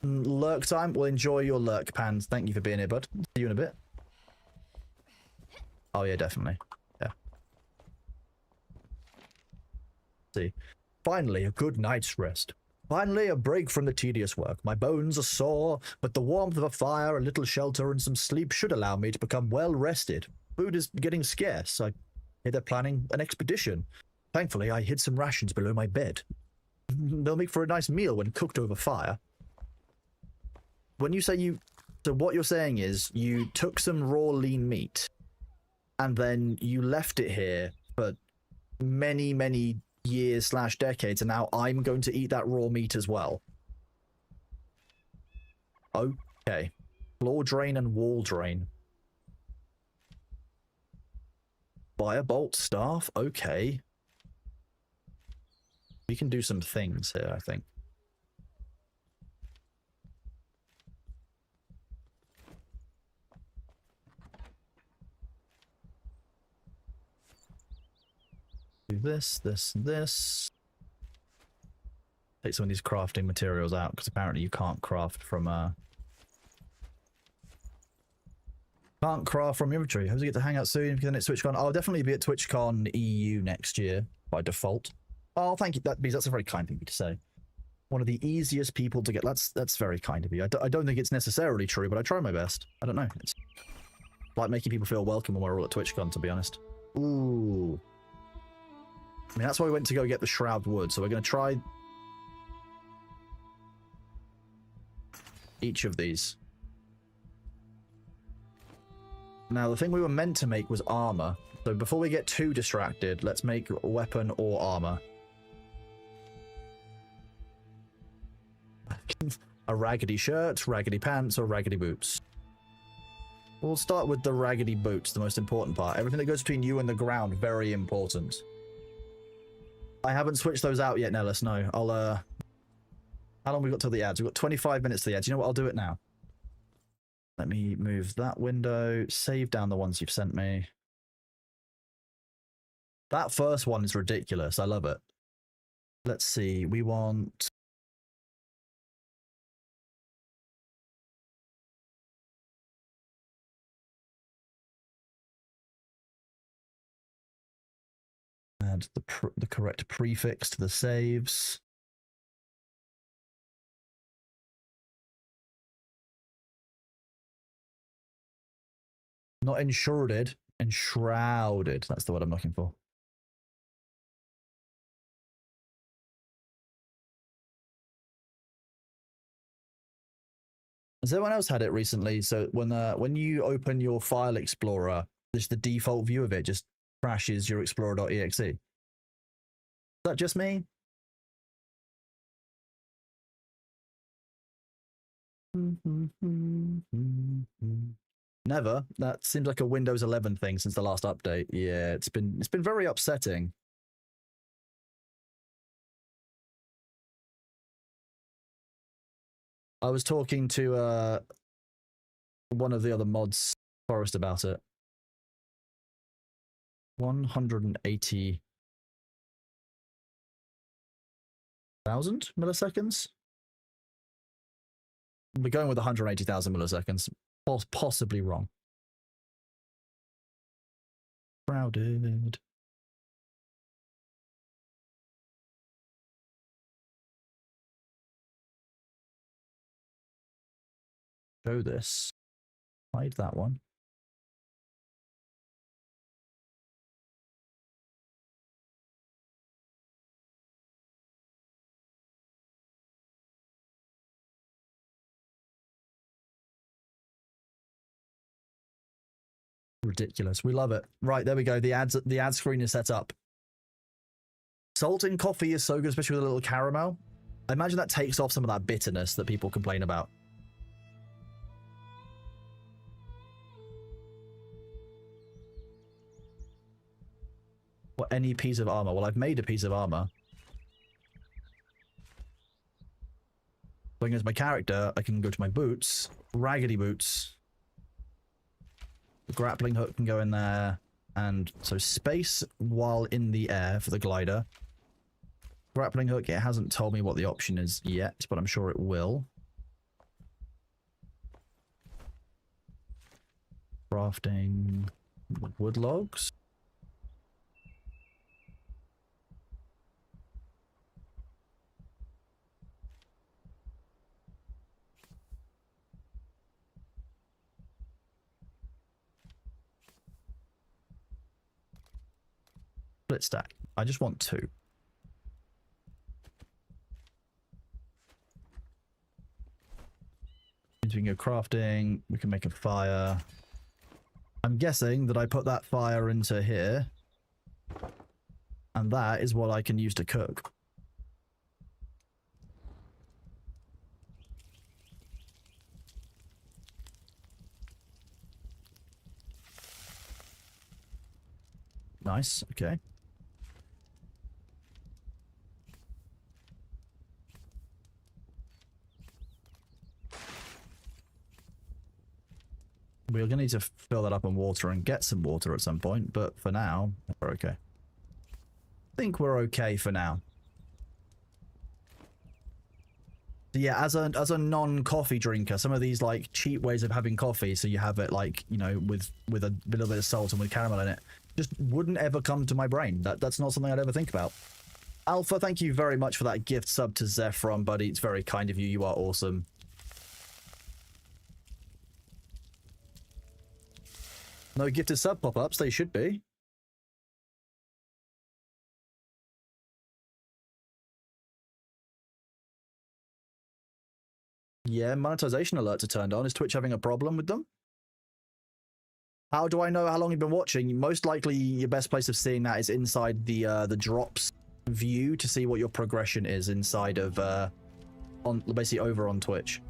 Lurk time. Well, enjoy your lurk, Pans. Thank you for being here, bud. See you in a bit. Oh, yeah, definitely. See. Finally, a good night's rest. Finally, a break from the tedious work. My bones are sore, but the warmth of a fire, a little shelter, and some sleep should allow me to become well rested. Food is getting scarce. I hear they're planning an expedition. Thankfully, I hid some rations below my bed. They'll make for a nice meal when cooked over fire. When you say so what you're saying is you took some raw lean meat and then you left it here for many, many years / decades, and now I'm going to eat that raw meat as well. Okay. Floor drain and wall drain. Firebolt staff. Okay. We can do some things here, I think. Do this, this, and this. Take some of these crafting materials out, because apparently you can't craft from inventory. How does it get to hang out soon? Because then it's TwitchCon. I'll definitely be at TwitchCon EU next year by default. Oh, thank you. That's a very kind thing to say. One of the easiest people to get. That's very kind of you. I don't think it's necessarily true, but I try my best. I don't know. It's like making people feel welcome when we're all at TwitchCon, to be honest. Ooh. I mean, that's why we went to go get the shroud wood. So we're going to try each of these. Now, the thing we were meant to make was armor. So before we get too distracted, let's make weapon or armor. A raggedy shirt, raggedy pants, or raggedy boots. We'll start with the raggedy boots, the most important part. Everything that goes between you and the ground, very important. I haven't switched those out yet, Nellis, no. I'll, how long we got till the ads? We've got 25 minutes to the ads. You know what? I'll do it now. Let me move that window, save down the ones you've sent me. That first one is ridiculous. I love it. Let's see. We want... add the correct prefix to the saves. Not enshrouded, enshrouded. That's the word I'm looking for. Has anyone else had it recently? So when you open your file explorer, just the default view of it just crashes your explorer.exe. Is that just me? Never. That seems like a Windows 11 thing since the last update. Yeah, it's been very upsetting. I was talking to one of the other mods, Forest, about it. 180,000 milliseconds? We're going with 180,000 milliseconds. Possibly wrong. Crowded. Show this. Hide that one. Ridiculous. We love it. Right, there we go. The ad screen is set up. Salt in coffee is so good, especially with a little caramel. I imagine that takes off some of that bitterness that people complain about. What, any piece of armor? Well, I've made a piece of armor. Going as my character, I can go to my boots, raggedy boots. The grappling hook can go in there, and so space while in the air for the glider. Grappling hook, it hasn't told me what the option is yet, but I'm sure it will. Crafting wood logs. Split stack. I just want 2. We can go crafting. We can make a fire. I'm guessing that I put that fire into here. And that is what I can use to cook. Nice. Okay. We're going to need to fill that up in water and get some water at some point, but for now, we're okay. I think we're okay for now. Yeah, as a non-coffee drinker, some of these like cheap ways of having coffee, so you have it like, you know, with a little bit of salt and with caramel in it, just wouldn't ever come to my brain. That's not something I'd ever think about. Alpha, thank you very much for that gift sub to Zephron, buddy. It's very kind of you. You are awesome. No gifted sub pop-ups, they should be. Yeah, monetization alerts are turned on. Is Twitch having a problem with them? How do I know how long you've been watching? Most likely, your best place of seeing that is inside the drops view to see what your progression is inside of on basically over on Twitch.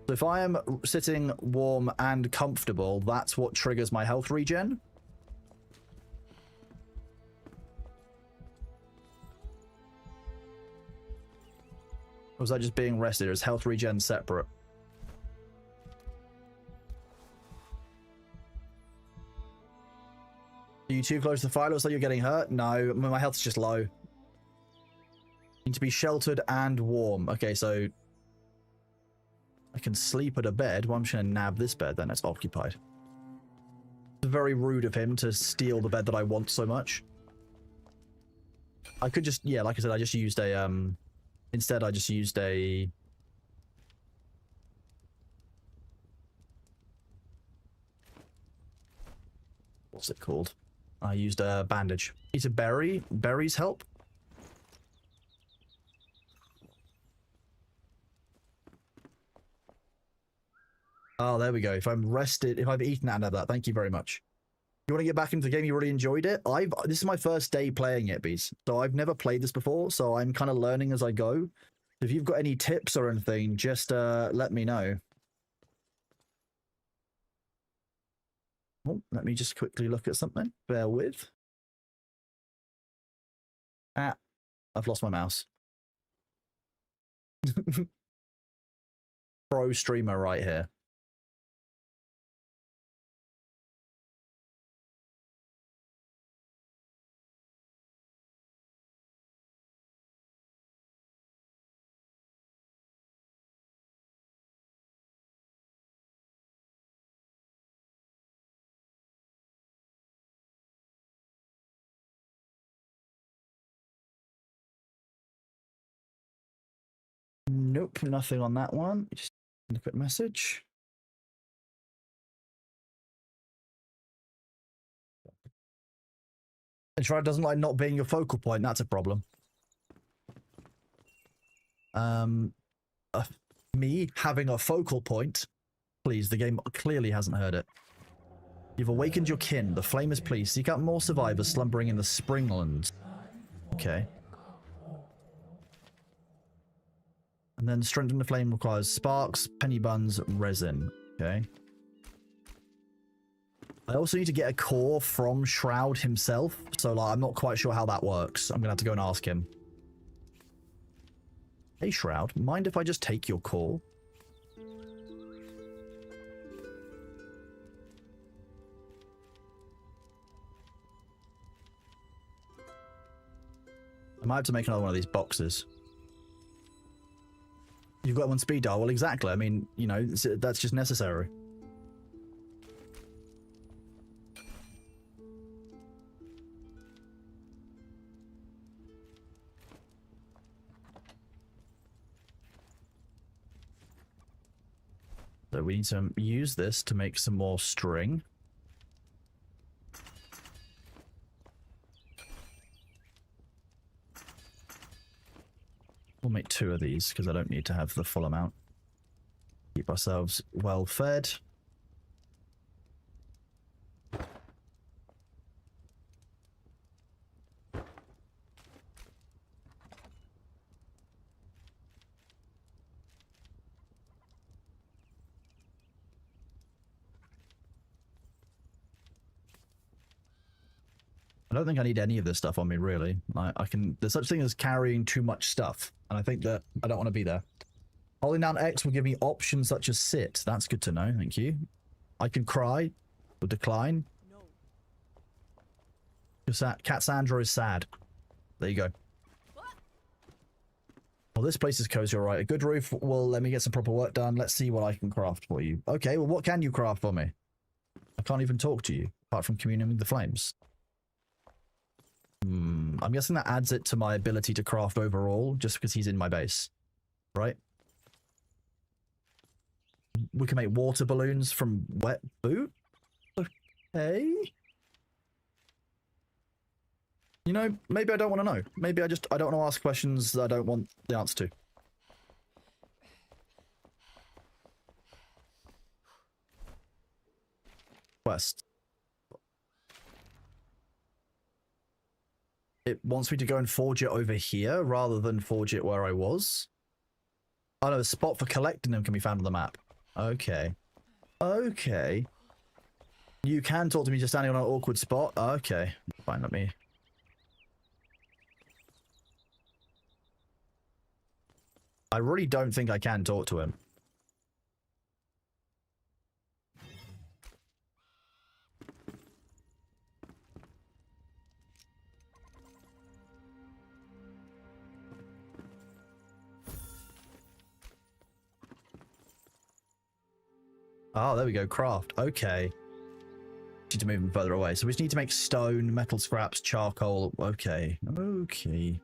So if I am sitting warm and comfortable, that's what triggers my health regen. Or was that just being rested? Or is health regen separate? Are you too close to the fire? Looks like you're getting hurt. No, my health's just low. Need to be sheltered and warm. Okay, so I can sleep at a bed. Well, I'm just going to nab this bed then. It's occupied. It's very rude of him to steal the bed that I want so much. I could just, yeah, like I said, I just used a, instead I just used a... What's it called? I used a bandage. Eat a berry. Berries help. Oh, there we go. If I'm rested, if I've eaten out of that, thank you very much. You want to get back into the game? You really enjoyed it? This is my first day playing it, Bees. So I've never played this before, so I'm kind of learning as I go. If you've got any tips or anything, just let me know. Oh, let me just quickly look at something. Bear with. Ah, I've lost my mouse. Pro streamer right here. Nope, nothing on that one. Just a quick message. Enshrouded doesn't like not being your focal point. That's a problem. Me having a focal point. Please, the game clearly hasn't heard it. You've awakened your kin. The flame is pleased. Seek out more survivors slumbering in the Springlands. Okay. And then strengthen the flame requires sparks, penny buns, resin. Okay. I also need to get a core from Shroud himself. So like, I'm not quite sure how that works. I'm going to have to go and ask him. Hey Shroud, mind if I just take your core? I might have to make another one of these boxes. You've got one speed dial. Well, exactly. I mean, you know, that's just necessary. So we need to use this to make some more string. We'll make 2 of these because I don't need to have the full amount. Keep ourselves well fed. I don't think I need any of this stuff on me, really. There's such thing as carrying too much stuff, and I think that I don't want to be there. Holding down X will give me options such as sit. That's good to know, thank you. I can cry or decline. No. Cassandra is sad. There you go. Well, this place is cozy, all right. A good roof will let me get some proper work done. Let's see what I can craft for you. Okay, well, what can you craft for me? I can't even talk to you, apart from communing with the flames. I'm guessing that adds it to my ability to craft overall, just because he's in my base. Right? We can make water balloons from wet boot? Okay. You know, maybe I don't want to know. Maybe I don't want to ask questions that I don't want the answer to. Quest. It wants me to go and forge it over here rather than forge it where I was. Oh no, a spot for collecting them can be found on the map. Okay. Okay. You can talk to me just standing on an awkward spot. Okay. Fine, let me... I really don't think I can talk to him. Oh, there we go. Craft. Okay. Need to move them further away. So we just need to make stone, metal scraps, charcoal. Okay. Okay.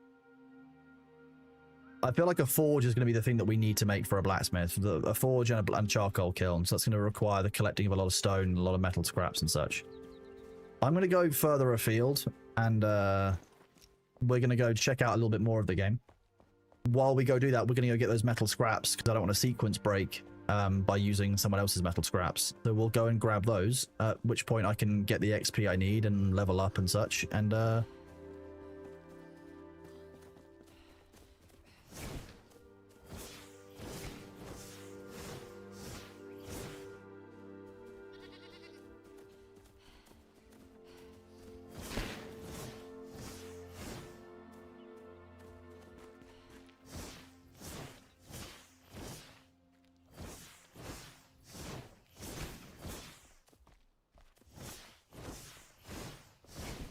I feel like a forge is going to be the thing that we need to make for a blacksmith. A forge and a charcoal kiln. So that's going to require the collecting of a lot of stone, a lot of metal scraps and such. I'm going to go further afield and we're going to go check out a little bit more of the game. While we go do that, we're going to go get those metal scraps because I don't want a sequence break by using someone else's metal scraps. So we'll go and grab those, at which point I can get the XP I need and level up and such. And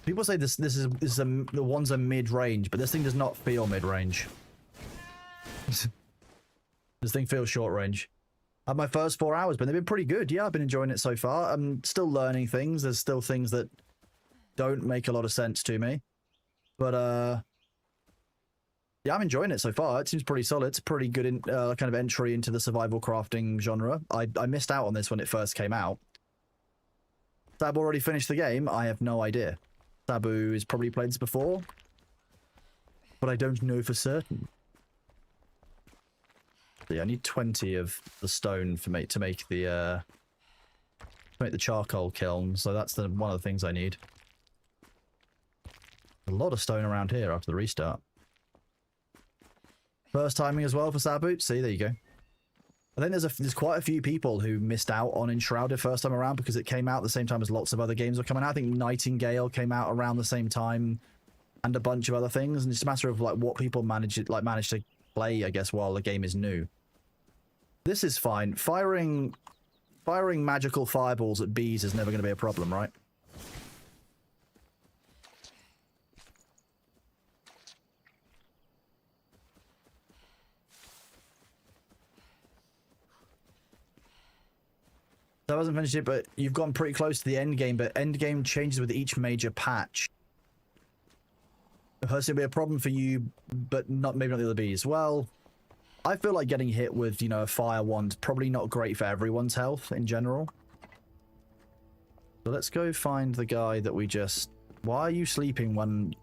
people say the ones are mid-range, but this thing does not feel mid-range. This thing feels short-range. I had my first 4 hours, but they've been pretty good. Yeah, I've been enjoying it so far. I'm still learning things. There's still things that don't make a lot of sense to me. But, yeah, I'm enjoying it so far. It seems pretty solid. It's a pretty good kind of entry into the survival crafting genre. I missed out on this when it first came out. Sab already finished the game? I have no idea. Sabu has probably played this before, but I don't know for certain. So yeah, I need 20 of the stone for to make the charcoal kiln. So that's one of the things I need. A lot of stone around here after the restart. First timing as well for Sabu. See, there you go. I think there's quite a few people who missed out on Enshrouded first time around because it came out at the same time as lots of other games were coming out. I think Nightingale came out around the same time, and a bunch of other things. And it's a matter of like what people manage to play, I guess, while the game is new. This is fine. Firing magical fireballs at bees is never going to be a problem, right? I wasn't finished it, but you've gone pretty close to the end game. But end game changes with each major patch. It'll be a problem for you, but maybe not the other bees. Well, I feel like getting hit with, a fire wand probably not great for everyone's health in general. So let's go find the guy that we just... Why are you sleeping when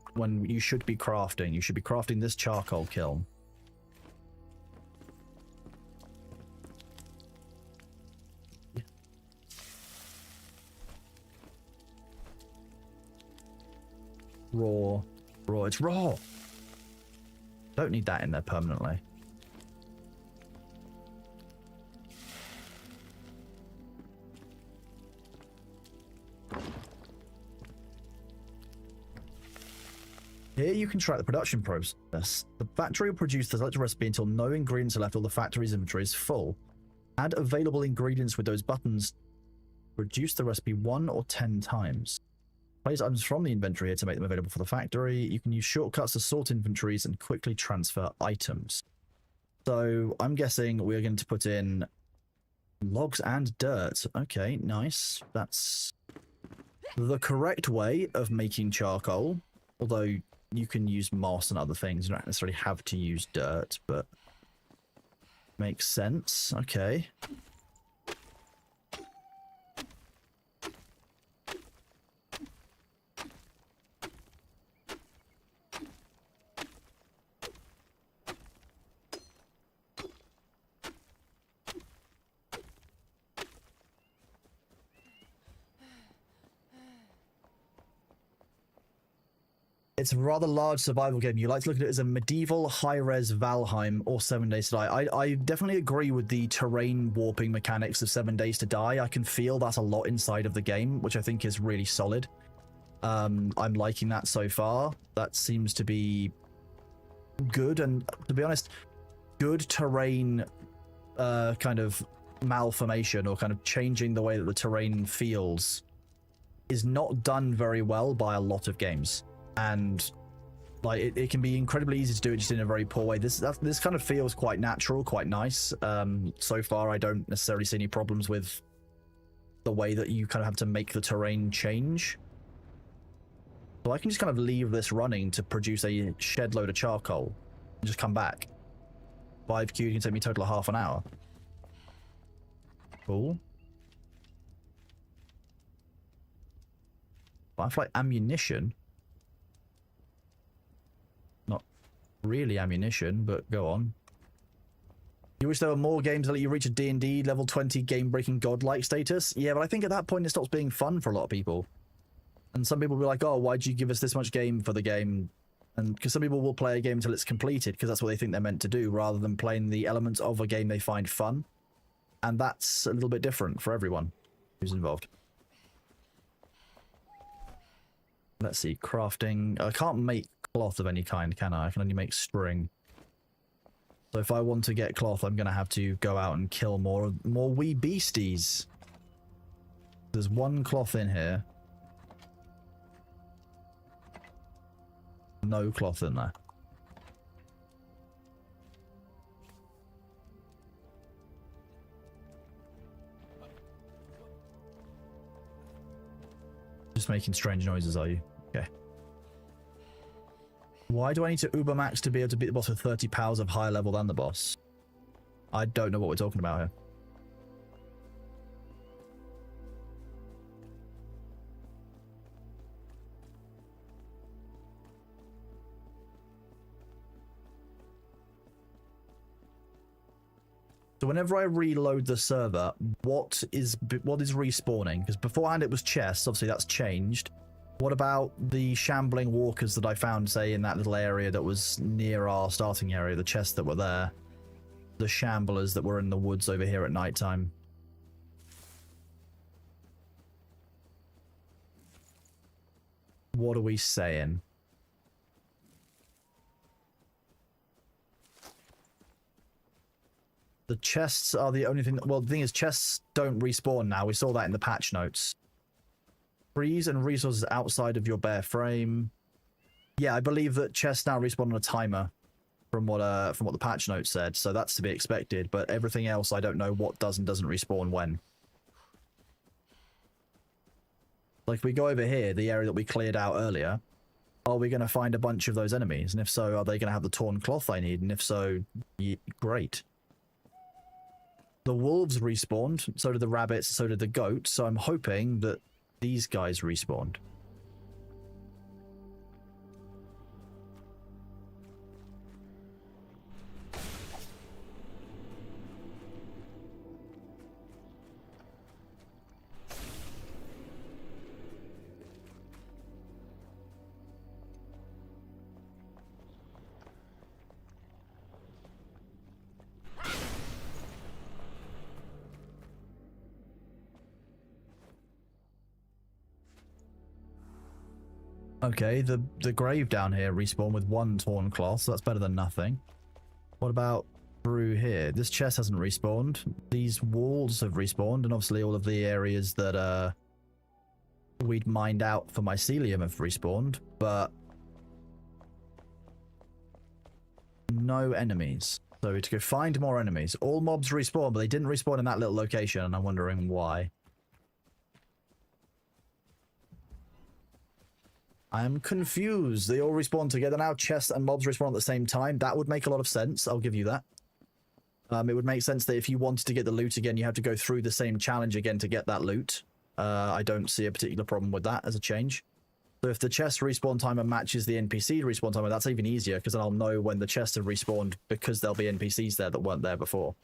you should be crafting? You should be crafting this charcoal kiln. Raw. It's raw. Don't need that in there permanently. Here you can track the production process. The factory will produce the selected recipe until no ingredients are left or the factory's inventory is full. Add available ingredients with those buttons. Reduce the recipe 1 or 10 times. Place items from the inventory here to make them available for the factory. You can use shortcuts to sort inventories and quickly transfer items. So I'm guessing we're going to put in logs and dirt. Okay, nice. That's the correct way of making charcoal. Although you can use moss and other things. You don't necessarily have to use dirt, but makes sense. Okay. It's a rather large survival game. You like to look at it as a medieval high-res Valheim or 7 Days to Die. I definitely agree with the terrain warping mechanics of 7 Days to Die. I can feel that a lot inside of the game, which I think is really solid. I'm liking that so far. That seems to be good, and to be honest, good terrain kind of malformation or kind of changing the way that the terrain feels is not done very well by a lot of games. And like it can be incredibly easy to do it just in a very poor way. This kind of feels quite natural, quite nice. So far, I don't necessarily see any problems with the way that you kind of have to make the terrain change. So I can just kind of leave this running to produce a shed load of charcoal and just come back. 5 Q can take me a total of half an hour. Cool. Firefly ammunition. Not really ammunition, but go on. You wish there were more games that let you reach a D&D level 20 game-breaking godlike status? Yeah, but I think at that point it stops being fun for a lot of people. And some people will be like, oh, why'd you give us this much game for the game? And because some people will play a game until it's completed, because that's what they think they're meant to do, rather than playing the elements of a game they find fun. And that's a little bit different for everyone who's involved. Let's see, crafting. I can't make cloth of any kind, can I? I can only make string. So if I want to get cloth, I'm going to have to go out and kill more wee beasties. There's 1 cloth in here. No cloth in there. Just making strange noises, are you? Okay. Why do I need to Uber Max to be able to beat the boss with 30 powers of higher level than the boss? I don't know what we're talking about here. So whenever I reload the server, what is respawning? Because beforehand it was chests, obviously that's changed. What about the shambling walkers that I found, say, in that little area that was near our starting area, the chests that were there? The shamblers that were in the woods over here at nighttime? What are we saying? The chests are the only thing... Well, the thing is, chests don't respawn now. We saw that in the patch notes. Trees and resources outside of your bare frame. Yeah, I believe that chests now respawn on a timer from what the patch notes said, so that's to be expected. But everything else, I don't know what does and doesn't respawn when. Like, if we go over here, the area that we cleared out earlier, are we going to find a bunch of those enemies? And if so, are they going to have the torn cloth I need? And if so, great. The wolves respawned, so did the rabbits, so did the goats, so I'm hoping that these guys respawned. Okay, the grave down here respawned with 1 torn cloth, so that's better than nothing. What about through here? This chest hasn't respawned. These walls have respawned, and obviously all of the areas that we'd mined out for mycelium have respawned, but no enemies. So we have to go find more enemies. All mobs respawn, but they didn't respawn in that little location, and I'm wondering why. I'm confused. They all respawn together now. Chests and mobs respawn at the same time. That would make a lot of sense. I'll give you that. It would make sense that if you wanted to get the loot again, you have to go through the same challenge again to get that loot. I don't see a particular problem with that as a change. So if the chest respawn timer matches the NPC respawn timer, that's even easier, because then I'll know when the chests have respawned, because there'll be NPCs there that weren't there before.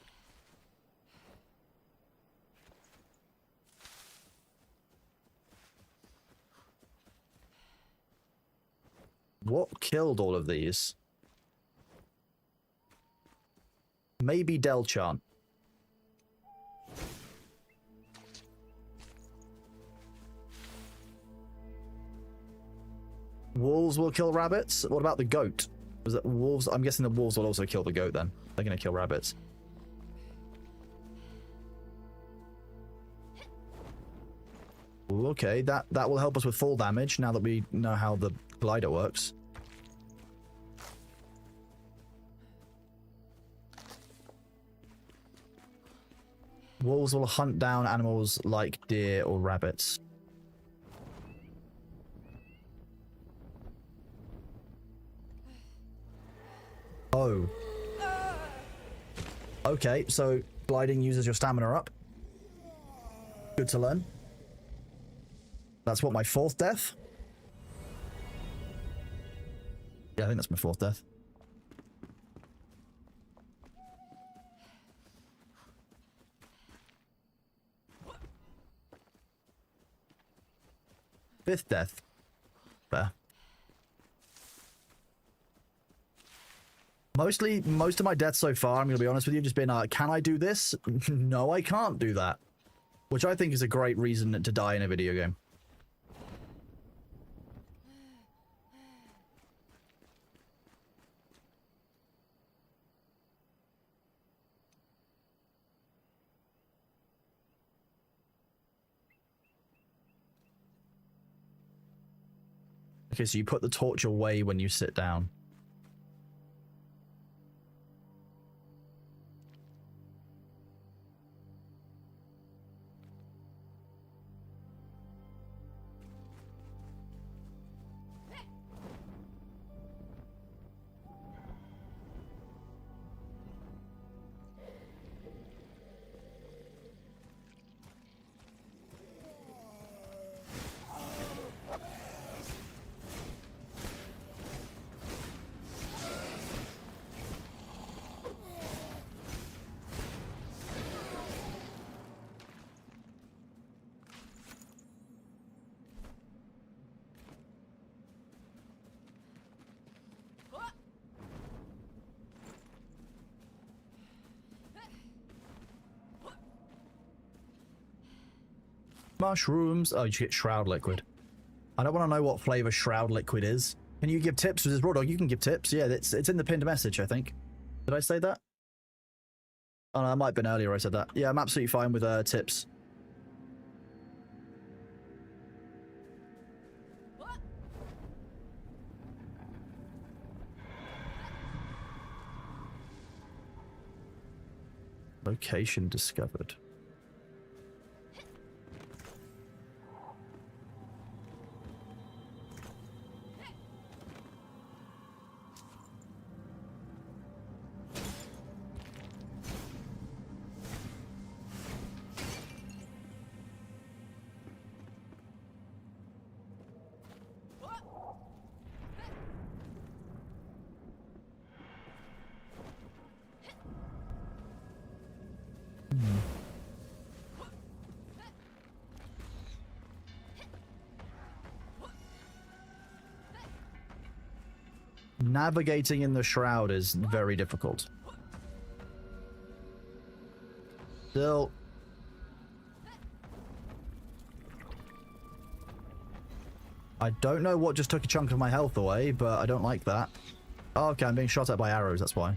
What killed all of these? Maybe Delchan. Wolves will kill rabbits? What about the goat? Was it wolves? I'm guessing the wolves will also kill the goat then. They're going to kill rabbits. Ooh, okay, that will help us with fall damage now that we know how the glider works. Wolves will hunt down animals like deer or rabbits. Oh. Okay, so gliding uses your stamina up. Good to learn. That's what, my 4th death? Yeah, I think that's my 4th death. Fifth death. Fair. Most of my deaths so far, I'm going to be honest with you, just been, can I do this? No, I can't do that. Which I think is a great reason to die in a video game. Okay, so you put the torch away when you sit down. Mushrooms. Oh, you get Shroud Liquid. I don't want to know what flavor Shroud Liquid is. Can you give tips? This Raw Dog, you can give tips. Yeah, it's in the pinned message, I think. Did I say that? Oh, no, it might have been earlier I said that. Yeah, I'm absolutely fine with tips. Location discovered. Navigating in the shroud is very difficult. Still. I don't know what just took a chunk of my health away, but I don't like that. Oh, okay, I'm being shot at by arrows, that's why.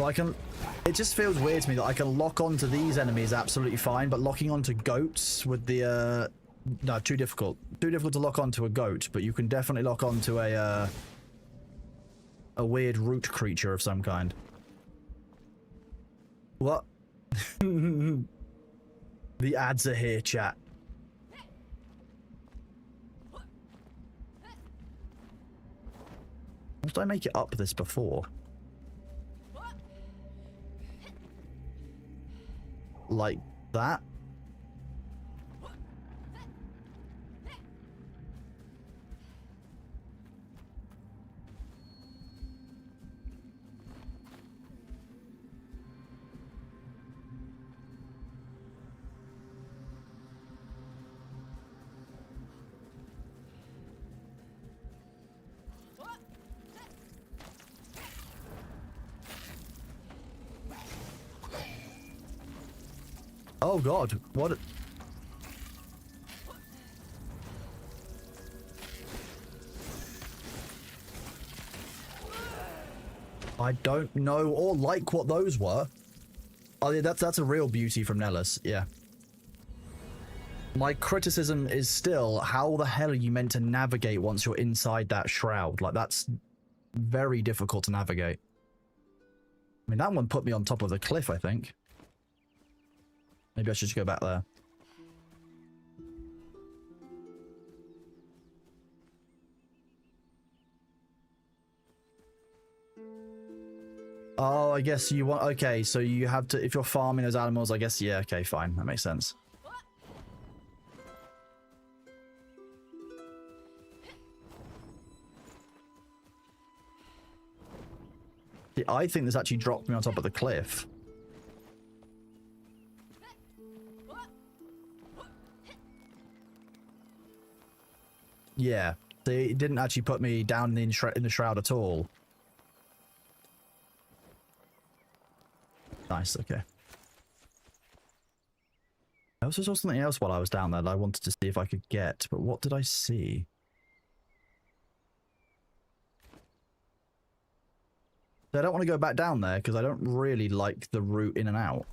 So I can... It just feels weird to me that I can lock onto these enemies absolutely fine, but locking onto goats with the... No, too difficult. Too difficult to lock onto a goat, but you can definitely lock onto a weird root creature of some kind. What? The ads are here, chat. Did I make it up this before? Like that? Oh god, what? I don't know or like what those were. Oh yeah, that's a real beauty from Nellis, yeah. My criticism is still, how the hell are you meant to navigate once you're inside that shroud? Like, that's very difficult to navigate. I mean, that one put me on top of the cliff, I think. Maybe I should just go back there. Oh, I guess you want... Okay, so you have to... If you're farming those animals, I guess... Yeah, okay, fine. That makes sense. See, I think this actually dropped me on top of the cliff. Yeah, it didn't actually put me down in the shroud at all. Nice, okay. I also saw something else while I was down there that I wanted to see if I could get, but what did I see? I don't want to go back down there because I don't really like the route in and out.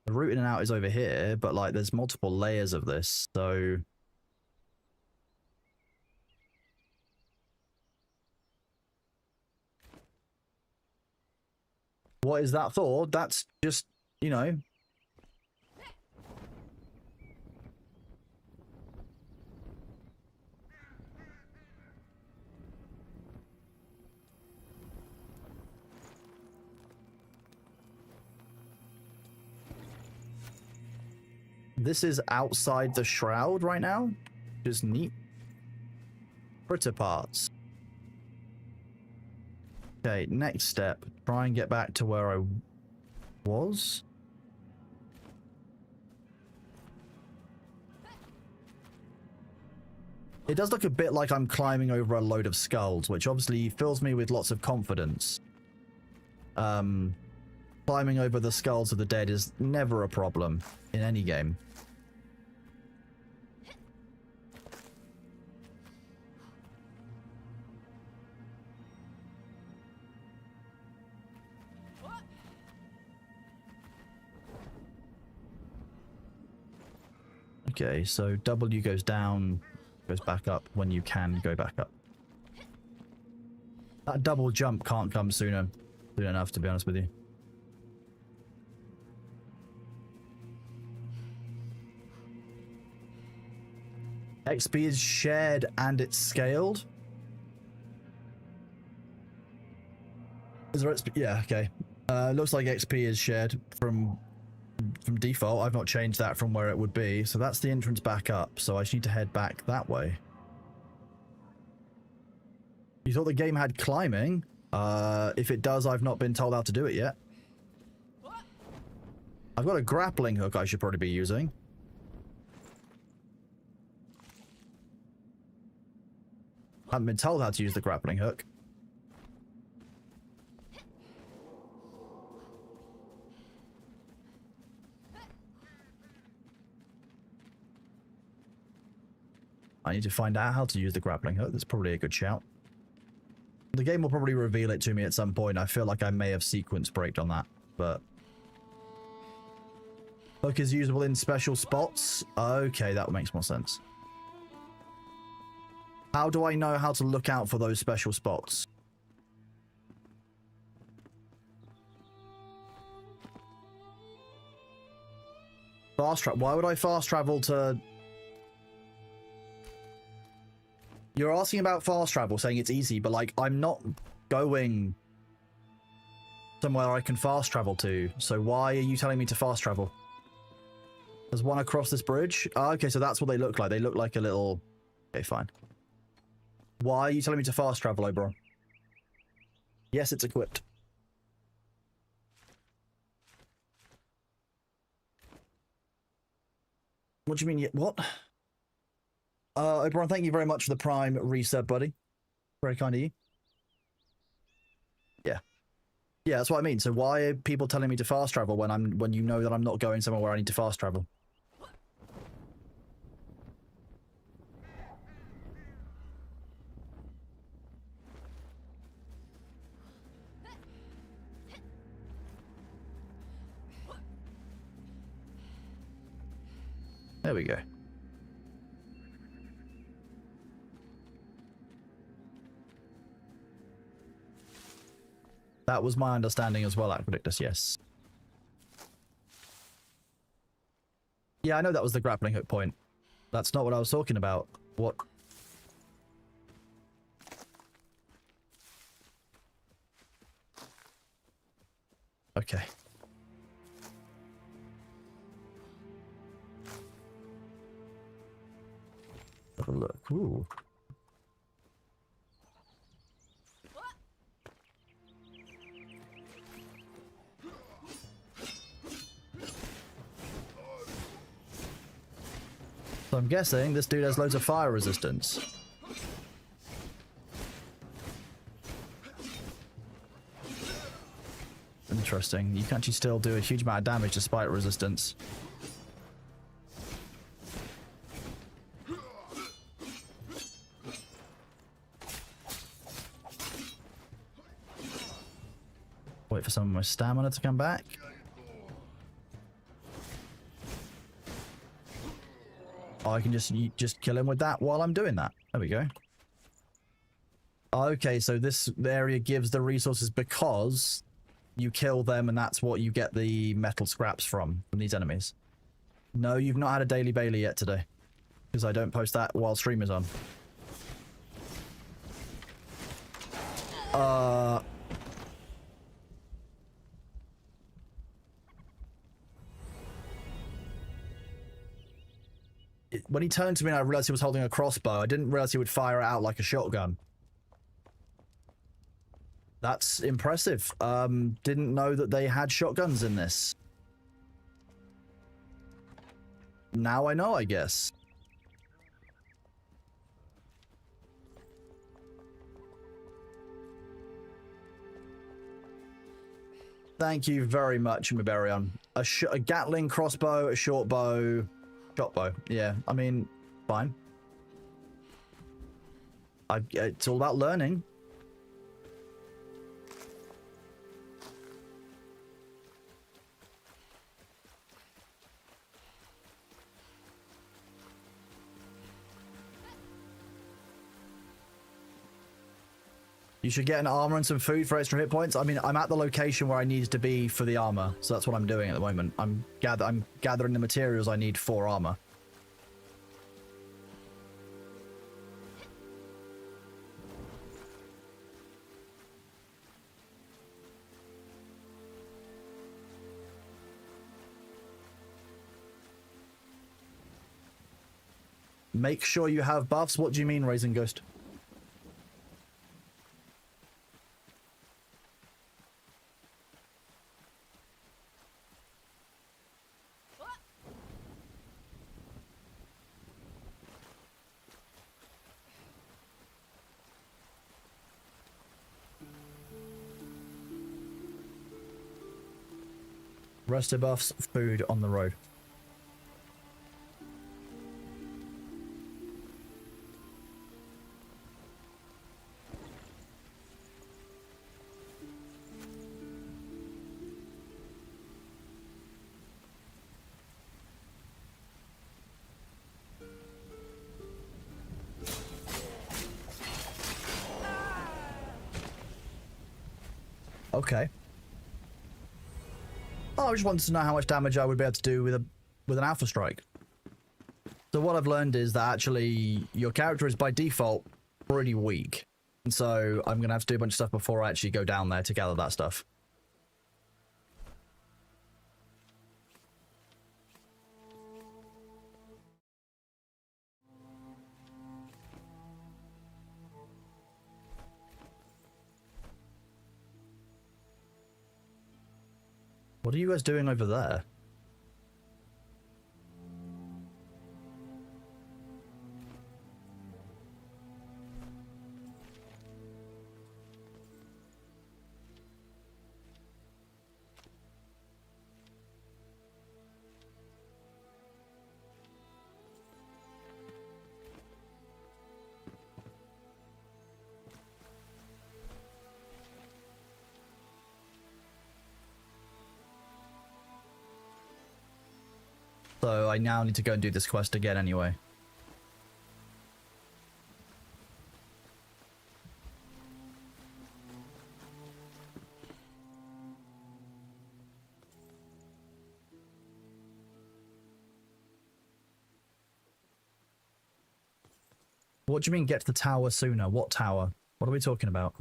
The route in and out is over here, but like there's multiple layers of this, so... What is that for? That's just, you know... This is outside the shroud right now, which is neat. Critter parts. Okay, next step. Try and get back to where I was. It does look a bit like I'm climbing over a load of skulls, which obviously fills me with lots of confidence. Climbing over the skulls of the dead is never a problem in any game. Okay, so W goes down, goes back up when you can go back up. That double jump can't come soon enough, to be honest with you. XP is shared and it's scaled. Is there XP? Yeah, okay. Looks like XP is shared from default. I've not changed that from where it would be. So that's the entrance back up. So I just need to head back that way. You thought the game had climbing? If it does, I've not been told how to do it yet. I've got a grappling hook I should probably be using. I haven't been told how to use the grappling hook. I need to find out how to use the grappling hook. That's probably a good shout. The game will probably reveal it to me at some point. I feel like I may have sequence braked on that, but... Hook is usable in special spots? Okay, that makes more sense. How do I know how to look out for those special spots? Fast travel. Why would I fast travel to... You're asking about fast travel, saying it's easy, but like, I'm not going somewhere I can fast travel to. So why are you telling me to fast travel? There's one across this bridge? Oh, okay, so that's what they look like. They look like a little... Okay, fine. Why are you telling me to fast travel, Oberon? Yes, it's equipped. What do you mean? What? Oberon, thank you very much for the Prime resub, buddy. Very kind of you. Yeah. Yeah, that's what I mean. So why are people telling me to fast travel when you know that I'm not going somewhere where I need to fast travel? There we go. That was my understanding as well, Aquadictus, yes. Yeah, I know that was the grappling hook point. That's not what I was talking about. What? Okay. Have a look. Ooh. So I'm guessing this dude has loads of fire resistance. Interesting. You can actually still do a huge amount of damage despite resistance. Wait for some of my stamina to come back. I can just kill him with that while I'm doing that. There we go. Okay, so this area gives the resources because you kill them and that's what you get the metal scraps from these enemies. No, you've not had a Daily Bailey yet today. Because I don't post that while stream is on. When he turned to me and I realized he was holding a crossbow, I didn't realize he would fire it out like a shotgun. That's impressive. Didn't know that they had shotguns in this. Now I know, I guess. Thank you very much, Miberion. A Gatling crossbow, a short bow, shot bow. Yeah, I mean, fine. It's all about learning. You should get an armor and some food for extra hit points. I mean, I'm at the location where I needed to be for the armor, so that's what I'm doing at the moment. I'm gathering the materials I need for armor. Make sure you have buffs. What do you mean, Raisin Ghost? Rest buffs, food on the road. Okay. Oh, I just wanted to know how much damage I would be able to do with an Alpha Strike. So what I've learned is that actually your character is by default pretty weak. And so I'm going to have to do a bunch of stuff before I actually go down there to gather that stuff. What are you guys doing over there? So I now need to go and do this quest again anyway. What do you mean get to the tower sooner? What tower? What are we talking about?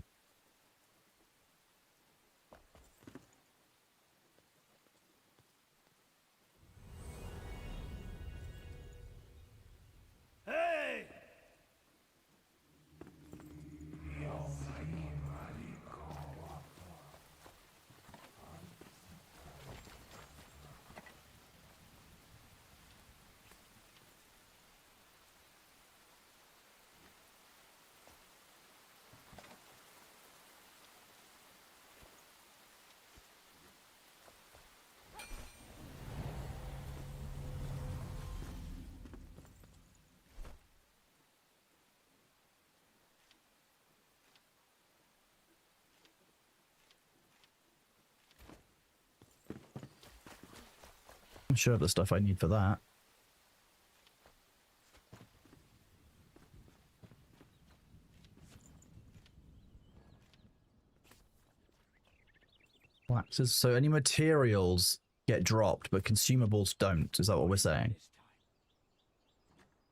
I'm sure of the stuff I need for that. Waxes. So any materials get dropped, but consumables don't. Is that what we're saying?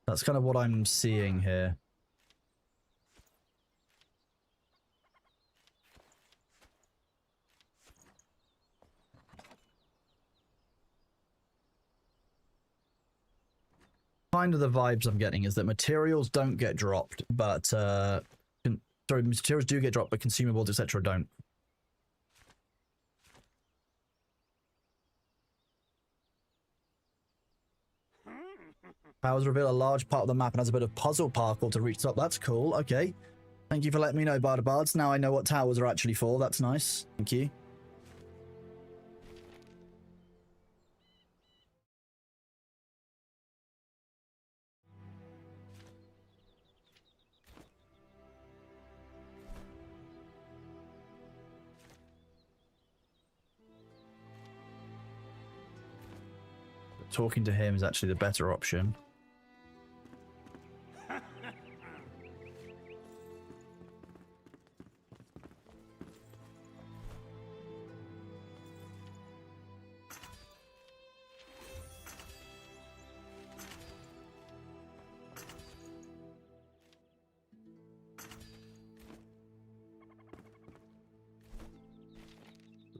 That's kind of what I'm seeing here. Kind of the vibes I'm getting is that materials don't get dropped, but sorry, materials do get dropped, but consumables, etc. don't. Powers reveal a large part of the map and has a bit of puzzle parkour to reach the top. That's cool. Okay. Thank you for letting me know, Bards. Now I know what towers are actually for. That's nice. Thank you. Talking to him is actually the better option.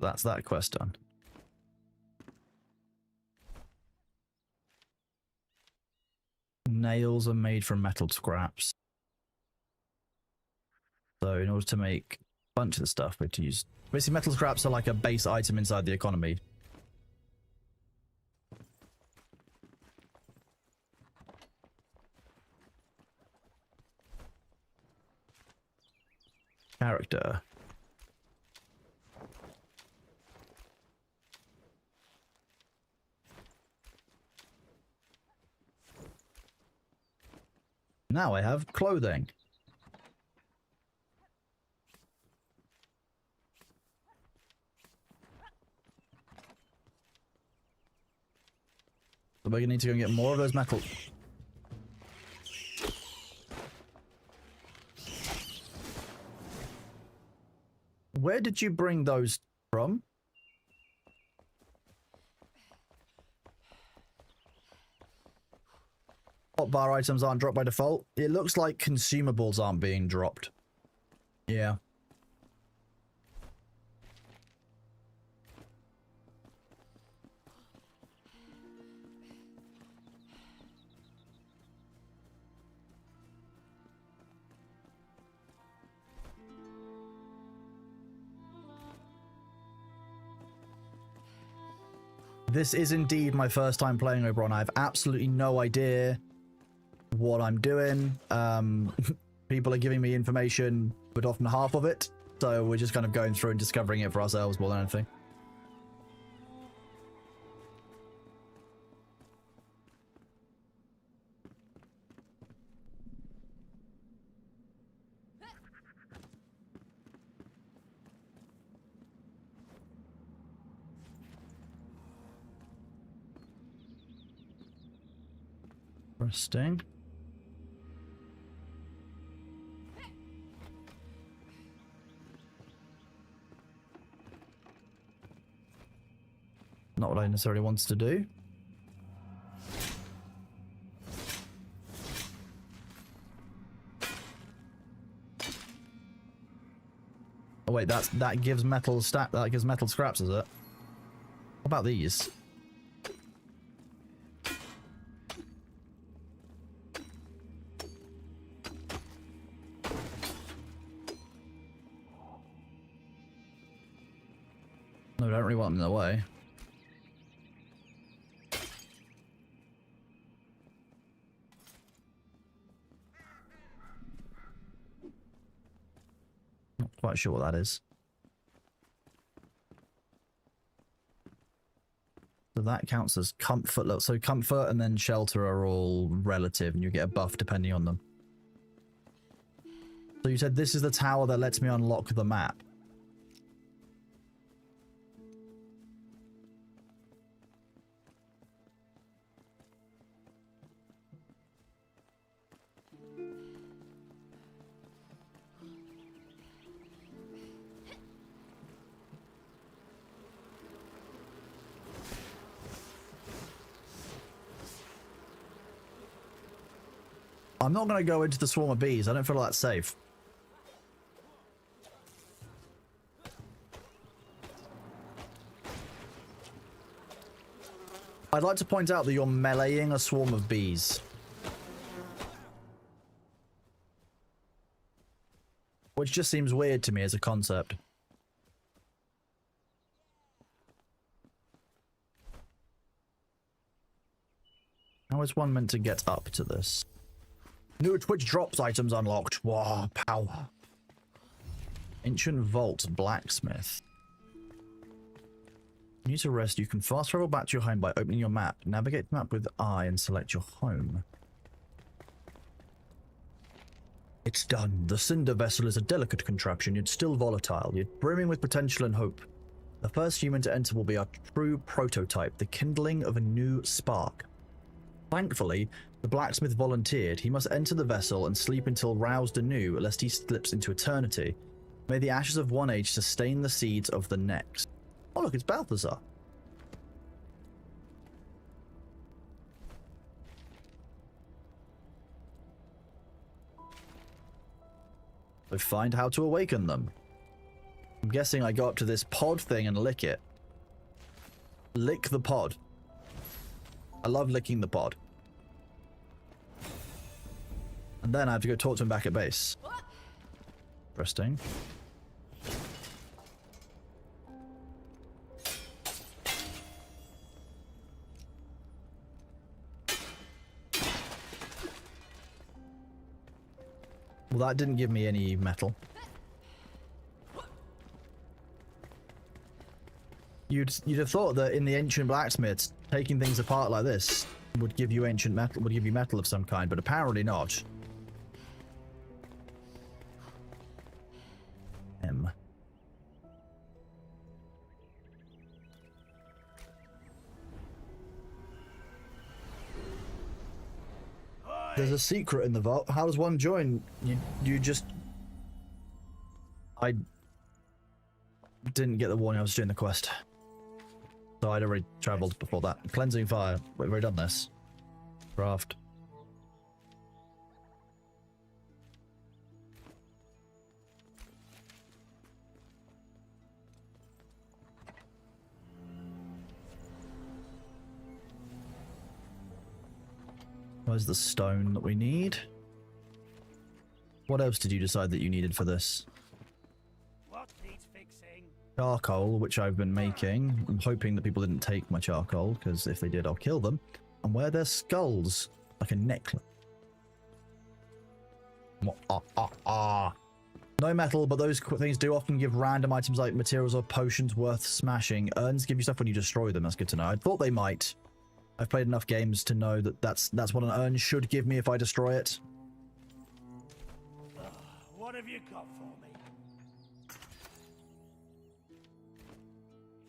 That's that quest done. Nails are made from metal scraps. So in order to make a bunch of the stuff, we have to use... Basically, metal scraps are like a base item inside the economy. Character. Now I have clothing. So we're gonna need to go and get more of those metals. Where did you bring those from? Hotbar items aren't dropped by default. It looks like consumables aren't being dropped. Yeah. This is indeed my first time playing Oberon. I have absolutely no idea what I'm doing. People are giving me information, but often half of it. So we're just kind of going through and discovering it for ourselves more than anything. Interesting. Not what I necessarily wants to do. Oh wait, that gives metal that gives metal scraps, is it? What about these? No, I don't really want them in the way. Not quite sure what that is. So that counts as comfort. Look, so comfort and then shelter are all relative, and you get a buff depending on them. So you said this is the tower that lets me unlock the map. I'm not going to go into the swarm of bees. I don't feel that's safe. I'd like to point out that you're meleeing a swarm of bees. Which just seems weird to me as a concept. How is one meant to get up to this? New Twitch drops items unlocked. Wow, power. Ancient Vault Blacksmith. You need to rest. You can fast travel back to your home by opening your map. Navigate the map with I and select your home. It's done. The Cinder Vessel is a delicate contraption, yet still volatile, yet brimming with potential and hope. The first human to enter will be our true prototype, the kindling of a new spark. Thankfully, the blacksmith volunteered. He must enter the vessel and sleep until roused anew, lest he slips into eternity. May the ashes of one age sustain the seeds of the next. Oh look, it's Balthazar. So find how to awaken them. I'm guessing I go up to this pod thing and lick it. Lick the pod. I love licking the pod. And then I have to go talk to him back at base. Interesting. Well, that didn't give me any metal. You'd have thought that in the ancient blacksmiths, taking things apart like this would give you ancient metal, would give you metal of some kind, but apparently not. There's a secret in the vault. How does one join? You just... didn't get the warning I was doing the quest. So I'd already travelled before that. Cleansing fire. We've already done this. Craft. Where's the stone that we need? What else did you decide that you needed for this? What needs fixing? Charcoal, which I've been making. I'm hoping that people didn't take my charcoal, because if they did, I'll kill them. And wear their skulls like a necklace. No metal, but those things do often give random items like materials or potions worth smashing. Urns give you stuff when you destroy them. That's good to know. I thought they might. I've played enough games to know that that's what an urn should give me if I destroy it. What have you got for me?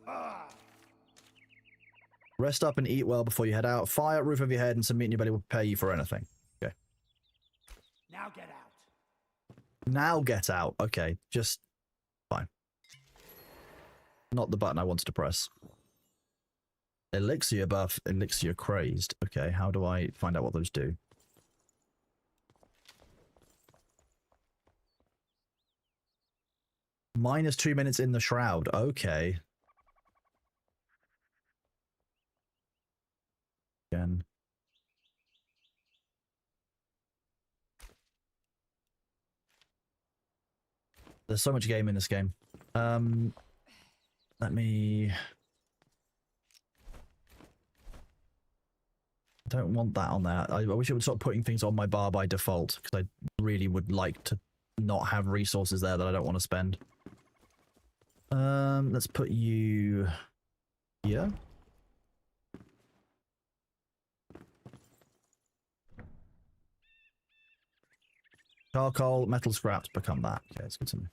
Ah, Rest up and eat well before you head out. Fire, roof over your head, and some meat in your belly will pay you for anything. Okay. now get out. Now get out. Okay, just fine. Not the button I wanted to press. Elixir buff, elixir crazed. Okay, how do I find out what those do? Minus 2 minutes in the shroud. Okay. Again. There's so much game in this game. Let me... I don't want that on there. I wish it would stop putting things on my bar by default, because I really would like to not have resources there that I don't want to spend. Let's put you here. Charcoal, metal scraps become that. Okay, it's good to know.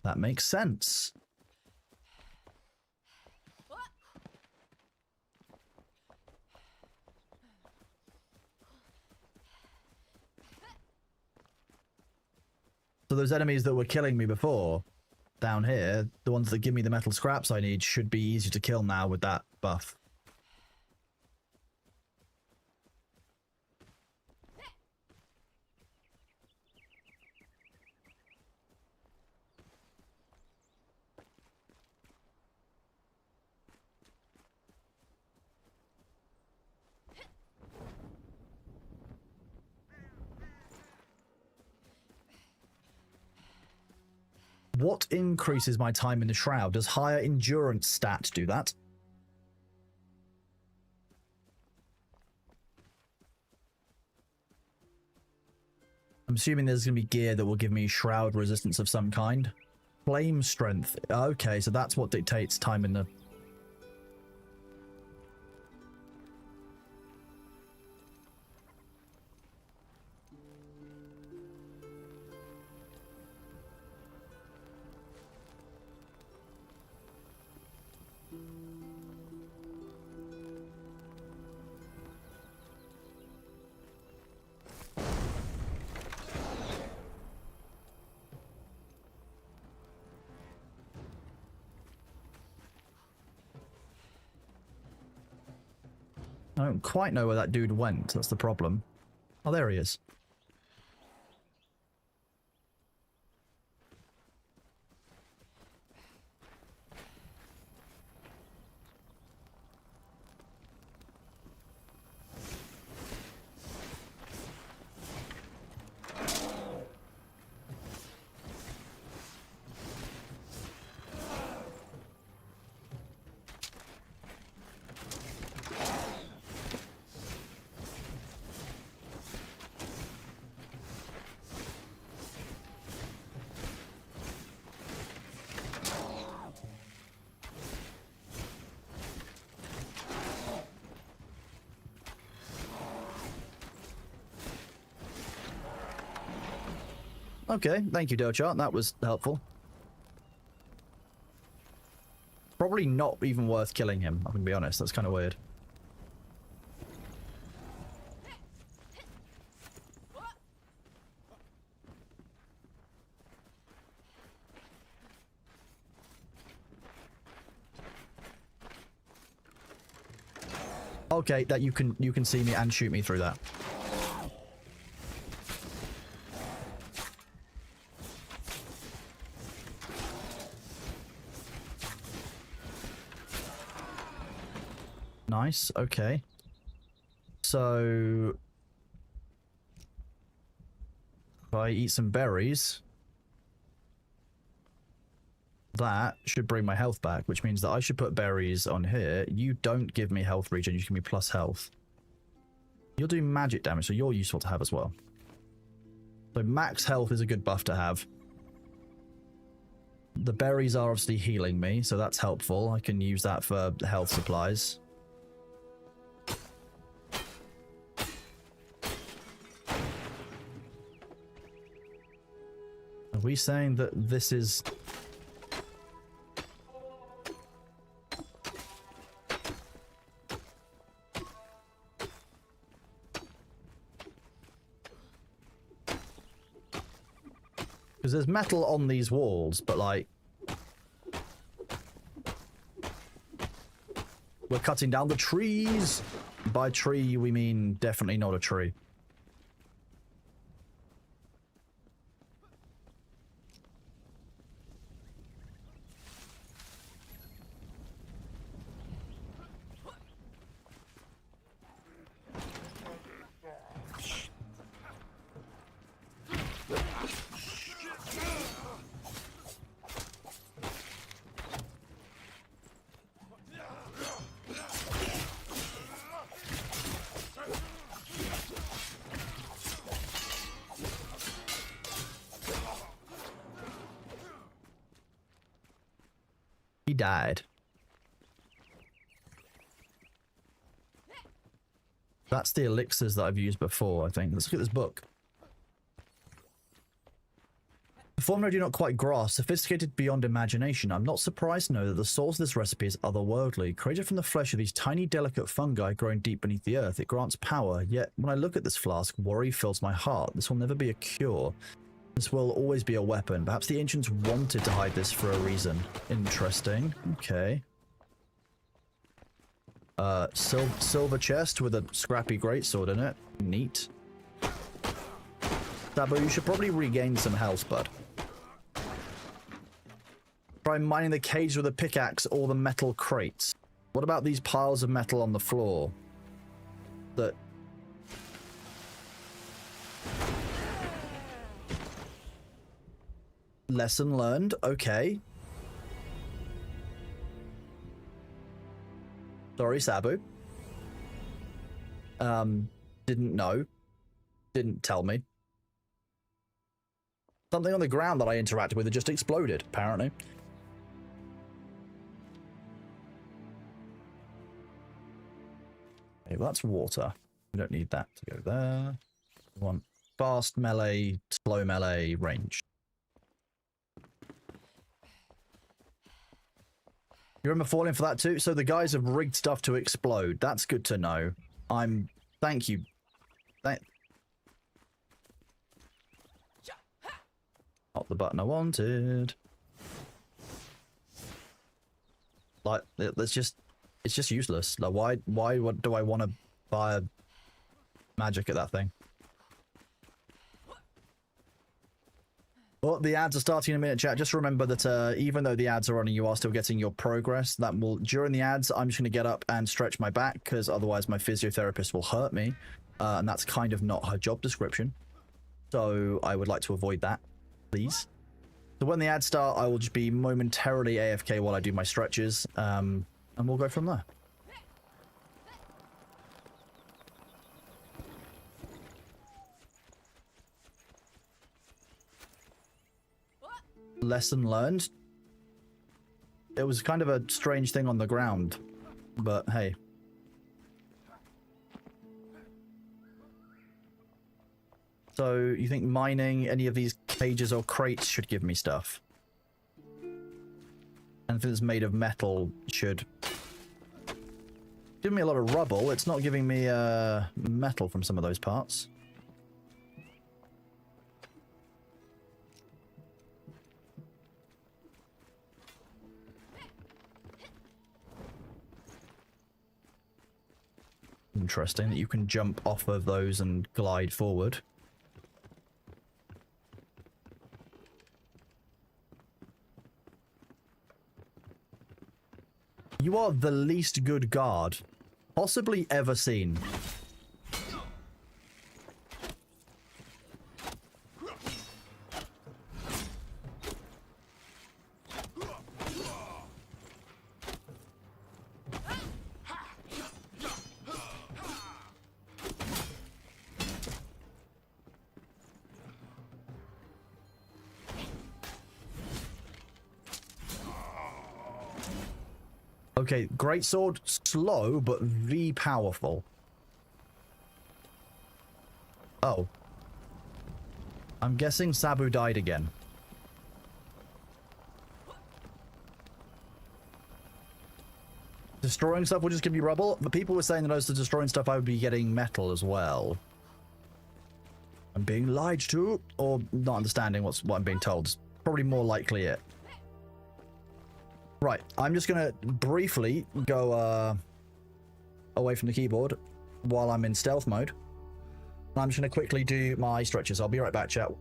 That makes sense. So those enemies that were killing me before, down here, the ones that give me the metal scraps I need, should be easier to kill now with that buff. What increases my time in the shroud? Does higher endurance stat do that? I'm assuming there's going to be gear that will give me shroud resistance of some kind. Flame strength. Okay, so that's what dictates time in the... I don't quite know where that dude went. That's the problem. Oh, there he is. Okay, thank you, Dochart. That was helpful. Probably not even worth killing him, I'm gonna be honest. That's kind of weird. Okay, that you can see me and shoot me through that. Nice, okay. So if I eat some berries, that should bring my health back, which means that I should put berries on here. You don't give me health regen, you give me plus health. You're doing magic damage, so you're useful to have as well. So max health is a good buff to have. The berries are obviously healing me, so that's helpful. I can use that for health supplies. Are we saying that this is... Because there's metal on these walls, but like... We're cutting down the trees! By tree, we mean definitely not a tree. He died. That's the elixirs that I've used before, I think. Let's look at this book. The formula I do not quite grasp, sophisticated beyond imagination. I'm not surprised to know that the source of this recipe is otherworldly. Created from the flesh of these tiny, delicate fungi growing deep beneath the earth, it grants power. Yet, when I look at this flask, worry fills my heart. This will never be a cure. This will always be a weapon. Perhaps the ancients wanted to hide this for a reason. Interesting. Okay. Silver chest with a scrappy greatsword in it. Neat. Sabu, you should probably regain some health, bud. Try mining the cage with a pickaxe or the metal crates. What about these piles of metal on the floor? That... Lesson learned. Okay. Sorry, Sabu. Didn't know. Didn't tell me. Something on the ground that I interacted with had just exploded, apparently. Okay, well, that's water. We don't need that to go there. We want fast melee, slow melee, range. You remember falling for that too? So the guys have rigged stuff to explode. That's good to know. Thank you. Not the button I wanted. Like, it's just useless. Like, what do I want to fire magic at that thing? Well, the ads are starting in a minute, chat. Just remember that even though the ads are running, you are still getting your progress. That will, during the ads, I'm just going to get up and stretch my back, because otherwise my physiotherapist will hurt me. And that's kind of not her job description. So I would like to avoid that, please. So when the ads start, I will just be momentarily AFK while I do my stretches. And we'll go from there. Lesson learned. It was kind of a strange thing on the ground, but hey. So you think mining any of these cages or crates should give me stuff? Anything that's made of metal should give me a lot of rubble. It's not giving me metal from some of those parts. Interesting that you can jump off of those and glide forward. You are the least good guard possibly ever seen. Okay, greatsword, slow, but V powerful. Oh. I'm guessing Sabu died again. Destroying stuff will just give you rubble, but people were saying that as to destroying stuff I would be getting metal as well. I'm being lied to, or not understanding what I'm being told. It's probably more likely it. Right, I'm just gonna briefly go away from the keyboard while I'm in stealth mode. I'm just gonna quickly do my stretches. I'll be right back, chat.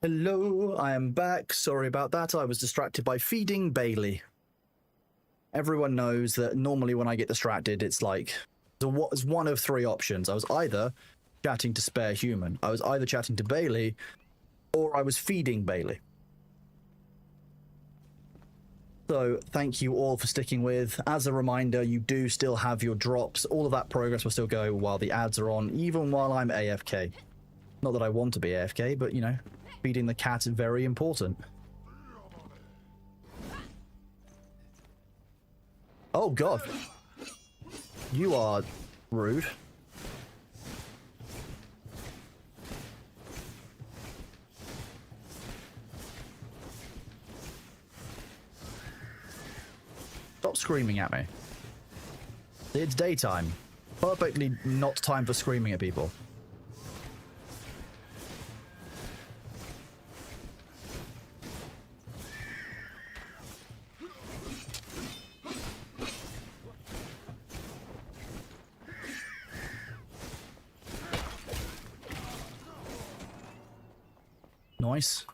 Hello, I am back. Sorry about that. I was distracted by feeding Bailey. Everyone knows that normally when I get distracted, it's like it's one of three options. I was either chatting to Spare Human, I was either chatting to Bailey, or I was feeding Bailey. So thank you all for sticking with. As a reminder, you do still have your drops. All of that progress will still go while the ads are on, even while I'm AFK. Not that I want to be AFK, but, you know, feeding the cat is very important. Oh, God. You are rude. Stop screaming at me. It's daytime. Perfectly not time for screaming at people. Nice.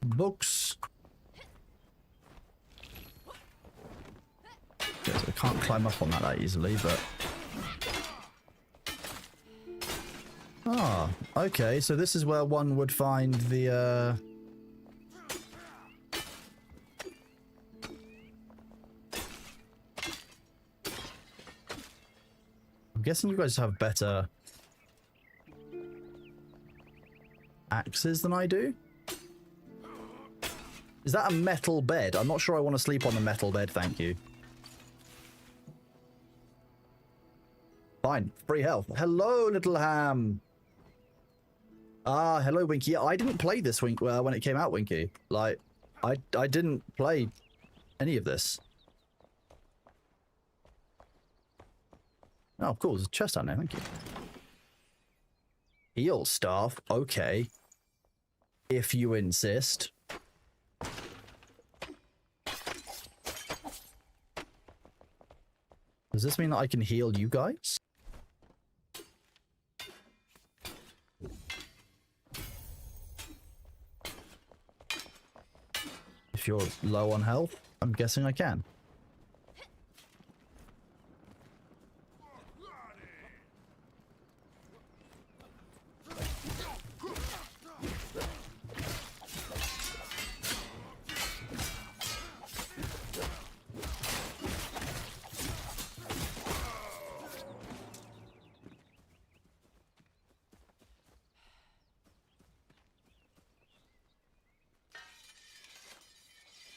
Books. Okay, so I can't climb up on that easily, but... Ah, okay, so this is where one would find the, I'm guessing you guys have better axes than I do? Is that a metal bed? I'm not sure I want to sleep on the metal bed, thank you. Fine, free health. Hello, little ham. Ah, hello, Winky. Yeah, I didn't play this when it came out, Winky. Like, I didn't play any of this. Oh, cool. There's a chest down there. Thank you. Heal staff. Okay. If you insist. Does this mean that I can heal you guys? If you're low on health, I'm guessing I can.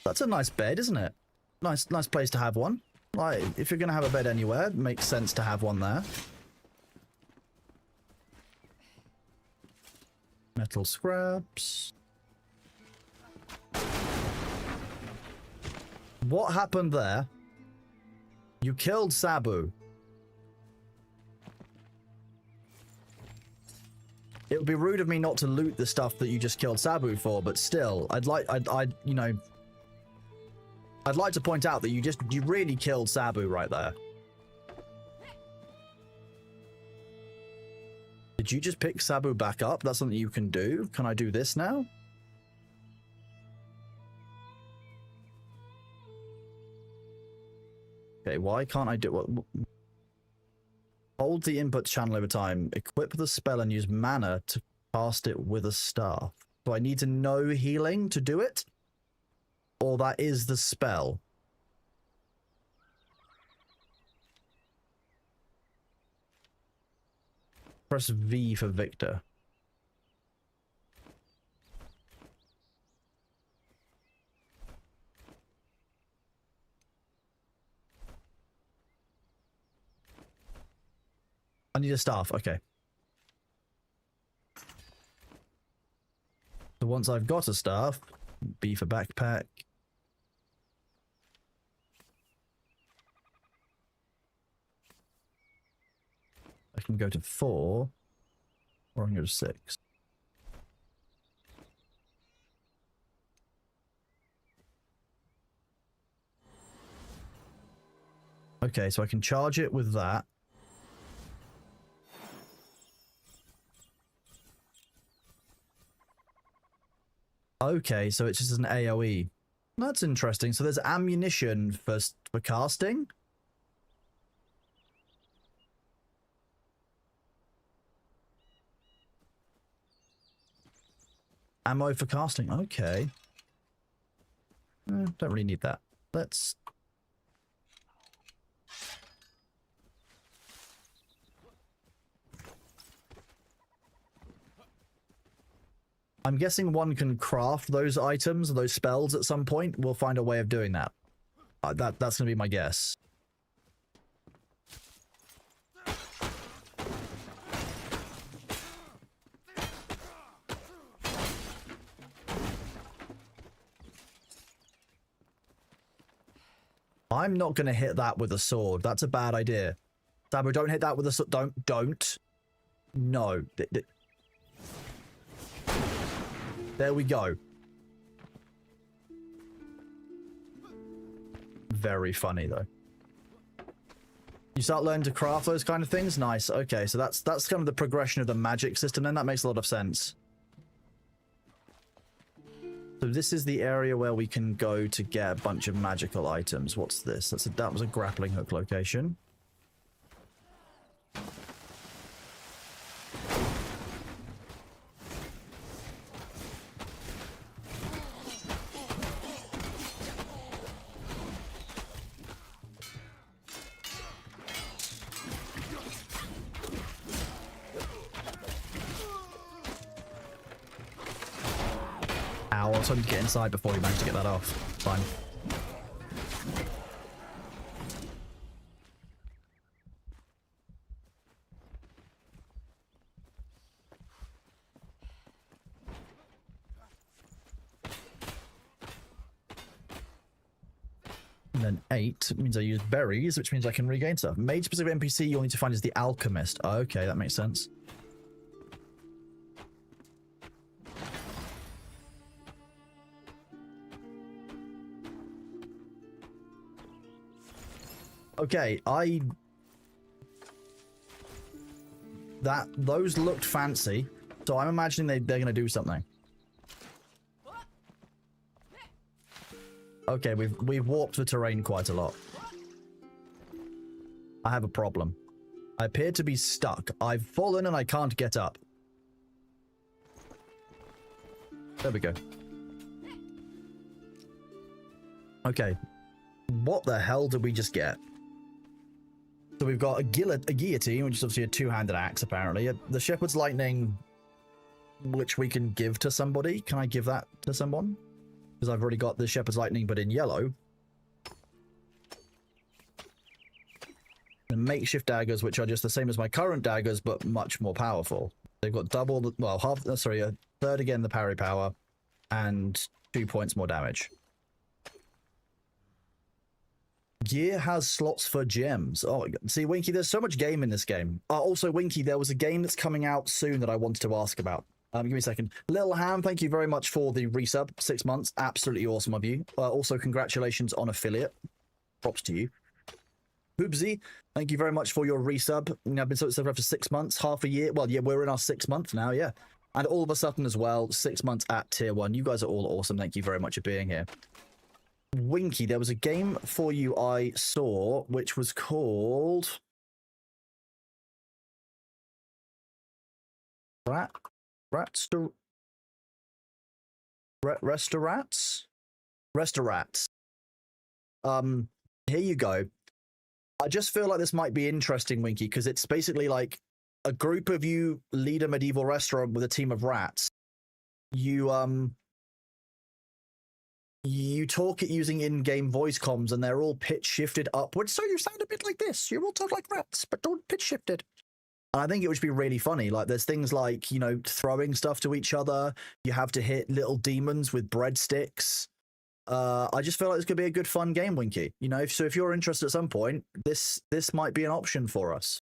That's a nice bed, isn't it? Nice place to have one. Like, if you're going to have a bed anywhere, it makes sense to have one there. Metal scraps. What happened there? You killed Sabu. It would be rude of me not to loot the stuff that you just killed Sabu for, but still, I'd you know, I'd like to point out that you really killed Sabu right there. Did you just pick Sabu back up? That's something you can do. Can I do this now? Okay, why can't I do what? Hold the input channel over time. Equip the spell and use mana to cast it with a staff. Do I need to know healing to do it? Or that is the spell? Press V for Victor. I need a staff, okay. So once I've got a staff, B for backpack. I can go to 4, or I can go to 6. Okay, so I can charge it with that. Okay, so it's just an AoE. That's interesting. So there's ammunition for casting? Ammo for casting. Okay. Don't really need that. Let's... I'm guessing one can craft those items, those spells at some point. We'll find a way of doing that. That's going to be my guess. I'm not going to hit that with a sword. That's a bad idea. Sabu, don't hit that with a sword. Don't. No. There we go. Very funny, though. You start learning to craft those kind of things? Nice. Okay, so that's kind of the progression of the magic system, then. That makes a lot of sense. So this is the area where we can go to get a bunch of magical items. What's this? That was a grappling hook location. Ow, I was hoping to get inside before we managed to get that off. Fine. And then 8 means I use berries, which means I can regain stuff. Mage specific NPC you'll need to find is the alchemist. Okay, that makes sense. Okay, those looked fancy, so I'm imagining they're gonna do something. Okay, we've warped the terrain quite a lot. I have a problem. I appear to be stuck. I've fallen and I can't get up. There we go. Okay. What the hell did we just get? So we've got a guillotine, which is obviously a two-handed axe, apparently. The Shepherd's Lightning, which we can give to somebody. Can I give that to someone? Because I've already got the Shepherd's Lightning, but in yellow. And makeshift daggers, which are just the same as my current daggers, but much more powerful. They've got double, well, a third again the parry power, and 2 points more damage. Gear has slots for gems. Oh, see, Winky, there's so much game in this game. Also, Winky, there was a game that's coming out soon that I wanted to ask about. Give me a second. Little Ham, thank you very much for the resub. 6 months. Absolutely awesome of you. Also, congratulations on affiliate. Props to you. Hoobsy, thank you very much for your resub. I've been subscribed for 6 months, half a year. Well, yeah, we're in our 6th month now, yeah. And all of a sudden as well, 6 months at tier 1. You guys are all awesome. Thank you very much for being here. Winky, there was a game for you I saw, which was called... Restorats? Here you go. I just feel like this might be interesting, Winky, because it's basically like a group of you lead a medieval restaurant with a team of rats. You talk it using in-game voice comms, and they're all pitch shifted upwards, so you sound a bit like this. You all talk like rats, but don't pitch shift it. And I think it would be really funny. Like, there's things like, you know, throwing stuff to each other. You have to hit little demons with breadsticks. I just feel like this could be a good, fun game, Winky. You know, if you're interested at some point, this might be an option for us.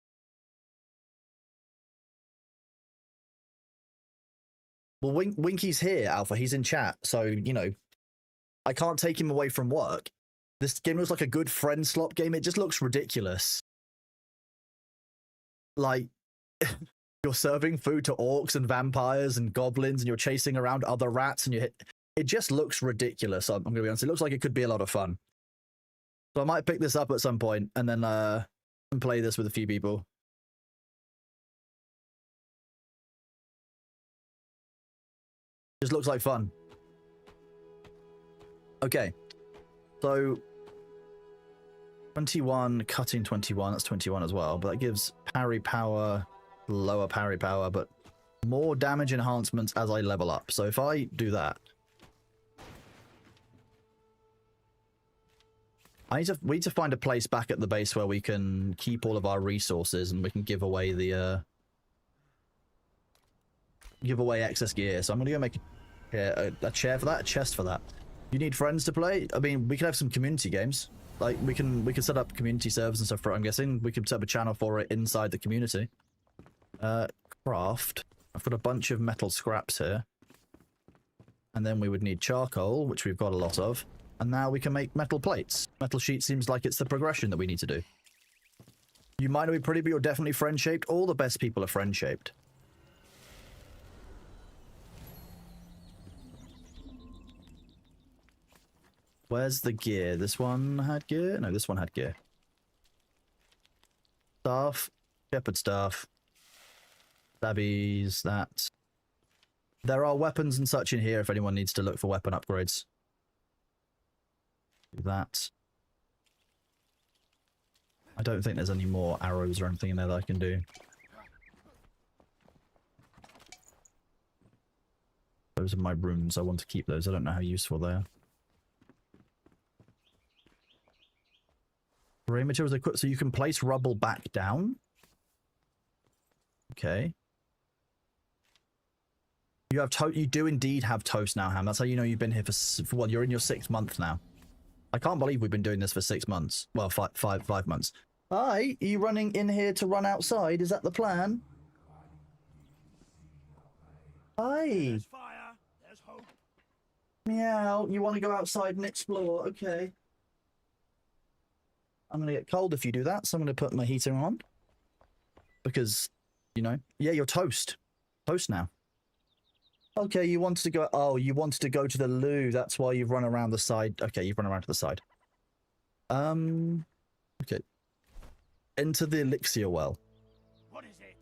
Well, Winky's here, Alpha. He's in chat, so, you know, I can't take him away from work. This game looks like a good friend slot game. It just looks ridiculous. Like, you're serving food to orcs and vampires and goblins, and you're chasing around other rats, and it just looks ridiculous. I'm going to be honest. It looks like it could be a lot of fun. So I might pick this up at some point and then and play this with a few people. Just looks like fun. Okay. So 21, cutting 21, that's 21 as well, but that gives parry power, lower parry power, but more damage enhancements as I level up. So if I do that, we need to find a place back at the base where we can keep all of our resources and we can give away the give away excess gear. So I'm gonna go make a chair for that, a chest for that. You need friends to play? I mean, we could have some community games. Like, we can set up community servers and stuff for it, I'm guessing. We could set up a channel for it inside the community. Craft. I've got a bunch of metal scraps here. And then we would need charcoal, which we've got a lot of. And now we can make metal plates. Metal sheet seems like it's the progression that we need to do. You might not be pretty, but you're definitely friend-shaped. All the best people are friend-shaped. Where's the gear? This one had gear? No, this one had gear. Staff. Shepherd staff. Stabbies. That. There are weapons and such in here if anyone needs to look for weapon upgrades. Do that. I don't think there's any more arrows or anything in there that I can do. Those are my runes. I want to keep those. I don't know how useful they are. Raw materials equipped, so you can place rubble back down. Okay. You have you do indeed have toast now, Ham. That's how you know you've been here for well, you're in your 6th month now. I can't believe we've been doing this for 6 months. Well, five months. Hi, are you running in here to run outside? Is that the plan? Hi. There's fire. There's hope. Meow. You want to go outside and explore? Okay. I'm going to get cold if you do that, so I'm going to put my heater on. Because, you know, yeah, you're toast. Toast now. Okay, you wanted to go... Oh, you wanted to go to the loo. That's why you've run around the side. Okay, you've run around to the side. Okay. Enter the elixir well. What is it?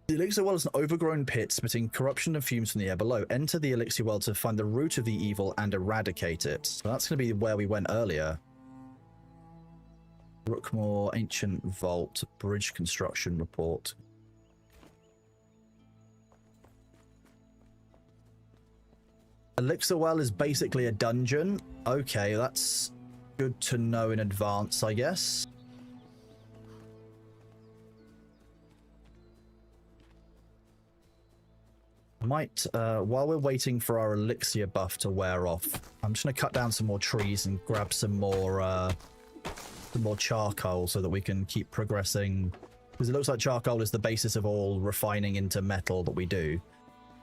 The elixir well is an overgrown pit spitting corruption and fumes from the air below. Enter the elixir well to find the root of the evil and eradicate it. So that's going to be where we went earlier. Brookmore, Ancient Vault, Bridge Construction Report. Elixir Well is basically a dungeon. Okay, that's good to know in advance, I guess. I might, while we're waiting for our elixir buff to wear off, I'm just going to cut down some more trees and grab some more charcoal so that we can keep progressing, because it looks like charcoal is the basis of all refining into metal that we do.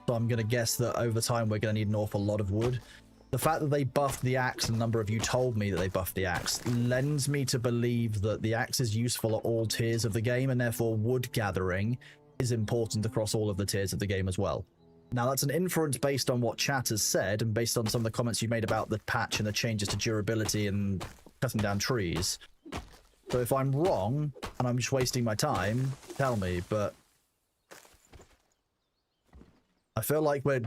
So I'm going to guess that over time we're going to need an awful lot of wood. The fact that they buffed the axe, and a number of you told me that they buffed the axe, lends me to believe that the axe is useful at all tiers of the game, and therefore wood gathering is important across all of the tiers of the game as well. Now, that's an inference based on what chat has said, and based on some of the comments you made about the patch and the changes to durability and cutting down trees. So if I'm wrong, and I'm just wasting my time, tell me, but I feel like we're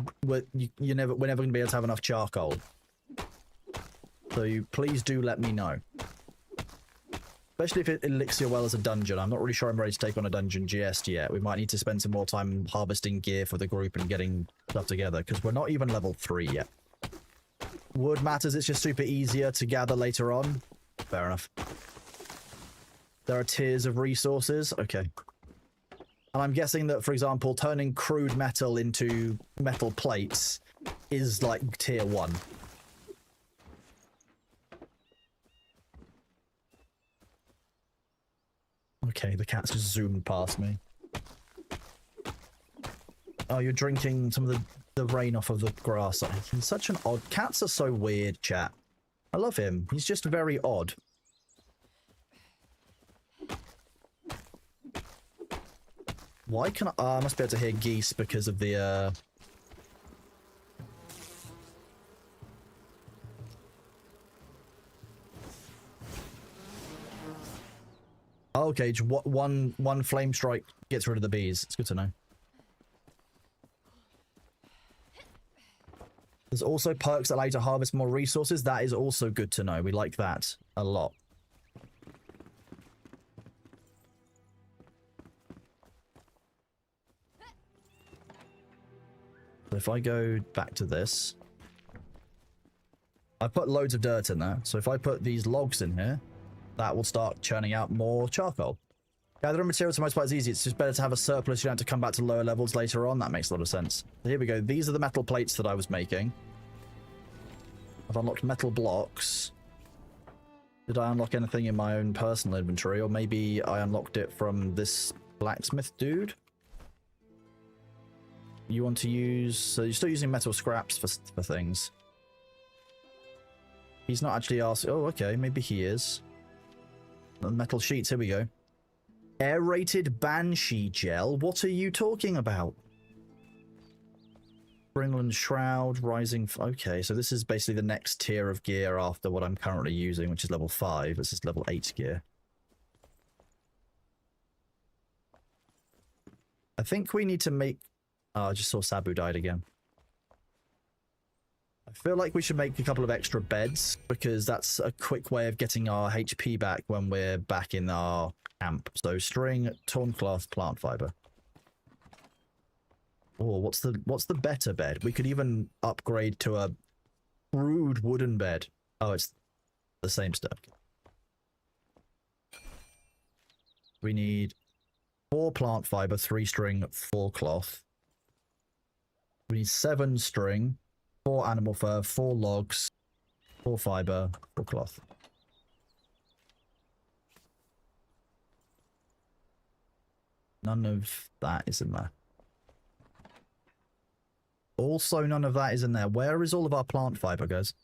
never going to be able to have enough charcoal. So please do let me know. Especially if it elixir well as a dungeon. I'm not really sure I'm ready to take on a dungeon just yet. We might need to spend some more time harvesting gear for the group and getting stuff together, because we're not even level 3 yet. Wood matters, it's just super easier to gather later on. Fair enough. There are tiers of resources. Okay. And I'm guessing that, for example, turning crude metal into metal plates is like tier 1. Okay, the cat's just zoomed past me. Oh, you're drinking some of the rain off of the grass. It's such an odd... Cats are so weird, chat. I love him. He's just very odd. Why can I must be able to hear geese because of the, Oh, okay, one flame strike gets rid of the bees. It's good to know. There's also perks that allow you to harvest more resources. That is also good to know. We like that a lot. If I go back to this, I put loads of dirt in there. So if I put these logs in here, that will start churning out more charcoal. Gathering materials for most part is easy. It's just better to have a surplus. You don't have to come back to lower levels later on. That makes a lot of sense. So here we go. These are the metal plates that I was making. I've unlocked metal blocks. Did I unlock anything in my own personal inventory? Or maybe I unlocked it from this blacksmith dude? You want to use... So you're still using metal scraps for things. He's not actually asking... Oh, okay. Maybe he is. The metal sheets. Here we go. Aerated Banshee Gel? What are you talking about? Springland Shroud, Rising... Okay, so this is basically the next tier of gear after what I'm currently using, which is level 5. This is level 8 gear. I think we need to make... Oh, I just saw Sabu died again. I feel like we should make a couple of extra beds, because that's a quick way of getting our HP back when we're back in our camp. So string, torn cloth, plant fiber. Oh, what's the better bed? We could even upgrade to a crude wooden bed. Oh, it's the same stuff. We need 4 plant fiber, 3 string, 4 cloth. We need 7 string, 4 animal fur, 4 logs, 4 fiber, 4 cloth. None of that is in there. Also, none of that is in there. Where is all of our plant fiber, guys?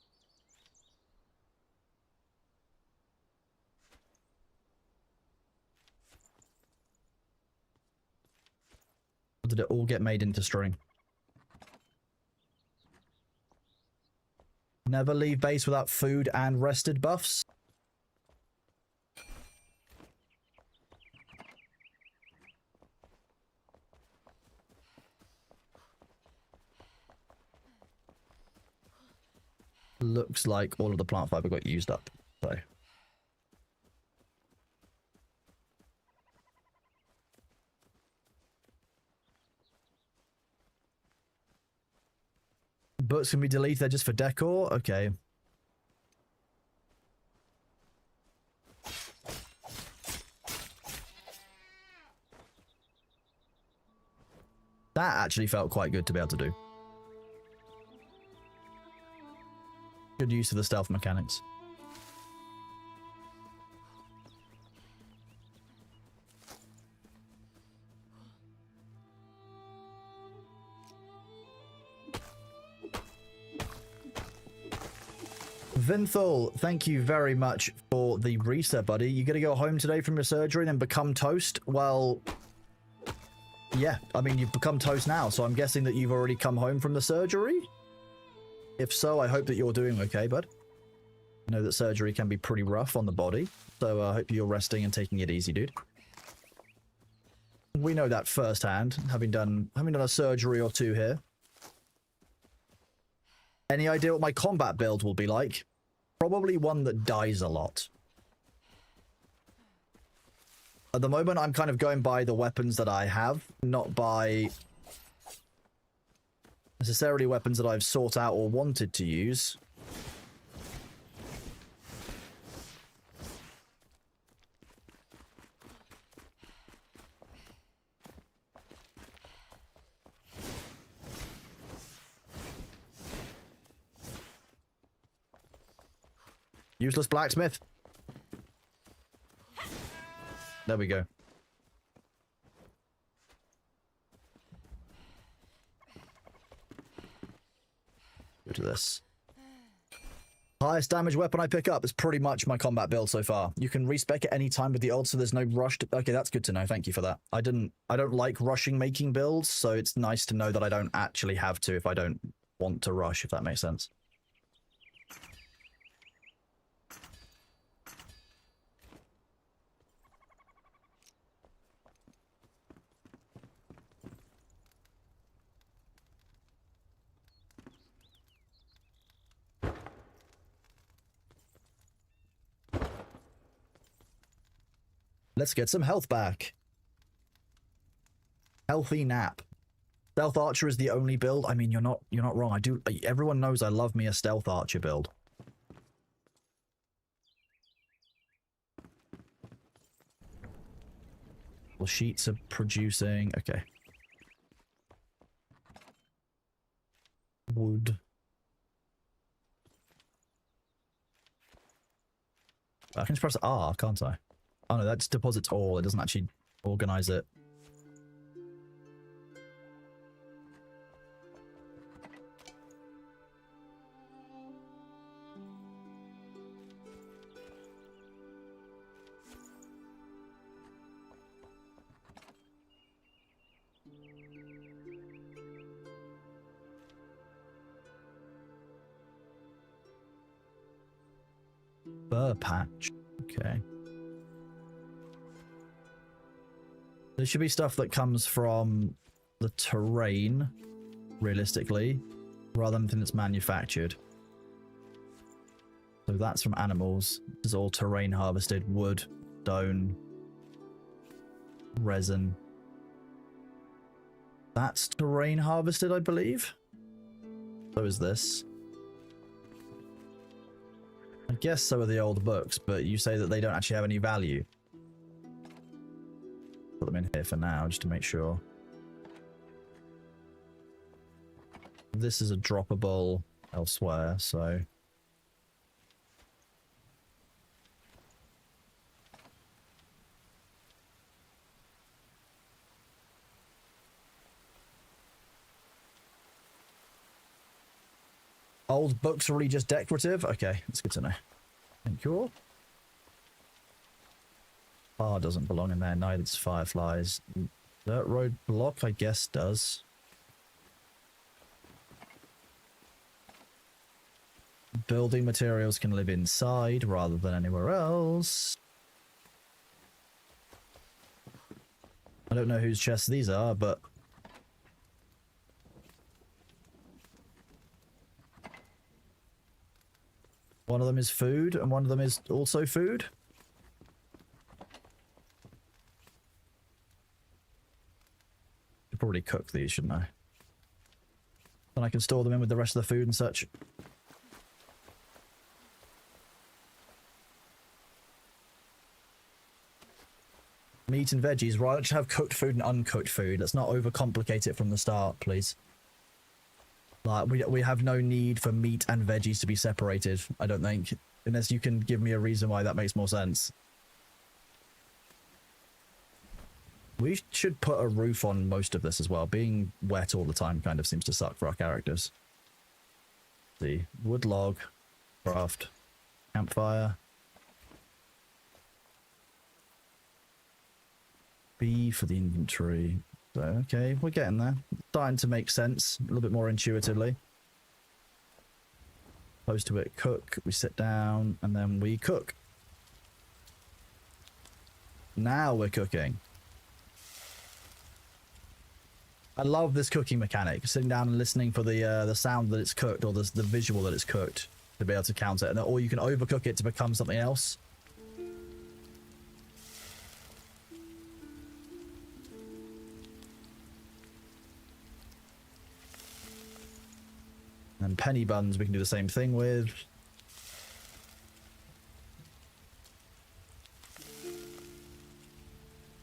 Or did it all get made into string? Never leave base without food and rested buffs. Looks like all of the plant fiber got used up. So. Books can be deleted, they're just for decor? Okay. That actually felt quite good to be able to do. Good use of the stealth mechanics. Vinthal, thank you very much for the reset, buddy. You gonna go home today from your surgery and then become toast? Well, yeah, I mean, you've become toast now, so I'm guessing that you've already come home from the surgery? If so, I hope that you're doing okay, bud. I know that surgery can be pretty rough on the body, so I hope you're resting and taking it easy, dude. We know that firsthand, having done a surgery or 2 here. Any idea what my combat build will be like? Probably one that dies a lot. At the moment, I'm kind of going by the weapons that I have, not by necessarily weapons that I've sought out or wanted to use. Useless blacksmith. There we go. Go to this. Highest damage weapon I pick up is pretty much my combat build so far. You can respec at any time with the ult, so there's no rush to... Okay, that's good to know. Thank you for that. I don't like rushing making builds, so it's nice to know that I don't actually have to if I don't want to rush, if that makes sense. Let's get some health back. Healthy nap. Stealth archer is the only build. I mean, you're not wrong. Everyone knows I love me a stealth archer build. Well, sheets are producing. Okay. Wood. I can just press R, can't I? Oh no, that just deposits all. It doesn't actually organize it. Fur patch. Okay. There should be stuff that comes from the terrain, realistically, rather than anything that's manufactured. So that's from animals. This is all terrain harvested. Wood, stone, resin. That's terrain harvested, I believe. So is this. I guess so are the old books, but you say that they don't actually have any value. Put them in here for now, just to make sure. This is a droppable elsewhere, so... Old books are really just decorative? Okay, that's good to know. Thank you. Bar doesn't belong in there, neither does fireflies. Dirt road block, I guess, does. Building materials can live inside rather than anywhere else. I don't know whose chests these are, but... one of them is food, and one of them is also food. Should probably cook these, shouldn't I? Then I can store them in with the rest of the food and such. Meat and veggies. Right, let's have cooked food and uncooked food. Let's not overcomplicate it from the start, please. Like, we have no need for meat and veggies to be separated, I don't think. Unless you can give me a reason why that makes more sense. We should put a roof on most of this as well. Being wet all the time kind of seems to suck for our characters. Let's see. Wood log. Craft. Campfire. B for the inventory. So, okay, we're getting there. Starting to make sense a little bit more intuitively. Opposed to it, cook. We sit down and then we cook. Now we're cooking. I love this cooking mechanic. Sitting down and listening for the sound that it's cooked, or the visual that it's cooked, to be able to count it, and or you can overcook it to become something else. And penny buns we can do the same thing with.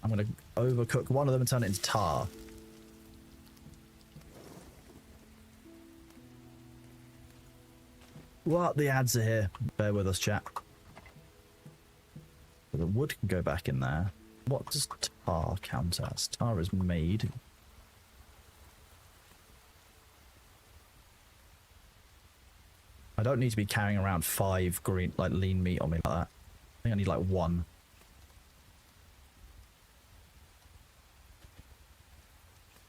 I'm going to overcook one of them and turn it into tar. What? The ads are here. Bear with us, chat. So the wood can go back in there. What does tar count as? Tar is made. I don't need to be carrying around 5 green, like, lean meat on me like that. I think I need, like, 1.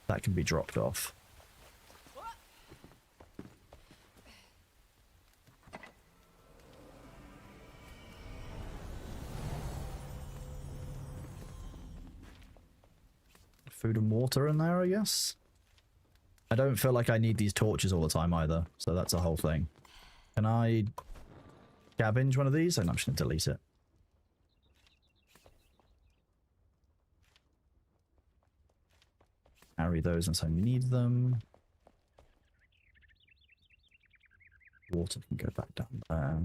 That can be dropped off. Food and water in there, I guess. I don't feel like I need these torches all the time either, so that's a whole thing. Can I scavenge one of these? I'm just going to delete it. Carry those unless I need them. Water can go back down there.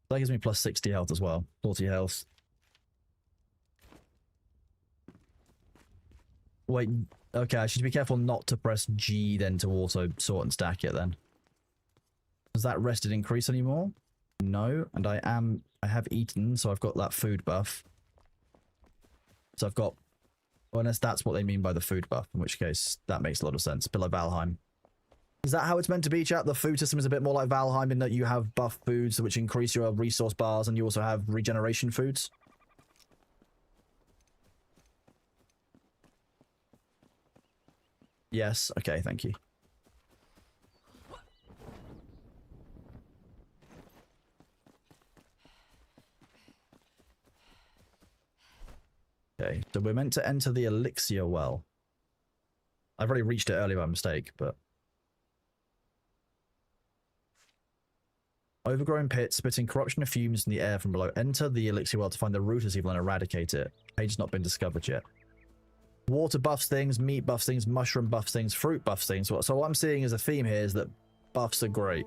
That gives me plus 60 health as well. 40 health. Wait, okay, I should be careful not to press G then to auto sort and stack it then. Does that rested increase anymore? No, and I have eaten, so I've got that food buff. So I've got, well, unless that's what they mean by the food buff, in which case that makes a lot of sense. Bit like Valheim. Is that how it's meant to be, chat? The food system is a bit more like Valheim in that you have buff foods which increase your resource bars and you also have regeneration foods? Yes, okay, thank you. Okay, so we're meant to enter the elixir well. I've already reached it earlier by mistake, but... Overgrown pit, spitting corruption and fumes in the air from below. Enter the elixir well to find the root as evil and eradicate it. Page has not been discovered yet. Water buffs things, meat buffs things, mushroom buffs things, fruit buffs things. So what I'm seeing as a theme here is that buffs are great.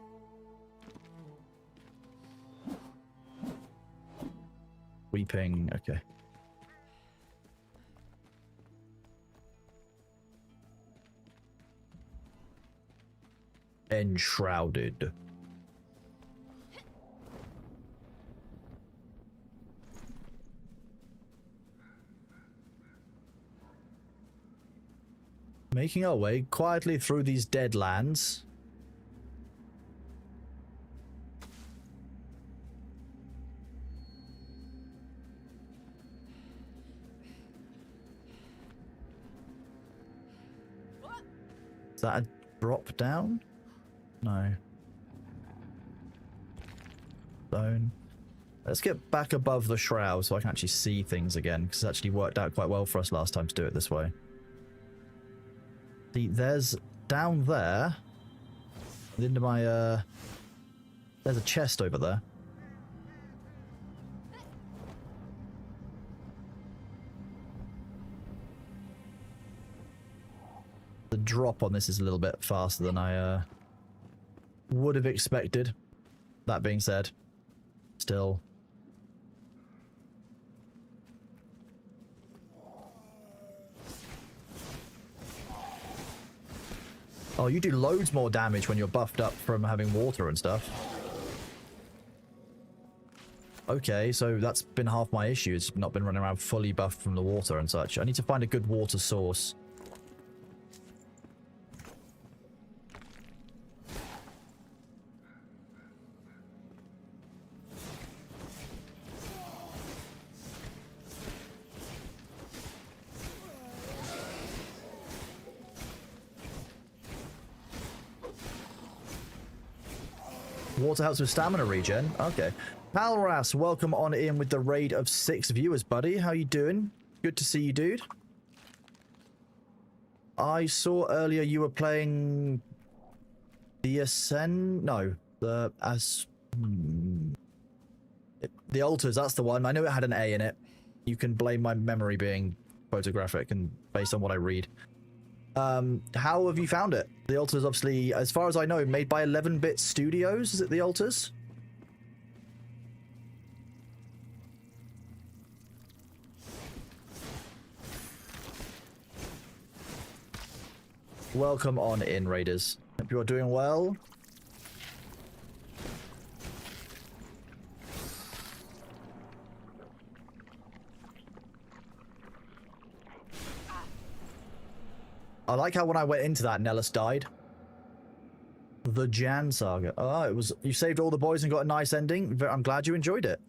Weeping, okay. Enshrouded. Making our way quietly through these dead lands. Is that a drop down? No. Stone. Let's get back above the shroud so I can actually see things again, because it actually worked out quite well for us last time to do it this way. See, there's down there, into my, there's a chest over there. The drop on this is a little bit faster than I, would have expected. That being said, still... Oh, you do loads more damage when you're buffed up from having water and stuff. Okay, so that's been half my issue. It's not been running around fully buffed from the water and such. I need to find a good water source. Water helps with stamina regen. Okay. Palras, welcome on in with the raid of 6 viewers, buddy. How you doing? Good to see you, dude. I saw earlier you were playing the Ascend. No, the the Altars. That's the one. I knew it had an A in it. You can blame my memory being photographic and based on what I read. How have you found it? The Altars, obviously, as far as I know, made by 11-bit Studios. Is it the Altars? Welcome on in, Raiders. Hope you are doing well. I like how when I went into that, Nellis died. The Jan Saga. Oh, it was... You saved all the boys and got a nice ending. I'm glad you enjoyed it.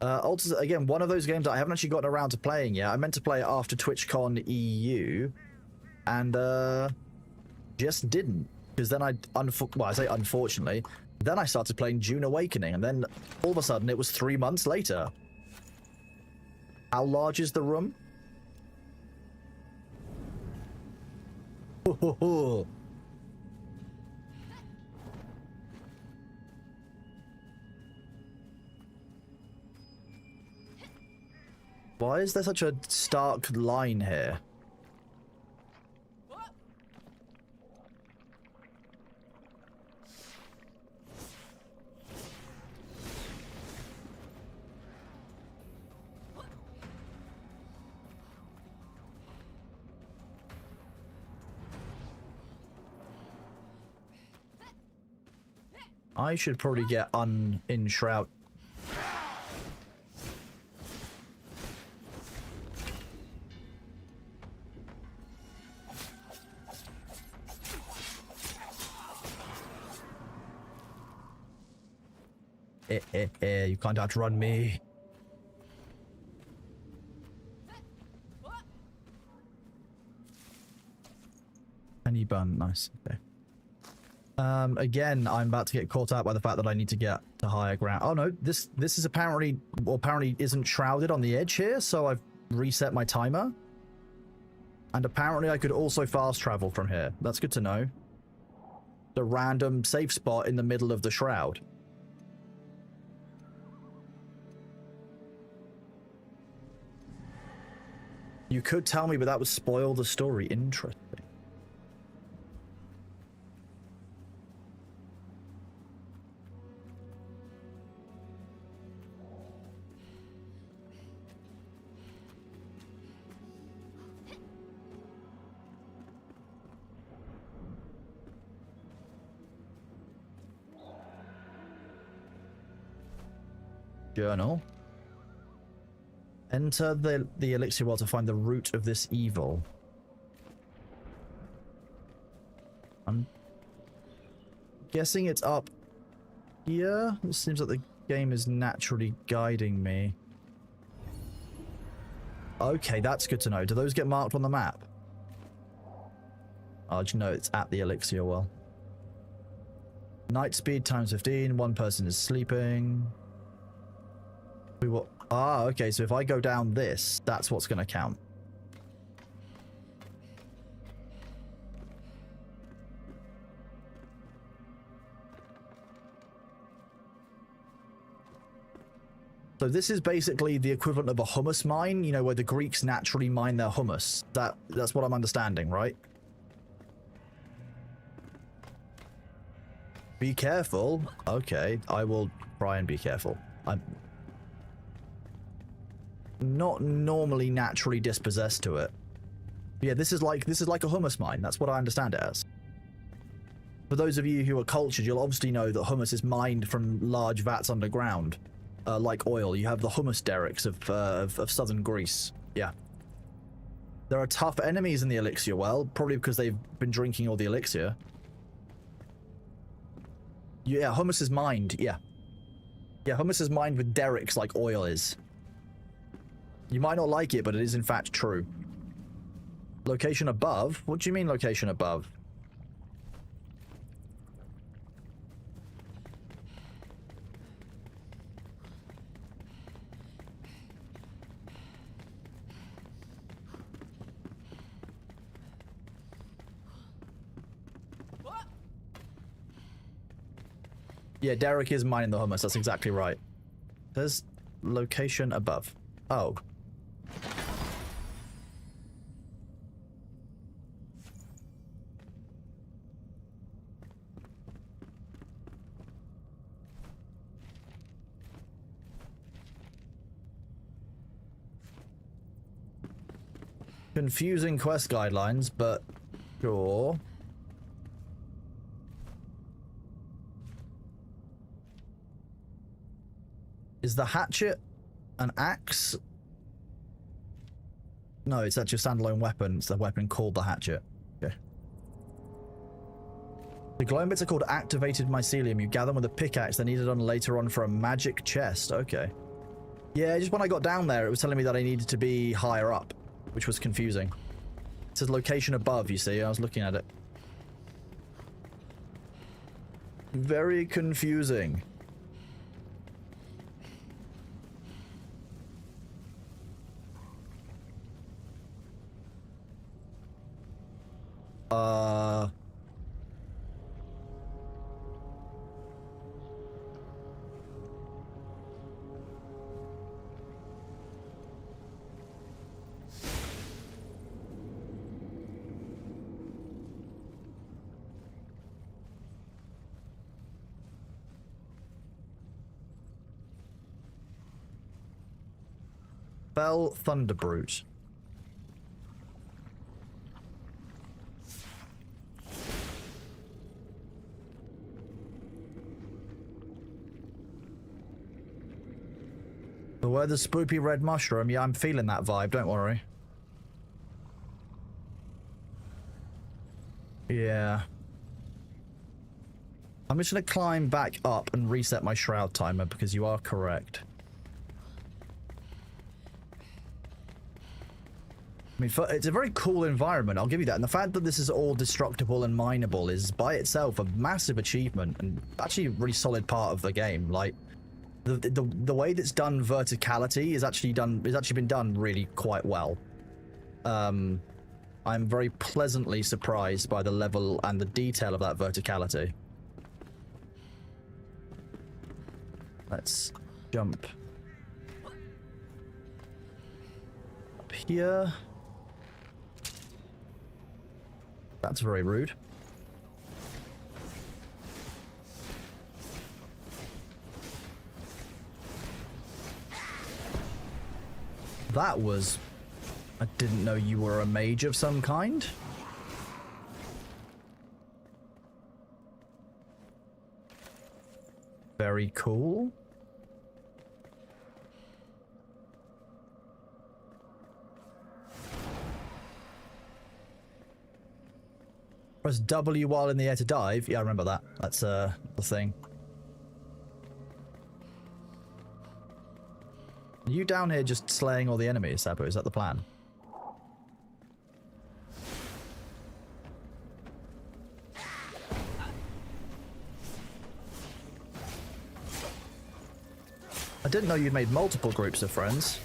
Again, one of those games that I haven't actually gotten around to playing yet. I meant to play it after TwitchCon EU. And, just didn't. Because then well, I say unfortunately. Then I started playing June Awakening. And then, all of a sudden, it was 3 months later. How large is the room? Ho, ho, ho. Why is there such a stark line here? I should probably get Enshrouded. You can't outrun me. Penny bun, nice. Okay. Again, I'm about to get caught out by the fact that I need to get to higher ground. Oh no, this is apparently isn't shrouded on the edge here, so I've reset my timer. And apparently I could also fast travel from here. That's good to know. The random safe spot in the middle of the shroud. You could tell me, but that would spoil the story. Interesting. Journal. Enter the elixir well to find the root of this evil. I'm guessing it's up here. It seems like the game is naturally guiding me. Okay, that's good to know. Do those get marked on the map? Oh, do you know it's at the elixir well? Night speed times 15. One person is sleeping. We will... Ah, okay, so if I go down this, that's what's going to count. So this is basically the equivalent of a hummus mine, you know, where the Greeks naturally mine their hummus. That's what I'm understanding, right? Be careful. Okay, I will try and be careful. I'm not normally naturally dispossessed to it. Yeah, this is like a hummus mine. That's what I understand it as. For those of you who are cultured, you'll obviously know that hummus is mined from large vats underground, like oil. You have the hummus derricks of southern Greece. Yeah. There are tough enemies in the elixir well, probably because they've been drinking all the elixir. Yeah, hummus is mined. Yeah. Yeah, hummus is mined with derricks like oil is. You might not like it, but it is in fact true. Location above? What do you mean location above? Yeah, Derek is mining the hummus. That's exactly right. There's location above. Oh. Confusing quest guidelines, but sure. Is the hatchet an axe? No, it's actually a standalone weapon. It's a weapon called the hatchet. Okay. The glowing bits are called activated mycelium. You gather them with a pickaxe. They're needed on later on for a magic chest. Okay. Yeah, just when I got down there, it was telling me that I needed to be higher up, which was confusing. It says location above, you see. I was looking at it. Very confusing. Fell Thunderbrute. The word the spoopy red mushroom. Yeah, I'm feeling that vibe, don't worry. Yeah. I'm just gonna climb back up and reset my shroud timer because you are correct. I mean, it's a very cool environment, I'll give you that. And the fact that this is all destructible and mineable is by itself a massive achievement and actually a really solid part of the game. Like, the way that's done verticality is actually been done really quite well. I'm very pleasantly surprised by the level and the detail of that verticality. Let's jump up here. That's very rude. That was... I didn't know you were a mage of some kind. Very cool. Press W while in the air to dive. Yeah, I remember that. That's the thing. Are you down here just slaying all the enemies, Sabu? Is that the plan? I didn't know you'd made multiple groups of friends.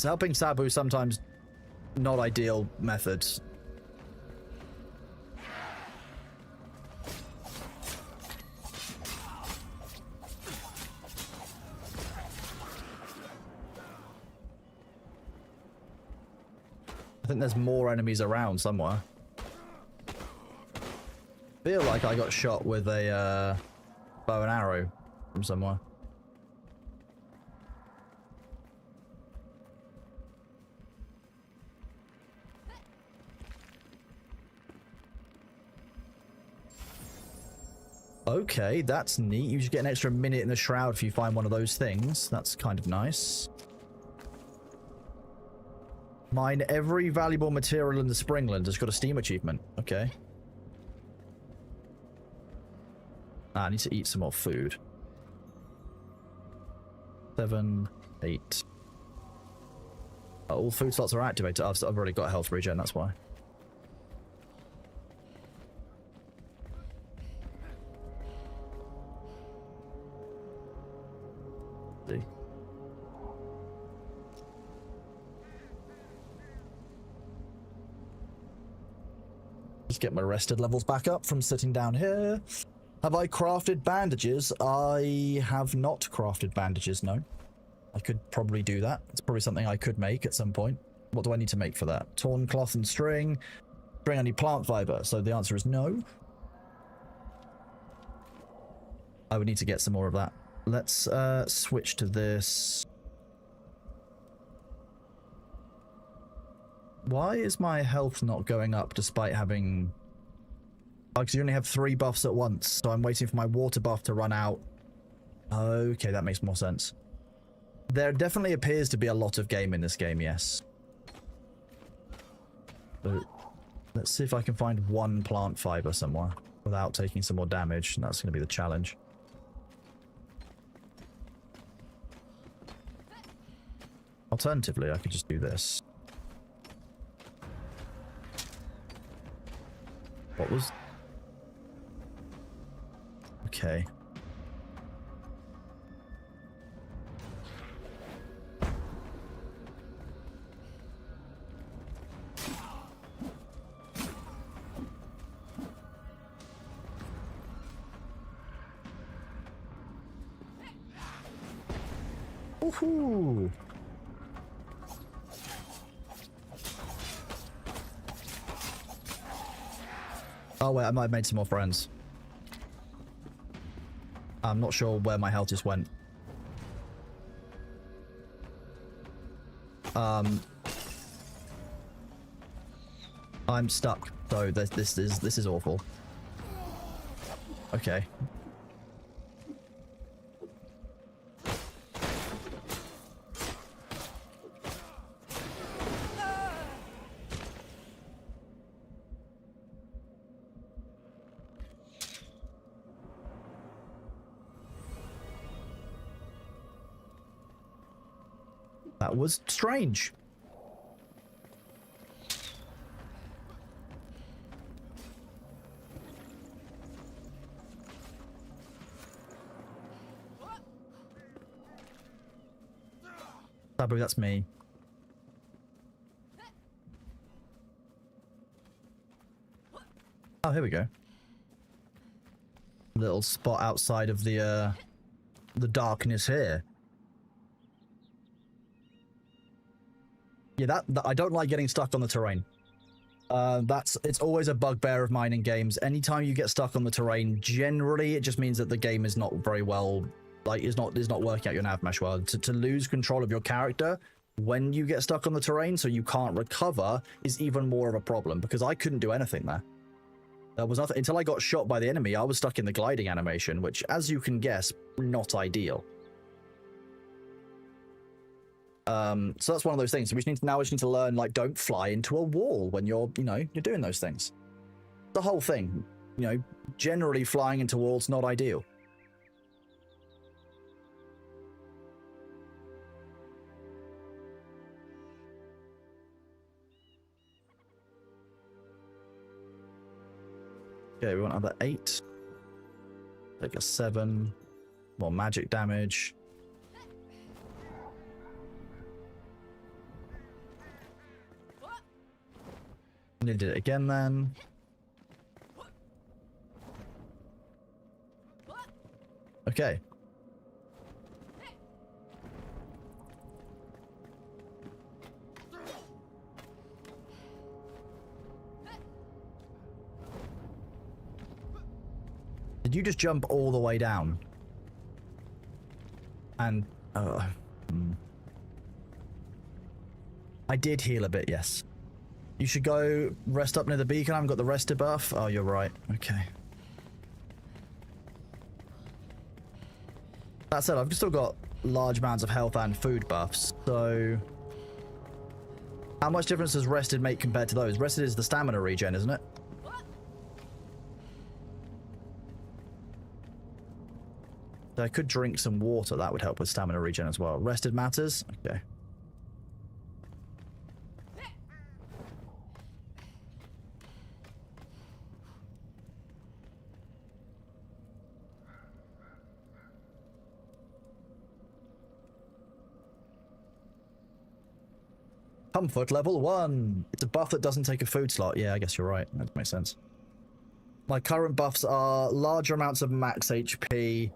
Helping Sabu sometimes not ideal methods. I think there's more enemies around somewhere. Feel like I got shot with a bow and arrow from somewhere. Okay, that's neat. You just get an extra minute in the shroud if you find one of those things. That's kind of nice. Mine every valuable material in the Springland has got a Steam achievement. Okay. I need to eat some more food. 7, 8. All food slots are activated. I've already got health regen, that's why. See. Just get my rested levels back up from sitting down here. Have I crafted bandages? I have not crafted bandages, no. I could probably do that. It's probably something I could make at some point. What do I need to make for that? Torn cloth and string. String, I need plant fiber, so the answer is no. I would need to get some more of that. Let's switch to this. Why is my health not going up despite having... Oh, because you only have 3 buffs at once, so I'm waiting for my water buff to run out. Okay, that makes more sense. There definitely appears to be a lot of game in this game, yes. But let's see if I can find one plant fiber somewhere without taking some more damage, and that's going to be the challenge. Alternatively, I could just do this. What was... Okay. Woohoo! Oh wait, I might have made some more friends. I'm not sure where my health just went. I'm stuck, so this is awful. Okay. That was strange. Sabu, that's me. Oh, here we go. Little spot outside of the darkness here. Yeah, that I don't like getting stuck on the terrain. It's always a bugbear of mine in games. Anytime you get stuck on the terrain, generally it just means that the game is not very well, like, is not working out your nav mesh well. To lose control of your character when you get stuck on the terrain, so you can't recover, is even more of a problem, because I couldn't do anything there. There was nothing until I got shot by the enemy. I was stuck in the gliding animation, which, as you can guess, not ideal. So that's one of those things. We just need to learn, like, don't fly into a wall when you're doing those things. The whole thing, generally flying into walls, not ideal. Okay, we want another 8. Take a 7. More magic damage. They did it again then. Okay. Did you just jump all the way down? And I did heal a bit, yes. You should go rest up near the beacon. I haven't got the rest buff. Oh, you're right. Okay. That said, I've still got large amounts of health and food buffs, so... How much difference does rested make compared to those? Rested is the stamina regen, isn't it? So I could drink some water. That would help with stamina regen as well. Rested matters? Okay. Comfort level 1. It's a buff that doesn't take a food slot. Yeah, I guess you're right. That makes sense. My current buffs are larger amounts of max HP,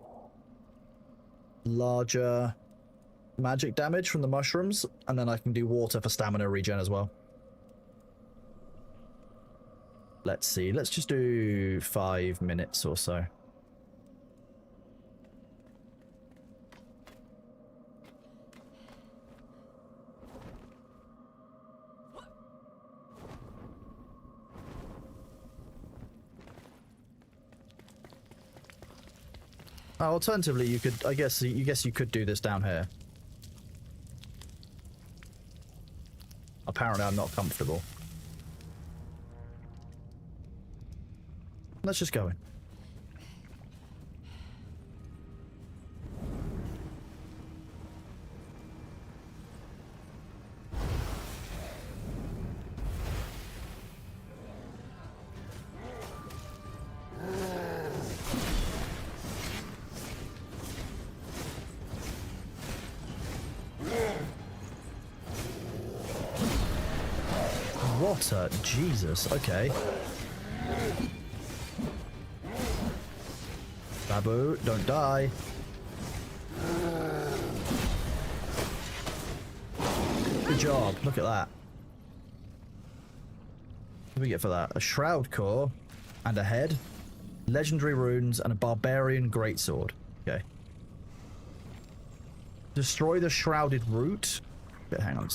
larger magic damage from the mushrooms, and then I can do water for stamina regen as well. Let's see. Let's just do 5 minutes or so. Alternatively, you could, I guess you could do this down here. Apparently, I'm not comfortable. Let's just go in. Water, Jesus, okay. Babu, don't die. Good job, look at that. What do we get for that? A Shroud Core and a head, legendary runes, and a Barbarian Greatsword. Okay. Destroy the Shrouded Root. Okay, hang on.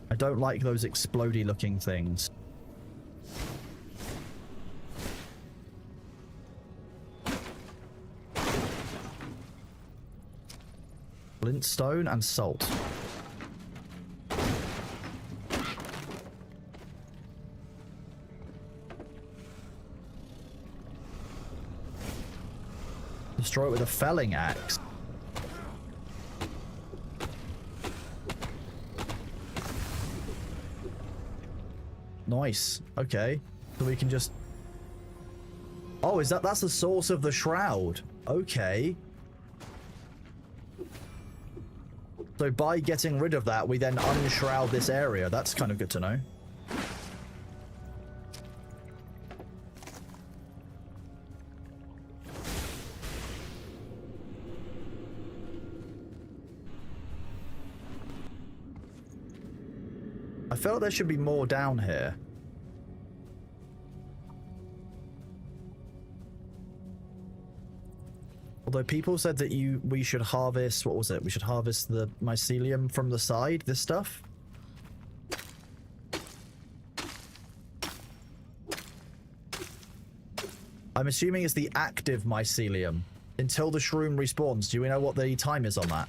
I don't like those explodey looking things. Flintstone and salt. Destroy it with a felling axe. Nice. Okay. So we can just... Oh, is that's the source of the shroud? Okay. So by getting rid of that, we then unshroud this area. That's kind of good to know. I feel like there should be more down here. Although people said that we should harvest, what was it? We should harvest the mycelium from the side, this stuff. I'm assuming it's the active mycelium. Until the shroom respawns, do we know what the time is on that?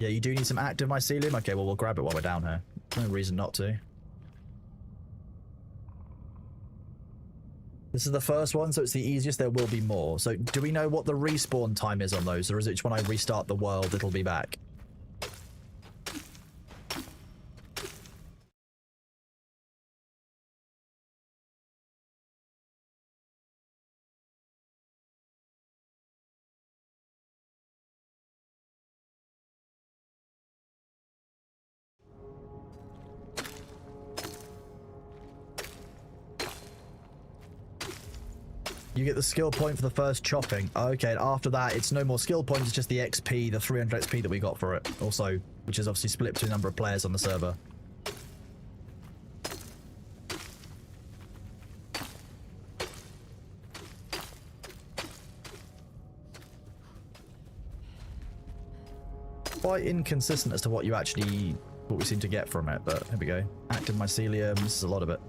Yeah, you do need some active mycelium? Okay, well, we'll grab it while we're down here. No reason not to. This is the first one, so it's the easiest. There will be more. So, do we know what the respawn time is on those? Or is it when I restart the world, it'll be back? You get the skill point for the first chopping. Okay, and after that, it's no more skill points, it's just the XP, the 300 XP that we got for it. Also, which is obviously split between a number of players on the server. Quite inconsistent as to what we seem to get from it, but here we go. Active mycelium, this is a lot of it.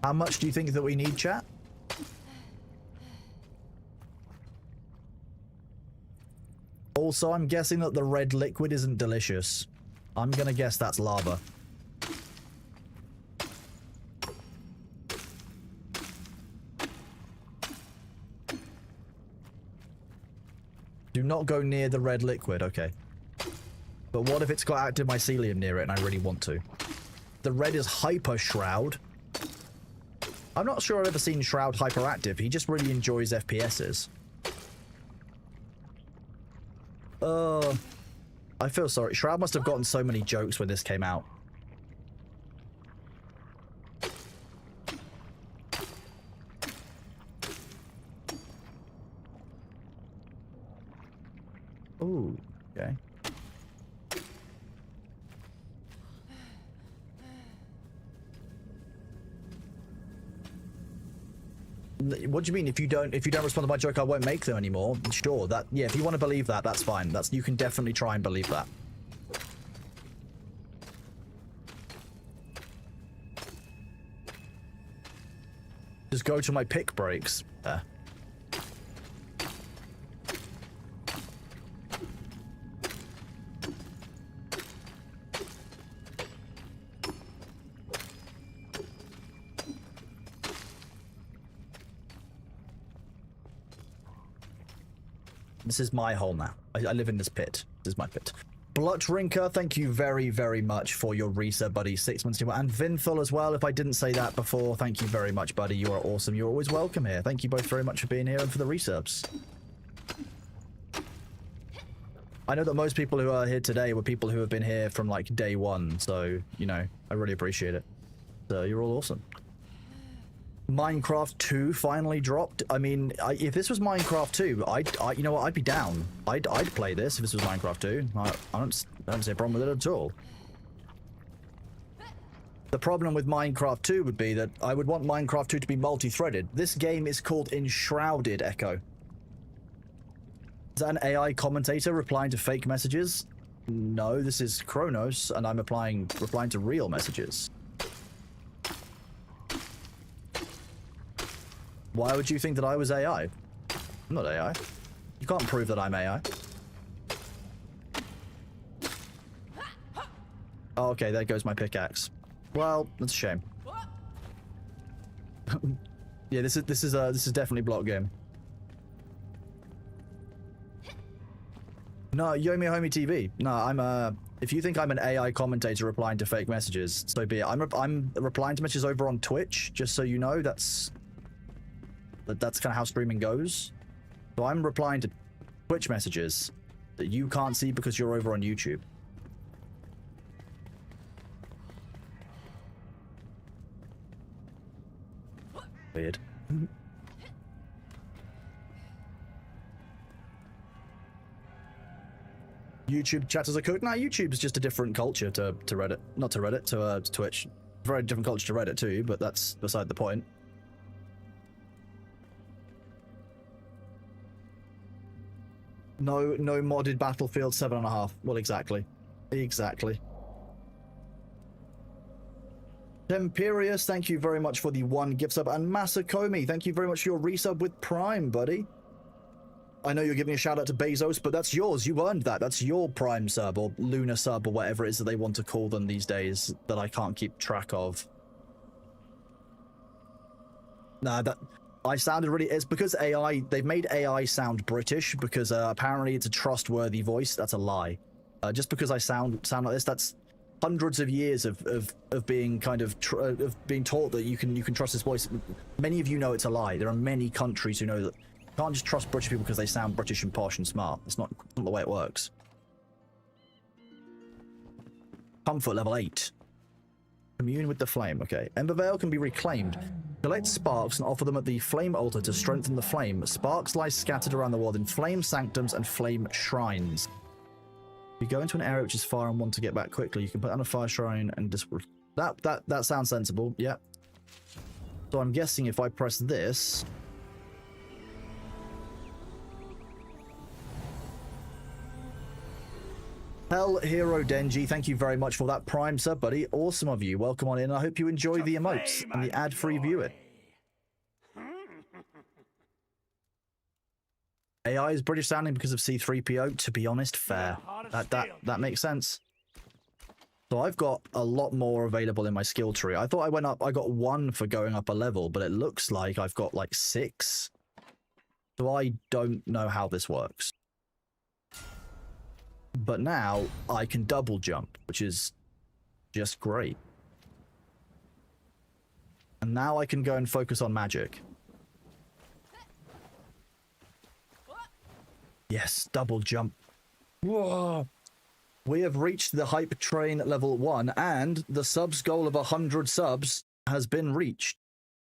How much do you think that we need, chat? Also, I'm guessing that the red liquid isn't delicious. I'm gonna guess that's lava. Do not go near the red liquid, okay. But what if it's got active mycelium near it and I really want to? The red is Hyper Shroud. I'm not sure I've ever seen Shroud hyperactive. He just really enjoys FPSs. I feel sorry. Shroud must have gotten so many jokes when this came out. Ooh, okay. What do you mean? If you don't respond to my joke, I won't make them anymore? Sure, that, yeah, if you want to believe that, that's fine. You can definitely try and believe that. Just go to my pick breaks. This is my hole now. I live in this pit. This is my pit. Blutrinker, thank you very, very much for your resub, buddy. 6 months to, and Vinthal as well. If I didn't say that before, thank you very much, buddy. You are awesome. You're always welcome here. Thank you both very much for being here and for the resubs. I know that most people who are here today were people who have been here from like day one, so you know, I really appreciate it. So you're all awesome. Minecraft 2 finally dropped. I mean, if this was Minecraft 2, you know what, I'd be down. I'd play this if this was Minecraft 2. I don't see a problem with it at all. The problem with Minecraft 2 would be that I would want Minecraft 2 to be multi-threaded. This game is called Enshrouded, Echo. Is that an AI commentator replying to fake messages? No, this is Kronos, and I'm replying to real messages. Why would you think that I was AI? I'm not AI. You can't prove that I'm AI. Oh, okay, there goes my pickaxe. Well, that's a shame. Yeah, this is definitely block game. No, Yomi Homie TV. No, I'm if you think I'm an AI commentator replying to fake messages, so be it. I'm replying to messages over on Twitch, just so you know. That's kind of how streaming goes. So I'm replying to Twitch messages that you can't see because you're over on YouTube. Weird. YouTube chatters are cooked. Nah, YouTube's just a different culture to Reddit. Not to Reddit, to Twitch. Very different culture to Reddit too, but that's beside the point. No modded Battlefield 7.5. Well, exactly. Exactly. Temperius, thank you very much for the 1 gift sub. And Masakomi, thank you very much for your resub with Prime, buddy. I know you're giving a shout out to Bezos, but that's yours. You earned that. That's your Prime sub or Lunar sub or whatever it is that they want to call them these days that I can't keep track of. Nah, I sounded really... It's because AI... They've made AI sound British because apparently it's a trustworthy voice. That's a lie. Just because I sound like this, that's hundreds of years of being kind of being taught that you can trust this voice. Many of you know it's a lie. There are many countries who know that you can't just trust British people because they sound British and posh and smart. It's not the way it works. Comfort level 8. Commune with the flame. Okay. Embervale can be reclaimed. Collect sparks and offer them at the flame altar to strengthen the flame. Sparks lie scattered around the world in flame sanctums and flame shrines. If you go into an area which is far and want to get back quickly, you can put down a fire shrine and just... That sounds sensible. Yeah. So I'm guessing if I press this... Hell Hero Denji, thank you very much for that Prime sub, buddy. Awesome of you. Welcome on in. I hope you enjoy the emotes and the ad-free viewing. AI is British sounding because of C3PO. To be honest, fair. That makes sense. So I've got a lot more available in my skill tree. I thought I got 1 for going up a level, but it looks like I've got like 6. So I don't know how this works. But now I can double jump, which is just great. And now I can go and focus on magic. Yes, double jump. Whoa. We have reached the hype train level 1, and the subs goal of 100 subs has been reached,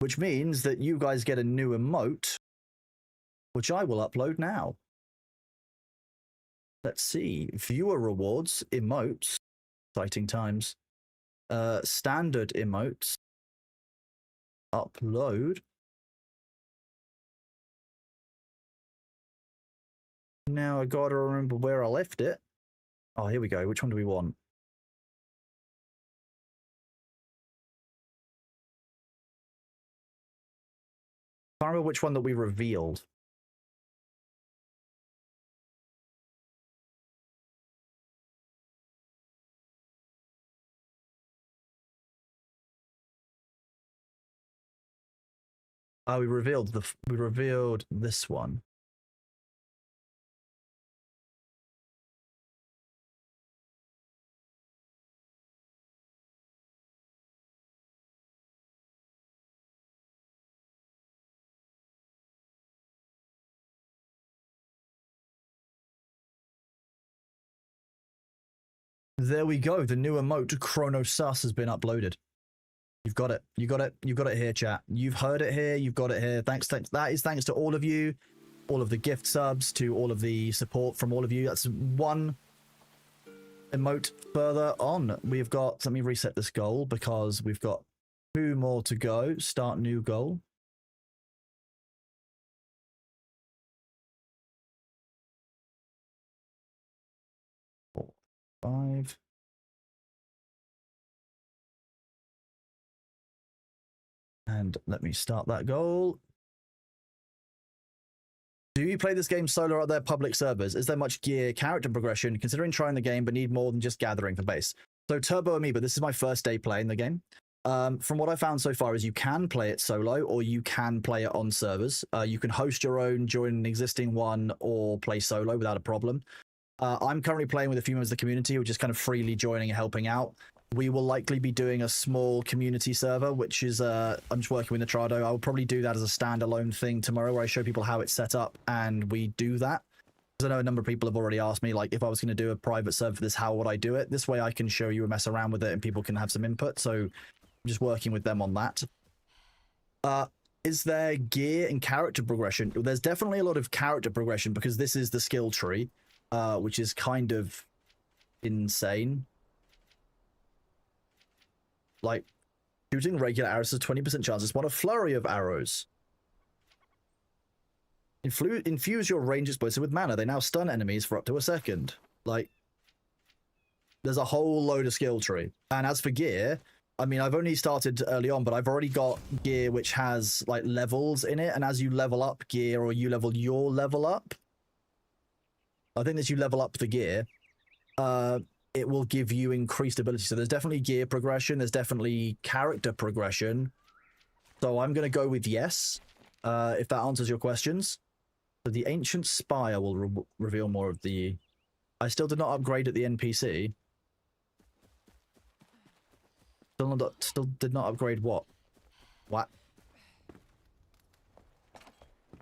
which means that you guys get a new emote, which I will upload now. Let's see. Viewer rewards, emotes, exciting times. Standard emotes. Upload. Now I gotta remember where I left it. Oh, here we go. Which one do we want? I can't remember which one that we revealed. Oh, we revealed this one. There we go. The new emote Chronosus has been uploaded. You've got it. You got it. You've got it here, chat. You've heard it here. You've got it here. Thanks. That is thanks to all of you, all of the gift subs, to all of the support from all of you. That's one emote further on. We've got, let me reset this goal because we've got 2 more to go. Start new goal. Four, 5. And let me start that goal. Do you play this game solo or are there public servers? Is there much gear, character progression, considering trying the game but need more than just gathering for base? So Turbo Amoeba, this is my first day playing the game. From what I found so far is you can play it solo or you can play it on servers. You can host your own, join an existing one, or play solo without a problem. I'm currently playing with a few members of the community who are just kind of freely joining and helping out. We will likely be doing a small community server, which is, I'm just working with Enshrouded. I will probably do that as a standalone thing tomorrow where I show people how it's set up and we do that. Because I know a number of people have already asked me, like, if I was going to do a private server for this, how would I do it? This way I can show you and mess around with it and people can have some input. So I'm just working with them on that. Is there gear and character progression? There's definitely a lot of character progression because this is the skill tree, which is kind of insane. Like, shooting regular arrows has a 20% chance. It's one a flurry of arrows. Infuse your range explosive with mana. They now stun enemies for up to a second. Like, there's a whole load of skill tree. And as for gear, I mean, I've only started early on, but I've already got gear which has, like, levels in it. And as you level up gear or you level your level up, I think as you level up the gear, it will give you increased ability. So there's definitely gear progression. There's definitely character progression. So I'm going to go with yes, if that answers your questions. So the Ancient Spire will reveal more of the... I still did not upgrade at the NPC. Still did not upgrade what? What?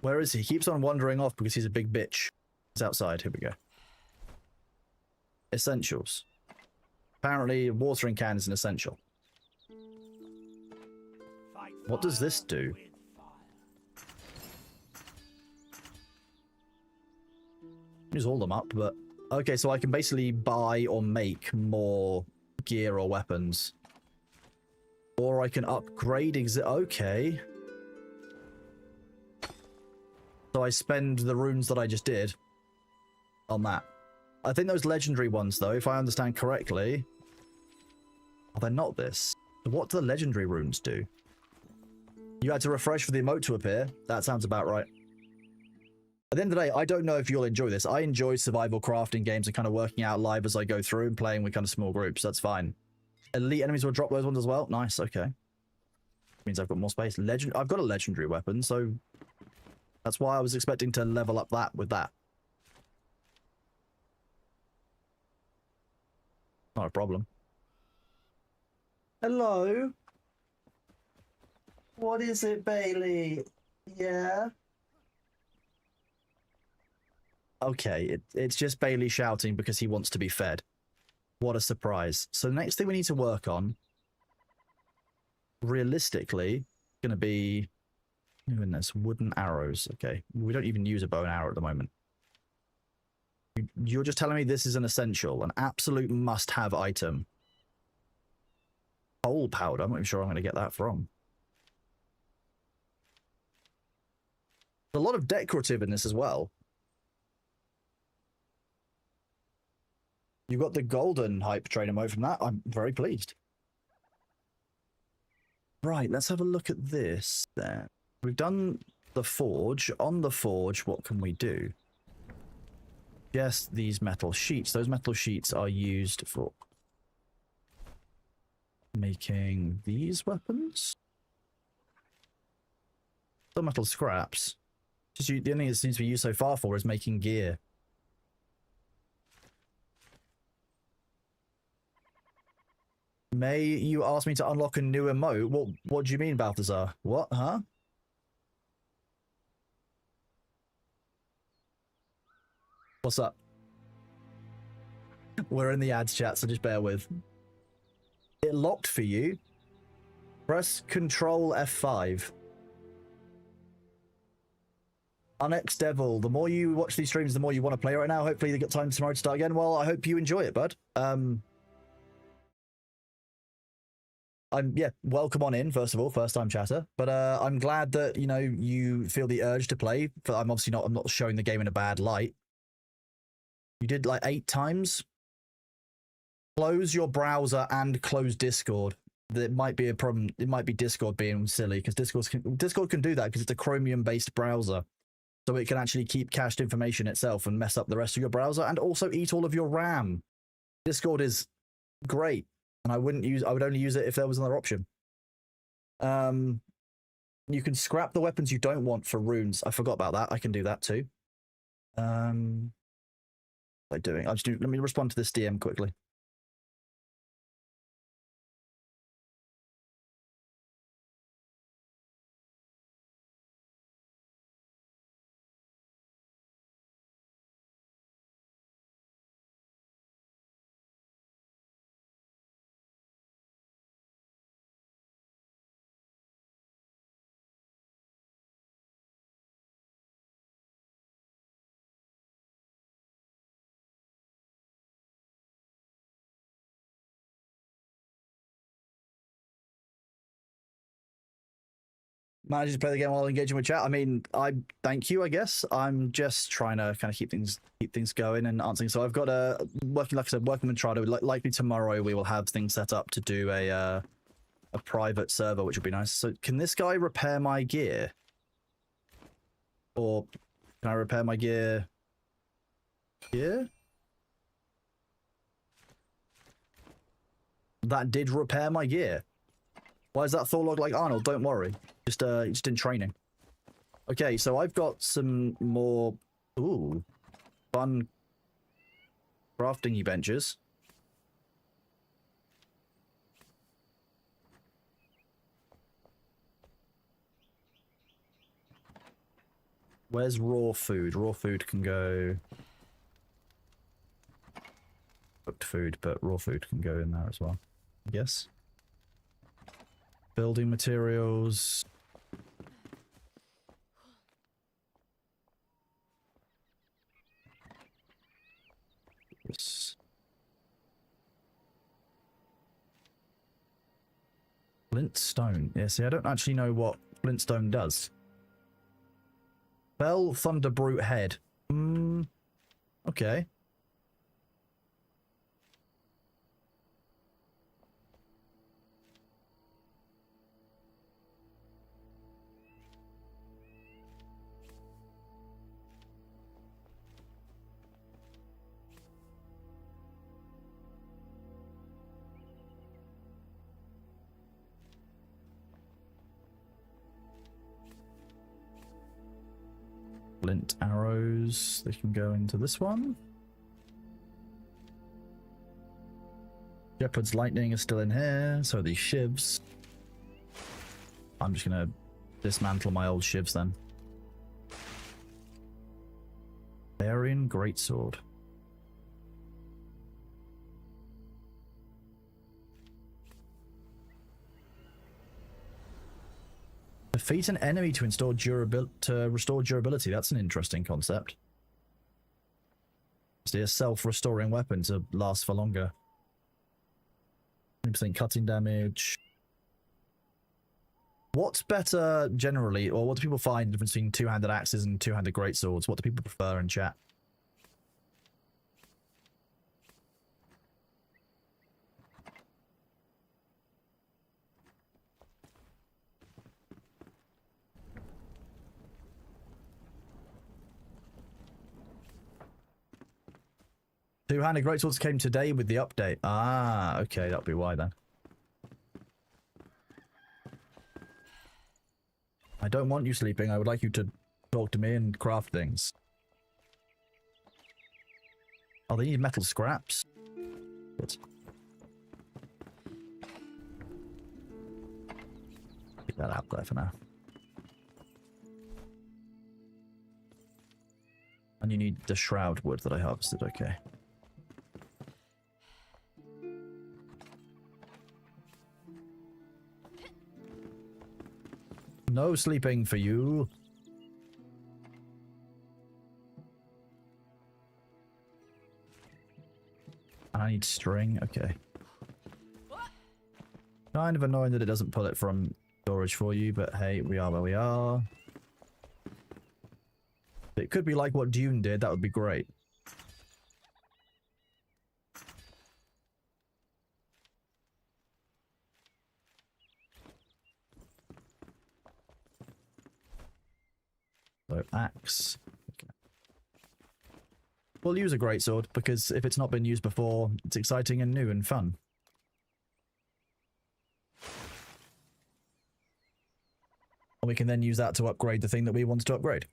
Where is he? He keeps on wandering off because he's a big bitch. He's outside. Here we go. Essentials. Apparently, watering can is an essential. What does this do? Use all them up, but... Okay, so I can basically buy or make more gear or weapons. Or I can upgrade... Okay. So I spend the runes that I just did on that. I think those legendary ones, though, if I understand correctly... Oh, they're not this. What do the legendary runes do? You had to refresh for the emote to appear. That sounds about right. At the end of the day, I don't know if you'll enjoy this. I enjoy survival crafting games and kind of working out live as I go through and playing with kind of small groups. That's fine. Elite enemies will drop those ones as well. Nice, okay. Means I've got more space. I've got a legendary weapon, so... That's why I was expecting to level up that with that. Not a problem. Hello? What is it, Bailey? Yeah? Okay, it's just Bailey shouting because he wants to be fed. What a surprise. So the next thing we need to work on, realistically, going to be... Goodness, wooden arrows. Okay, we don't even use a bow and arrow at the moment. You're just telling me this is an essential, an absolute must-have item. Coal powder, I'm not even sure I'm going to get that from. There's a lot of decorative in this as well. You got the golden hype train emote from that. I'm very pleased. Right, let's have a look at this then. We've done the forge. On the forge, what can we do? Yes, these metal sheets. Those metal sheets are used for making these weapons. The metal scraps. Just the only thing it seems to be used so far for is making gear. May you ask me to unlock a new emote? What do you mean, Balthazar? What? Huh? What's up? We're in the ads chat, so just bear with. It locked for you. Press Control F5. Unex Devil, the more you watch these streams, the more you want to play right now. Hopefully you get time tomorrow to start again. Well, I hope you enjoy it, bud. Yeah, welcome on in, first of all, first time chatter. But I'm glad that, you know, you feel the urge to play. But I'm not showing the game in a bad light. You did like 8 times. Close your browser and close Discord. There might be a problem. It might be Discord being silly, because Discord can do that because it's a Chromium-based browser. So it can actually keep cached information itself and mess up the rest of your browser and also eat all of your RAM. Discord is great. And I would only use it if there was another option. You can scrap the weapons you don't want for runes. I forgot about that. I can do that too. What am I doing? Let me respond to this DM quickly. Managed to play the game while engaging with chat. I mean, I thank you, I guess. I'm just trying to kind of keep things going and answering. So I've got working, like I said, working with Enshrouded. Likely tomorrow we will have things set up to do a private server, which would be nice. So can this guy repair my gear? Or can I repair my gear here? That did repair my gear. Why is that Thor log like Arnold? Don't worry. Just in training. Okay, so I've got some more fun crafting benches. Where's raw food? Raw food can go cooked food, but raw food can go in there as well, I guess. Building materials. Yes. Flintstone. Yeah, see, I don't actually know what Flintstone does. Bell Thunder Brute Head. Okay. Flint arrows, they can go into this one. Shepherd's lightning is still in here, so are these shivs. I'm just gonna dismantle my old shivs then. Barian Greatsword. Defeat an enemy to restore durability. That's an interesting concept. It's a self-restoring weapon to last for longer. 20% cutting damage. What's better generally, or what do people find the difference between two-handed axes and two-handed greatswords? What do people prefer in chat? Two-handed greatswords came today with the update. Ah, okay, that'll be why then. I don't want you sleeping. I would like you to talk to me and craft things. Oh, they need metal scraps. Good. Keep that out there for now. And you need the shroud wood that I harvested, okay. No sleeping for you. And I need string, okay. Kind of annoying that it doesn't pull it from storage for you, but hey, we are where we are. It could be like what Dune did, that would be great. So, axe. Okay. We'll use a greatsword, because if it's not been used before, it's exciting and new and fun. And we can then use that to upgrade the thing that we want to upgrade.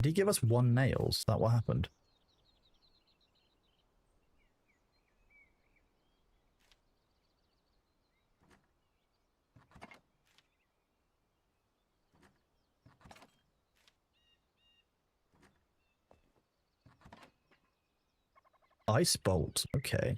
Did he give us 1 nail? Is that what happened? Ice bolt, okay.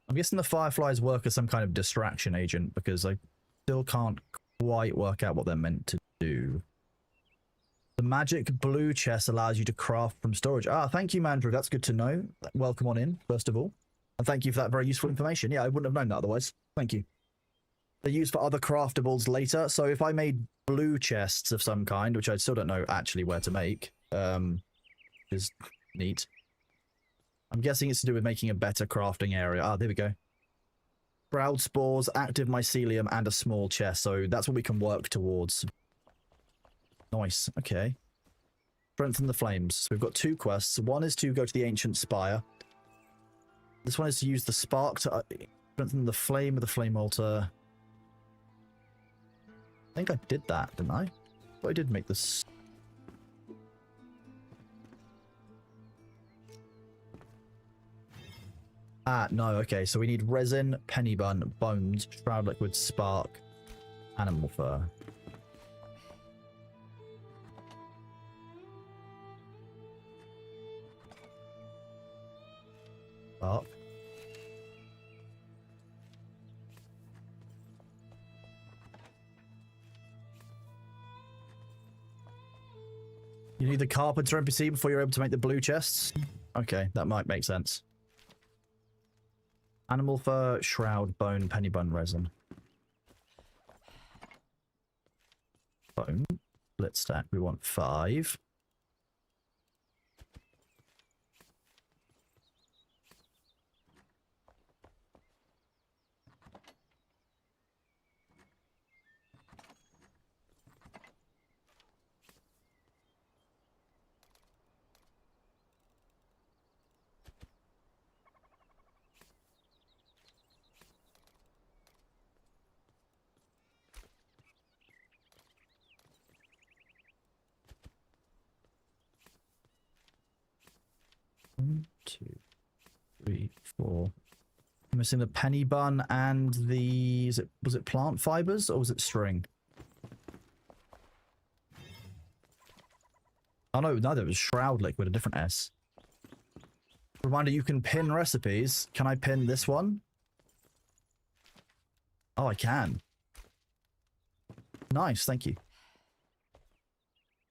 I'm guessing the fireflies work as some kind of distraction agent because I still can't quite work out what they're meant to do. The magic blue chest allows you to craft from storage. Ah, thank you, Mandrew. That's good to know. Welcome on in, first of all. And thank you for that very useful information. Yeah, I wouldn't have known that otherwise. Thank you. They're used for other craftables later. So if I made blue chests of some kind, which I still don't know actually where to make, is neat. I'm guessing it's to do with making a better crafting area. Ah, there we go. Shroud spores, active mycelium, and a small chest. So that's what we can work towards. Nice. Okay. Strengthen the flames. So we've got 2 quests. One is to go to the ancient spire. This one is to use the spark to strengthen the flame of the flame altar. I think I did that, didn't I? But I did make this. Ah, no, okay. So we need resin, penny bun, bones, shroud liquid, spark, animal fur. Spark. You need the carpenter NPC before you're able to make the blue chests? Okay, that might make sense. Animal fur, shroud, bone, penny bun, resin. Bone. Split stack. We want 5. One, 2, 3, 4. I'm missing the penny bun and the... was it plant fibers or was it string? Oh no, it was shroud liquid, a different S. Reminder, you can pin recipes. Can I pin this one? Oh, I can. Nice, thank you.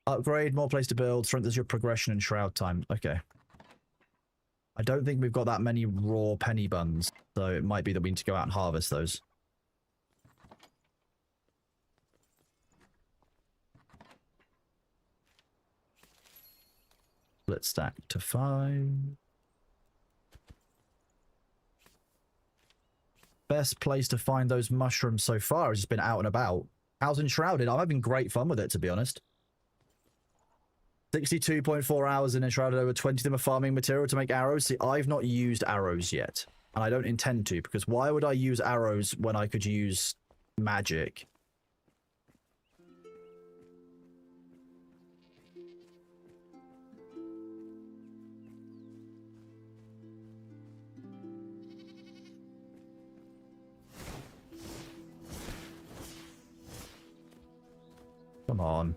Upgrade, more place to build, strengthens your progression and shroud time. Okay. I don't think we've got that many raw penny buns, so it might be that we need to go out and harvest those. Split stack to 5. best place to find those mushrooms so far has just been out and about. How's Enshrouded? I'm having great fun with it, to be honest. 62.4 hours in Enshrouded, over 20 of them are farming material to make arrows. See, I've not used arrows yet, and I don't intend to, because why would I use arrows when I could use magic? Come on.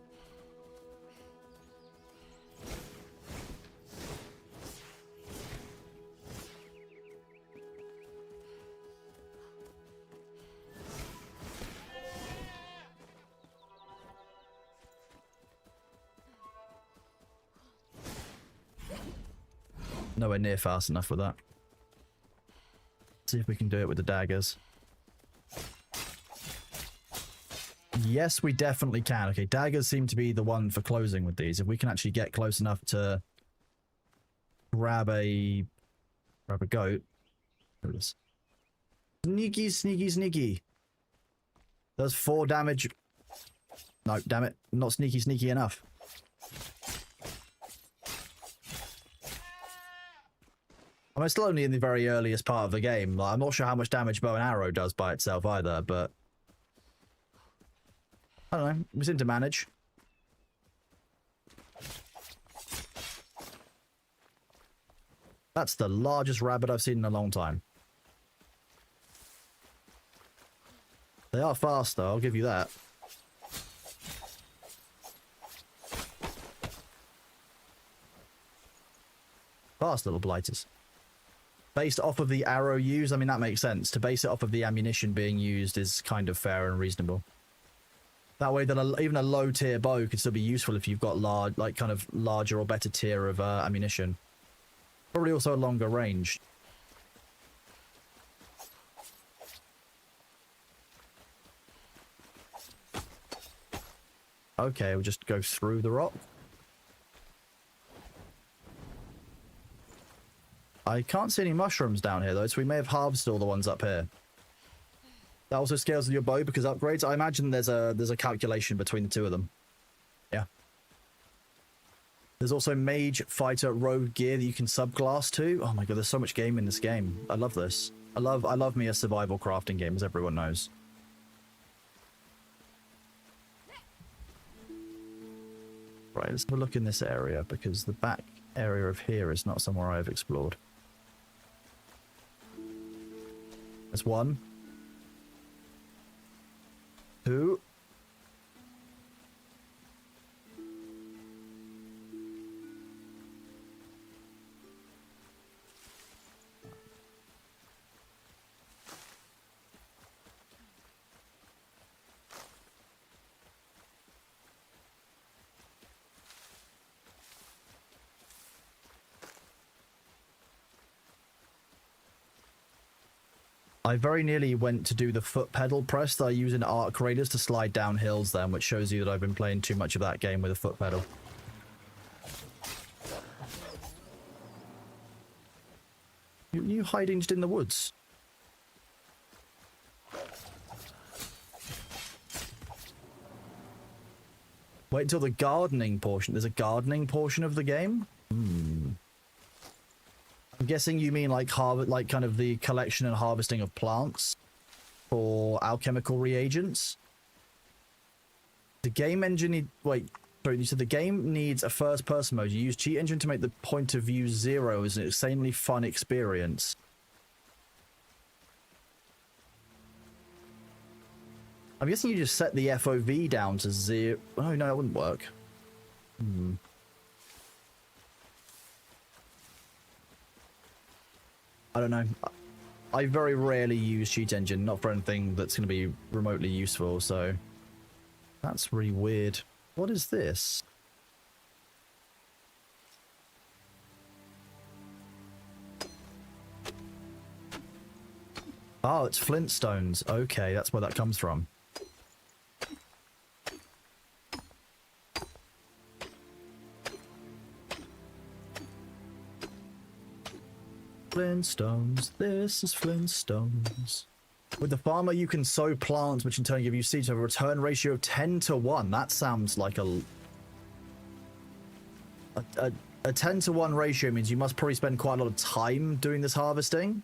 Nowhere near fast enough with that. See if we can do it with the daggers. Yes, we definitely can. Okay, daggers seem to be the one for closing with these. If we can actually get close enough to grab a goat. There it is. Sneaky, sneaky, sneaky. Does 4 damage. No, damn it. Not sneaky, sneaky enough. I'm still only in the very earliest part of the game. Like, I'm not sure how much damage bow and arrow does by itself either, but I don't know. We seem to manage. That's the largest rabbit I've seen in a long time. They are fast, though. I'll give you that. Fast little blighters. Based off of the arrow used, I mean, that makes sense. To base it off of the ammunition being used is kind of fair and reasonable. That way, that even a low tier bow could still be useful if you've got large, like kind of larger or better tier of ammunition. Probably also a longer range. Okay, we'll just go through the rock. I can't see any mushrooms down here though, so we may have harvested all the ones up here. That also scales with your bow because upgrades. I imagine there's a calculation between the two of them. Yeah. There's also mage, fighter, rogue gear that you can subclass to. Oh my god, there's so much game in this game. I love this. I love me a survival crafting game, as everyone knows. Right, let's have a look in this area because the back area of here is not somewhere I've explored. There's 1. 2. I very nearly went to do the foot pedal press that I use in Arc Raiders to slide down hills then, which shows you that I've been playing too much of that game with a foot pedal. You hiding just in the woods? Wait until the gardening portion. There's a gardening portion of the game? I'm guessing you mean like like kind of the collection and harvesting of plants for alchemical reagents. The game engine wait, sorry, you said the game needs a first-person mode. You use cheat engine to make the point of view 0 as an insanely fun experience. I'm guessing you just set the FOV down to 0. Oh no, that wouldn't work. I don't know. I very rarely use cheat engine, not for anything that's going to be remotely useful, so that's really weird. What is this? Oh, it's flintstones. Okay, that's where that comes from. Flintstones, this is Flintstones. With the farmer, you can sow plants, which in turn give you seeds with a return ratio of 10 to 1. That sounds like a 10 to 1 ratio means you must probably spend quite a lot of time doing this harvesting.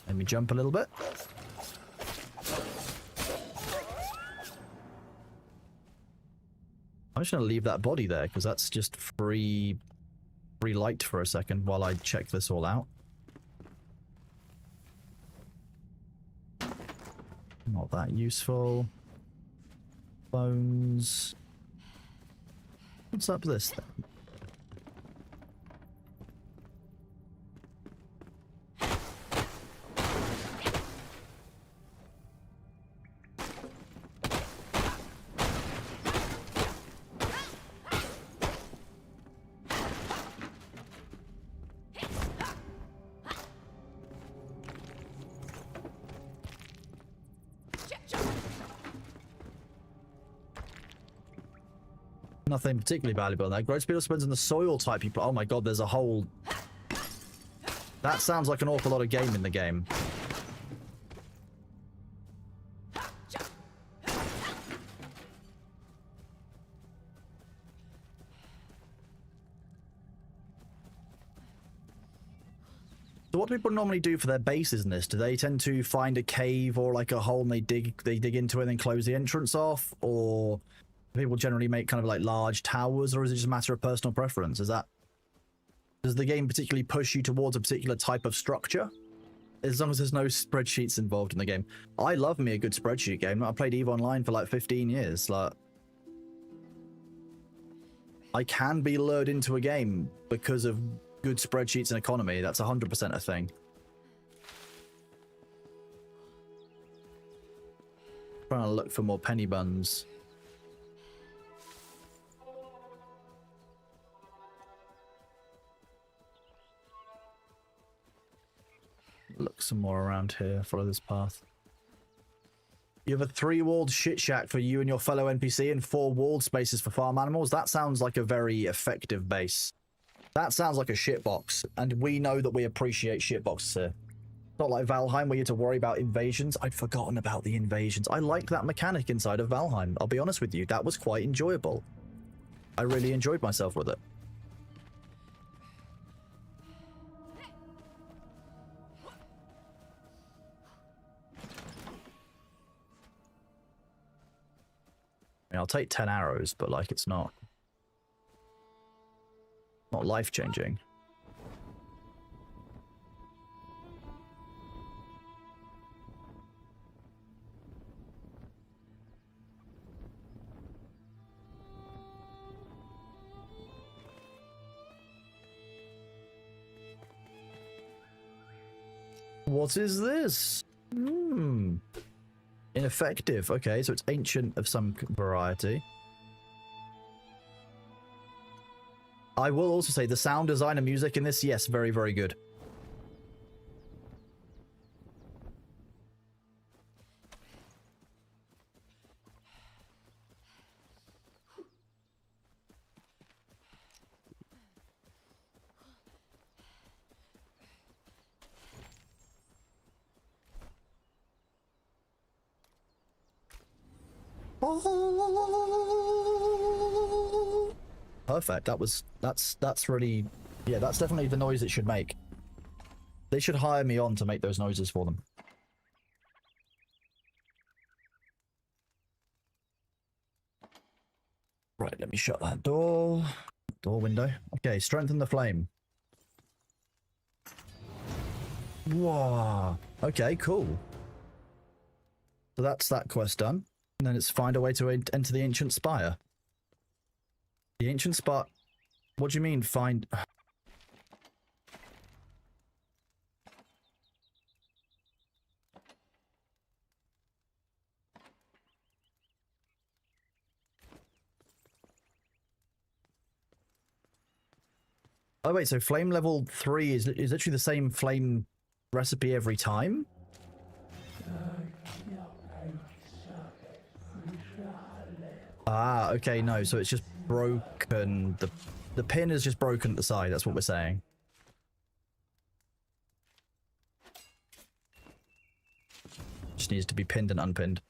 Let me jump a little bit. I'm just going to leave that body there because that's just free light for a second while I check this all out. Not that useful. Bones. What's up this then? Nothing particularly valuable in that. Growth speed spends on the soil type people. Oh my god, there's a whole... That sounds like an awful lot of game in the game. So what do people normally do for their bases in this? Do they tend to find a cave or like a hole and they dig into it and then close the entrance off? Or do people generally make kind of like large towers, or is it just a matter of personal preference? Does the game particularly push you towards a particular type of structure? As long as there's no spreadsheets involved in the game. I love me a good spreadsheet game. I played EVE Online for like 15 years. Like, I can be lured into a game because of good spreadsheets and economy. That's 100% a thing. Trying to look for more penny buns. Look some more around here. Follow this path. You have a 3-walled shit shack for you and your fellow NPC and 4 walled spaces for farm animals. That sounds like a very effective base. That sounds like a shitbox, and we know that we appreciate shitboxes here. Not like Valheim where you have to worry about invasions. I'd forgotten about the invasions. I liked that mechanic inside of Valheim. I'll be honest with you, that was quite enjoyable. I really enjoyed myself with it. I mean, I'll take 10 arrows, but like it's not life-changing. What is this? Ineffective. Okay, so it's ancient of some variety. I will also say the sound design and music in this, yes, very, very good. Perfect. That's really, yeah, that's definitely the noise it should make. They should hire me on to make those noises for them. Right, let me shut that door window. Okay, strengthen the flame. Whoa. Okay, cool. So that's that quest done. And then it's find a way to enter the ancient spire. The ancient spire... What do you mean, find... Oh wait, so flame level 3 is literally the same flame recipe every time? Ah, okay, no, so it's just broken. The pin is just broken at the side, that's what we're saying. Just needs to be pinned and unpinned.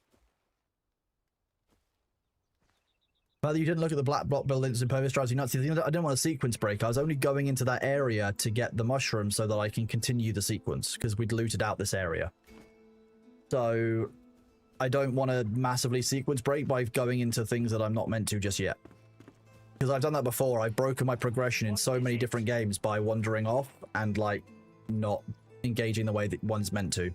But you didn't look at the black block buildings in impervious drives. I didn't want a sequence break. I was only going into that area to get the mushroom so that I can continue the sequence, because we'd looted out this area. So I don't want to massively sequence break by going into things that I'm not meant to just yet. Because I've done that before. I've broken my progression in so many different games by wandering off and, like, not engaging the way that one's meant to.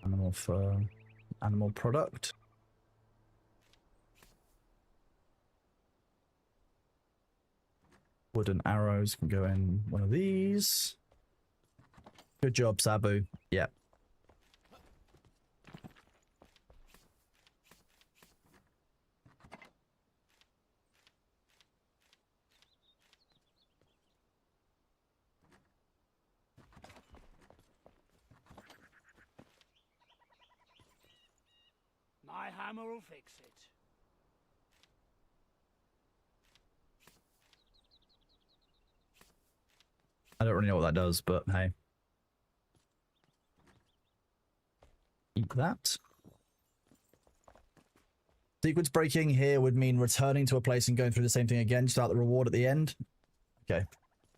Animal fur, animal product. Wooden arrows can go in one of these. Good job, Sabu. Yeah. My hammer will fix it. I don't really know what that does, but hey. Eat that. Sequence breaking here would mean returning to a place and going through the same thing again to start the reward at the end. Okay.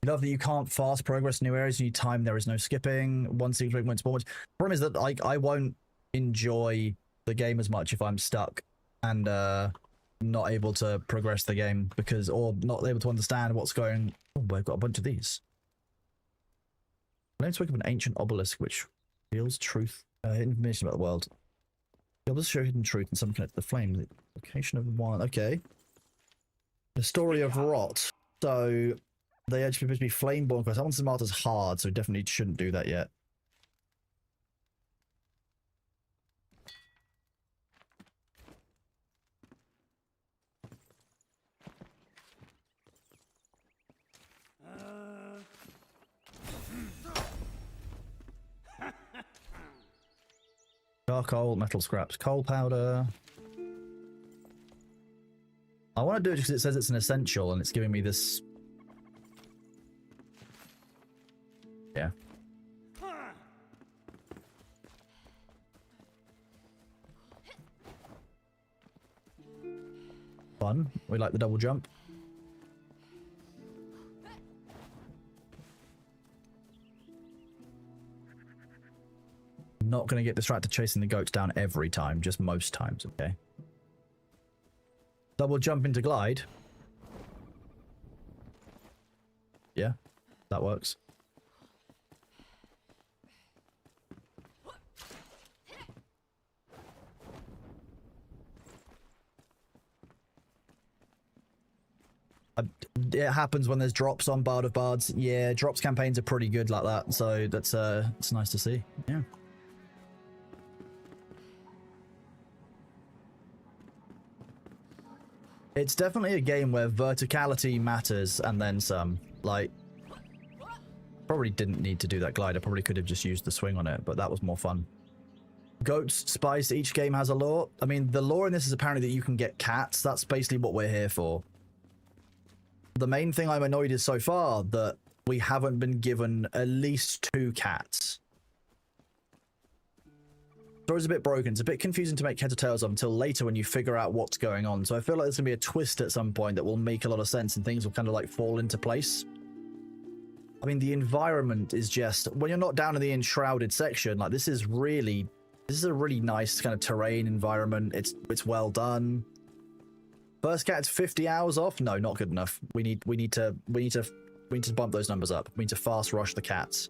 You love that you can't fast progress new areas. You need time. There is no skipping. One sequence break won't spawn much. Problem is that I won't enjoy the game as much if I'm stuck and not able to progress the game because, or not able to understand what's going. Oh, I've got a bunch of these. Let's speak of an ancient obelisk which reveals truth, information about the world. The obelisk show hidden truth and some connect to the flame. The location of one. Okay. The story of rot. So they are supposed to be flame-born quests. That one's marked as hard, so definitely shouldn't do that yet. Charcoal, metal scraps, coal powder. I want to do it just because it says it's an essential and it's giving me this. Yeah. Fun. We like the double jump. Not going to get distracted chasing the goats down every time, just most times, okay? Double jump into glide. Yeah, that works. It happens when there's drops on Bard of Bards. Yeah, drops campaigns are pretty good like that, so that's it's nice to see. Yeah. It's definitely a game where verticality matters and then some. Like, probably didn't need to do that glide. I probably could have just used the swing on it, but that was more fun. Goats, spice, each game has a lore. I mean, the lore in this is apparently that you can get cats. That's basically what we're here for. The main thing I'm annoyed is so far that we haven't been given at least 2 cats. The story's a bit broken. It's a bit confusing to make heads or tails of until later when you figure out what's going on. So I feel like there's going to be a twist at some point that will make a lot of sense and things will kind of like fall into place. I mean, the environment is just, when you're not down in the Enshrouded section, like this is a really nice kind of terrain environment. It's well done. First cat's 50 hours off? No, not good enough. We need to bump those numbers up. We need to fast rush the cats.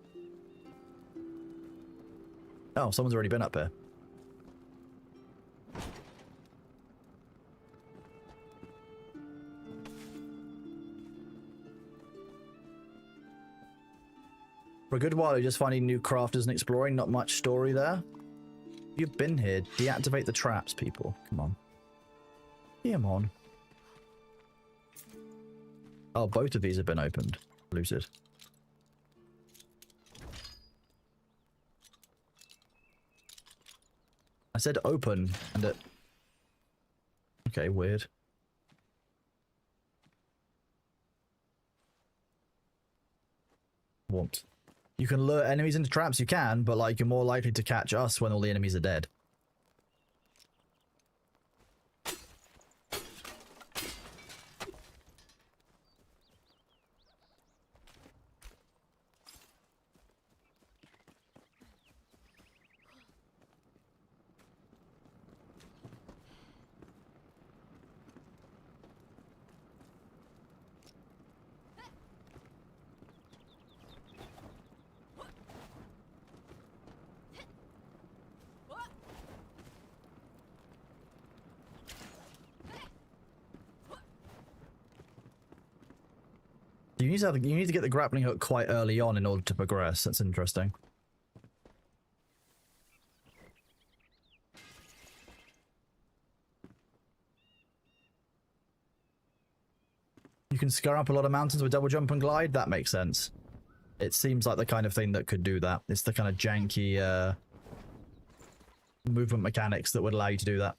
Oh, someone's already been up here. For a good while, you're just finding new crafters and exploring. Not much story there. You've been here. Deactivate the traps, people. Come on. Come on. Oh, both of these have been opened. Lucid. I said open, and it... Okay, weird. What? You can lure enemies into traps, you can, but like you're more likely to catch us when all the enemies are dead. You need to get the grappling hook quite early on in order to progress. That's interesting. You can scare up a lot of mountains with double jump and glide? That makes sense. It seems like the kind of thing that could do that. It's the kind of janky movement mechanics that would allow you to do that.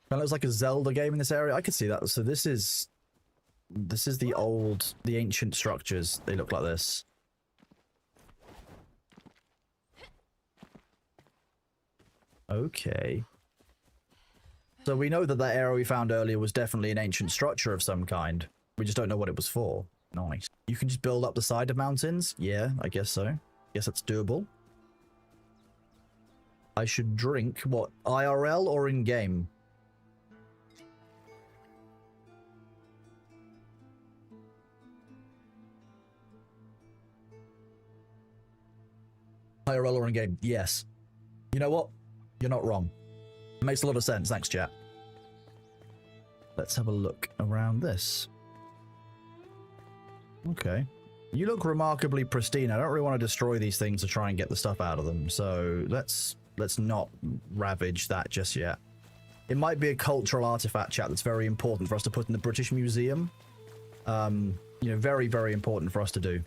Kind of looks like a Zelda game in this area. I could see that. So this is the ancient structures. They look like this. Okay. So we know that that area we found earlier was definitely an ancient structure of some kind. We just don't know what it was for. Nice. You can just build up the side of mountains? Yeah, I guess so. Guess that's doable. I should drink, what, IRL or in-game? IRL or in-game? Yes. You know what? You're not wrong. It makes a lot of sense. Thanks, chat. Let's have a look around this. Okay. You look remarkably pristine. I don't really want to destroy these things to try and get the stuff out of them, so let's not ravage that just yet. It might be a cultural artifact, chat, that's very important for us to put in the British Museum. You know, very, very important for us to do.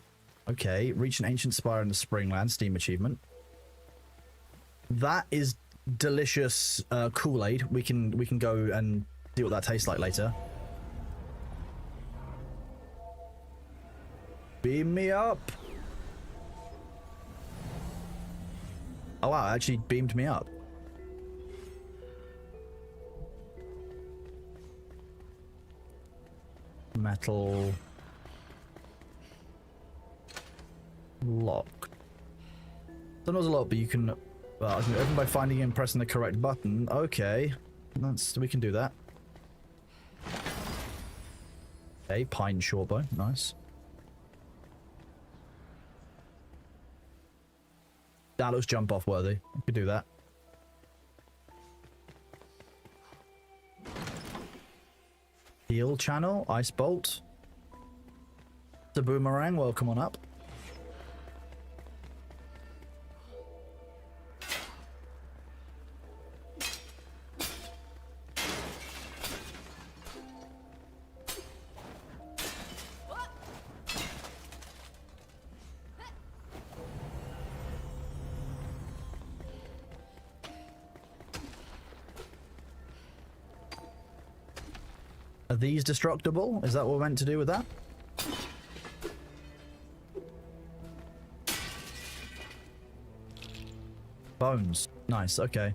Okay, reach an ancient spire in the Springland, Steam achievement. That is delicious Kool-Aid. We can go and see what that tastes like later. Beam me up. Oh wow, it actually beamed me up. Metal. Locked. Don't know a lot, but you can... Well, I can open by finding and pressing the correct button. Okay. We can do that. Okay, pine shortbow. Nice. That looks jump off worthy. We could do that. Heal channel, ice bolt. The boomerang, welcome on up. Are these destructible? Is that what we're meant to do with that? Bones. Nice, okay.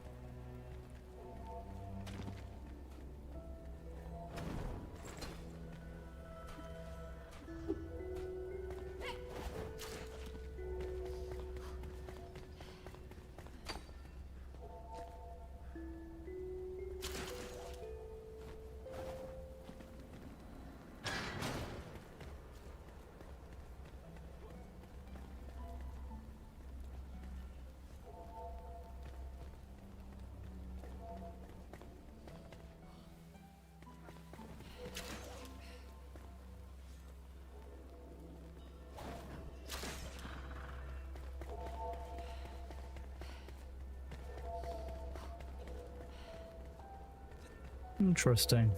Interesting.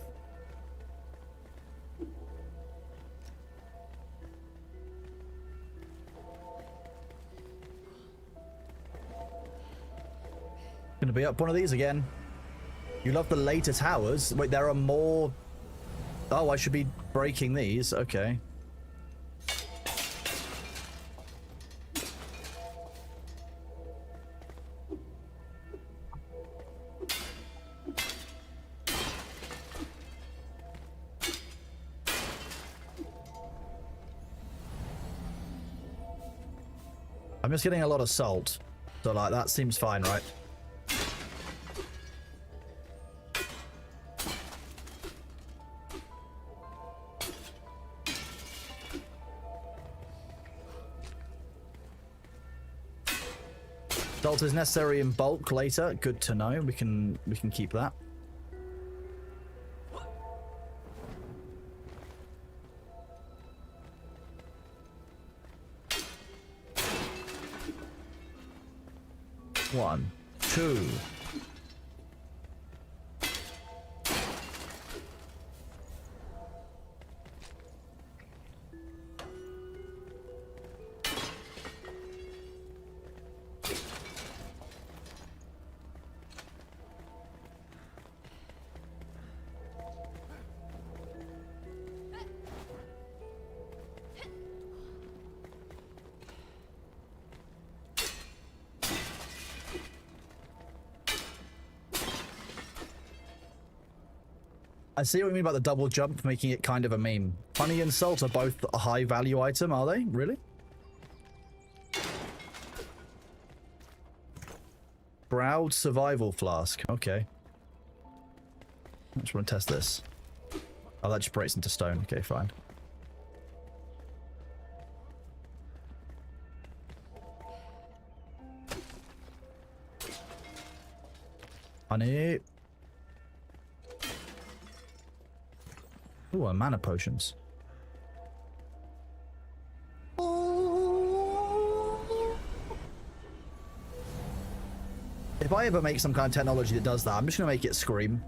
Gonna be up one of these again. You love the later towers? Wait, there are more... Oh, I should be breaking these. Okay. I'm just getting a lot of salt. So, like, that seems fine, right? Salt is necessary in bulk later. Good to know. We can keep that. One, two. I see what you mean about the double jump, making it kind of a meme. Honey and salt are both a high value item, are they? Really? Browed survival flask. Okay. I just want to test this. Oh, that just breaks into stone. Okay, fine. Honey. Ooh, mana potions. If I ever make some kind of technology that does that, I'm just gonna make it scream.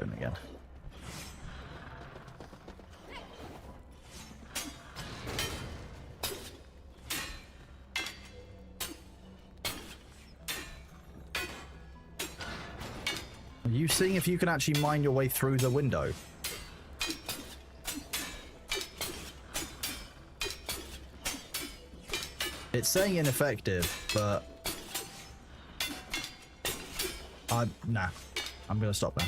Again. Are you seeing if you can actually mine your way through the window? It's saying ineffective, but nah. I'm gonna stop now.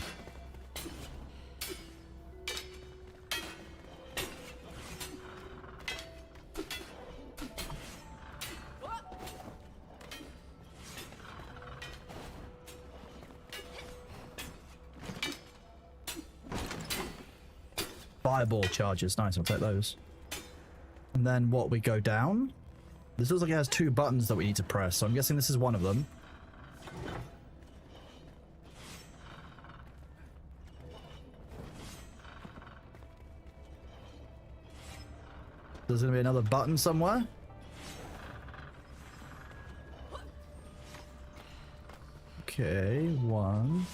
Fireball charges. Nice, I'll take those. And then what, we go down? This looks like it has two buttons that we need to press, so I'm guessing this is one of them. There's gonna be another button somewhere. Okay, one.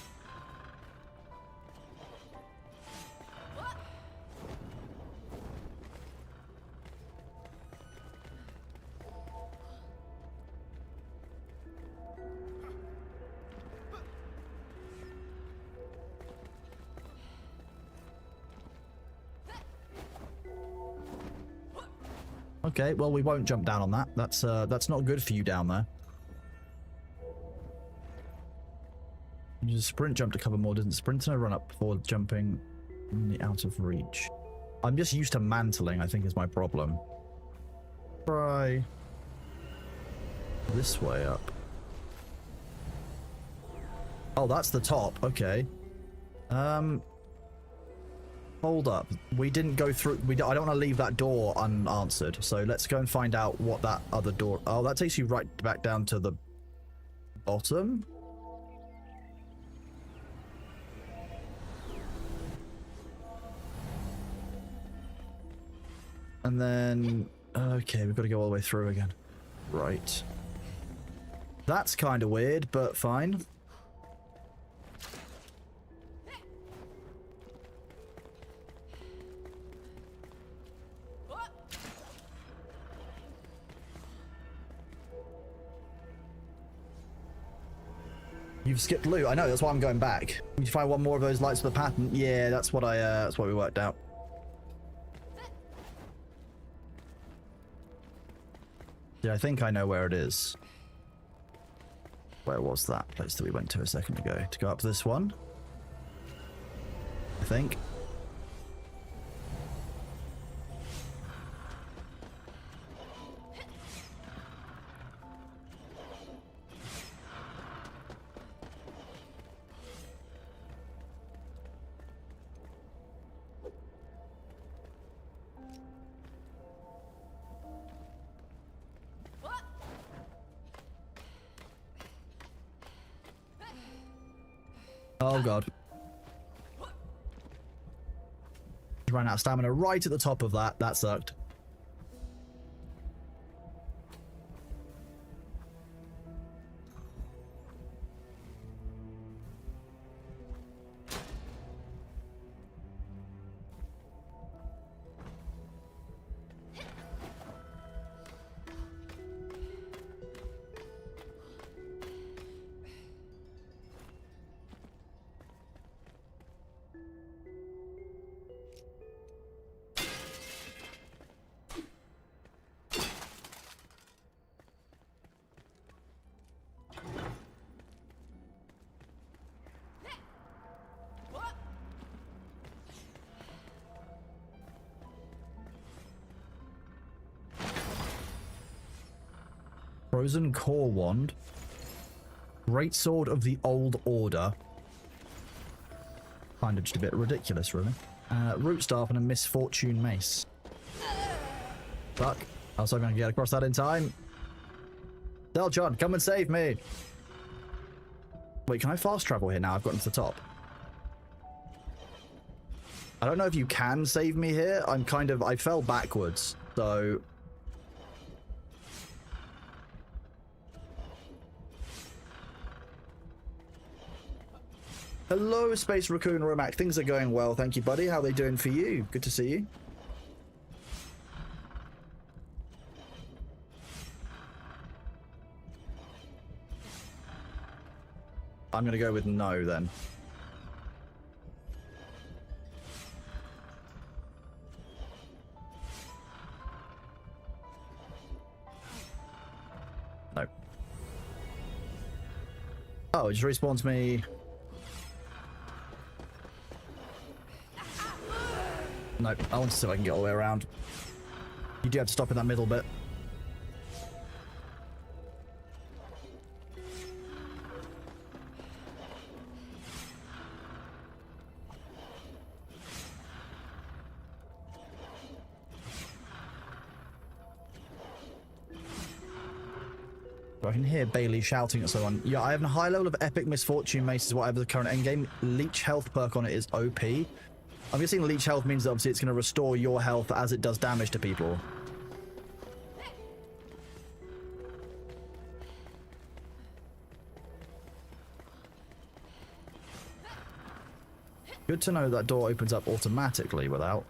Okay, well, we won't jump down on that. That's not good for you down there. You just sprint jumped a couple more, didn't sprint and a run up before jumping in the out of reach. I'm just used to mantling, I think, is my problem. Try this way up. Oh, that's the top. Okay. Hold Hold up. We didn't go through... I don't want to leave that door unanswered. So let's go and find out what that other door... Oh, that takes you right back down to the bottom? And then... Okay, we've got to go all the way through again. Right. That's kind of weird, but fine. You've skipped loot. I know, that's why I'm going back. You find one more of those lights with the pattern. Yeah, that's what that's what we worked out. Yeah, I think I know where it is. Where was that place that we went to a second ago? To go up this one? I think. Oh god. Ran out of stamina right at the top of that. That sucked. Frozen Core Wand. Great Sword of the Old Order. Kind of just a bit ridiculous, really. Root Staff and a Misfortune Mace. Fuck. I was hoping I could get across that in time. Deljon, come and save me! Wait, can I fast travel here now? I've gotten to the top. I don't know if you can save me here. I fell backwards, so... Hello, Space Raccoon Romac. Things are going well, thank you, buddy. How are they doing for you? Good to see you. I'm gonna go with no, then. No. Oh, it just respawns me... No, I want to see if I can get all the way around. You do have to stop in that middle bit. I can hear Bailey shouting at someone. Yeah, I have a high level of Epic Misfortune Mace is whatever the current endgame. Leech health perk on it is OP. I'm guessing leech health means that obviously it's going to restore your health as it does damage to people. Good to know that door opens up automatically without...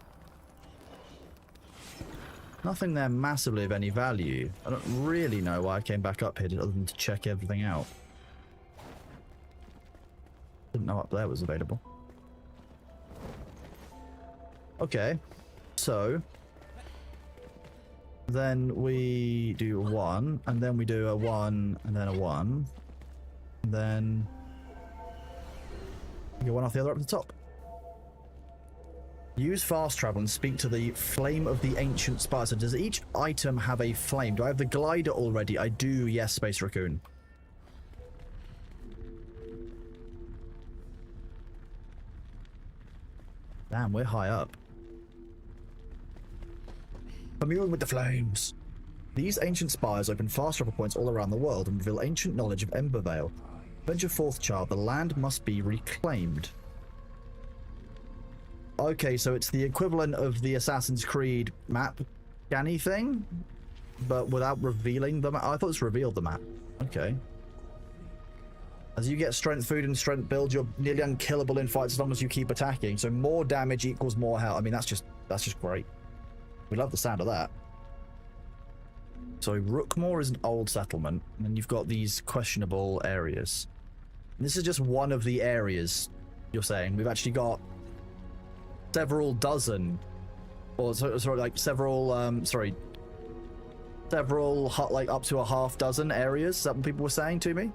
Nothing there massively of any value. I don't really know why I came back up here other than to check everything out. Didn't know up there was available. Okay, so then we do a 1, and then we do a 1, and then a 1, and then you go one off the other up the top. Use fast travel and speak to the Flame of the Ancient Spire. So does each item have a flame? Do I have the glider already? I do, yes, Space Raccoon. Damn, we're high up. Communing with the flames. These ancient spires open fast travel points all around the world and reveal ancient knowledge of Embervale. Venture forth, child. The land must be reclaimed. Okay, so it's the equivalent of the Assassin's Creed map scanny thing, but without revealing the map. I thought it's revealed the map. Okay. As you get strength food and strength build, you're nearly unkillable in fights as long as you keep attacking. So more damage equals more health. I mean, that's just great. We love the sound of that. So Rookmore is an old settlement, and then you've got these questionable areas. And this is just one of the areas you're saying. We've actually got several dozen, or sorry, like several, like up to a half dozen areas. Is that what people were saying to me?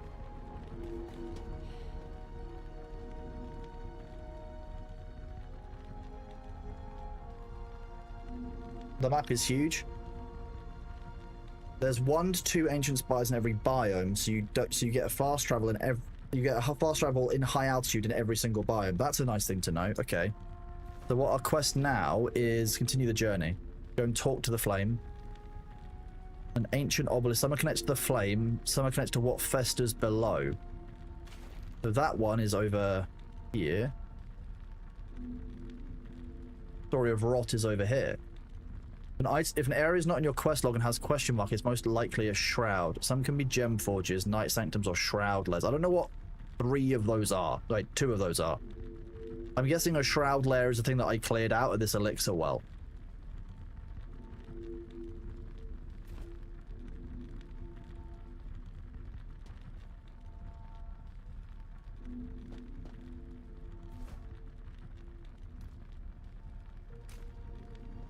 The map is huge. There's 1 to 2 ancient spires in every biome, so you get a fast travel in high altitude in every single biome. That's a nice thing to know. Okay. So what our quest now is continue the journey. Go and talk to the flame. An ancient obelisk. Some are connected to the flame. Some are connected to what festers below. So that one is over here. Story of Rot is over here. If an area is not in your quest log and has question mark, it's most likely a shroud. Some can be gem forges, night sanctums, or shroud layers. I don't know what 3 of those are. Like 2 of those are. I'm guessing a shroud layer is the thing that I cleared out of this elixir well.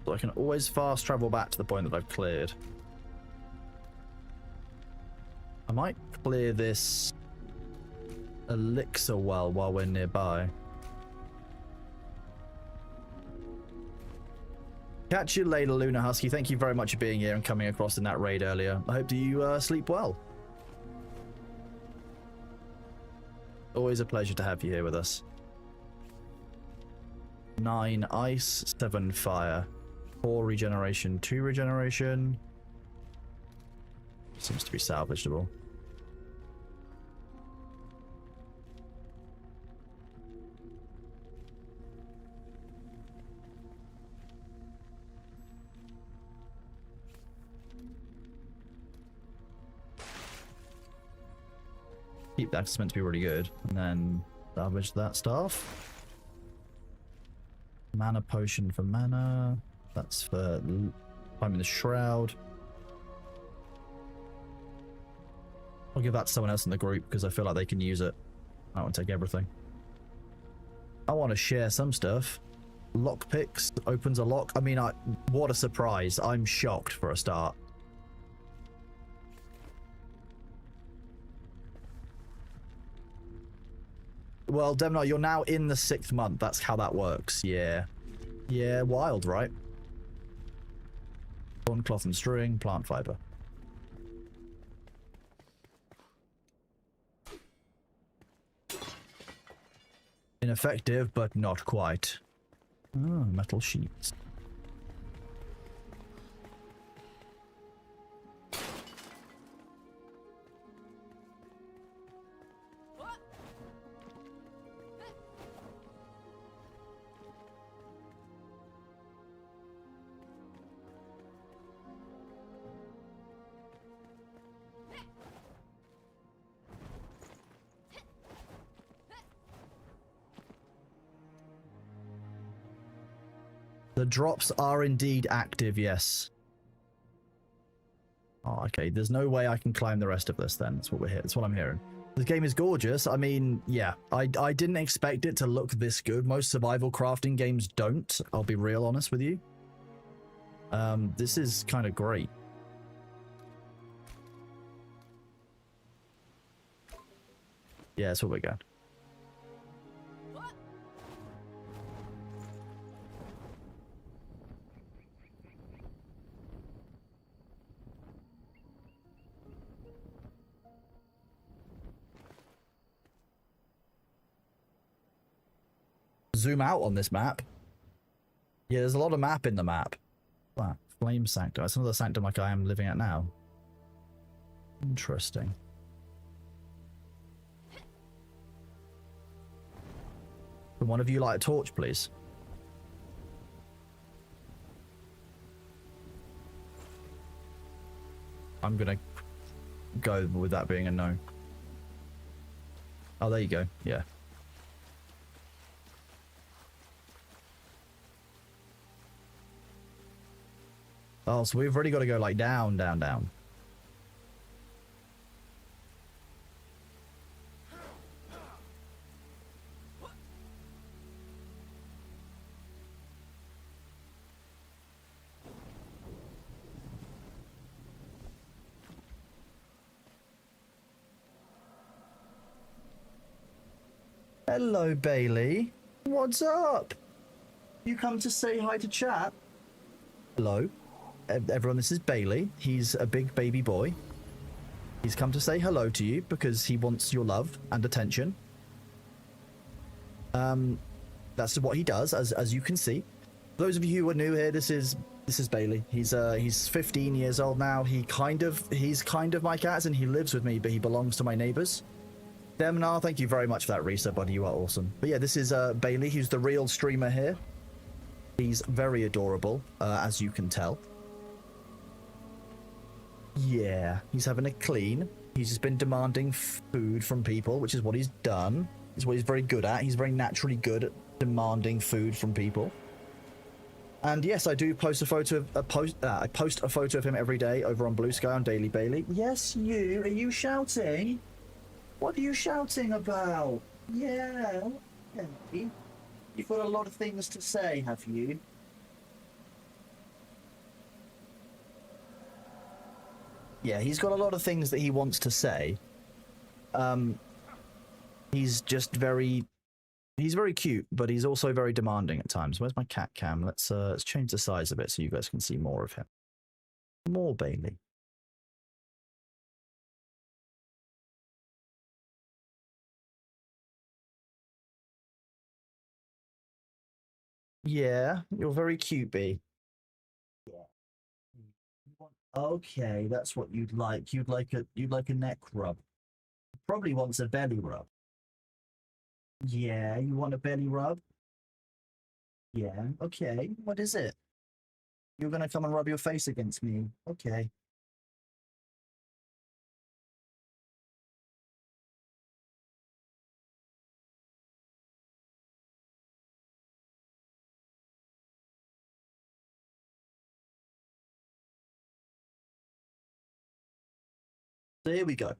So I can always fast travel back to the point that I've cleared. I might clear this elixir well while we're nearby. Catch you later, Luna Husky. Thank you very much for being here and coming across in that raid earlier. I hope you sleep well. Always a pleasure to have you here with us. 9 ice, 7 fire. 4 regeneration, 2 regeneration. Seems to be salvageable. Keep that, it's meant to be really good. And then salvage that stuff. Mana potion for mana. That's for climbing the shroud. I'll give that to someone else in the group because I feel like they can use it. I don't want to take everything. I want to share some stuff. Lockpicks opens a lock. I mean, what a surprise. I'm shocked for a start. Well, Demnar, you're now in the 6th month. That's how that works. Yeah. Yeah, wild, right? Corn, cloth and string, plant fiber. Ineffective, but not quite. Oh, metal sheets. The drops are indeed active, yes. Oh, okay. There's no way I can climb the rest of this then. That's what we're here. That's what I'm hearing. The game is gorgeous. I mean, yeah, I didn't expect it to look this good. Most survival crafting games don't. I'll be real honest with you. This is kind of great. Yeah, that's what we got. Zoom out on this map. Yeah, there's a lot of map in the map. Wow, Flame Sanctum. That's another sanctum like I am living at now. Interesting. Can one of you light a torch, please? I'm gonna go with that being a no. Oh, there you go. Yeah. Oh, so we've already got to go like down, down, down. Hello, Bailey. What's up? You come to say hi to chat? Hello. Everyone, this is Bailey. He's a big baby boy. He's come to say hello to you because he wants your love and attention. That's what he does, as you can see. For those of you who are new here, this is Bailey. He's 15 years old now. He's kind of my cat, and he lives with me, but he belongs to my neighbors. Demnar, thank you very much for that reset, buddy. You are awesome. But yeah, this is Bailey. He's the real streamer here. He's very adorable, as you can tell. Yeah, he's having a clean. He's just been demanding food from people, which is what he's done. It's what he's very good at. He's very naturally good at demanding food from people. And yes, I do post a photo of I post a photo of him every day over on Blue Sky on Daily Bailey. Yes, you. Are you shouting? What are you shouting about? Yeah. Okay. You've got a lot of things to say, have you? Yeah, he's got a lot of things that he wants to say. He's just he's very cute, but he's also very demanding at times. Where's my cat cam? Let's change the size a bit so you guys can see more of him. More Bailey. Yeah, you're very cute, B. Yeah. Okay, that's what you'd like. You'd like a neck rub. Probably wants a belly rub. Yeah, you want a belly rub? Yeah, okay. What is it? You're gonna come and rub your face against me. Okay. There we go.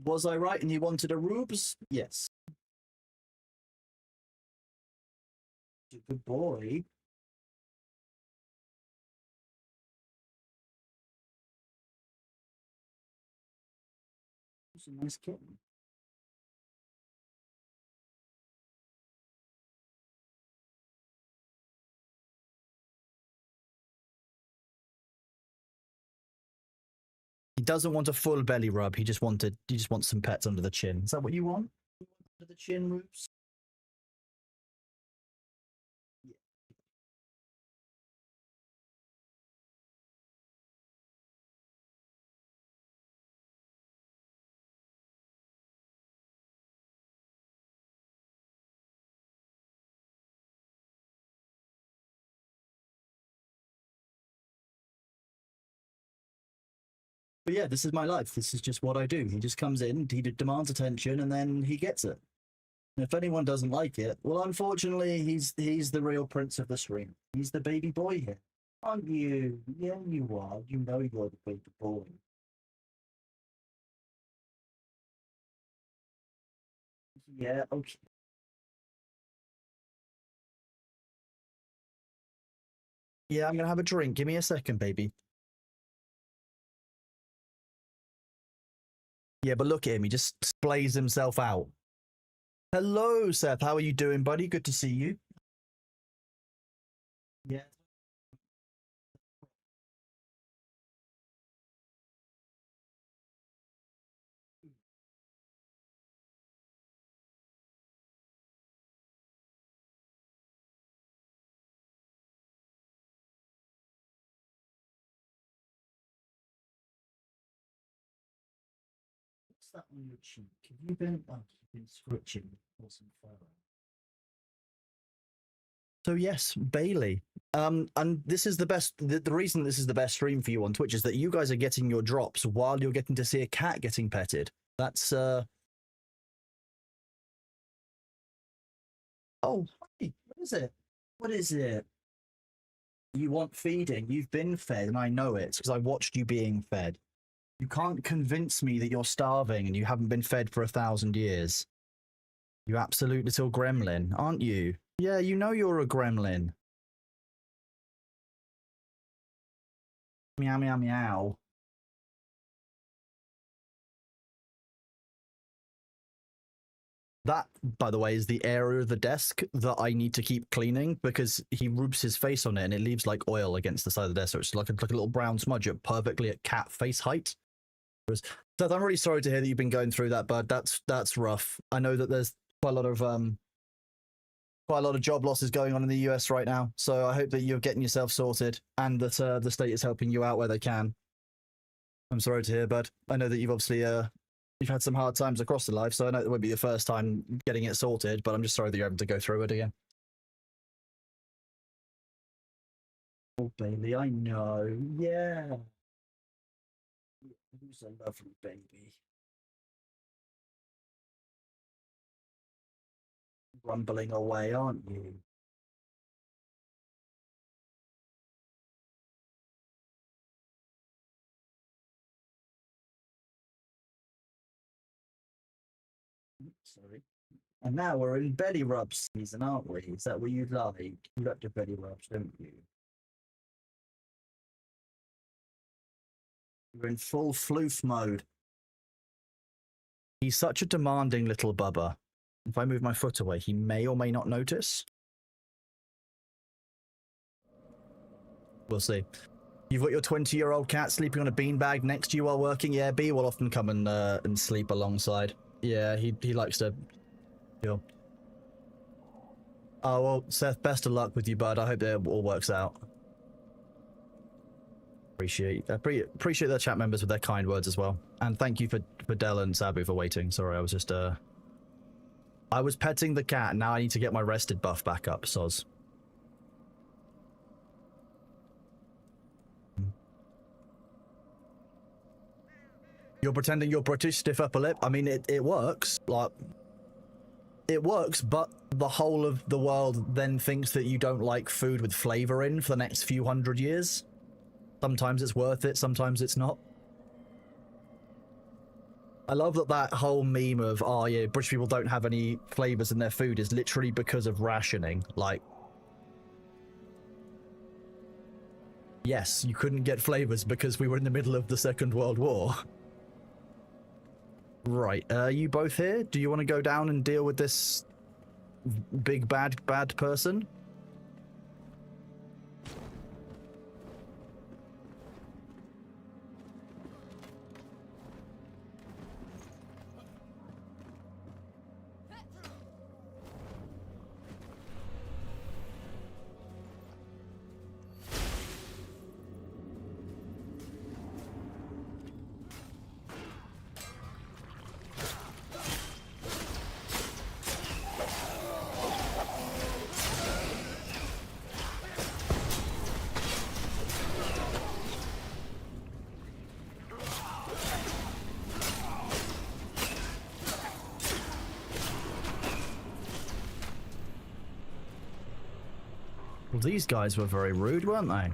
Was I right and you wanted a rubes? Yes. Good boy. It's a nice kitten. He doesn't want a full belly rub. He just wants some pets under the chin. Is that what you want? Under the chin, rubes? Yeah. But yeah, this is my life. This is just what I do. He just comes in, he demands attention, and then he gets it. And if anyone doesn't like it, well, unfortunately, he's the real prince of the stream. He's the baby boy here. Aren't you? Yeah, you are. You know you're the baby boy. Yeah, okay. Yeah, I'm gonna have a drink. Give me a second, baby. Yeah, but look at him. He just splays himself out. Hello, Seth. How are you doing, buddy? Good to see you. Yeah. that on your cheek? Have you been? Oh, you've been scratching or some fur. So yes, Bailey. And this is the best. The reason this is the best stream for you on Twitch is that you guys are getting your drops while you're getting to see a cat getting petted. That's Oh, hey, what is it? What is it? You want feeding? You've been fed, and I know it because I watched you being fed. You can't convince me that you're starving and you haven't been fed for 1,000 years. You absolute little gremlin, aren't you? Yeah, you know you're a gremlin. Meow, meow, meow. That, by the way, is the area of the desk that I need to keep cleaning because he rubs his face on it and it leaves like oil against the side of the desk. So it's like a little brown smudge perfectly at cat face height. Seth, I'm really sorry to hear that you've been going through that, bud. That's rough. I know that there's quite a lot of job losses going on in the US right now. So I hope that you're getting yourself sorted and that the state is helping you out where they can. I'm sorry to hear, bud. I know that you've obviously you've had some hard times across the life, so I know it won't be your first time getting it sorted, but I'm just sorry that you're having to go through it again. Oh, Bailey, I know. Yeah. Who's a lovely baby? Rumbling away, aren't you? Sorry. And now we're in belly rub season, aren't we? Is that what you like? You like your belly rubs, don't you? You're in full floof mode. He's such a demanding little bubba. If I move my foot away, he may or may not notice. We'll see. You've got your 20-year-old cat sleeping on a beanbag next to you while working. Yeah, B will often come and sleep alongside. Yeah, he likes to chill. Oh, well, Seth, best of luck with you, bud. I hope that it all works out. Appreciate the chat members with their kind words as well. And thank you for Del and Sabu for waiting. Sorry, I was just I was petting the cat. Now I need to get my rested buff back up, soz. You're pretending you're British, stiff upper lip. I mean, it works. Like, it works, but the whole of the world then thinks that you don't like food with flavor in for the next few hundred years. Sometimes it's worth it, sometimes it's not. I love that whole meme of, oh yeah, British people don't have any flavors in their food is literally because of rationing. Like, yes, you couldn't get flavors because we were in the middle of the Second World War. Right, you both here? Do you want to go down and deal with this big bad person? Well, these guys were very rude, weren't they?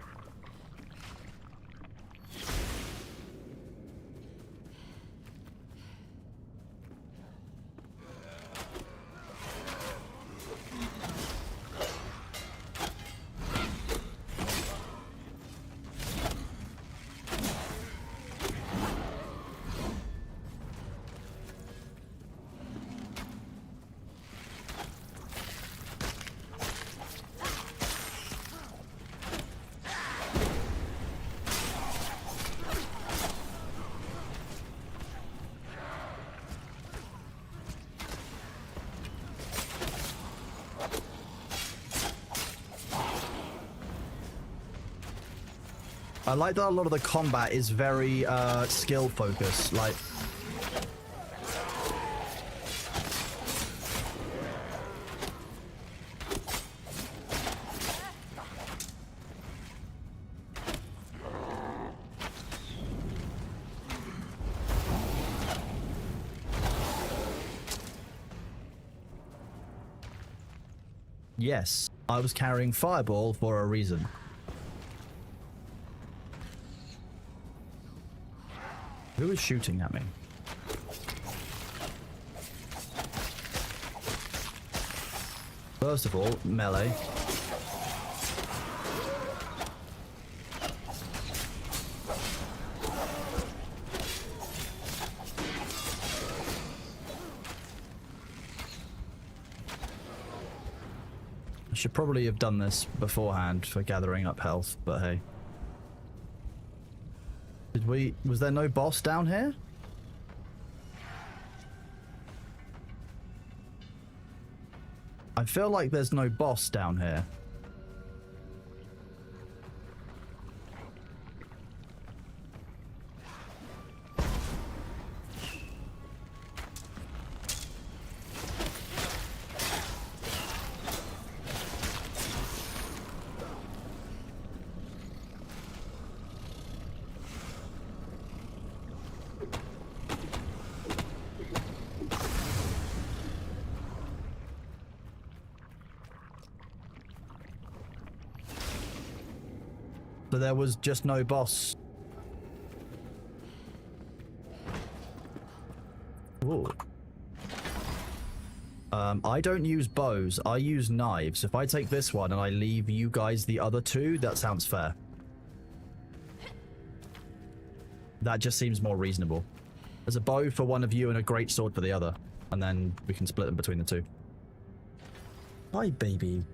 I like that a lot of the combat is very skill focused. Like, Yes, I was carrying Fireball for a reason. Who is shooting at me? First of all, melee. I should probably have done this beforehand for gathering up health, but hey. Was there no boss down here? I feel like there's no boss down here. So there was just no boss. Ooh. I don't use bows. I use knives. If I take this one and I leave you guys the other two, that sounds fair. That just seems more reasonable. There's a bow for one of you and a great sword for the other. And then we can split them between the two. Hi, baby.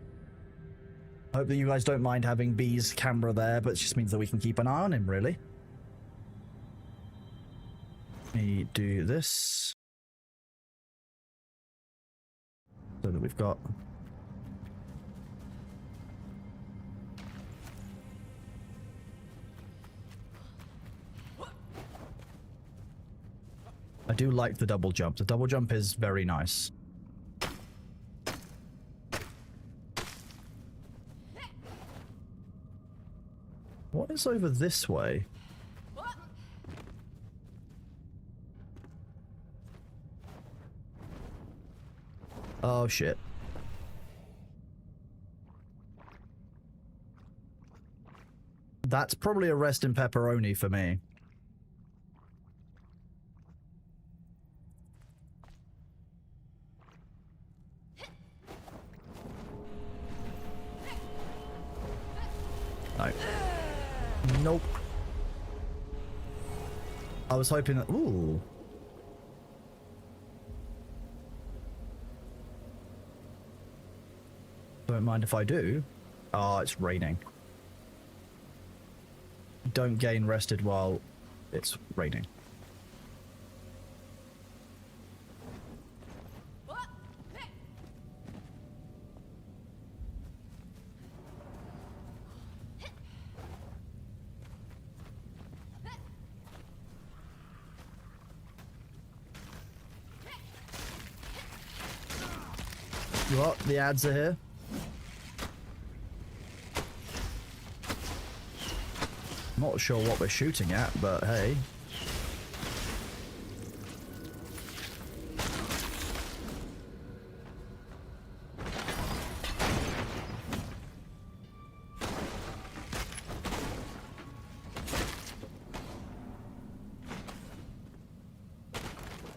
Hope that you guys don't mind having B's camera there, but it just means that we can keep an eye on him, really. Let me do this. So that we've got... I do like the double jump. The double jump is very nice. What is over this way? Oh shit. That's probably a rest in pepperoni for me. No. Nope. I was hoping that... Ooh. Don't mind if I do. Ah, it's raining. Don't gain rested while it's raining. What? The ads are here? Not sure what we're shooting at, but hey.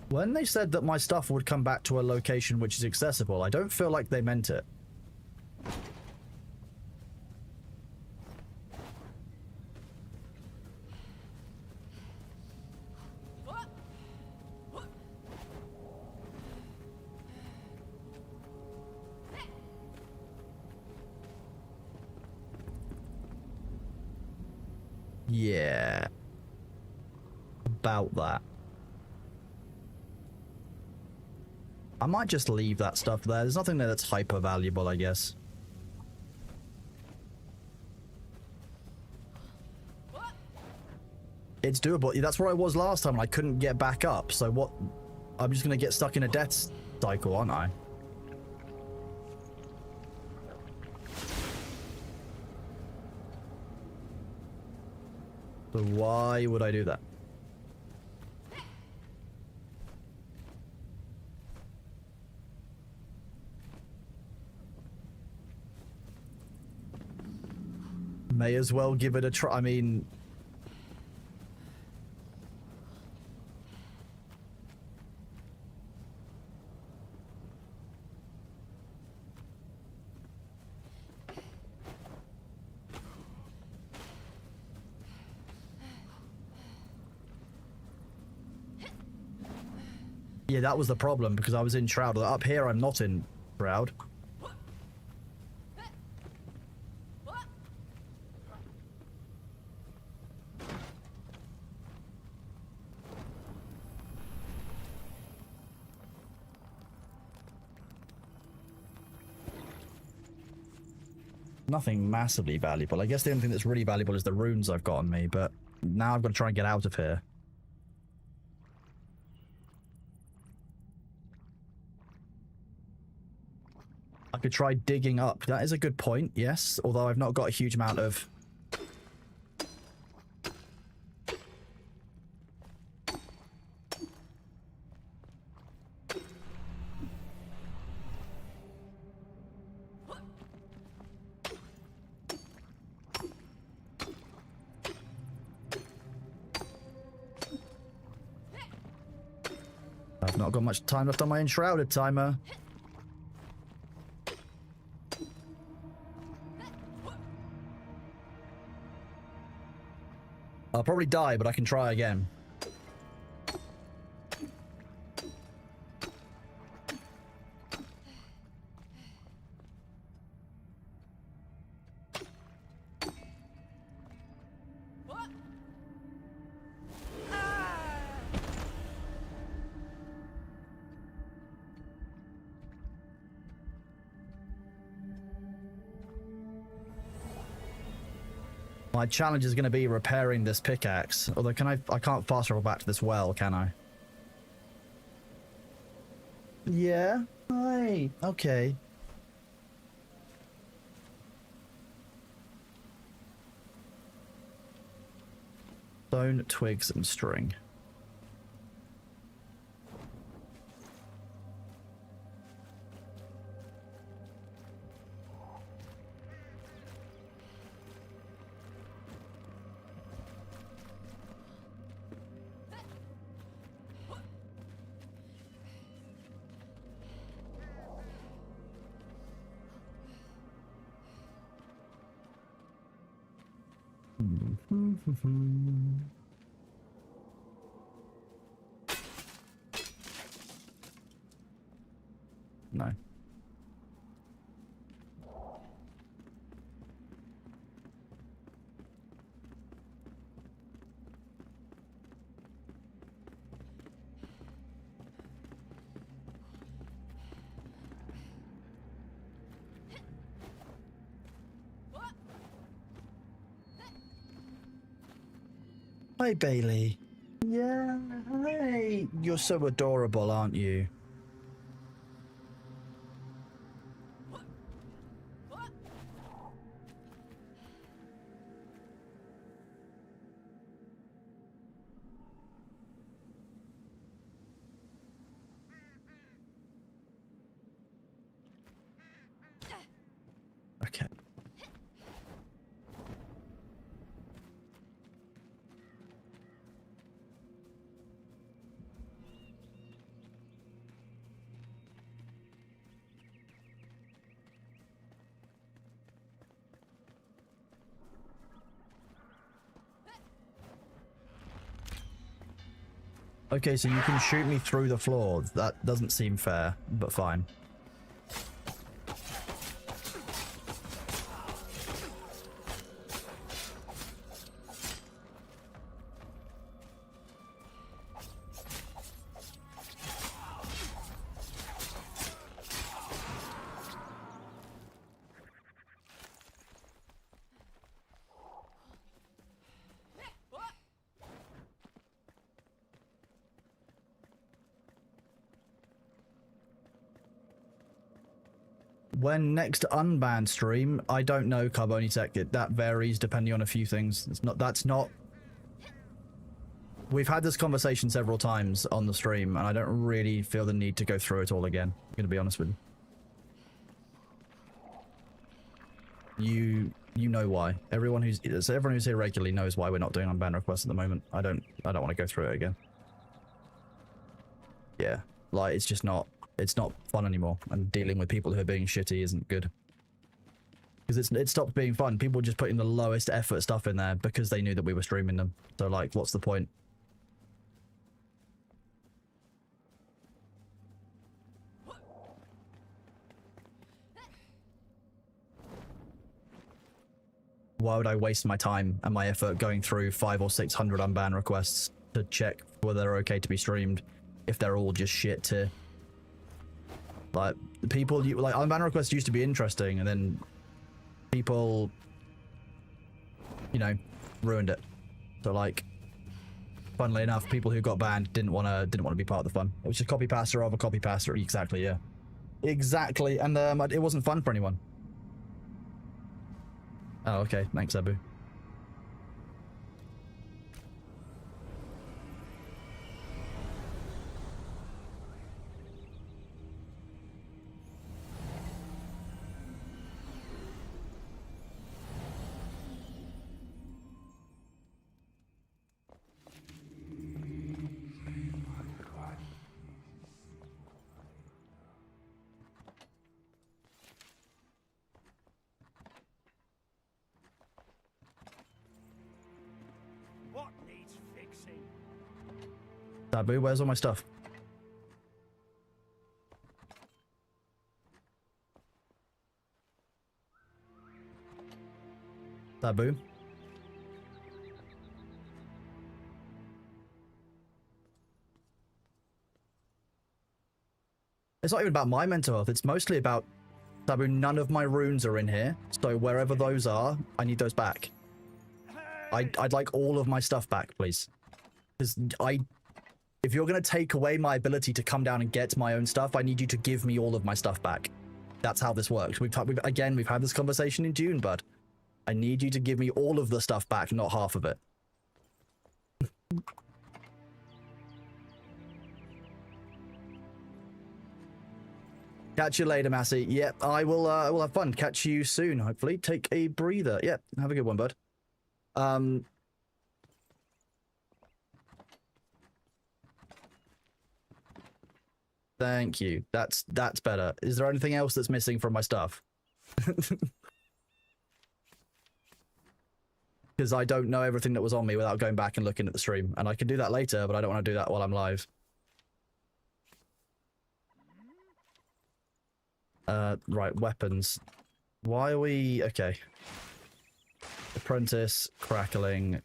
When they said that my stuff would come back to a location which is accessible, I don't feel like they meant it. Yeah. About that. I might just leave that stuff there. There's nothing there that's hyper valuable, I guess. It's doable. That's where I was last time and I couldn't get back up. So what? I'm just going to get stuck in a death cycle, aren't I? So why would I do that? May as well give it a try. I mean... Yeah, that was the problem, because I was in Shroud. Up here, I'm not in Shroud. Nothing massively valuable. I guess the only thing that's really valuable is the runes I've got on me, but now I've got to try and get out of here. I could try digging up. That is a good point, yes. Although I've not got a huge amount of... I've not got much time left on my Enshrouded timer. I'll probably die, but I can try again. My challenge is going to be repairing this pickaxe. Although, I can't fast travel back to this well, can I? Yeah? Hi. Okay. Stone, twigs, and string. No. Hi, Bailey. Yeah, hi. You're so adorable, aren't you? Okay. Okay, so you can shoot me through the floor. That doesn't seem fair, but fine. When next unbanned stream, I don't know, Carboni Tech. That varies depending on a few things. That's not... We've had this conversation several times on the stream, and I don't really feel the need to go through it all again. I'm going to be honest with you. You know why. Everyone who's here regularly knows why we're not doing unban requests at the moment. I don't want to go through it again. Yeah, like it's not fun anymore, and dealing with people who are being shitty isn't good. Because it stopped being fun. People were just putting the lowest effort stuff in there because they knew that we were streaming them. So like, what's the point? Why would I waste my time and my effort going through 500 or 600 unban requests to check whether they're okay to be streamed if they're all just shit tier? Like, people, like, unban requests used to be interesting, and then people, you know, ruined it. So like, funnily enough, people who got banned didn't want to be part of the fun. It was just copy pasta over copy pasta. Exactly, yeah, exactly. And it wasn't fun for anyone. Oh, okay. Thanks, Abu. What needs fixing? Abu, where's all my stuff? Abu? It's not even about my mental health. It's mostly about, Sabu, none of my runes are in here. So wherever those are, I need those back. I'd like all of my stuff back, please. Because if you're going to take away my ability to come down and get my own stuff, I need you to give me all of my stuff back. That's how this works. We've had this conversation in June, bud. I need you to give me all of the stuff back, not half of it. Catch you later, Massey. Yep, I will have fun. Catch you soon, hopefully. Take a breather. Yep, have a good one, bud. Thank you. That's better. Is there anything else that's missing from my stuff? Because I don't know everything that was on me without going back and looking at the stream. And I can do that later, but I don't want to do that while I'm live. Right, weapons. Why are we... Okay. Apprentice, crackling.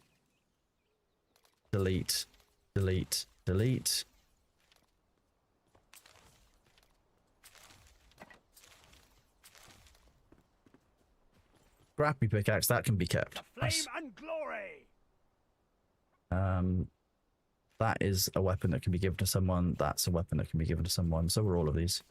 Delete. Delete. Delete. Scrappy pickaxe, that can be kept. Flame Nice. and glory. That is a weapon that can be given to someone. That's a weapon that can be given to someone. So we're all of these.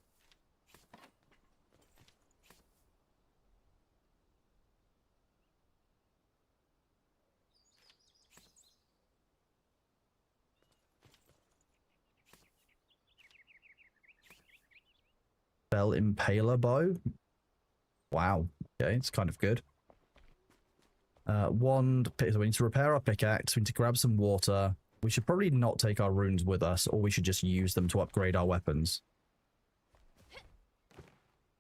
Bell Impaler bow. Wow. Okay, it's kind of good. Wand. So we need to repair our pickaxe. We need to grab some water. We should probably not take our runes with us, or we should just use them to upgrade our weapons.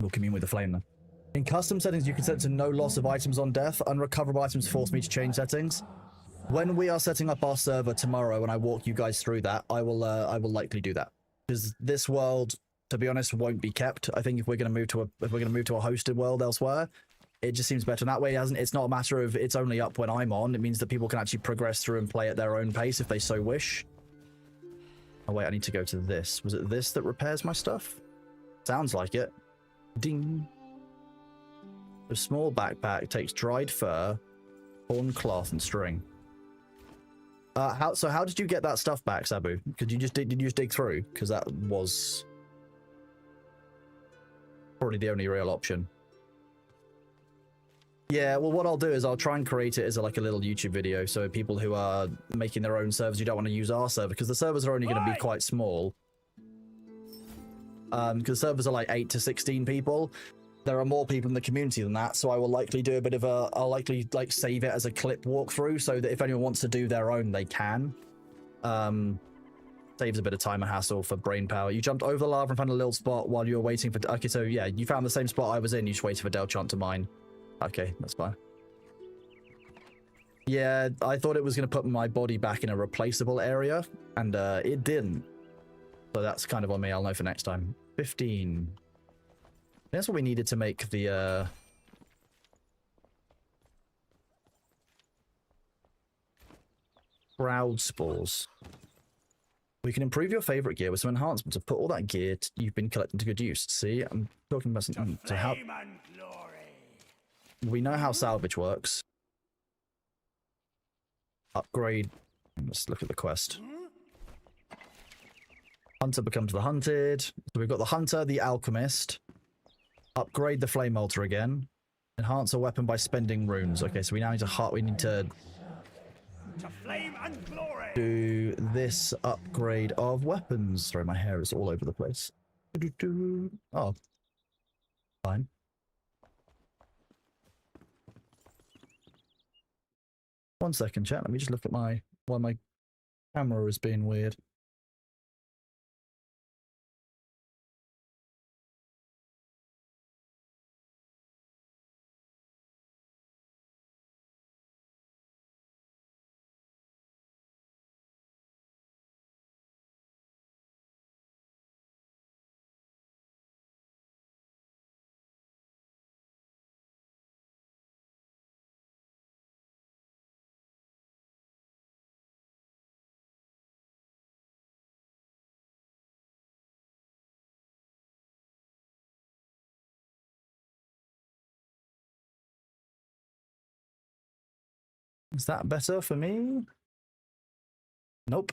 We'll commune with the flame then. In custom settings, you can set to no loss of items on death. Unrecoverable items force me to change settings. When we are setting up our server tomorrow, and I walk you guys through that, I will likely do that, because this world, to be honest, won't be kept. I think if we're going to move to a hosted world elsewhere, it just seems better. And that way, it's not a matter of it's only up when I'm on. It means that people can actually progress through and play at their own pace if they so wish. Oh wait, I need to go to this. Was it this that repairs my stuff? Sounds like it. Ding. A small backpack takes dried fur, torn cloth, and string. How did you get that stuff back, Sabu? Did you just dig through? Because that was probably the only real option. Yeah, well, what I'll do is I'll try and create it as like a little YouTube video, so people who are making their own servers who don't want to use our server, because the servers are only going to be quite small. Because servers are like 8 to 16 people. there are more people in the community than that, so I will likely do a bit of a, I'll likely like save it as a clip walkthrough so that if anyone wants to do their own, they can. Saves a bit of time and hassle for brain power. You jumped over the lava and found a little spot while you were waiting for, okay, so yeah, you found the same spot I was in, you just waited for Delchant to mine. Okay, that's fine. Yeah, I thought it was going to put my body back in a replaceable area, and it didn't. So that's kind of on me, I'll know for next time. 15. That's what we needed to make the, Shroud spores. We can improve your favorite gear with some enhancements to put all that gear you've been collecting to good use. See, I'm talking about some, to how we know how salvage works. Upgrade. Let's look at the quest. Hunter becomes the hunted. So we've got the hunter, the alchemist. Upgrade the flame altar again. Enhance a weapon by spending runes. Okay, so we now need to flame and glory. Do this upgrade of weapons. Sorry, my hair is all over the place. Oh, fine. One second, chat. Let me just look at why my camera is being weird. Is that better for me? Nope.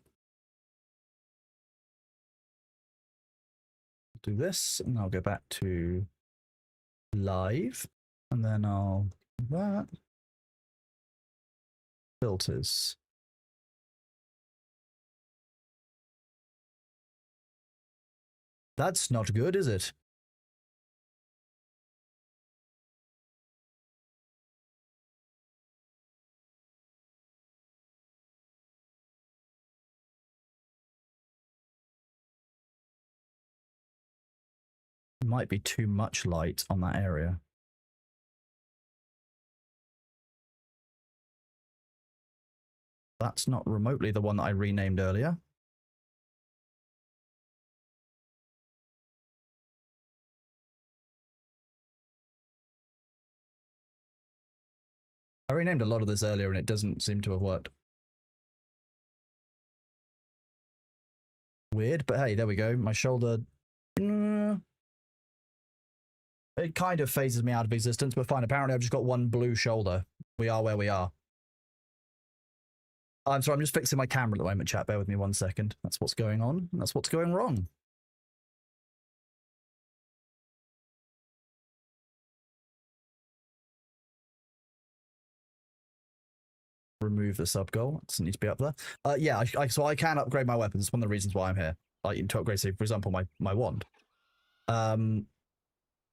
Do this, and I'll go back to live, and then I'll do that. Filters. That's not good, is it? Might be too much light on that area. That's not remotely the one that I renamed earlier. I renamed a lot of this earlier and it doesn't seem to have worked. Weird, but hey, there we go. My shoulder... It kind of phases me out of existence, but fine. Apparently I've just got one blue shoulder. We are where we are. I'm sorry, I'm just fixing my camera at the moment, chat. Bear with me 1 second. That's what's going on. That's what's going wrong. Remove the sub goal. It doesn't need to be up there. Yeah, so I can upgrade my weapons. It's one of the reasons why I'm here. Like to upgrade, say, for example, my wand.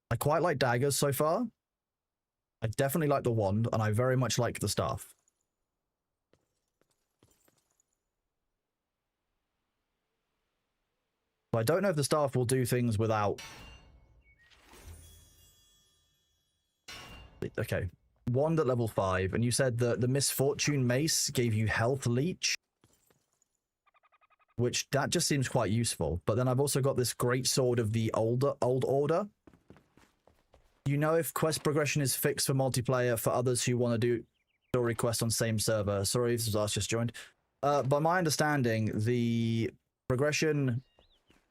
I quite like daggers so far. I definitely like the wand, and I very much like the staff. But I don't know if the staff will do things without... Okay. Wand at level 5, and you said that the Misfortune Mace gave you health leech. Which, that just seems quite useful. But then I've also got this great sword of the old order. You know if quest progression is fixed for multiplayer for others who want to do story quests on same server. Sorry if this was just joined. By my understanding, the progression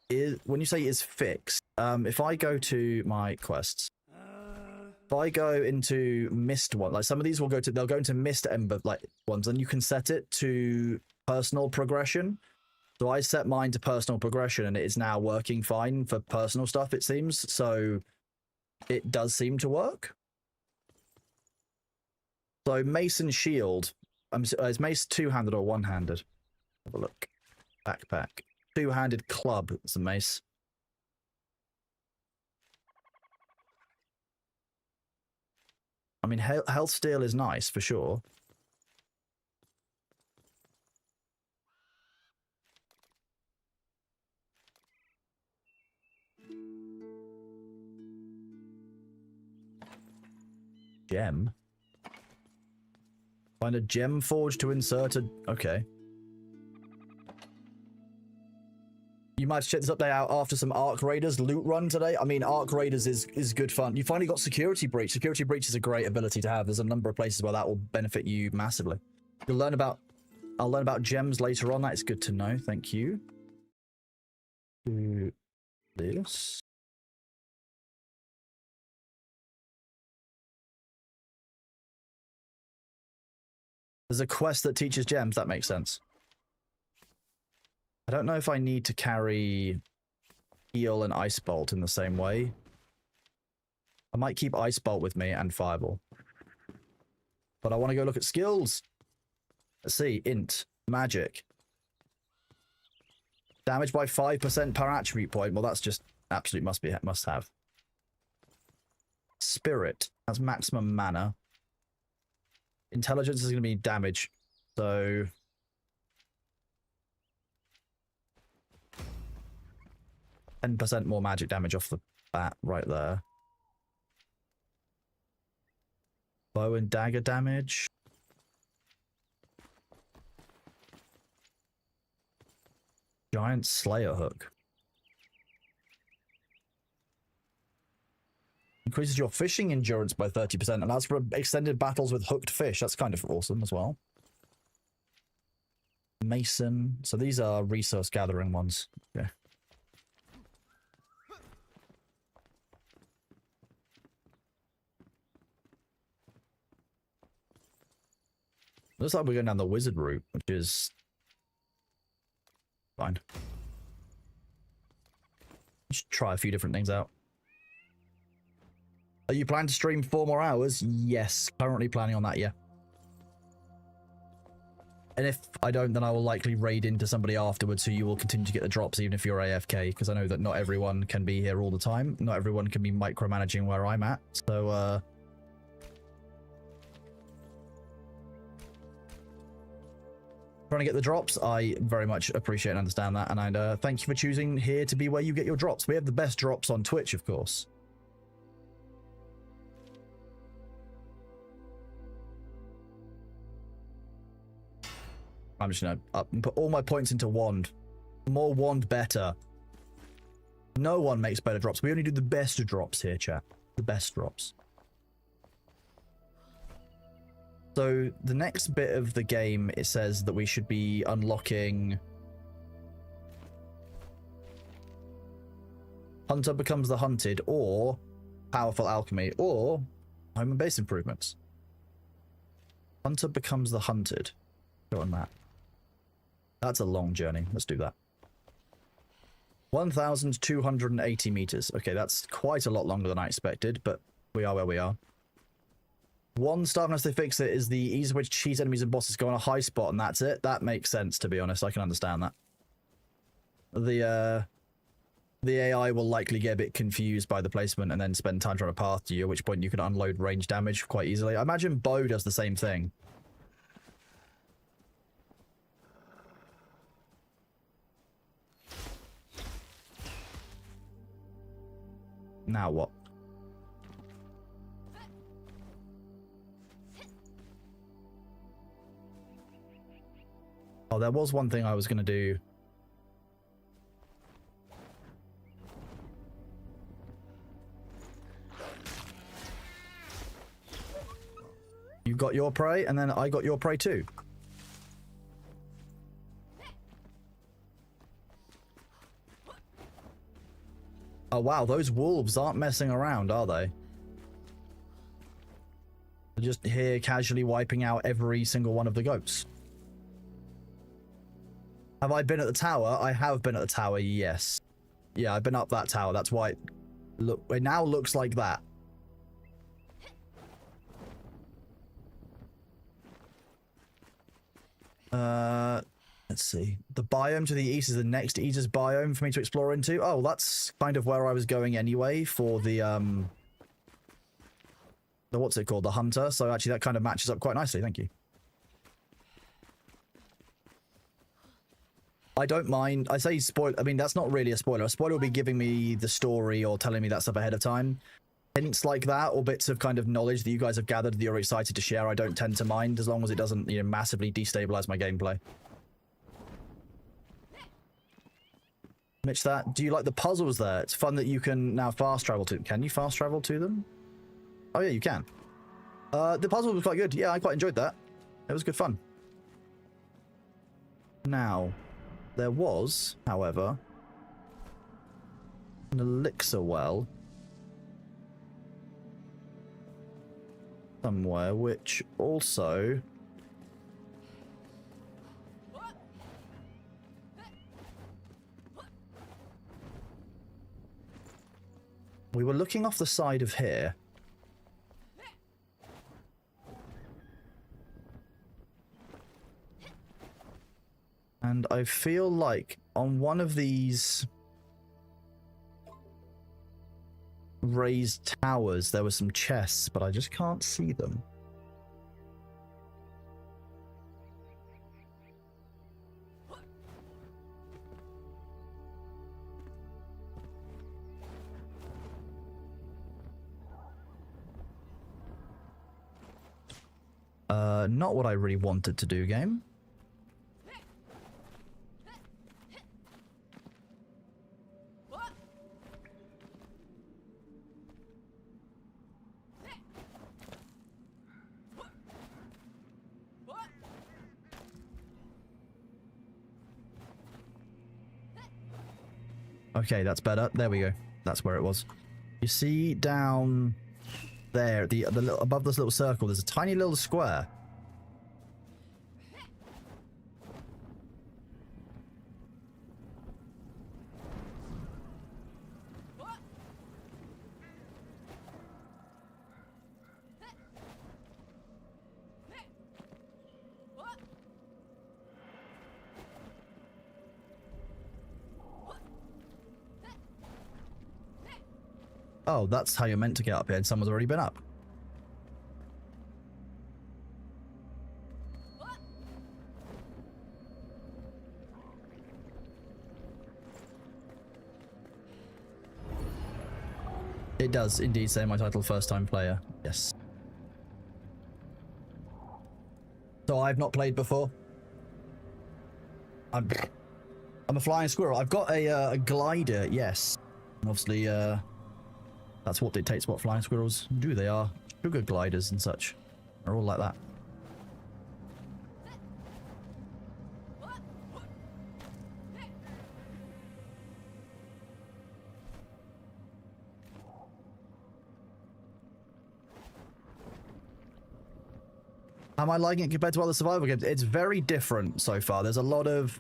is, when you say is fixed, if I go to my quests, if I go into mist one, like some of these will go to, they'll go into mist ember like ones, and you can set it to personal progression. So I set mine to personal progression, and it is now working fine for personal stuff, it seems. So it does seem to work. So mace and shield. Is mace two-handed or one-handed? Have a look. Backpack. Two-handed club is a mace. I mean, health steal is nice for sure. Gem? Find a gem forge to insert a... Okay. You might check this update out after some Arc Raiders loot run today. I mean, Arc Raiders is good fun. You finally got Security Breach. Security Breach is a great ability to have. There's a number of places where that will benefit you massively. You'll learn about... I'll learn about gems later on. That is good to know. Thank you. Do this. There's a quest that teaches gems. That makes sense. I don't know if I need to carry Heal and Ice Bolt in the same way. I might keep Ice Bolt with me and Fireball. But I want to go look at skills. Let's see. Int. Magic. Damage by 5% per attribute point. Well, that's just absolute must have. Spirit. That's maximum mana. Intelligence is going to be damage. So... 10% more magic damage off the bat right there. Bow and dagger damage. Giant Slayer Hook. Increases your fishing endurance by 30%, and that's for extended battles with hooked fish. That's kind of awesome as well. Mason. So these are resource gathering ones. Okay. Looks like we're going down the wizard route, which is fine. Just try a few different things out. Are you planning to stream 4 more hours? Yes, currently planning on that, yeah. And if I don't, then I will likely raid into somebody afterwards, so you will continue to get the drops even if you're AFK, because I know that not everyone can be here all the time. Not everyone can be micromanaging where I'm at, so trying to get the drops, I very much appreciate and understand that, and I thank you for choosing here to be where you get your drops. We have the best drops on Twitch, of course. I'm just gonna put all my points into wand. More wand, better. No one makes better drops. We only do the best drops here, chat. The best drops. So the next bit of the game, it says that we should be unlocking... Hunter becomes the hunted, or powerful alchemy, or home and base improvements. Hunter becomes the hunted. Go on that. That's a long journey. Let's do that. 1,280 meters. Okay, that's quite a lot longer than I expected, but we are where we are. One stuff, unless they fix it, is the ease of which cheese enemies and bosses go on a high spot, and that's it. That makes sense, to be honest. I can understand that. The AI will likely get a bit confused by the placement and then spend time trying to path to you, at which point you can unload range damage quite easily. I imagine bow does the same thing. Now what? Oh, there was one thing I was going to do. You got your prey, and then I got your prey too. Oh wow, those wolves aren't messing around, are they? They're just here casually wiping out every single one of the goats. Have I been at the tower? I have been at the tower, yes. Yeah, I've been up that tower. That's why it now looks like that. Let's see. The biome to the east is the next easiest biome for me to explore into. Oh, that's kind of where I was going anyway for the what's it called? The hunter. So actually that kind of matches up quite nicely. Thank you. I don't mind. I say spoil. I mean, that's not really a spoiler. A spoiler will be giving me the story or telling me that stuff ahead of time. Hints like that or bits of kind of knowledge that you guys have gathered that you're excited to share, I don't tend to mind as long as it doesn't, you know, massively destabilize my gameplay. Mitch, do you like the puzzles there? It's fun that you can now fast travel to. Can you fast travel to them? Oh yeah, you can. The puzzle was quite good. Yeah, I quite enjoyed that. It was good fun. Now, there was, however, an elixir well somewhere, which also we were looking off the side of here. And I feel like on one of these raised towers there were some chests, but I just can't see them. Not what I really wanted to do, game. Okay, that's better. There we go. That's where it was. You see down there, the above this little circle, there's a tiny little square. Oh, that's how you're meant to get up here, and someone's already been up. It does indeed say my title, first time player. Yes. So I've not played before. I'm a flying squirrel. I've got a glider, yes. Obviously, that's what dictates what flying squirrels do. They are sugar gliders and such. They're all like that. Am I liking it compared to other survival games? It's very different so far. There's a lot of...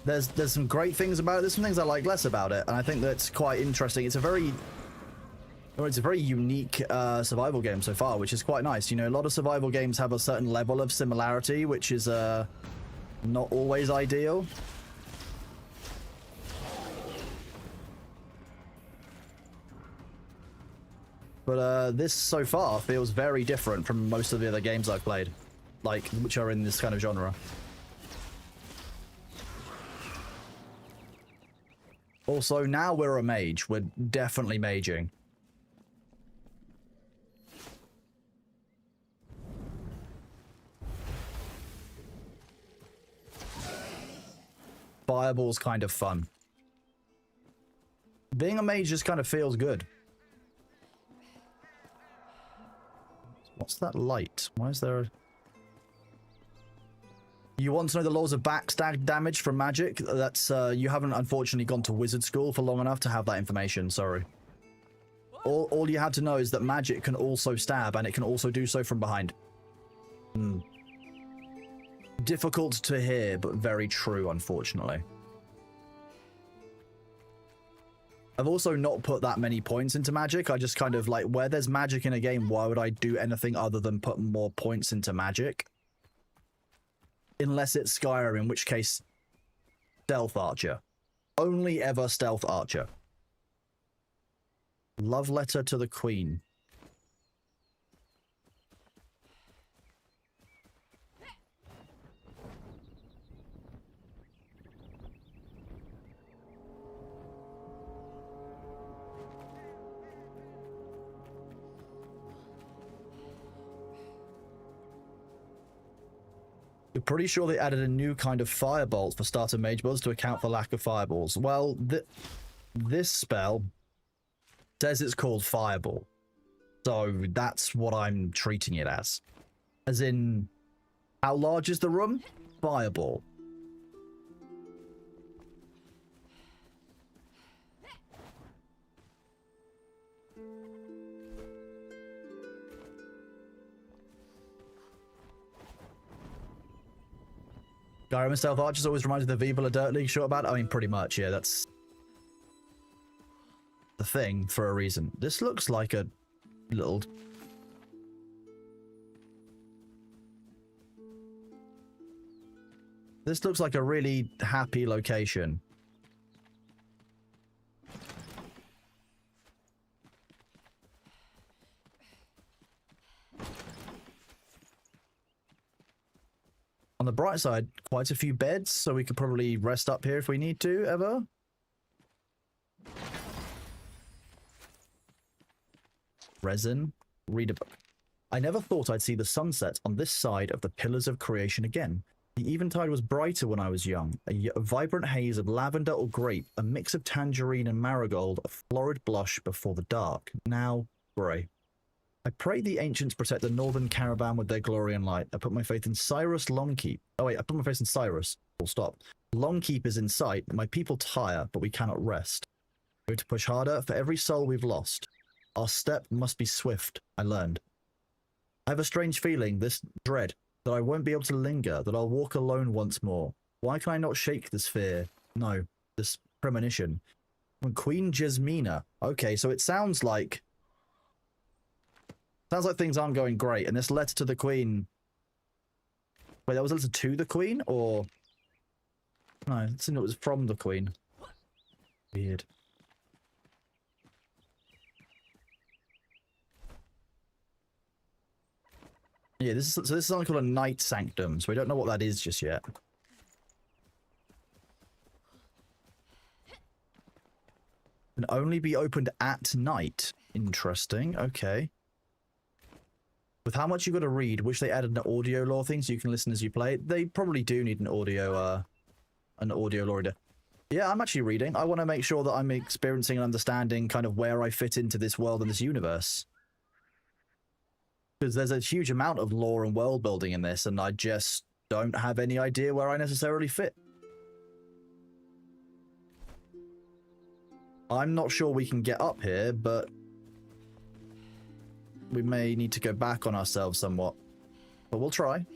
There's some great things about it. There's some things I like less about it, and I think that's quite interesting. It's a very unique survival game so far, which is quite nice. You know, a lot of survival games have a certain level of similarity, which is not always ideal. But this so far feels very different from most of the other games I've played, like, which are in this kind of genre. Also, now we're a mage. We're definitely maging. Fireball's kind of fun. Being a mage just kind of feels good. What's that light? Why is there a... You want to know the laws of backstab damage from magic? That's, you haven't unfortunately gone to wizard school for long enough to have that information, sorry. All you had to know is that magic can also stab, and it can also do so from behind. Difficult to hear, but very true, unfortunately. I've also not put that many points into magic. I just kind of like, where there's magic in a game, why would I do anything other than put more points into magic? Unless it's Skyrim, in which case, Stealth Archer. only ever stealth archer. Love letter to the Queen. You're pretty sure they added a new kind of firebolt for starter mage builds to account for lack of fireballs. Well, this spell says it's called Fireball. So that's what I'm treating it as. As in, how large is the room? Fireball. Skyrim and Stealth Archers always reminds me of the Viva La Dirt League short about it. I mean, pretty much, yeah, that's the thing for a reason. This looks like a little... This looks like a really happy location. On the bright side, quite a few beds, so we could probably rest up here if we need to, ever. Resin. Read a book. I never thought I'd see the sunset on this side of the Pillars of Creation again. The eventide was brighter when I was young, a vibrant haze of lavender or grape, a mix of tangerine and marigold, a florid blush before the dark. Now, grey. I pray the ancients protect the northern caravan with their glory and light. I put my faith in Cyrus Longkeep. Oh wait, I put my faith in Cyrus. Full stop. Longkeep is in sight. My people tire, but we cannot rest. We have to push harder for every soul we've lost. Our step must be swift, I learned. I have a strange feeling, this dread, that I won't be able to linger, that I'll walk alone once more. Why can I not shake this fear? No, this premonition. When Queen Jasmina. Okay, so it sounds like... Sounds like things aren't going great, and this letter to the Queen... Wait, that was a letter to the Queen, or... No, it was from the Queen. Weird. Yeah, this is something called a Night Sanctum, so we don't know what that is just yet. Can only be opened at night. Interesting, okay. With how much you got to read, wish they added an audio lore thing so you can listen as you play. They probably do need an audio lore reader. Yeah, I'm actually reading. I want to make sure that I'm experiencing and understanding kind of where I fit into this world and this universe. Because there's a huge amount of lore and world building in this, and I just don't have any idea where I necessarily fit. I'm not sure we can get up here, but we may need to go back on ourselves somewhat. But we'll try.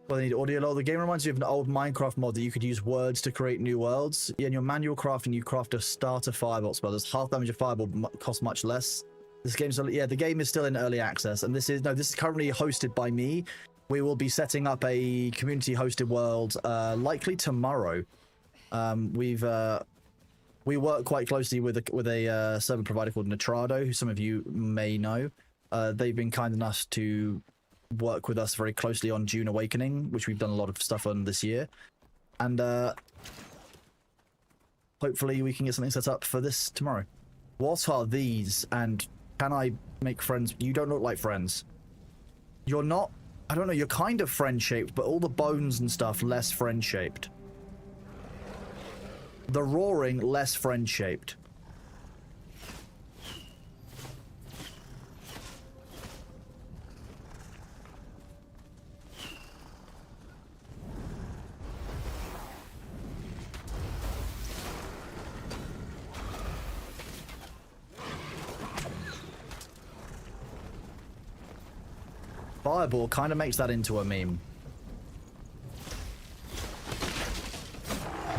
Well, they need audio lore. The game reminds me of an old Minecraft mod that you could use words to create new worlds. Yeah, in your manual crafting, you craft a starter firebolt spell. There's half damage of fireball, costs much less. This game's yeah, the game is still in early access, and this is currently hosted by me. We will be setting up a community-hosted world, likely tomorrow. We work quite closely with a server provider called Enshrouded, who some of you may know. They've been kind enough to work with us very closely on Dune Awakening, which we've done a lot of stuff on this year, and hopefully we can get something set up for this tomorrow. What are these, and can I make friends? You don't look like friends. You're not, I don't know, you're kind of friend-shaped, but all the bones and stuff less friend-shaped. The roaring less friend-shaped. Fireball kind of makes that into a meme.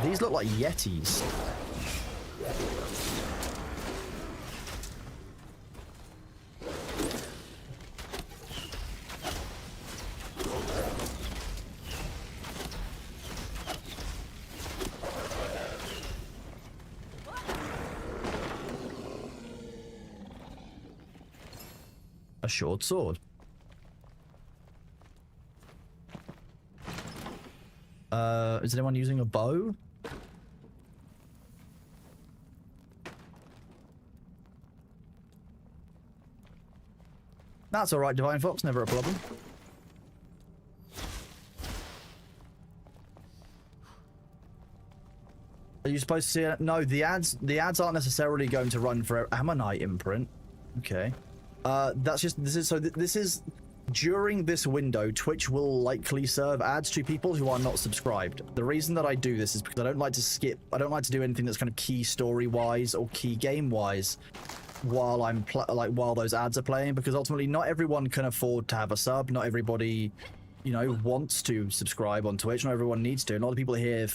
These look like Yetis. A short sword. Is anyone using a bow? That's alright, Divine Fox, never a problem. Are you supposed to see it? No, the ads aren't necessarily going to run for Ammonite imprint. Okay. That's just, this is during this window, Twitch will likely serve ads to people who are not subscribed. The reason that I do this is because I don't like to do anything that's kind of key story wise or key game wise while while those ads are playing, because ultimately not everyone can afford to have a sub. Not everybody, you know, wants to subscribe on Twitch. Not everyone needs to. A lot of people are here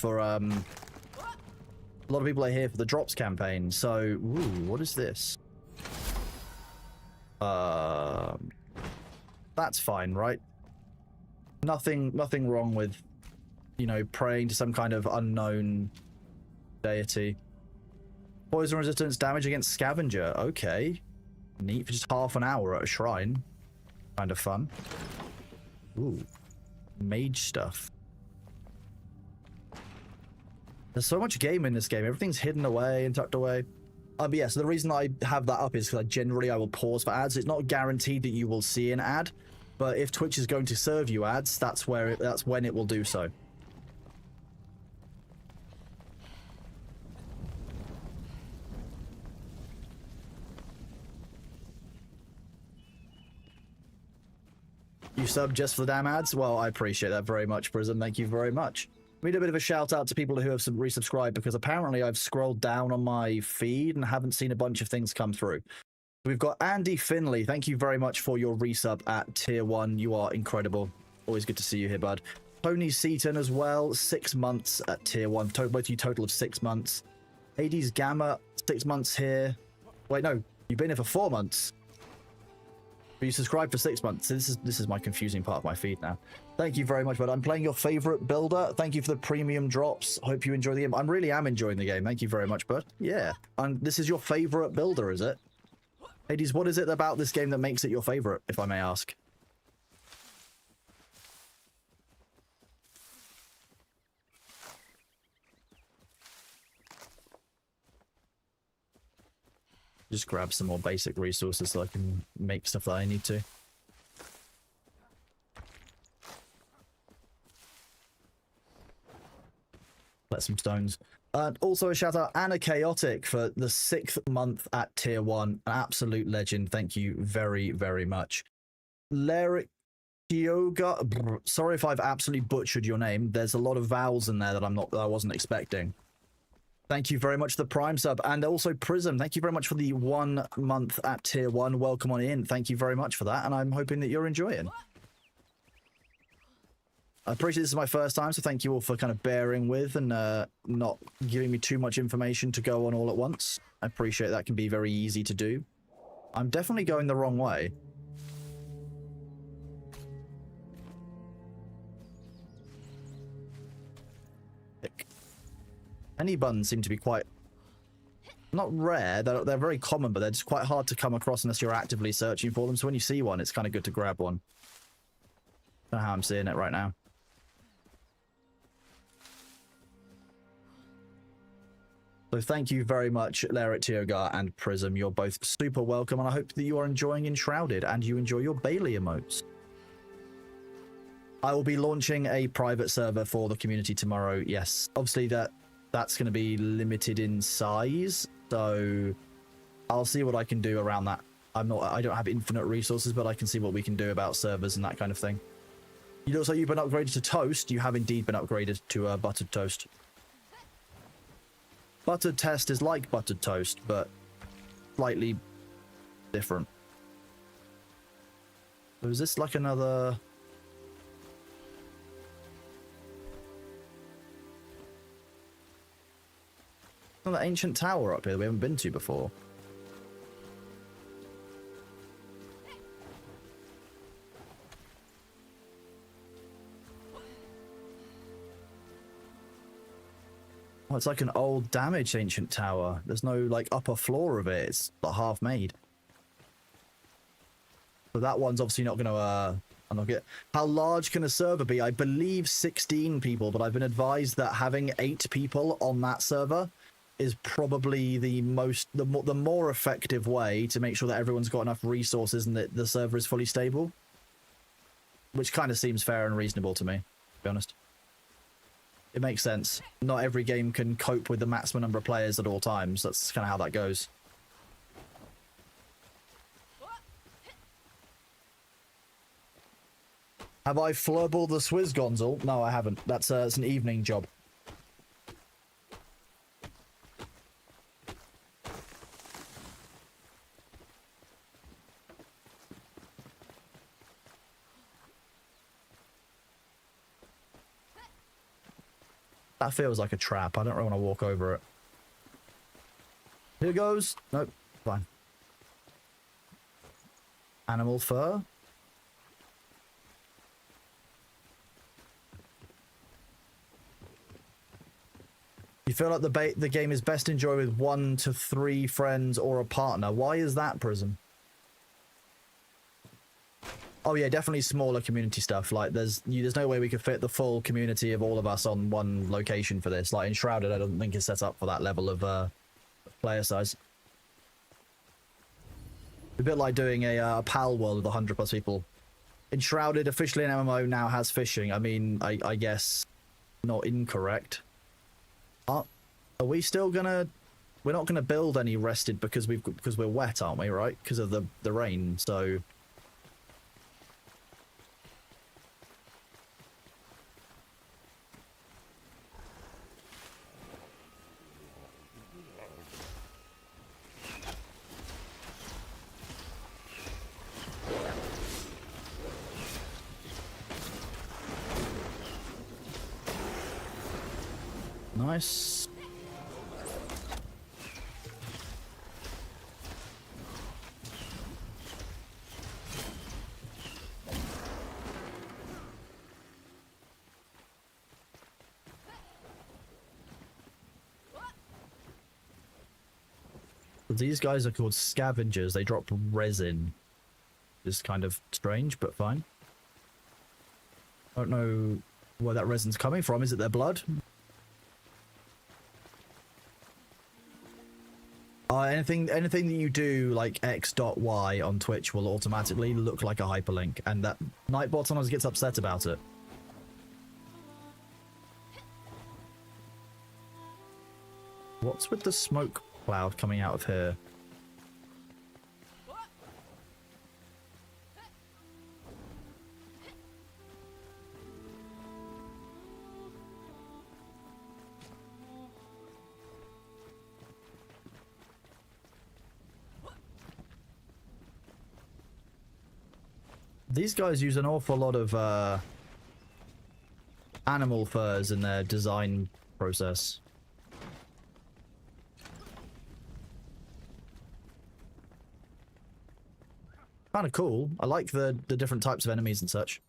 for the drops campaign. So, ooh, what is this? That's fine, right? Nothing wrong with, you know, praying to some kind of unknown deity. Poison resistance, damage against scavenger. Okay. Neat, for just half an hour at a shrine. Kind of fun. Ooh. Mage stuff. There's so much game in this game. Everything's hidden away and tucked away. But yeah, so the reason I have that up is because I will pause for ads. It's not guaranteed that you will see an ad, but if Twitch is going to serve you ads, that's when it will do so. You sub just for the damn ads? Well, I appreciate that very much, Prism. Thank you very much. We need a bit of a shout out to people who have resubscribed, because apparently I've scrolled down on my feed and haven't seen a bunch of things come through. We've got Andy Finley. Thank you very much for your resub at tier 1. You are incredible. Always good to see you here, bud. Tony Seaton as well. 6 months at tier 1. Both you total of 6 months. Hades Gamma, 6 months here. Wait, no. You've been here for 4 months. But you subscribed for 6 months. This is my confusing part of my feed now. Thank you very much, bud. I'm playing your favorite builder. Thank you for the premium drops. Hope you enjoy the game. I really am enjoying the game. Thank you very much, bud. Yeah. And this is your favorite builder, is it? Hades, what is it about this game that makes it your favorite, if I may ask? Just grab some more basic resources so I can make stuff that I need to. Let some stones. Also a shout out Anna Chaotic for the 6th month at tier 1. An absolute legend. Thank you very, very much. Lyric Yoga. Sorry if I've absolutely butchered your name. There's a lot of vowels in there that I wasn't expecting. Thank you very much for the Prime sub. And also Prism, thank you very much for the 1 month at tier 1. Welcome on in. Thank you very much for that. And I'm hoping that you're enjoying. I appreciate this is my first time, so thank you all for kind of bearing with and not giving me too much information to go on all at once. I appreciate that can be very easy to do. I'm definitely going the wrong way. Honey buns seem to be quite, not rare, they're very common, but they're just quite hard to come across unless you're actively searching for them. So when you see one, it's kind of good to grab one. Don't know how I'm seeing it right now. So thank you very much, Leret Tiogar and Prism. You're both super welcome, and I hope that you are enjoying Enshrouded and you enjoy your Bailey emotes. I will be launching a private server for the community tomorrow. Yes, obviously that's going to be limited in size, so I'll see what I can do around that. I don't have infinite resources, but I can see what we can do about servers and that kind of thing. You know, so you've been upgraded to toast. You have indeed been upgraded to buttered toast. Buttered test is like buttered toast, but slightly different. So is this like another... Another ancient tower up here that we haven't been to before. Oh, it's like an old damaged ancient tower. There's no like upper floor of it. It's half made. But that one's obviously not going to... I'm not get. How large can a server be? I believe 16 people, but I've been advised that having 8 people on that server is probably the more effective way to make sure that everyone's got enough resources and that the server is fully stable. Which kind of seems fair and reasonable to me, to be honest. It makes sense. Not every game can cope with the maximum number of players at all times. That's kind of how that goes. Have I flurbled the Swizz Gonzal? No, I haven't. That's it's an evening job. That feels like a trap. I don't really want to walk over it. Here goes. Nope. Fine. Animal fur. You feel like the game is best enjoyed with 1 to 3 friends or a partner. Why is that, Prism? Oh yeah, definitely smaller community stuff. Like there's no way we could fit the full community of all of us on one location for this. Like Enshrouded, I don't think is set up for that level of player size. A bit like doing a PAL world with 100+ people. Enshrouded, officially an MMO, now has fishing. I mean, I guess not incorrect. Are we still gonna... We're not gonna build any rested because we're wet, aren't we, right? Because of the rain, so... Nice. These guys are called scavengers. They drop resin. It's kind of strange, but fine. I don't know where that resin's coming from. Is it their blood? Anything that you do like x.y on Twitch will automatically look like a hyperlink, and that Nightbot sometimes gets upset about it. What's with the smoke cloud coming out of here? These guys use an awful lot of animal furs in their design process. Kind of cool. I like the different types of enemies and such.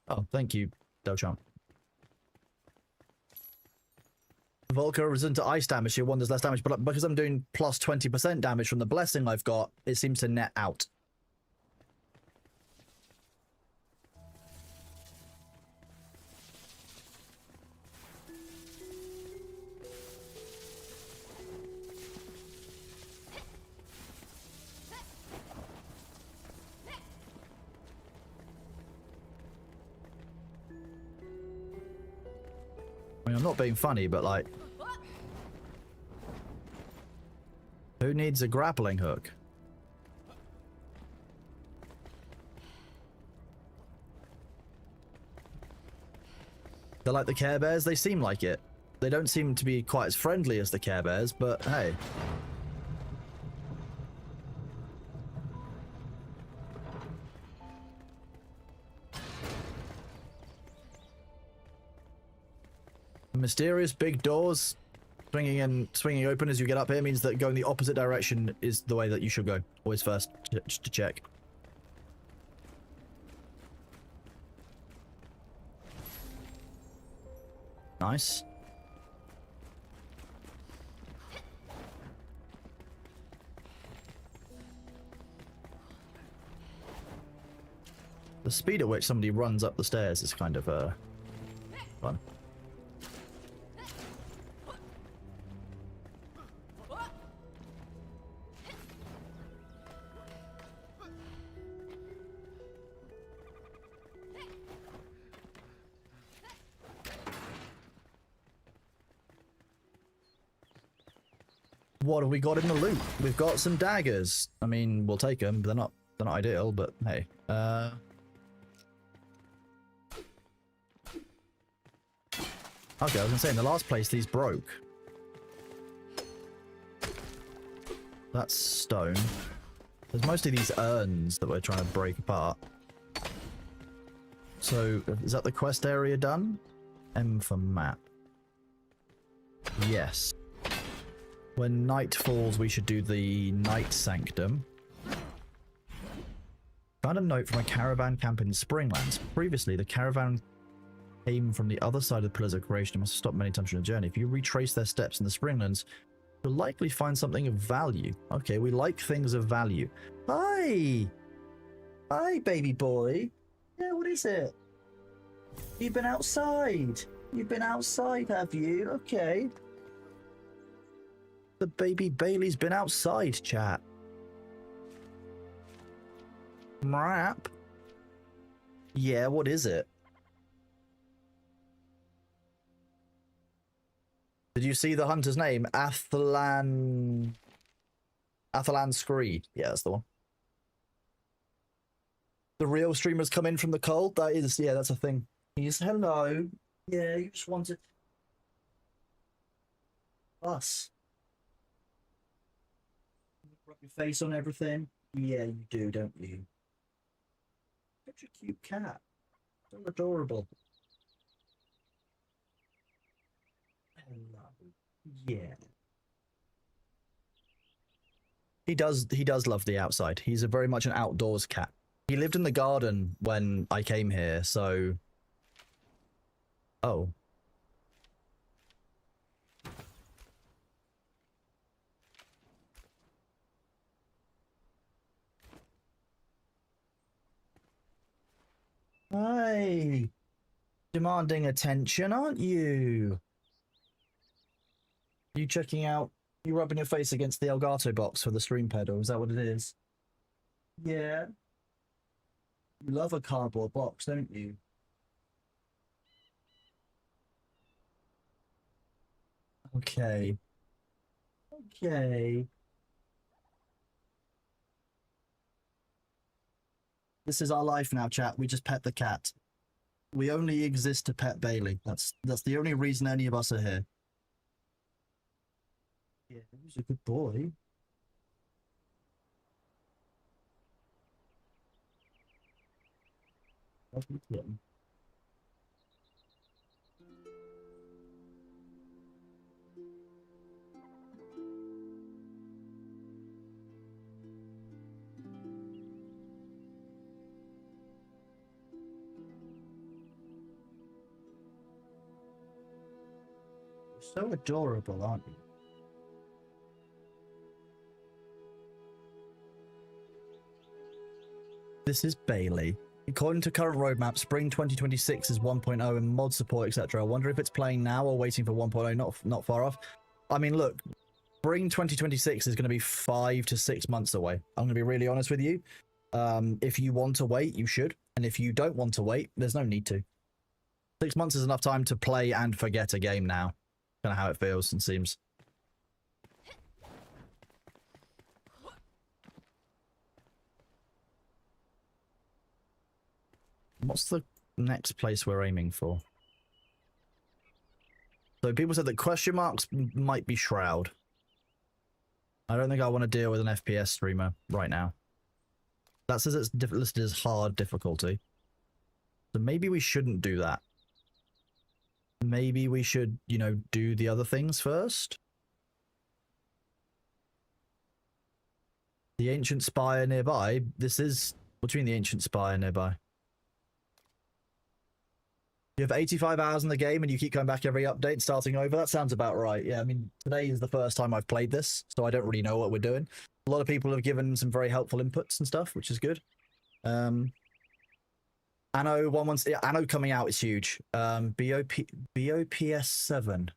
Oh, thank you, Dochamp. Volker resistant to ice damage, your one does less damage, but because I'm doing plus 20% damage from the blessing I've got, it seems to net out. I mean, I'm not being funny, but like... Who needs a grappling hook? They're like the Care Bears? They seem like it. They don't seem to be quite as friendly as the Care Bears, but hey. Mysterious big doors swinging open as you get up here means that going the opposite direction is the way that you should go. Always first, just to check. Nice. The speed at which somebody runs up the stairs is kind of fun. What have we got in the loot? We've got some daggers. I mean, we'll take them. They're not ideal, but hey. Okay, I was gonna say, in the last place, these broke. That's stone. There's mostly these urns that we're trying to break apart. So, is that the quest area done? M for map. Yes. When night falls, we should do the Night Sanctum. Found a note from a caravan camp in Springlands. Previously, the caravan came from the other side of the Pillars of Creation and must have stopped many times on the journey. If you retrace their steps in the Springlands, you'll likely find something of value. Okay, we like things of value. Hi! Hi, baby boy. Yeah, what is it? You've been outside. You've been outside, have you? Okay. The baby Bailey's been outside, chat. Mrap. Yeah, what is it? Did you see the hunter's name? Athelan Screed. Yeah, that's the one. The real streamers come in from the cold? That is, yeah, that's a thing. He's hello. Yeah, you just wanted us. Rub your face on everything. Yeah, you do, don't you? Such a cute cat. So adorable. Hello. Yeah. He does love the outside. He's very much an outdoors cat. He lived in the garden when I came here, so... Oh. Hey, demanding attention, aren't you? You checking out, you rubbing your face against the Elgato box for the stream pedal, is that what it is? Yeah. You love a cardboard box, don't you? Okay. Okay. This is our life now, chat. We just pet the cat. We only exist to pet Bailey. That's the only reason any of us are here. Yeah, he's a good boy. Lovely kitten. So adorable, aren't you? This is Bailey. According to current roadmap, spring 2026 is 1.0 and mod support, etc. I wonder if it's playing now or waiting for 1.0, not far off. I mean, look, spring 2026 is going to be 5 to 6 months away. I'm going to be really honest with you. If you want to wait, you should. And if you don't want to wait, there's no need to. 6 months is enough time to play and forget a game now. Kind of how it feels and seems. What's the next place we're aiming for? So people said that question marks might be Shroud. I don't think I want to deal with an FPS streamer right now. That says it's listed as hard difficulty. So maybe we shouldn't do that. Maybe we should, you know, do the other things first. The Ancient Spire nearby. This is between the Ancient Spire nearby. You have 85 hours in the game and you keep coming back every update, starting over. That sounds about right. Yeah, I mean, today is the first time I've played this, so I don't really know what we're doing. A lot of people have given some very helpful inputs and stuff, which is good. Anno 117, yeah, Anno coming out is huge. BOPS 7.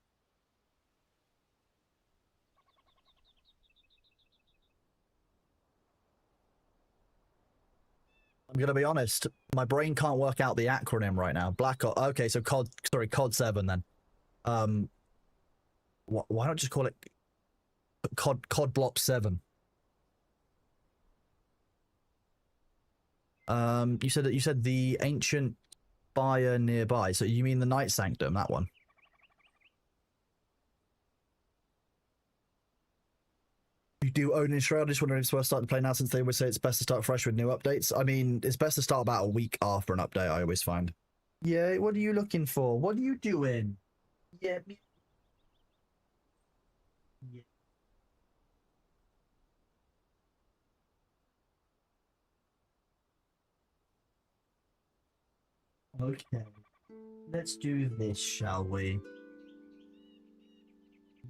I'm gonna be honest, my brain can't work out the acronym right now. Black Ops. Okay, so COD 7 then. Why not just call it COD Blop 7? You said the ancient spire nearby. So you mean the Night Sanctum, that one? You do own Enshrouded. Just wondering if it's worth starting to play now, since they would say it's best to start fresh with new updates. I mean, it's best to start about a week after an update, I always find. Yeah, what are you looking for? What are you doing? Yeah, me. Yeah. Okay. Let's do this, shall we?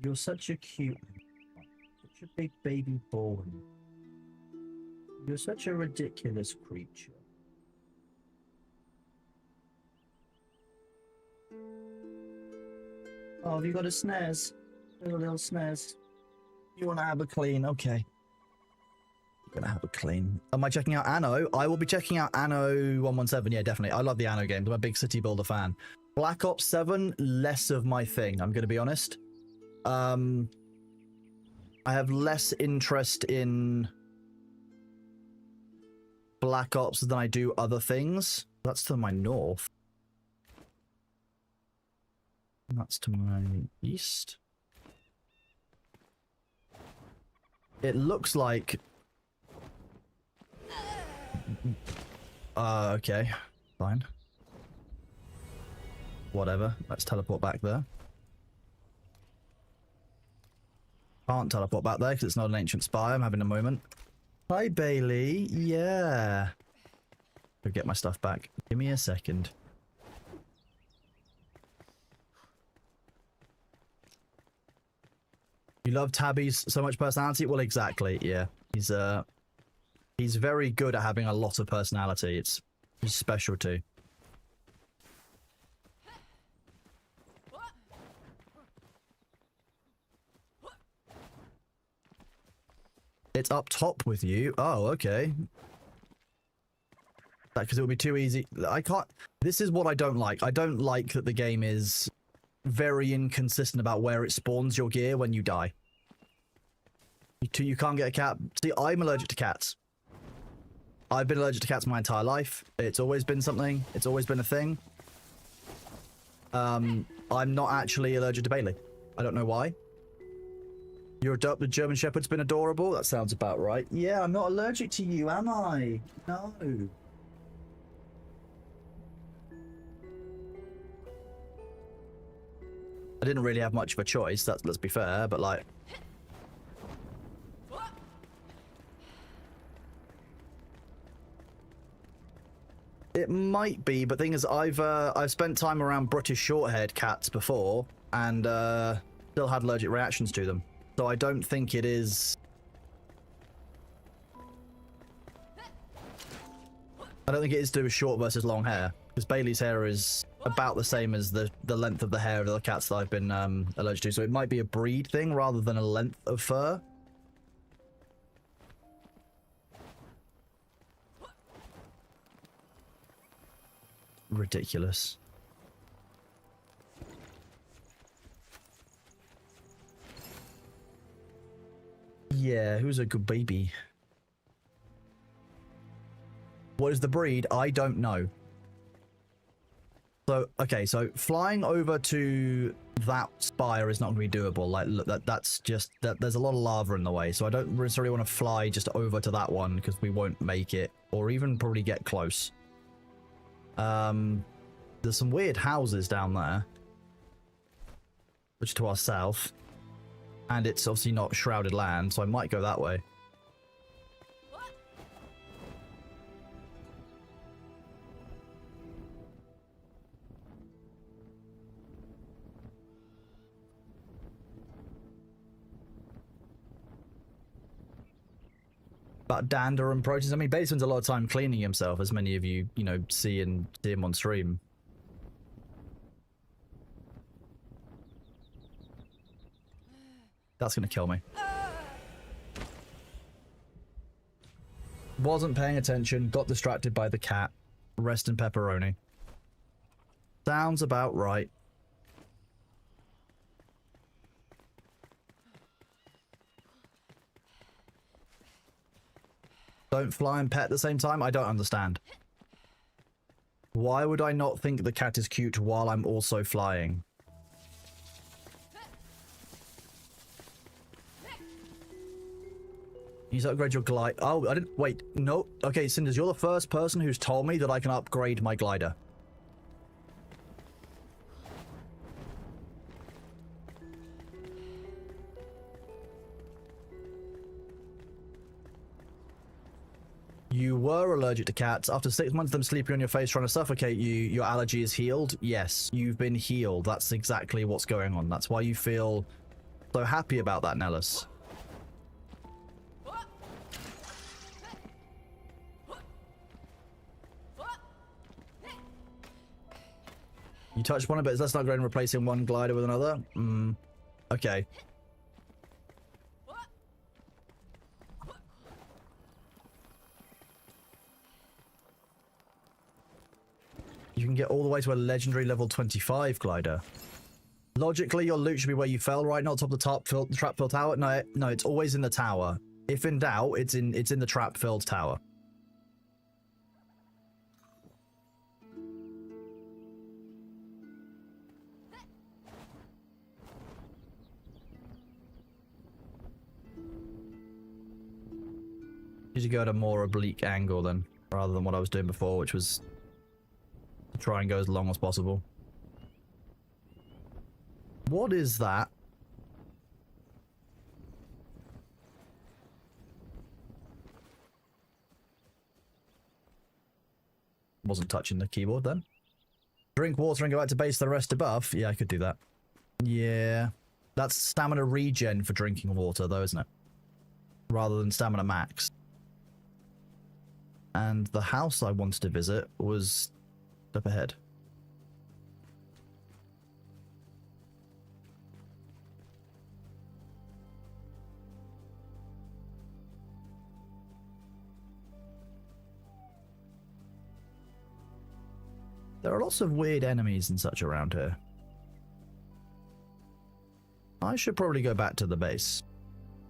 You're such a cute, such a big baby boy. You're such a ridiculous creature. Oh, have you got a snares? A little snares. You want to have a clean? Okay. You're gonna have a clean. Am I checking out Anno? I will be checking out Anno 117. Yeah, definitely. I love the Anno games. I'm a big city builder fan. Black Ops 7, less of my thing, I'm gonna be honest. I have less interest in Black Ops than I do other things. That's to my north. That's to my east. It looks like... okay. Fine. Whatever. Let's teleport back there. Can't teleport back there because it's not an ancient spire. I'm having a moment. Hi, Bailey. Yeah. Go get my stuff back. Give me a second. You love Tabby's so much personality? Well, exactly. Yeah. He's very good at having a lot of personality. He's special too. It's up top with you. Oh, okay. Because it would be too easy. I can't... This is what I don't like. I don't like that the game is very inconsistent about where it spawns your gear when you die. You can't get a cat. See, I'm allergic to cats. I've been allergic to cats my entire life. It's always been something. It's always been a thing. I'm not actually allergic to Bailey. I don't know why. Your adopted German Shepherd's been adorable? That sounds about right. Yeah, I'm not allergic to you, am I? No. I didn't really have much of a choice, let's be fair, but like... It might be, but the thing is, I've spent time around British short-haired cats before, and still had allergic reactions to them. So I don't think it is... I don't think it is to do with short versus long hair, because Bailey's hair is about the same as the length of the hair of the cats that I've been allergic to, so it might be a breed thing rather than a length of fur. Ridiculous. Yeah, who's a good baby? What is the breed? I don't know. So, okay, so flying over to that spire is not going to be doable. Like, look, that's just... there's a lot of lava in the way, so I don't necessarily want to fly just over to that one, because we won't make it, or even probably get close. There's some weird houses down there, which is to our south, and it's obviously not shrouded land, so I might go that way. about dander and proteins. I mean, Bates spends a lot of time cleaning himself, as many of you, see him on stream. That's gonna kill me. Wasn't paying attention, got distracted by the cat. Rest in pepperoni. Sounds about right. Don't fly and pet at the same time? I don't understand. Why would I not think the cat is cute while I'm also flying? You need to upgrade your glide. Oh, I didn't. Wait, no. Okay, Cinders, you're the first person who's told me that I can upgrade my glider. You were allergic to cats. After 6 months of them sleeping on your face trying to suffocate you, your allergy is healed? Yes, you've been healed. That's exactly what's going on. That's why you feel so happy about that, Nellis. You touched upon it, but that's not going to replacing one glider with another? Okay. You can get all the way to a legendary level 25 glider. Logically, your loot should be where you fell, right? Not top of the trap-filled tower. No, it's always in the tower. If in doubt, it's in the trap-filled tower. Need to go at a more oblique angle then, rather than what I was doing before, which was to try and go as long as possible. What is that? Wasn't touching the keyboard then. Drink water and go back to base the rest above. Yeah, I could do that. Yeah. That's stamina regen for drinking water though, isn't it? Rather than stamina max. And the house I wanted to visit was up ahead. There are lots of weird enemies and such around here. I should probably go back to the base.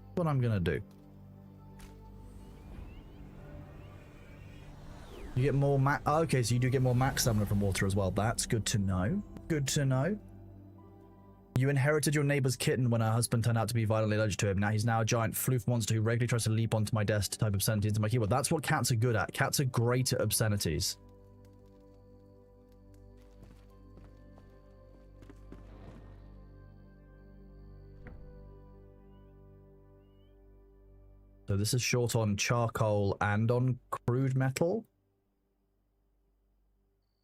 That's what I'm gonna do. You get more okay, so you do get more max stamina from water as well. That's good to know. Good to know. You inherited your neighbor's kitten when her husband turned out to be violently allergic to him. Now he's a giant floof monster who regularly tries to leap onto my desk to type obscenities into my keyboard. That's what cats are good at. Cats are great at obscenities. So this is short on charcoal and on crude metal.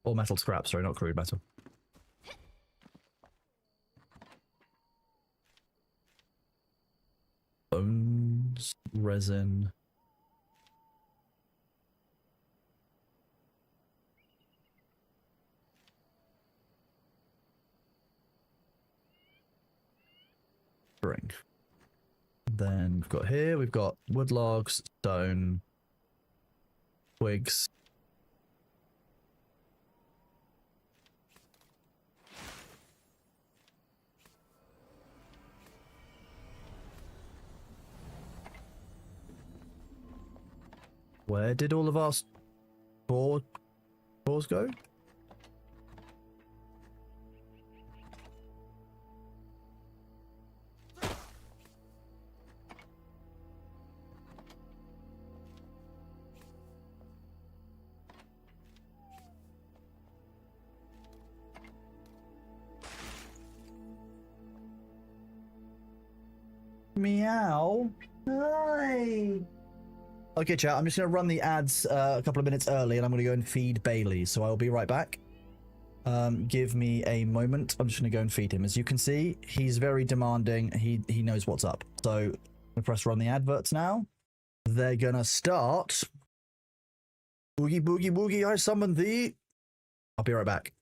Or metal scrap, sorry, not crude metal. Bones, resin. String. Then we've got here, we've got wood logs, stone, twigs. Where did all of our spores go? Meow. Hi. Okay, chat, I'm just going to run the ads a couple of minutes early and I'm going to go and feed Bailey, so I'll be right back. Give me a moment. I'm just going to go and feed him. As you can see, he's very demanding. He knows what's up. So I'm going to press run the adverts now. they're gonna start. Boogie, boogie, boogie, I summon thee. I'll be right back.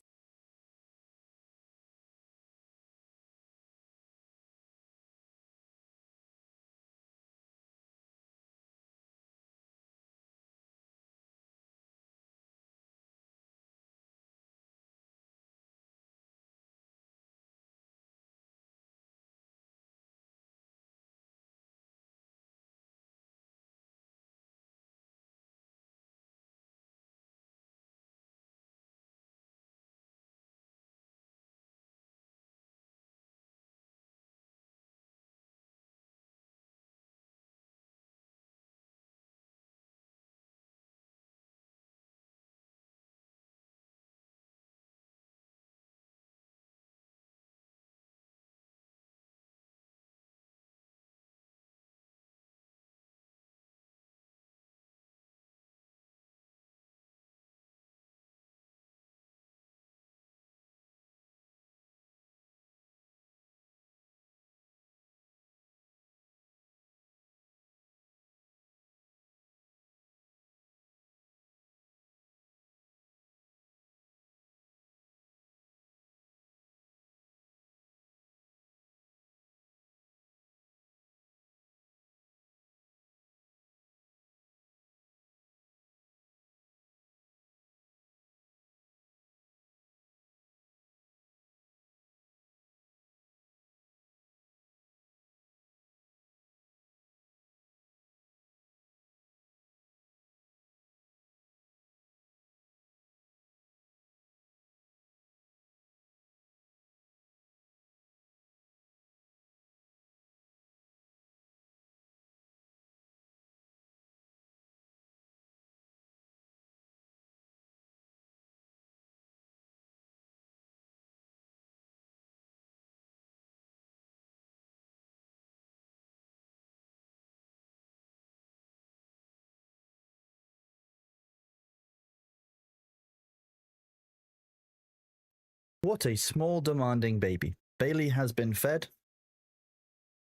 What a small, demanding baby. Bailey has been fed.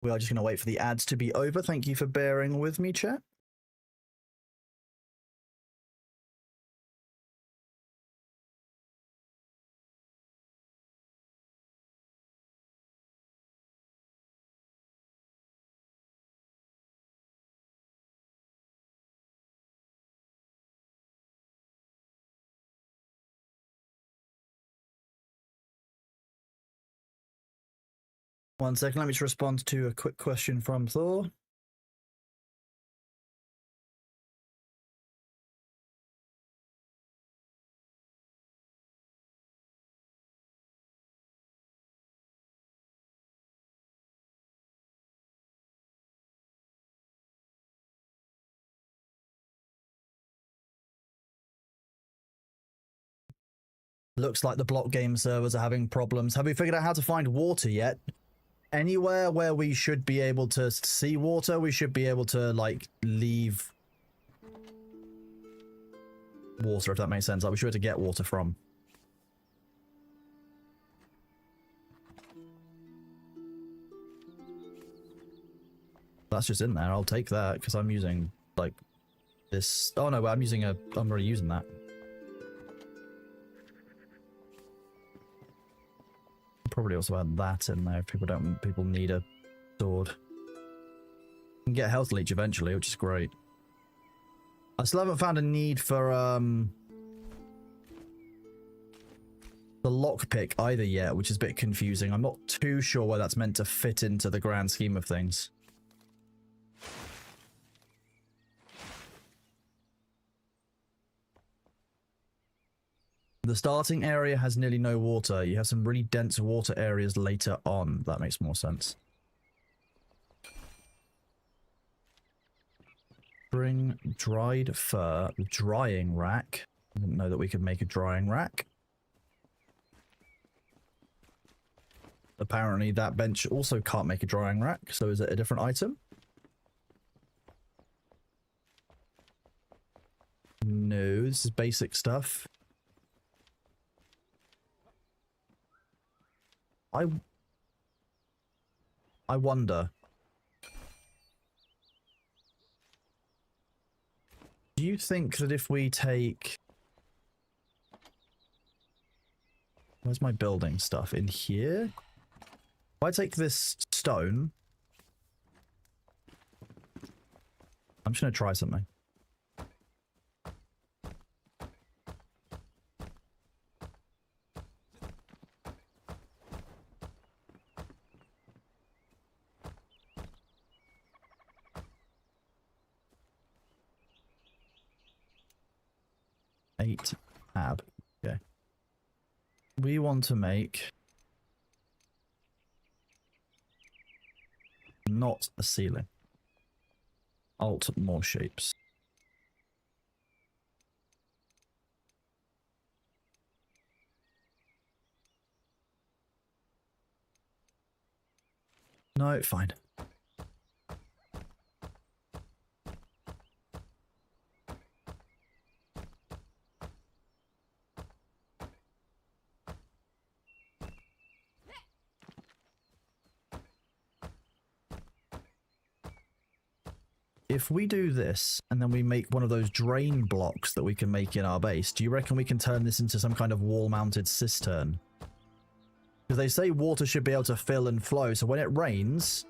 We are just going to wait for the ads to be over. Thank you for bearing with me, chat. One second, let me just respond to a quick question from Thor. Looks like the block game servers are having problems. Have we figured out how to find water yet? Anywhere where we should be able to see water, we should be able to, like, leave water, if that makes sense. Like, we should be able to get water from. That's just in there. I'll take that, because I'm using, like, this. Oh, no, I'm already using that. Probably also add that in there if people need a sword. You can get health leech eventually, which is great. I still haven't found a need for the lockpick either yet, which is a bit confusing. I'm not too sure where that's meant to fit into the grand scheme of things. The starting area has nearly no water. You have some really dense water areas later on. That makes more sense. Bring dried fur, drying rack. I didn't know that we could make a drying rack. Apparently that bench also can't make a drying rack, so is it a different item? No, this is basic stuff. I wonder. Do you think that if we take... Where's my building stuff? In here? If I take this stone... I'm just going to try something. Tab. Okay. We want to make not a ceiling. Alt more shapes. No, fine. If we do this, and then we make one of those drain blocks that we can make in our base, do you reckon we can turn this into some kind of wall-mounted cistern? Because they say water should be able to fill and flow, so when it rains,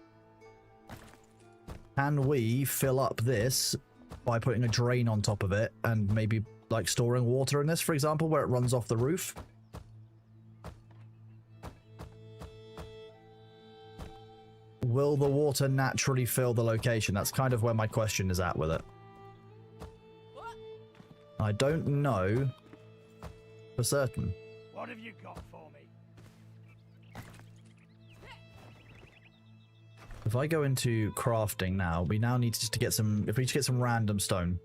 can we fill up this by putting a drain on top of it, and maybe, like, storing water in this, for example, where it runs off the roof? Will the water naturally fill the location? That's kind of where my question is at with it. I don't know for certain. What have you got for me? If I go into crafting now, we now need to get some... If we just get some random stone.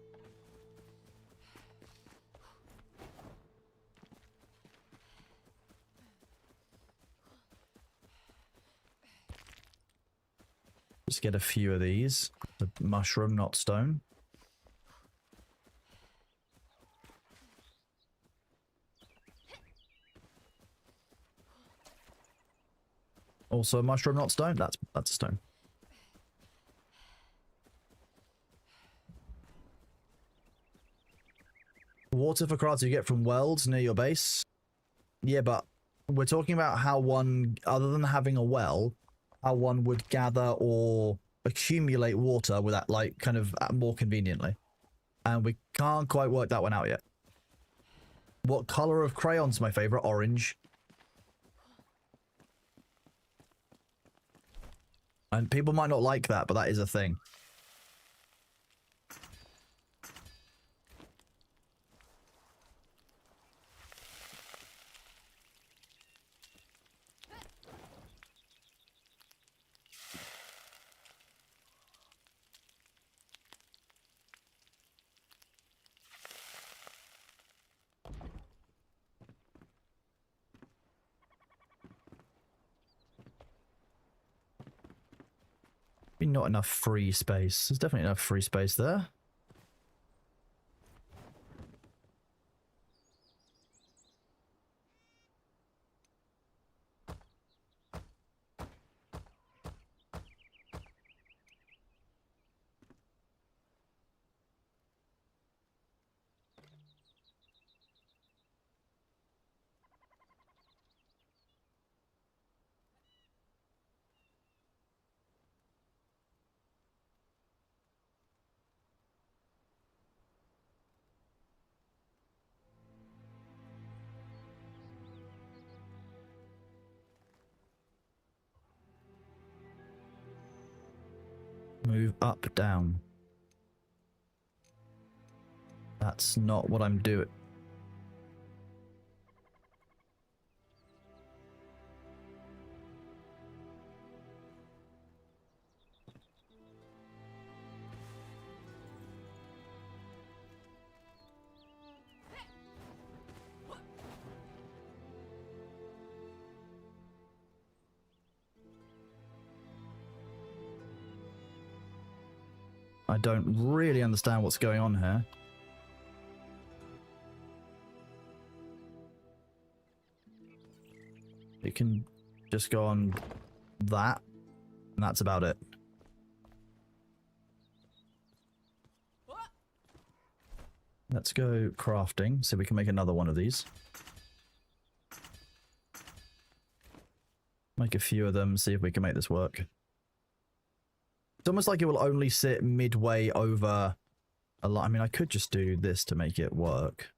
Just get a few of these. The mushroom, not stone. Also a mushroom, not stone. That's a stone. Water for crafts you get from wells near your base. Yeah, but we're talking about how one, other than having a well, how one would gather or accumulate water with that, like, kind of more conveniently. And we can't quite work that one out yet. What color of crayon's my favorite? Orange. And people might not like that, but that is a thing. Not enough free space. There's definitely enough free space there. Move up, down. That's not what I'm doing. I don't really understand what's going on here. It can just go on that, and that's about it. Let's go crafting, so we can make another one of these. Make a few of them, see if we can make this work. It's almost like it will only sit midway over a lot. I mean, I could just do this to make it work.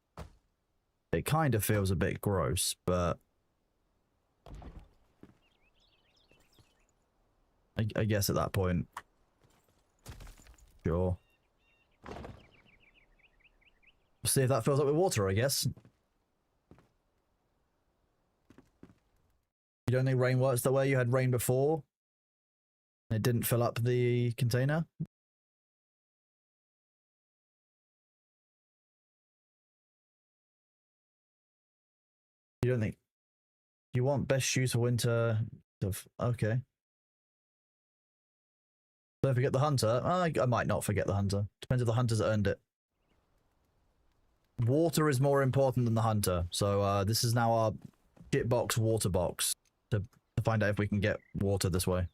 It kind of feels a bit gross, but I guess at that point, sure. See if that fills up with water, I guess. You don't think rain works the way you had rain before? It didn't fill up the container? You don't think... You want best shoes for winter? Okay. Don't forget the hunter. I might not forget the hunter. Depends if the hunter's earned it. Water is more important than the hunter. So this is now our shitbox water box to find out if we can get water this way.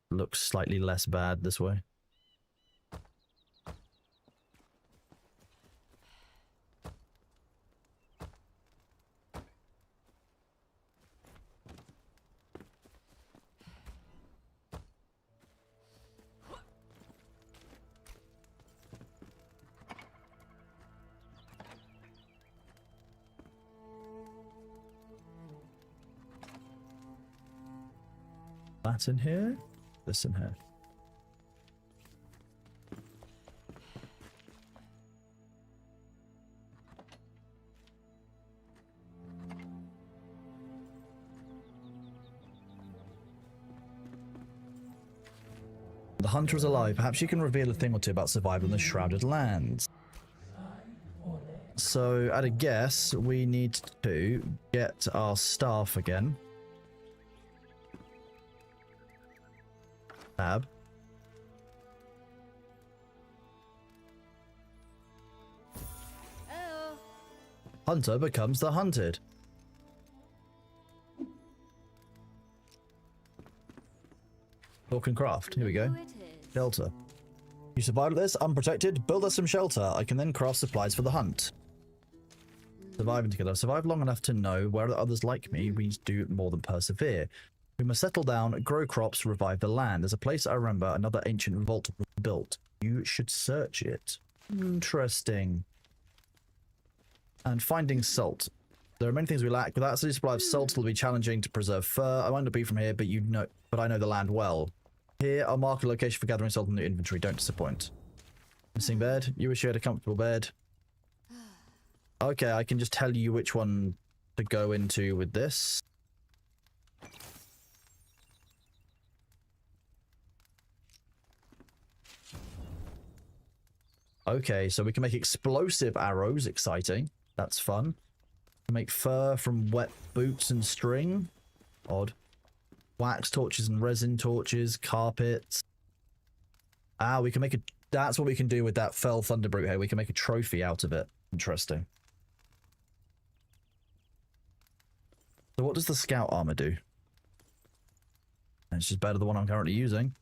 Looks slightly less bad this way. That in here, this in here. The hunter is alive. Perhaps you can reveal a thing or two about survival in the Shrouded Lands. So, at a guess, we need to get our staff again. Tab. Hunter becomes the hunted. Talk and craft. Here we go. Shelter. You survived this unprotected. Build us some shelter. I can then craft supplies for the hunt. Surviving together. I've survived long enough to know where others like me. We do more than persevere. We must settle down, grow crops, revive the land. There's a place I remember another ancient vault was built. You should search it. Interesting. And finding salt. There are many things we lack. Without a steady supply of salt, it'll be challenging to preserve fur. I might not be from here, but I know the land well. Here, I'll mark a location for gathering salt in the inventory. Don't disappoint. Missing bed. You wish you had a comfortable bed. Okay, I can just tell you which one to go into with this. Okay, so we can make explosive arrows. Exciting. That's fun. Make fur from wet boots and string. Odd. Wax torches and resin torches. Carpets. Ah, we can make a... That's what we can do with that fell thunderbrute here. We can make a trophy out of it. Interesting. So what does the scout armor do? It's just better than the one I'm currently using.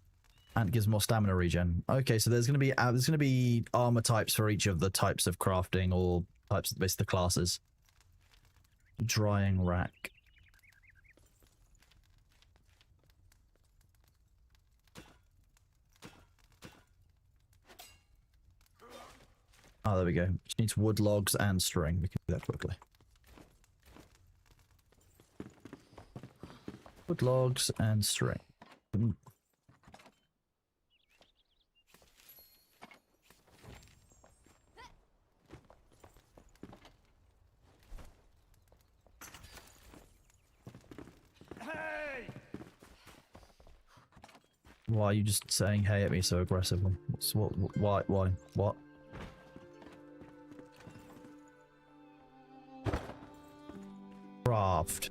And it gives more stamina regen. Okay, so there's going to be armor types for each of the types of crafting or types of basically the classes. Drying rack. Oh, there we go. Just needs wood logs and string. We can do that quickly. Wood logs and string. Why are you just saying hey at me so aggressively? Why? What? Craft.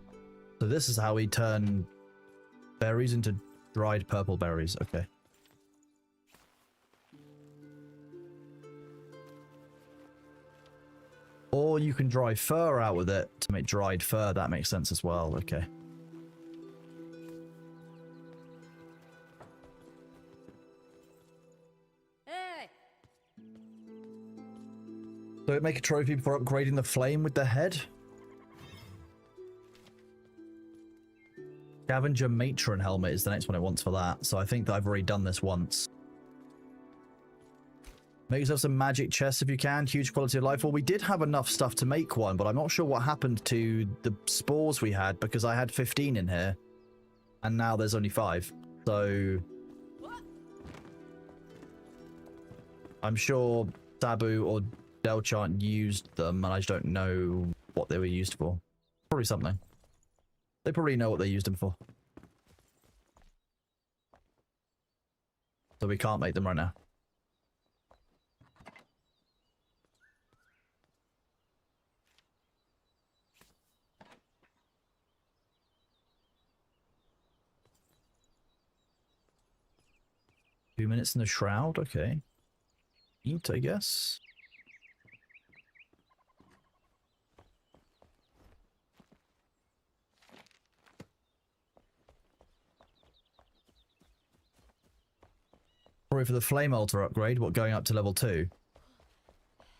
So this is how we turn berries into dried purple berries. Okay. Or you can dry fur out with it to make dried fur. That makes sense as well. Okay. So make a trophy for upgrading the flame with the head. Scavenger Matron helmet is the next one it wants for that. So I think that I've already done this once. Make yourself some magic chests if you can. Huge quality of life. Well, we did have enough stuff to make one, but I'm not sure what happened to the spores we had because I had 15 in here. And now there's only 5. So I'm sure Sabu or Delchant used them, and I just don't know what they were used for. Probably something. They probably know what they used them for. So we can't make them right now. Two minutes in the shroud, okay. Eat, I guess. Probably for the flame altar upgrade, what, going up to level 2?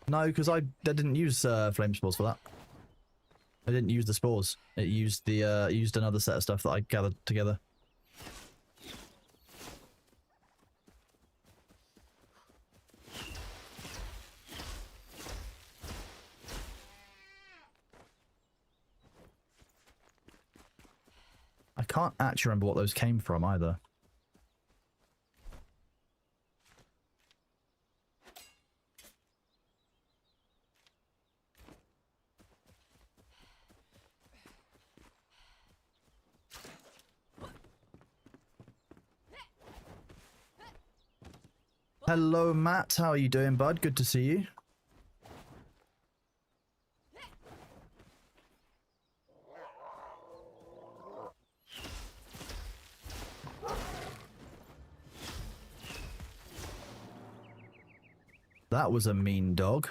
No, because I didn't use flame spores for that. I didn't use the spores. It used the used another set of stuff that I gathered together. I can't actually remember what those came from either. Hello, Matt. How are you doing, bud? Good to see you. That was a mean dog.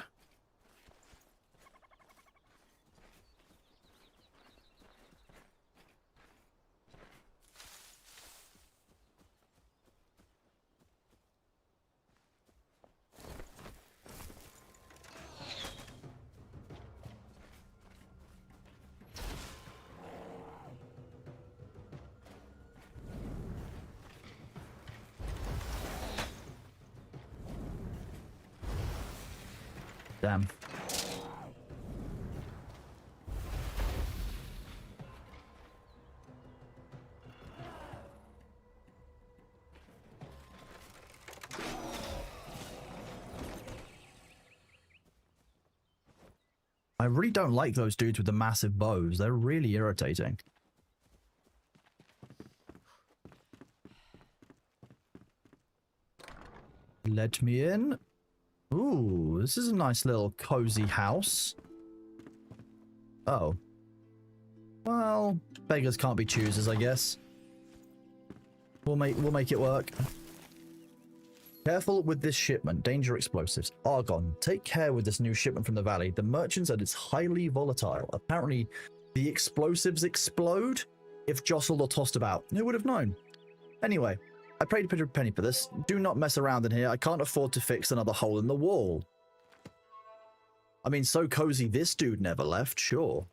Damn. I really don't like those dudes with the massive bows. They're really irritating. Let me in. Ooh, this is a nice little cozy house. Oh. Well, beggars can't be choosers, I guess. We'll make it work. Careful with this shipment. Danger explosives. Argon. Take care with this new shipment from the valley. The merchant said it's highly volatile. Apparently, the explosives explode if jostled or tossed about. Who would have known? Anyway, I paid a pretty penny for this. Do not mess around in here. I can't afford to fix another hole in the wall. I mean, so cozy this dude never left, sure.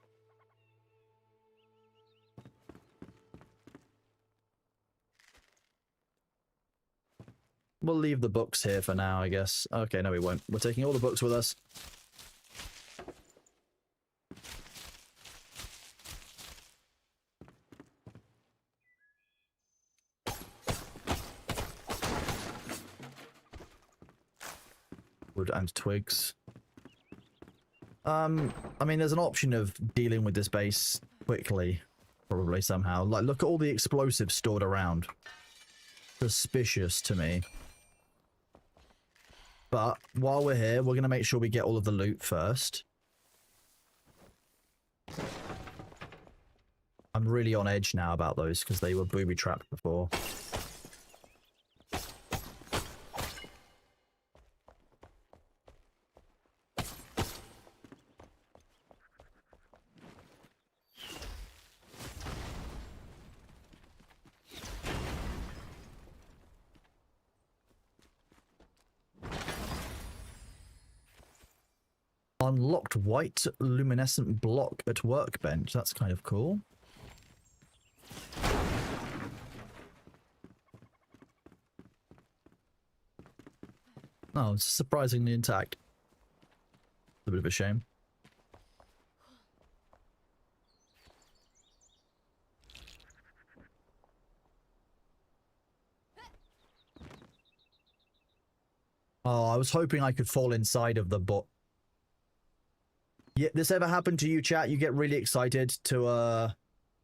We'll leave the books here for now, I guess. Okay, no we won't. We're taking all the books with us. Wood and twigs. I mean, there's an option of dealing with this base quickly, probably somehow. Like, look at all the explosives stored around. Suspicious to me. But while we're here, we're going to make sure we get all of the loot first. I'm really on edge now about those because they were booby-trapped before. Unlocked white luminescent block at workbench. That's kind of cool. Oh, it's surprisingly intact. A bit of a shame. Oh, I was hoping I could fall inside of the bot. Yeah, this ever happened to you, chat? You get really excited to,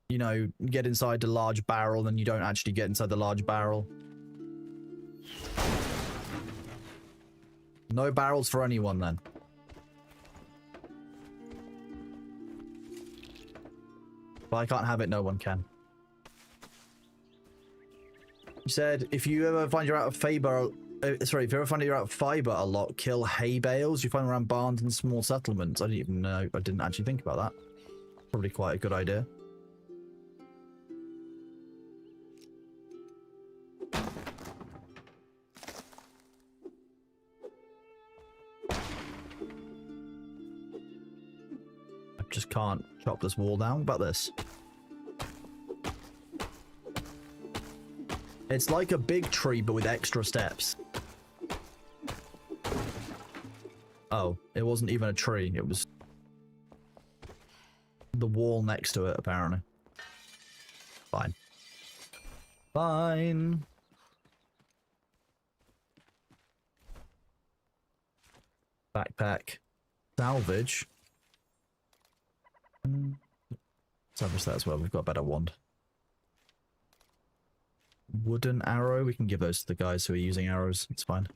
you know, get inside the large barrel and you don't actually get inside the large barrel. No barrels for anyone then. But I can't have it, no one can. You said, if you ever find you're out of fiber, if you ever find you're out of fiber a lot, kill hay bales you find around barns and small settlements. I didn't even know, I didn't actually think about that. Probably quite a good idea. I just can't chop this wall down. What about this? It's like a big tree, but with extra steps. Oh, it wasn't even a tree. It was the wall next to it, apparently. Fine. Fine. Backpack. Salvage. Salvage that as well. We've got a better wand. Wooden arrow. We can give those to the guys who are using arrows. It's fine.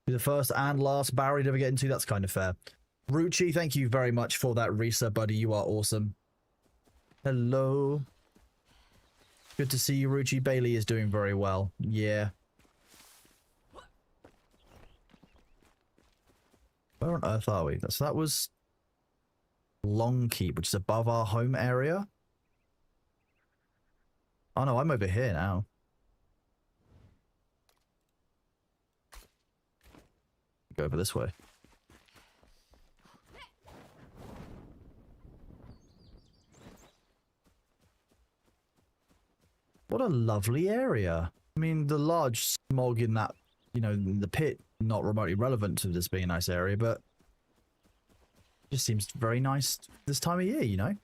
The first and last barrier to ever get into. That's kind of fair. Ruchi, thank you very much for that resub, buddy. You are awesome. Hello. Good to see you, Ruchi. Bailey is doing very well. Yeah. Where on earth are we? So that was Longkeep, which is above our home area. Oh no, I'm over here now. Go over this way. What a lovely area. I mean, the large smog in that, you know, the pit, not remotely relevant to this being a nice area, but it just seems very nice this time of year, you know?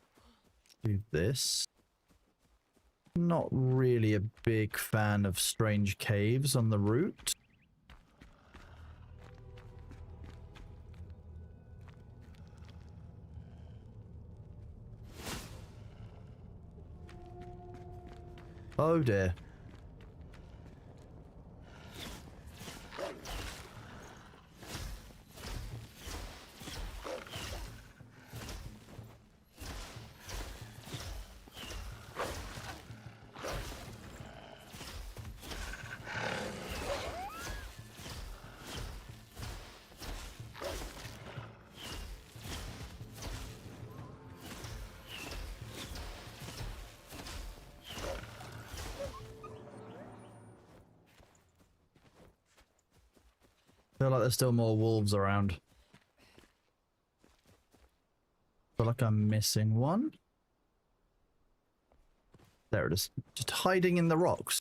Do this. Not really a big fan of strange caves on the route. Oh dear. Feel like there's still more wolves around. Feel like I'm missing one. There it is. Just hiding in the rocks.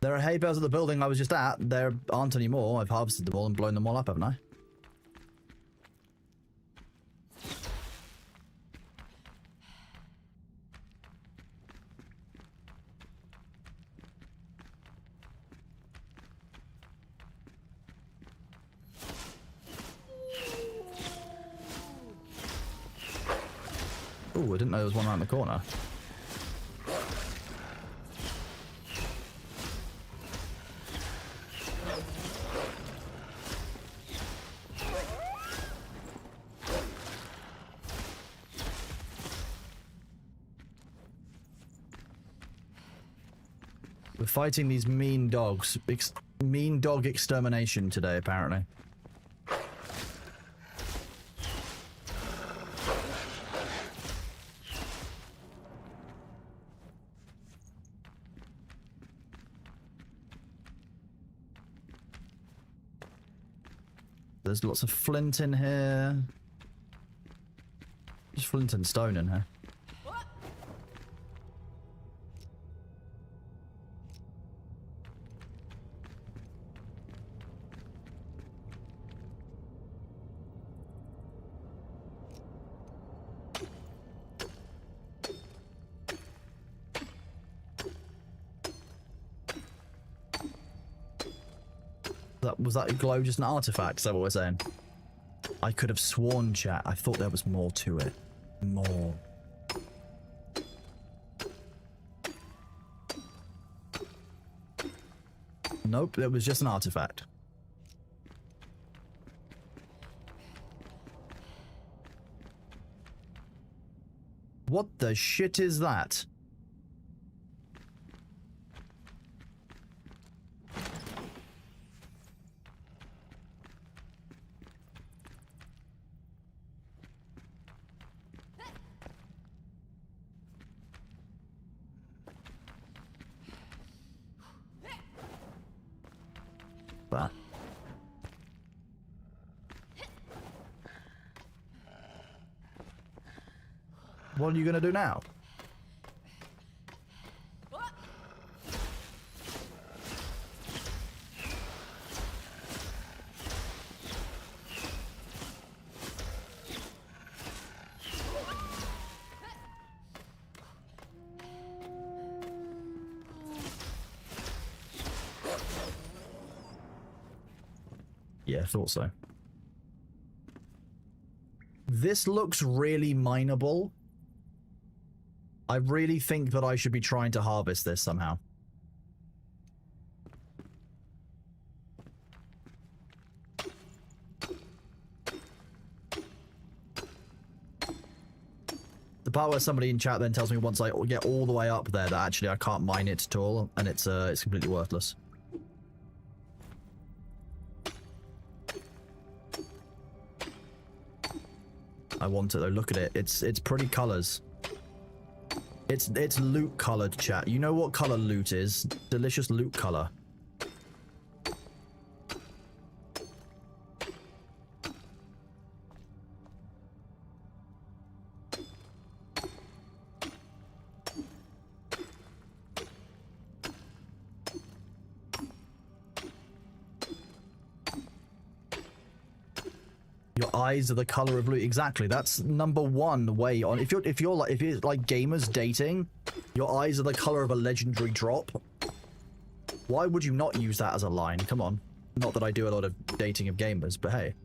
There are hay bales at the building I was just at. There aren't any more. I've harvested them all and blown them all up, haven't I? Oh, I didn't know there was one around the corner. We're fighting these mean dogs. Mean dog extermination today, apparently. There's lots of flint in here. Just flint and stone in here. Was that glow just an artifact? Is that what we're saying? I could have sworn, chat. I thought there was more to it. More. Nope, it was just an artifact. What the shit is that? That. What are you gonna do now? Yeah, thought so. This looks really mineable. I really think that I should be trying to harvest this somehow. The part where somebody in chat then tells me once I get all the way up there that actually I can't mine it at all, and it's completely worthless. I want it though. Look at it. It's pretty colors. It's loot colored, chat. You know what color loot is? Delicious loot color. Your eyes are the color of loot. Exactly. That's number one way on. If you're like gamers dating, your eyes are the color of a legendary drop. Why would you not use that as a line? Come on. Not that I do a lot of dating of gamers, but hey.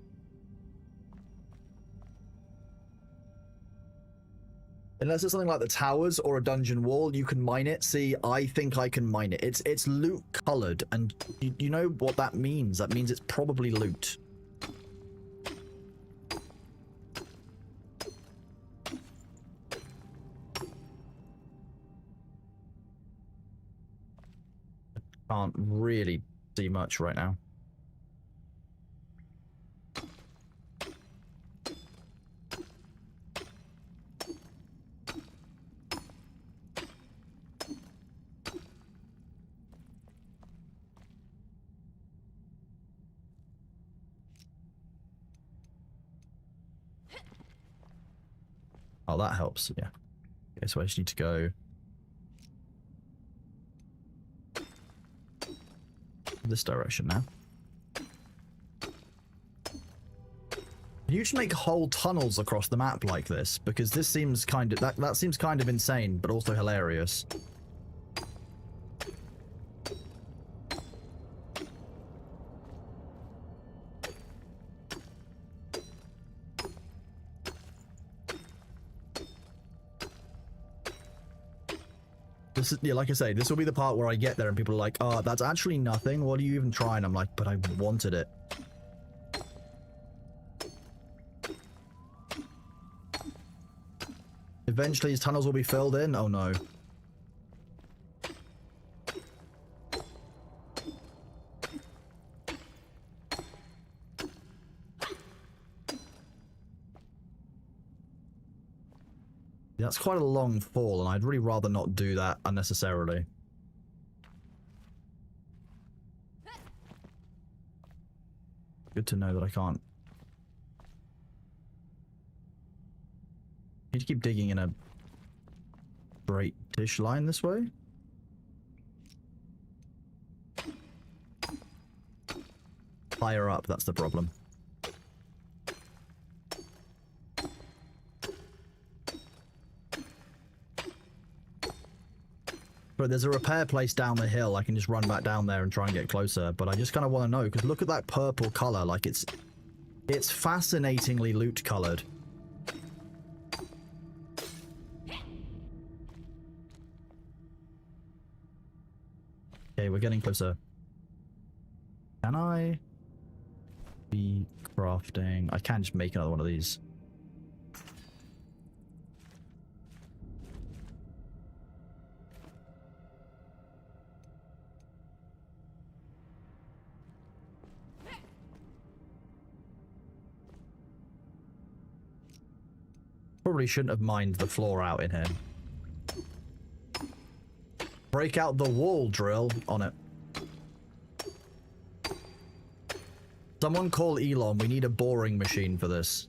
Unless it's something like the towers or a dungeon wall, you can mine it. See, I think I can mine it. It's loot colored, and you know what that means. That means it's probably loot. Can't really see much right now. Oh, that helps. Yeah. Okay, so I just need to go this direction now. You should make whole tunnels across the map like this, because this seems kind of that seems kind of insane, but also hilarious. This is, yeah, like I say, this will be the part where I get there and people are like, oh, that's actually nothing. What are you even trying? I'm like, but I wanted it. Eventually his tunnels will be filled in. Oh no. That's quite a long fall, and I'd really rather not do that unnecessarily. Good to know that I can't Need to keep digging in a straight-ish line this way. Higher up, that's the problem. But there's a repair place down the hill. I can just run back down there and try and get closer. But I just kind of want to know, because look at that purple color. Like, it's fascinatingly loot colored. Okay, we're getting closer. Can I be crafting? I can just make another one of these. Probably shouldn't have mined the floor out in here. Break out the wall drill on it. Someone call Elon. We need a boring machine for this.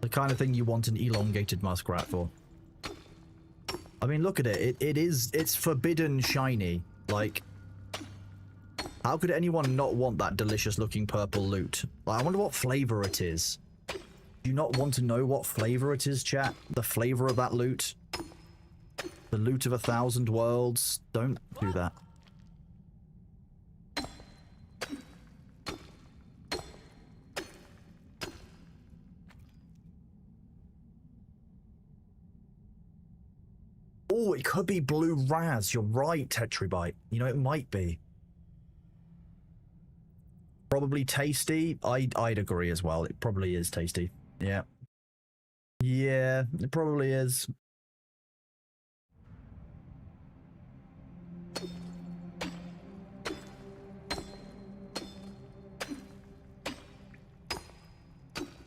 The kind of thing you want an elongated muskrat for. I mean, look at it. It's forbidden shiny. Like, how could anyone not want that delicious looking purple loot? Like, I wonder what flavor it is. Do you not want to know what flavor it is, chat? The flavor of that loot? The loot of 1,000 worlds? Don't do that. Oh, it could be blue raz. You're right, Tetribite. You know, it might be. Probably tasty. I'd agree as well. It probably is tasty. Yeah. Yeah, it probably is.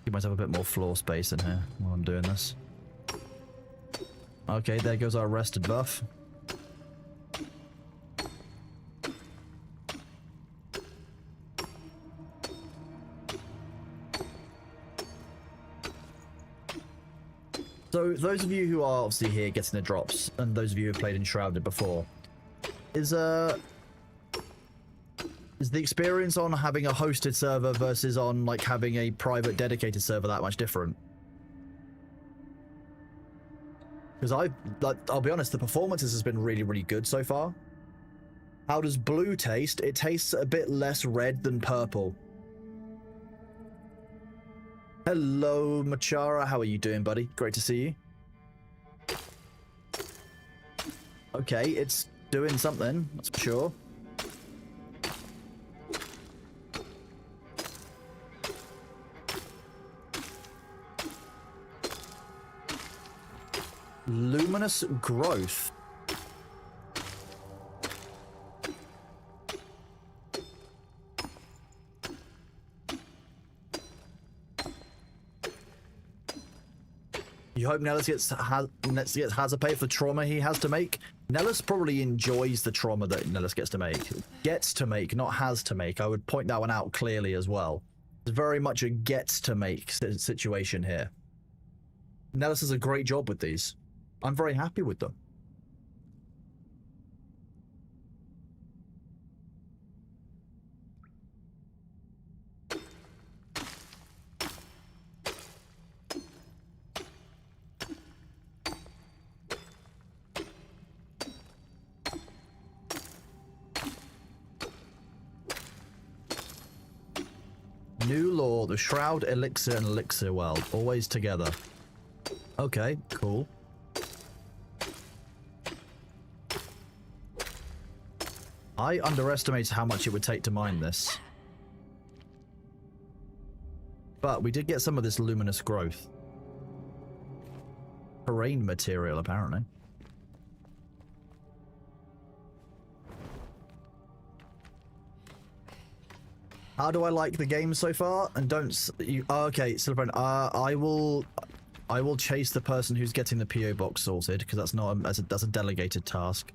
Give myself a bit more floor space in here while I'm doing this. Okay, there goes our rested buff. So, those of you who are obviously here getting the drops, and those of you who have played Enshrouded before, is the experience on having a hosted server versus on, like, having a private dedicated server that much different? Because I'll be honest, the performances has been really, really good so far. How does blue taste? It tastes a bit less red than purple. Hello, Machara. How are you doing, buddy? Great to see you. Okay, it's doing something, that's for sure. Luminous growth. You hope Nellis gets has a pay for the trauma he has to make. Nellis probably enjoys the trauma that Nellis gets to make. Gets to make, not has to make. I would point that one out clearly as well. It's very much a gets to make situation here. Nellis does a great job with these. I'm very happy with them. New law, the Shroud, Elixir, and Elixir Well. Always together. Okay, cool. I underestimated how much it would take to mine this. But we did get some of this luminous growth. Terrain material, apparently. How do I like the game so far? And don't... okay, Silverbrand, I will... I will chase the person who's getting the PO box sorted, because that's not that's a delegated task.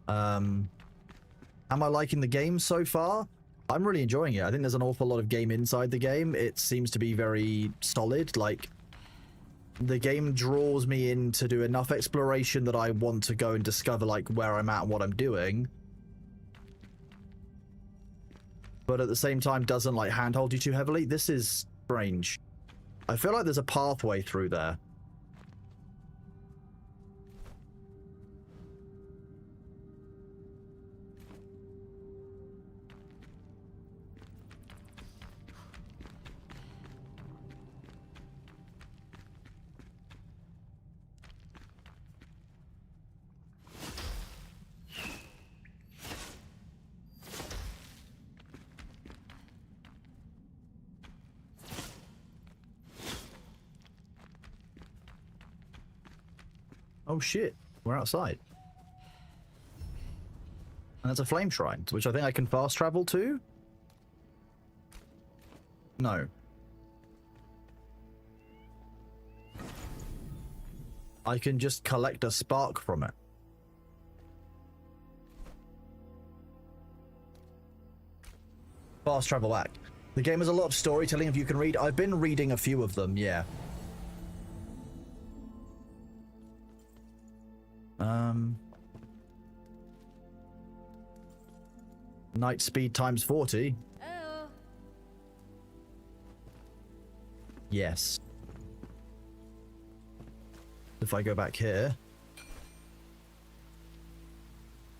Am I liking the game so far? I'm really enjoying it. I think there's an awful lot of game inside the game. It seems to be very solid. Like, the game draws me in to do enough exploration that I want to go and discover, like, where I'm at and what I'm doing. But at the same time, doesn't, like, handhold you too heavily. This is strange. I feel like there's a pathway through there. Oh shit, we're outside. And that's a flame shrine, which I think I can fast travel to? No. I can just collect a spark from it. Fast travel act. The game has a lot of storytelling if you can read. I've been reading a few of them, yeah. Night speed times 40. Oh. Yes. If I go back here.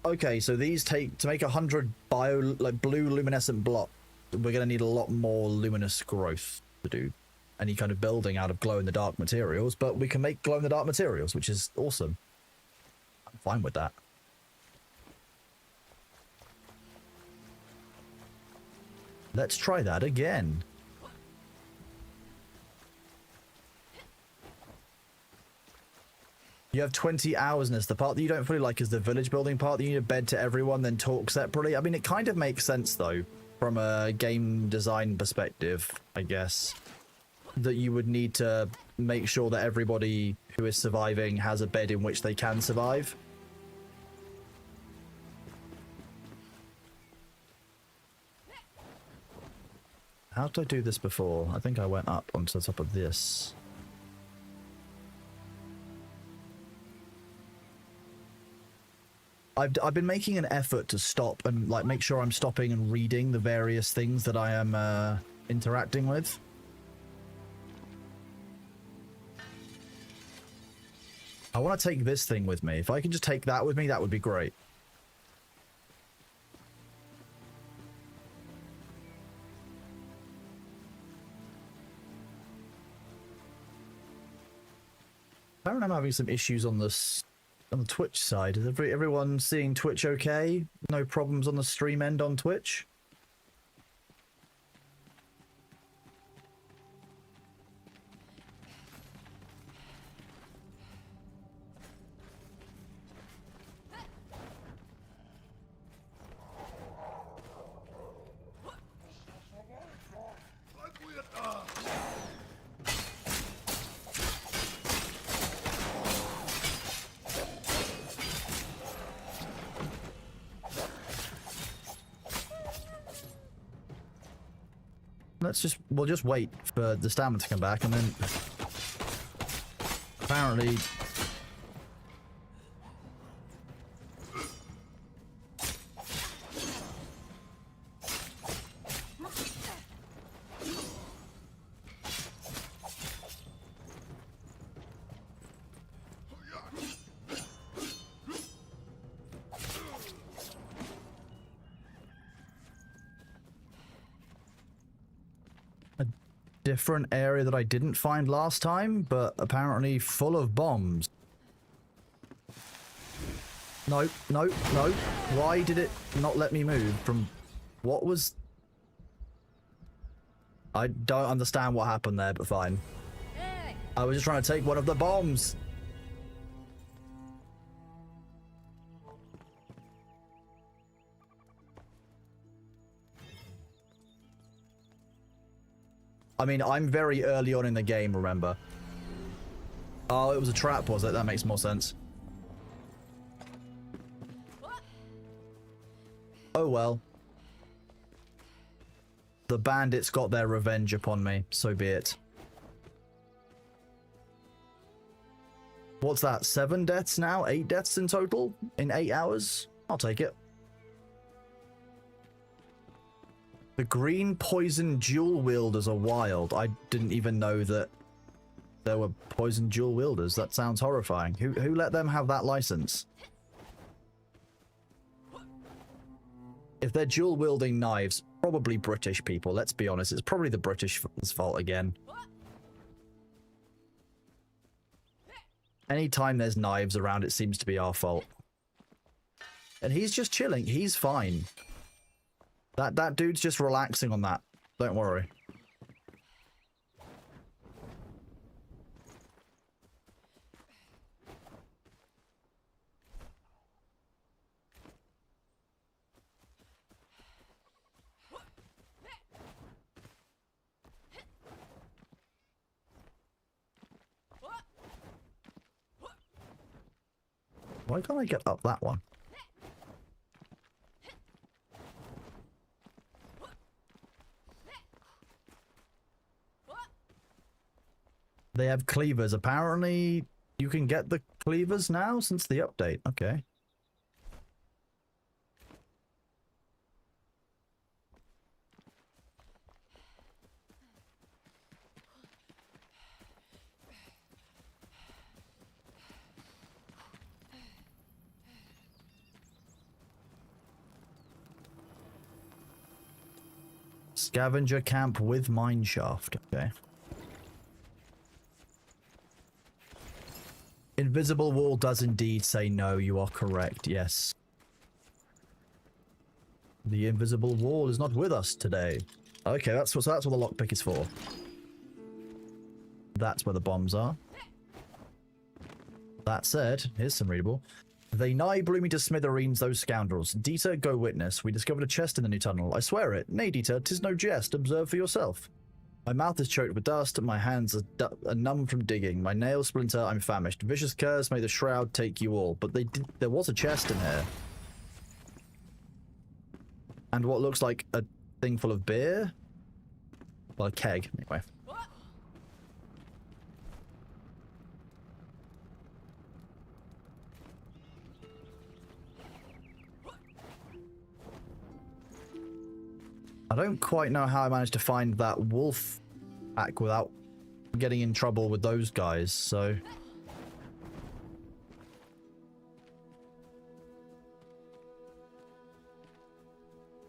Okay, so these take to make 100 blue luminescent blocks. We're gonna need a lot more luminous growth to do any kind of building out of glow in the dark materials, but we can make glow in the dark materials, which is awesome. I'm fine with that. Let's try that again. You have 20 hours in this. The part that you don't fully like is the village building part. That you need a bed to everyone, then talk separately. I mean, it kind of makes sense, though, from a game design perspective, I guess, that you would need to make sure that everybody who is surviving has a bed in which they can survive. How did I do this before? I think I went up onto the top of this. I've been making an effort to stop and like make sure I'm stopping and reading the various things that I am interacting with. I want to take this thing with me. If I can just take that with me, that would be great. Apparently I'm having some issues on the Twitch side. Is everyone seeing Twitch okay? No problems on the stream end on Twitch? We'll just wait for the stamina to come back, and then apparently different area that I didn't find last time, but apparently full of bombs. No, no, no. Why did it not let me move from... What was... I don't understand what happened there, but fine. I was just trying to take one of the bombs. I mean, I'm very early on in the game, remember? Oh, it was a trap, was it? That makes more sense. Oh well. The bandits got their revenge upon me, so be it. What's that? 7 deaths now? 8 deaths in total? In 8 hours? I'll take it. The green poison dual wielders are wild. I didn't even know that there were poison dual wielders. That sounds horrifying. Who let them have that license? If they're dual wielding knives, probably British people. Let's be honest. It's probably the British fault again. Anytime there's knives around, it seems to be our fault. And he's just chilling. He's fine. That dude's just relaxing on that. Don't worry. Why can't I get up that one? They have cleavers. Apparently, you can get the cleavers now since the update. Okay. Scavenger camp with mineshaft. Okay. Invisible wall does indeed say no. You are correct. Yes. The invisible wall is not with us today. Okay, that's what the lockpick is for. That's where the bombs are. That said, here's some readable. They nigh blew me to smithereens, those scoundrels. Dieter, go witness. We discovered a chest in the new tunnel. I swear it. Nay, Dieter, 'tis no jest. Observe for yourself. My mouth is choked with dust, my hands are numb from digging. My nails splinter, I'm famished. Vicious curse, may the shroud take you all. But there was a chest in here. And what looks like a thing full of beer? Well, a keg, anyway. I don't quite know how I managed to find that wolf pack without getting in trouble with those guys, so...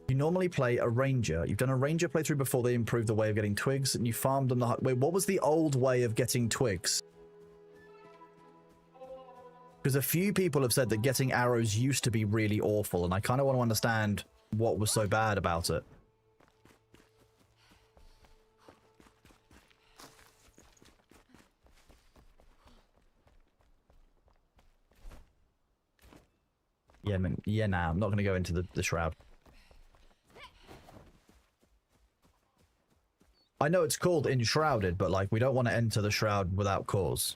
You normally play a ranger. You've done a ranger playthrough before they improved the way of getting twigs, and you farmed them the... Wait, what was the old way of getting twigs? Because a few people have said that getting arrows used to be really awful, and I kind of want to understand what was so bad about it. Yeah, nah, I'm not going to go into the shroud. I know it's called Enshrouded, but, like, we don't want to enter the shroud without cause.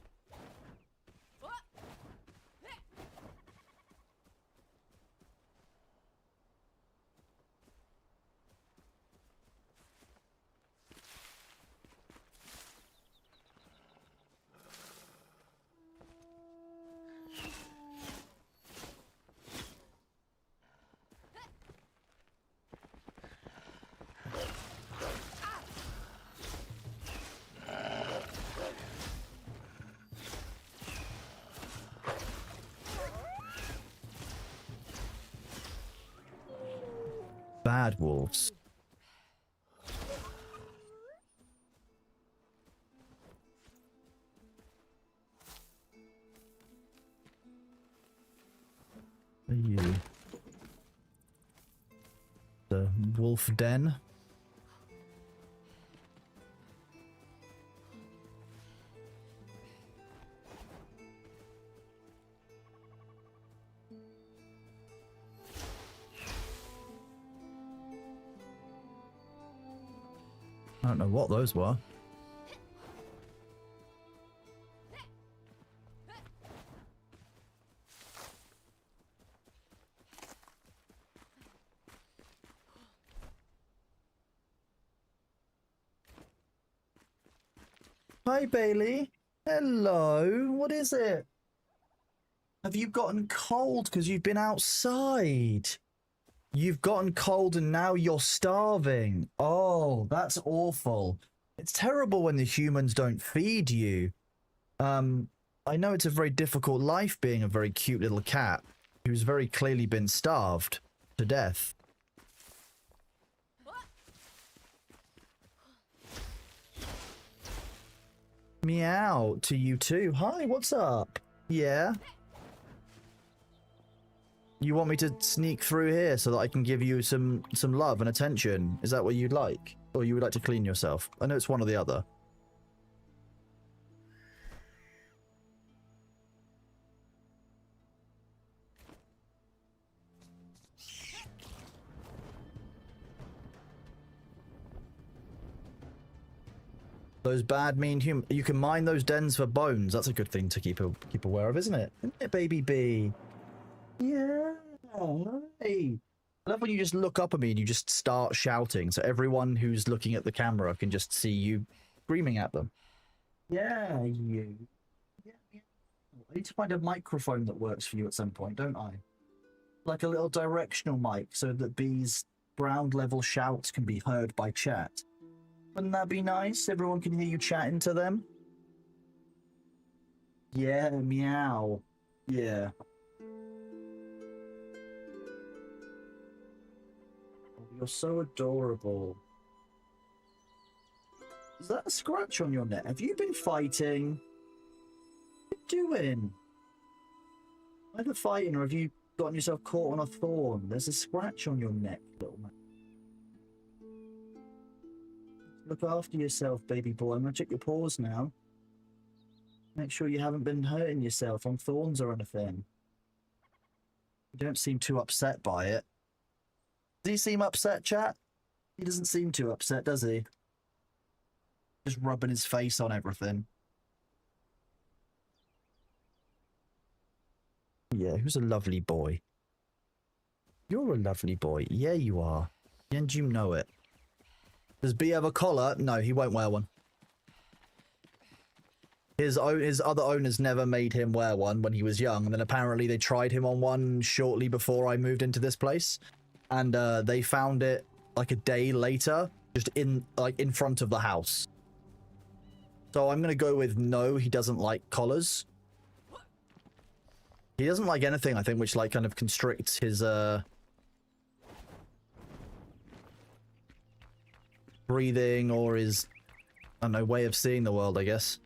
Bad wolves. Are you? The wolf den? I don't know what those were. Hi, Bailey. Hello. What is it? Have you gotten cold because you've been outside? You've gotten cold and now you're starving. Oh, that's awful. It's terrible when the humans don't feed you. I know it's a very difficult life being a very cute little cat who's very clearly been starved to death. Meow to you too. Hi, what's up? Yeah? You want me to sneak through here so that I can give you some love and attention? Is that what you'd like? Or you would like to clean yourself? I know it's one or the other. Those bad, mean humans. You can mine those dens for bones. That's a good thing to keep aware of, isn't it? Isn't it, baby bee? Yeah. Hey. I love when you just look up at me and you just start shouting, so everyone who's looking at the camera can just see you screaming at them. Yeah, you. Yeah. I need to find a microphone that works for you at some point, don't I? Like a little directional mic, so that Bee's ground level shouts can be heard by chat. Wouldn't that be nice? Everyone can hear you chatting to them. Yeah, meow. Yeah. You're so adorable. Is that a scratch on your neck? Have you been fighting? What are you doing? Either fighting or have you gotten yourself caught on a thorn? There's a scratch on your neck, little man. Look after yourself, baby boy. I'm gonna check your paws now. Make sure you haven't been hurting yourself on thorns or anything. You don't seem too upset by it. Does he seem upset, chat? He doesn't seem too upset, does he? Just rubbing his face on everything. Yeah, who's a lovely boy? You're a lovely boy. Yeah, you are. And you know it. Does B have a collar? No, he won't wear one. His other owners never made him wear one when he was young, and then apparently they tried him on one shortly before I moved into this place, and they found it like a day later, just in front of the house. So I'm gonna go with no. He doesn't like collars. He doesn't like anything, I think, which like kind of constricts his breathing or his, I don't know, way of seeing the world, I guess.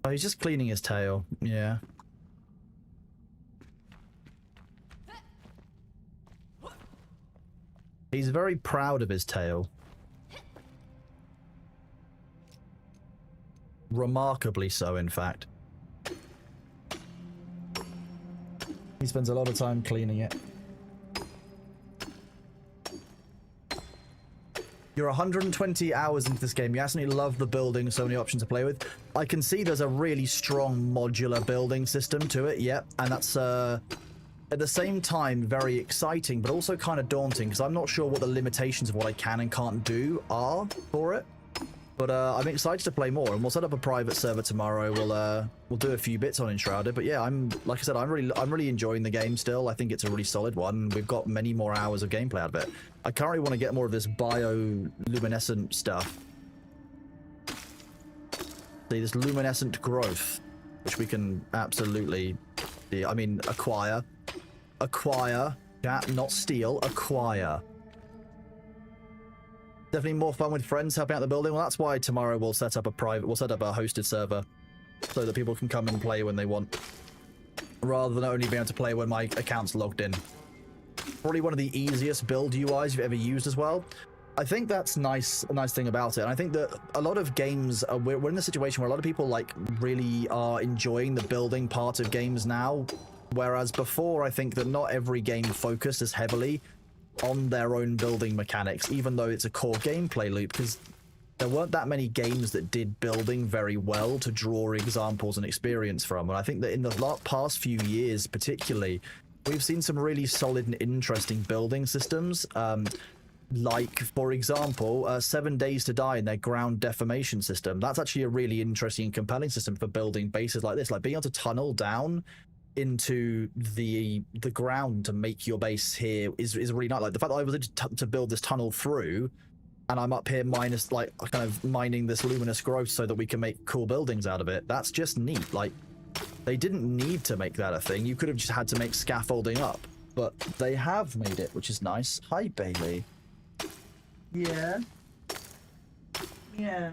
Oh, he's just cleaning his tail. Yeah. He's very proud of his tail. Remarkably so, in fact. He spends a lot of time cleaning it. You're 120 hours into this game. You absolutely love the building, so many options to play with. I can see there's a really strong modular building system to it, yep. And that's, at the same time, very exciting, but also kind of daunting, because I'm not sure what the limitations of what I can and can't do are for it. But I'm excited to play more, and we'll set up a private server tomorrow. We'll do a few bits on Enshrouded, but yeah, like I said, I'm really enjoying the game still. I think it's a really solid one. We've got many more hours of gameplay out of it. I currently want to get more of this bioluminescent stuff. See, this luminescent growth, which we can absolutely, I mean, acquire, not steal, acquire. Definitely more fun with friends helping out the building. Well, that's why tomorrow we'll set up a hosted server so that people can come and play when they want, rather than only being able to play when my account's logged in. Probably one of the easiest build UIs you've ever used as well. I think that's a nice thing about it. And I think that a lot of games, we're in a situation where a lot of people like really are enjoying the building part of games now, whereas before I think that not every game focused as heavily on their own building mechanics, even though it's a core gameplay loop, because there weren't that many games that did building very well to draw examples and experience from. And I think that in the past few years particularly, we've seen some really solid and interesting building systems. Like, for example, 7 Days to Die and their ground deformation system. That's actually a really interesting and compelling system for building bases like this. Like, being able to tunnel down into the ground to make your base here is really nice. Like, the fact that I was able to build this tunnel through, and I'm up here minus, like, kind of mining this luminous growth so that we can make cool buildings out of it. That's just neat. Like, they didn't need to make that a thing. You could have just had to make scaffolding up, but they have made it, which is nice. Hi, Bailey. Yeah. Yeah,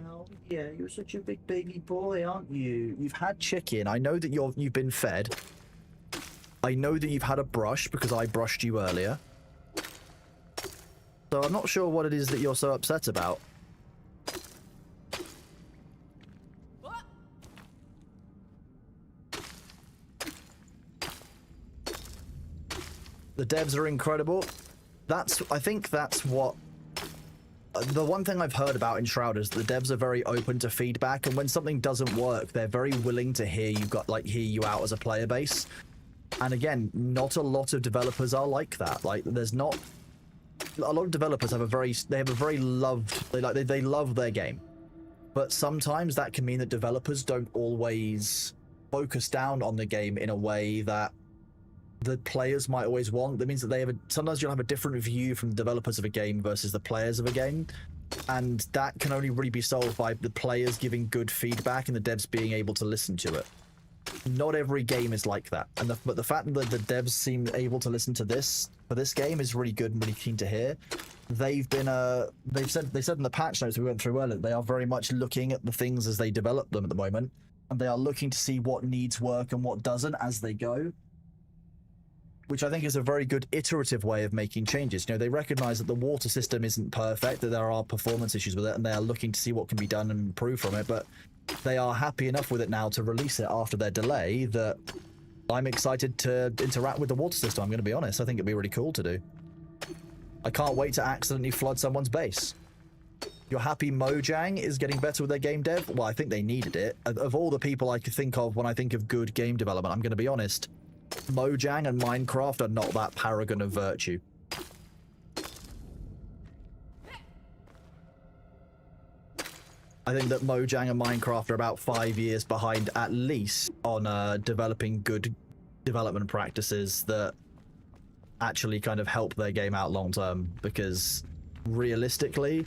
you're such a big baby boy, aren't you? You've had chicken. I know that you've been fed. I know that you've had a brush because I brushed you earlier. So I'm not sure what it is that you're so upset about. The devs are incredible. I think that's what... The one thing I've heard about Enshrouded is the devs are very open to feedback, and when something doesn't work, they're very willing to hear you out as a player base. And again, not a lot of developers are like that. Like, there's not... A lot of developers have a very loved... They love their game. But sometimes that can mean that developers don't always focus down on the game in a way that the players might always want. That means that sometimes you'll have a different view from the developers of a game versus the players of a game, and that can only really be solved by the players giving good feedback and the devs being able to listen to it. Not every game is like that, but the fact that the devs seem able to listen to this for this game is really good and really keen to hear. They said in the patch notes we went through earlier, they are very much looking at the things as they develop them at the moment, and they are looking to see what needs work and what doesn't as they go, which I think is a very good iterative way of making changes. You know, they recognize that the water system isn't perfect, that there are performance issues with it, and they are looking to see what can be done and improve from it, but they are happy enough with it now to release it after their delay that I'm excited to interact with the water system. I'm going to be honest. I think it'd be really cool to do. I can't wait to accidentally flood someone's base. You're happy Mojang is getting better with their game dev? Well, I think they needed it. Of all the people I could think of when I think of good game development, I'm going to be honest, Mojang and Minecraft are not that paragon of virtue. I think that Mojang and Minecraft are about 5 years behind at least on developing good development practices that actually kind of help their game out long term, because realistically,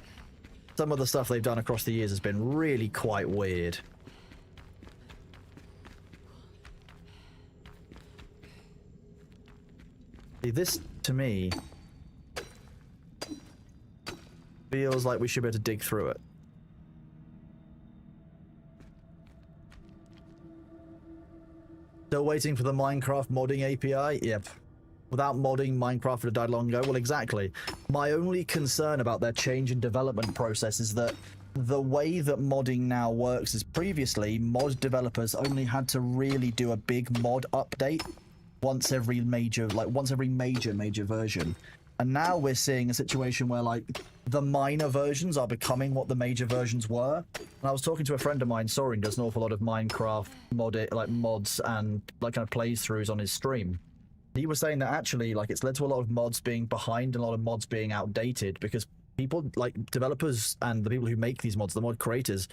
some of the stuff they've done across the years has been really quite weird. See, this, to me, feels like we should be able to dig through it. Still waiting for the Minecraft modding API? Yep. Without modding, Minecraft would have died long ago. Well, exactly. My only concern about their change in development process is that the way that modding now works is previously, mod developers only had to really do a big mod update once every major version. And now we're seeing a situation where, like, the minor versions are becoming what the major versions were. And I was talking to a friend of mine, Soren, does an awful lot of Minecraft mods and like kind of playthroughs on his stream. He was saying that actually, like, it's led to a lot of mods being behind and a lot of mods being outdated because people, like developers and the people who make these mods, the mod creators,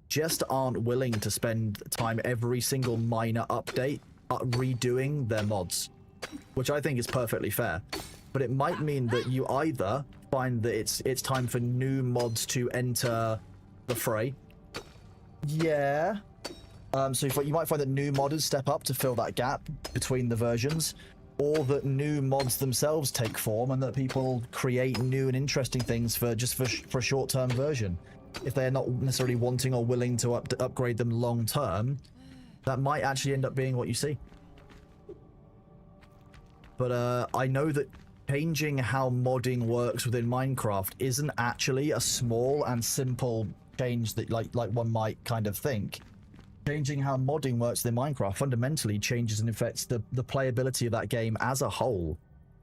just aren't willing to spend time every single minor update redoing their mods, which I think is perfectly fair. But it might mean that you either find that it's time for new mods to enter the fray. Yeah. So you might find that new modders step up to fill that gap between the versions, or that new mods themselves take form and that people create new and interesting things for a short-term version. If they're not necessarily wanting or willing to upgrade them long-term, that might actually end up being what you see. But I know that changing how modding works within Minecraft isn't actually a small and simple change that like one might kind of think. Changing how modding works within Minecraft fundamentally changes and affects the playability of that game as a whole,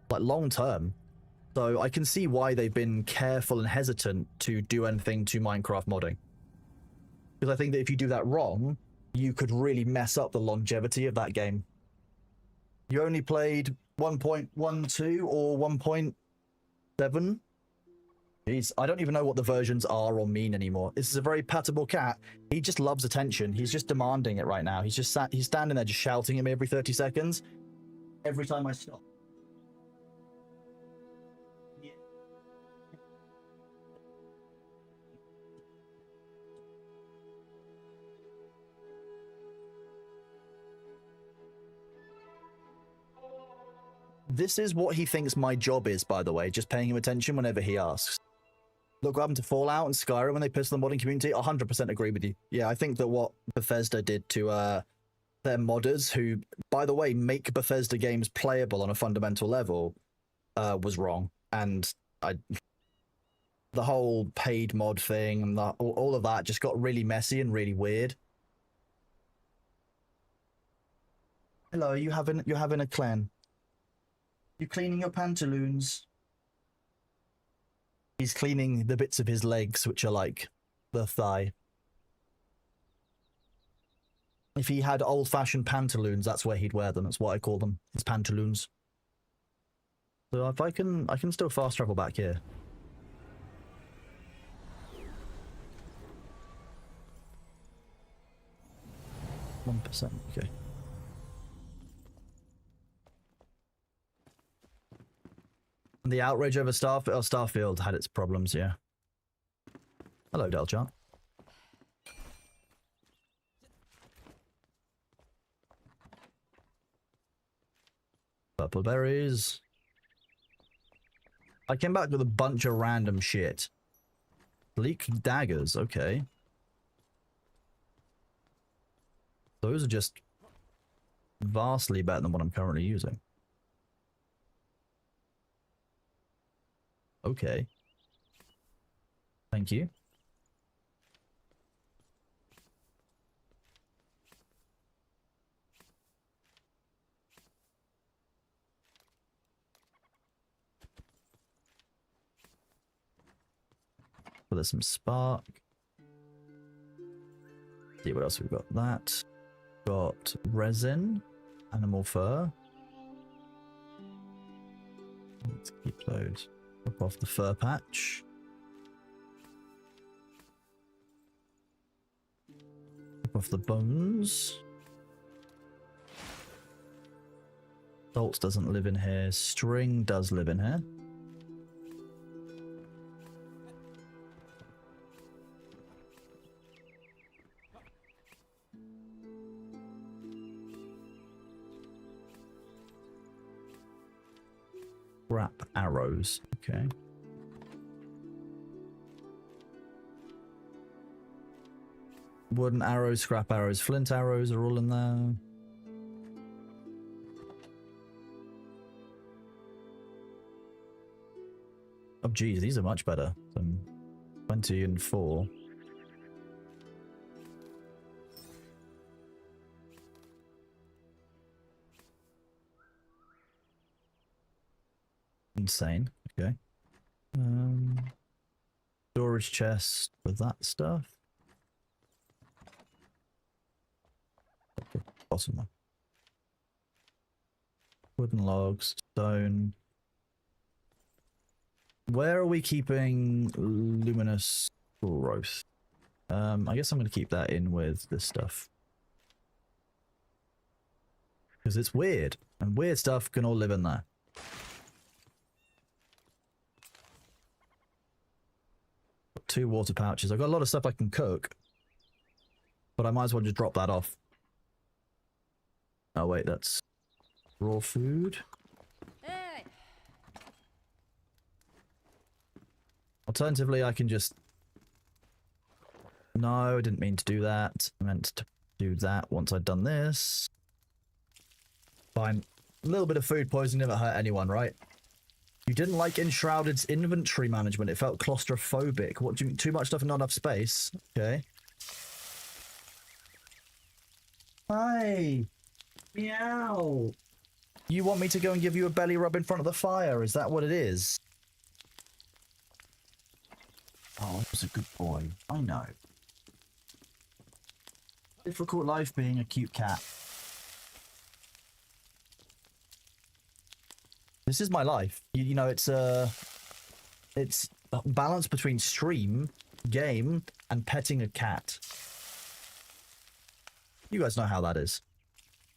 like long term. So I can see why they've been careful and hesitant to do anything to Minecraft modding. Because I think that if you do that wrong, you could really mess up the longevity of that game. You only played 1.12 or 1.7? Jeez, I don't even know what the versions are or mean anymore. This is a very patable cat. He just loves attention. He's just demanding it right now. He's standing there just shouting at me every 30 seconds. Every time I stop. This is what he thinks my job is, by the way, just paying him attention whenever he asks. Look what happened to Fallout and Skyrim when they pissed on the modding community. 100% agree with you. Yeah, I think that what Bethesda did to their modders, who, by the way, make Bethesda games playable on a fundamental level, was wrong. And the whole paid mod thing and all of that just got really messy and really weird. Hello, you're having a clan. You cleaning your pantaloons? He's cleaning the bits of his legs, which are like the thigh. If he had old-fashioned pantaloons, that's where he'd wear them. That's what I call them, his pantaloons. So if I can still fast travel back here. %, okay. The outrage over Starfield had its problems, yeah. Hello, Delchart. Purple berries. I came back with a bunch of random shit. Bleak daggers, okay. Those are just vastly better than what I'm currently using. Okay. Thank you. Well, there's some spark. See what else we've got. That. Got resin. Animal fur. Let's keep those. Rip off the fur patch. Rip off the bones. Salt doesn't live in here. String does live in here. Scrap arrows. Okay. Wooden arrows, scrap arrows, flint arrows are all in there. Oh geez, these are much better than 20 and 4. Insane. Okay. Storage chest for that stuff. Okay, bottom one. Wooden logs, stone. Where are we keeping luminous growth? I guess I'm going to keep that in with this stuff. Because it's weird, and weird stuff can all live in there. Got 2 water pouches. I've got a lot of stuff I can cook, but I might as well just drop that off. Oh wait, that's raw food. Hey. Alternatively, I can just... No, I didn't mean to do that. I meant to do that once I'd done this. Fine. A little bit of food poisoning never hurt anyone, right? You didn't like Enshrouded's inventory management. It felt claustrophobic. What do you mean? Too much stuff and not enough space? Okay. Hi. Meow. You want me to go and give you a belly rub in front of the fire? Is that what it is? was a good boy. I know. Difficult life being a cute cat. This is my life. You know, it's a balance between stream, game, and petting a cat. You guys know how that is.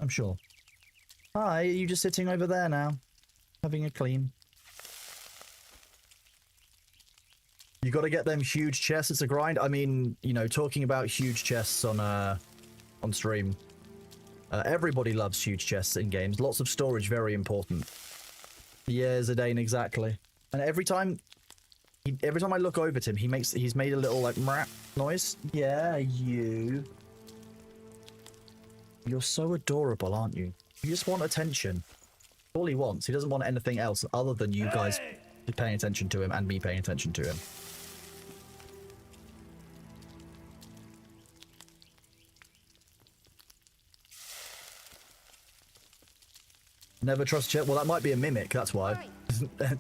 I'm sure. Hi, are you just sitting over there now? Having a clean? You gotta get them huge chests. It's a grind. I mean, you know, talking about huge chests on stream. Everybody loves huge chests in games. Lots of storage, very important. Yeah, Zidane, exactly. And every time I look over at him, he's made a little like mrap noise. Yeah, you. You're so adorable, aren't you? You just want attention. All he wants. He doesn't want anything else other than you guys paying attention to him and me paying attention to him. Never trust Chet. Well, that might be a mimic. That's why.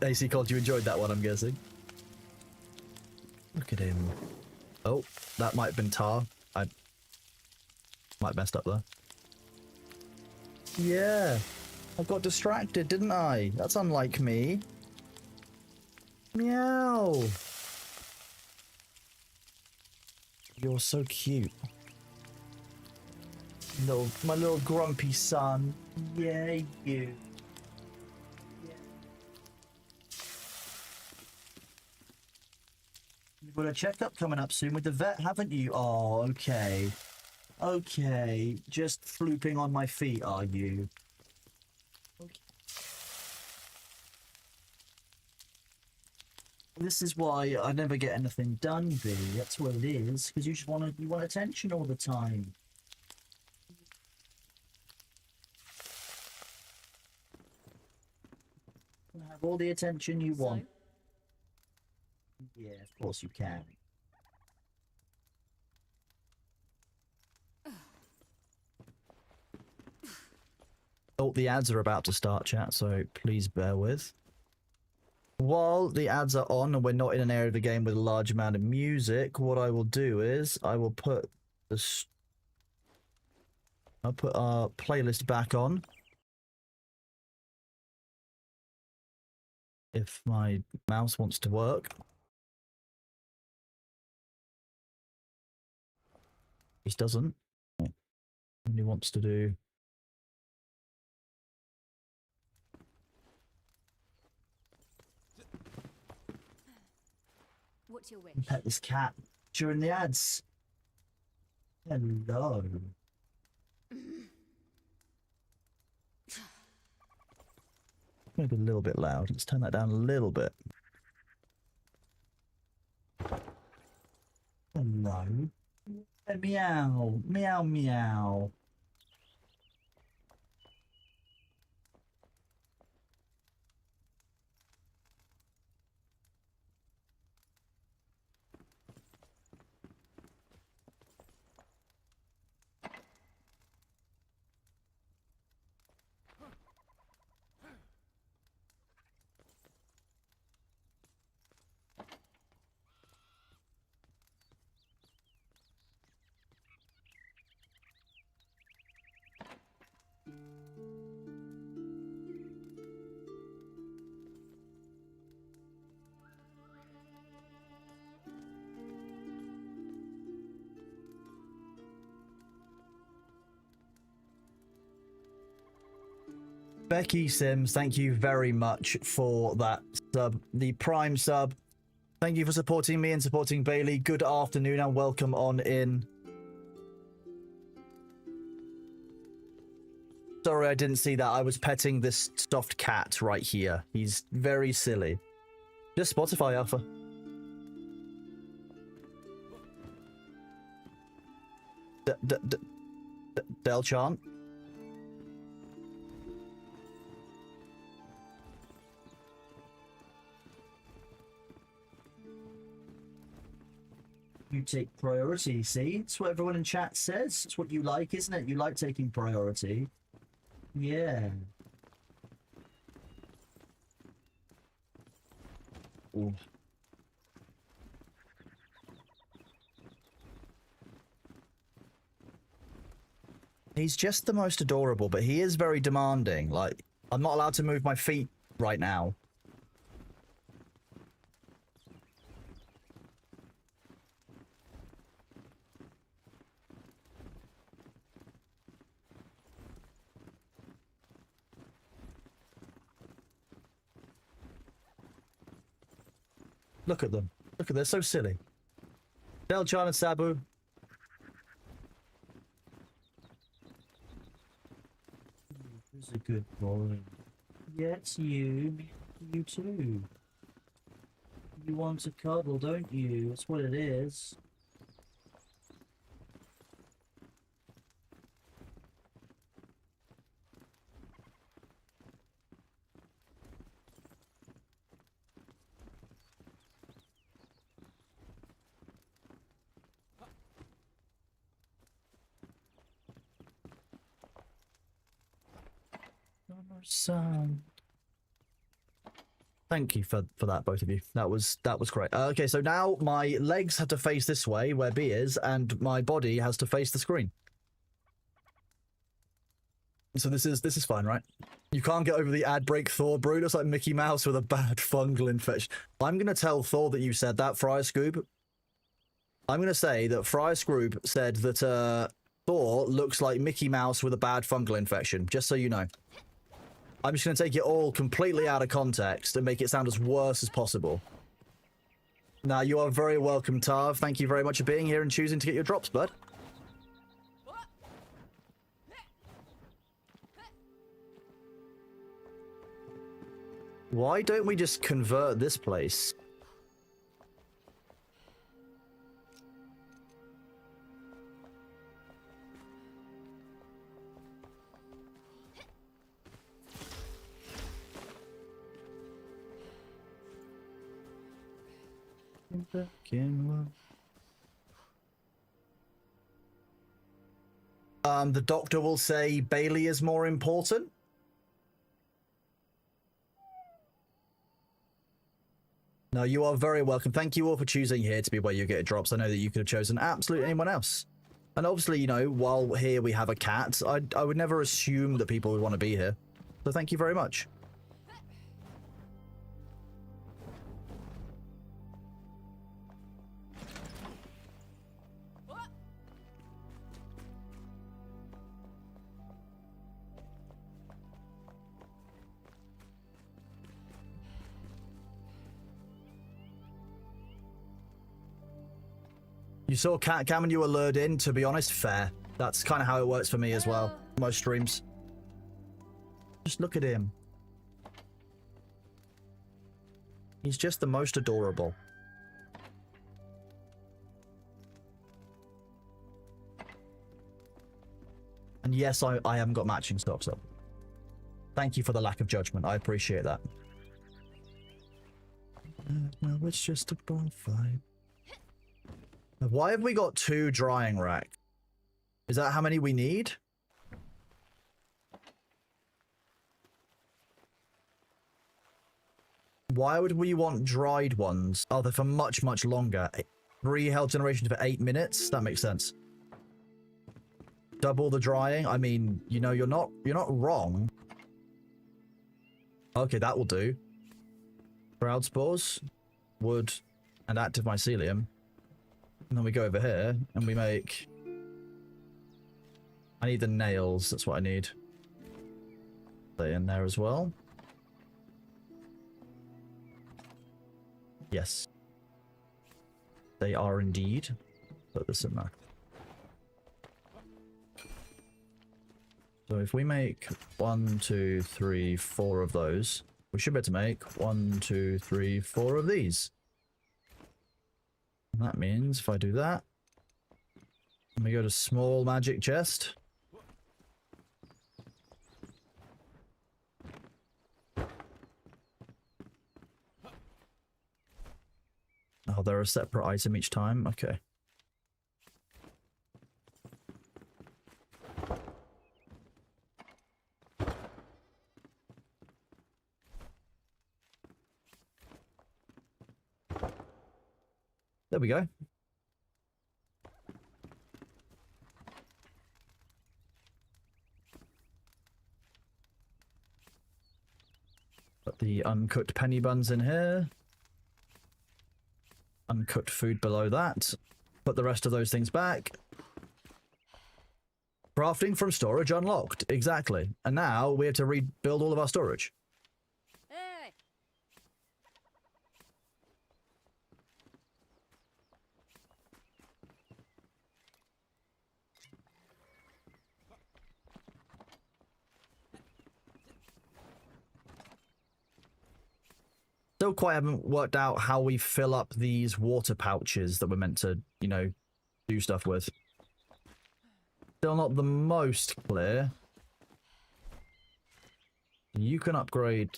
AC Cod, you enjoyed that one, I'm guessing. Look at him. Oh, that might have been Tar. I might have messed up there. Yeah. I got distracted, didn't I? That's unlike me. Meow. You're so cute. My little grumpy son. Yeah, you. You've got a checkup coming up soon with the vet, haven't you? Oh, okay. Okay. Just flooping on my feet, are you? Okay. This is why I never get anything done, B. That's what it is. Because you just want attention all the time. Have all the attention you want. Yeah, of course you can. Oh, the ads are about to start, chat, so please bear with. While the ads are on and we're not in an area of the game with a large amount of music, what I will do is I will put I'll put our playlist back on. If my mouse wants to work. This doesn't. It only wants to do. What's your wish? Pet this cat during the ads. Hello. Maybe a little bit loud. Let's turn that down a little bit. Hello. Meow. Meow, meow. Becky Sims, thank you very much for that sub, the Prime sub. Thank you for supporting me and supporting Bailey. Good afternoon and welcome on in. Sorry, I didn't see that. I was petting this stuffed cat right here. He's very silly. Just Spotify Alpha. Del Chant. You take priority, see? It's what everyone in chat says. It's what you like, isn't it? You like taking priority. Yeah. Ooh. He's just the most adorable, but he is very demanding. Like, I'm not allowed to move my feet right now. Look at them. Look at, they're so silly. Del-chan and Sabu. He's a good boy. Yes, you. You too. You want a cuddle, don't you? That's what it is. Son. Thank you for that, both of you. That was great. Okay, so now my legs have to face this way where B is, and my body has to face the screen. So this is fine, right? You can't get over the ad break Thor, Brew. Looks like Mickey Mouse with a bad fungal infection. I'm gonna tell Thor that you said that, Friar Scoob. I'm gonna say that Friar Scoob said that Thor looks like Mickey Mouse with a bad fungal infection. Just so you know. I'm just going to take it all completely out of context and make it sound as worse as possible. Now, you are very welcome, Tav. Thank you very much for being here and choosing to get your drops, bud. Why don't we just convert this place? The doctor will say Bailey is more important. No, you are very welcome. Thank you all for choosing here to be where you get drops. I know that you could have chosen absolutely anyone else. And obviously, you know, while here we have a cat, I would never assume that people would want to be here. So thank you very much. You saw Cat Cam and you were lured in, to be honest, fair. That's kind of how it works for me as well. Most streams. Just look at him. He's just the most adorable. And yes, I haven't got matching socks up. Thank you for the lack of judgment. I appreciate that. No, it's just a bonfire. Why have we got 2 drying racks? Is that how many we need? Why would we want dried ones? Oh, they're for much, much longer. 3 health generation for 8 minutes? That makes sense. Double the drying? I mean, you know, you're not wrong. Okay, that will do. Crowd spores, wood, and active mycelium. And then we go over here, and we make... I need the nails, that's what I need. They in there as well. Yes. They are indeed. Put this in there. So if we make 1, 2, 3, 4 of those, we should be able to make 1, 2, 3, 4 of these. And that means if I do that, and we go to small magic chest. Oh, they're a separate item each time? Okay. There we go. Put the uncooked penny buns in here. Uncooked food below that. Put the rest of those things back. Crafting from storage unlocked. Exactly. And now we have to rebuild all of our storage. Hey! Still quite haven't worked out how we fill up these water pouches that we're meant to, you know, do stuff with. Still not the most clear. You can upgrade.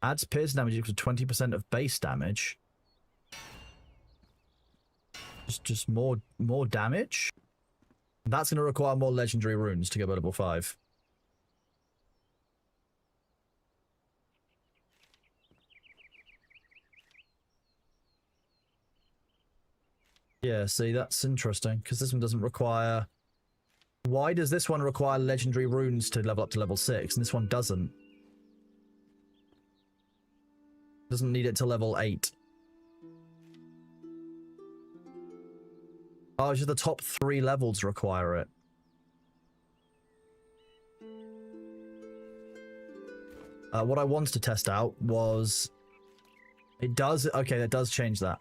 Adds piercing damage equal to 20% of base damage. Just more damage? That's going to require more legendary runes to go to level 5. Yeah, see, that's interesting, because this one doesn't require... Why does this one require legendary runes to level up to level 6, and this one doesn't? Doesn't need it to level 8. Oh, just the top 3 levels require it. What I wanted to test out was... It does... Okay, that does change that.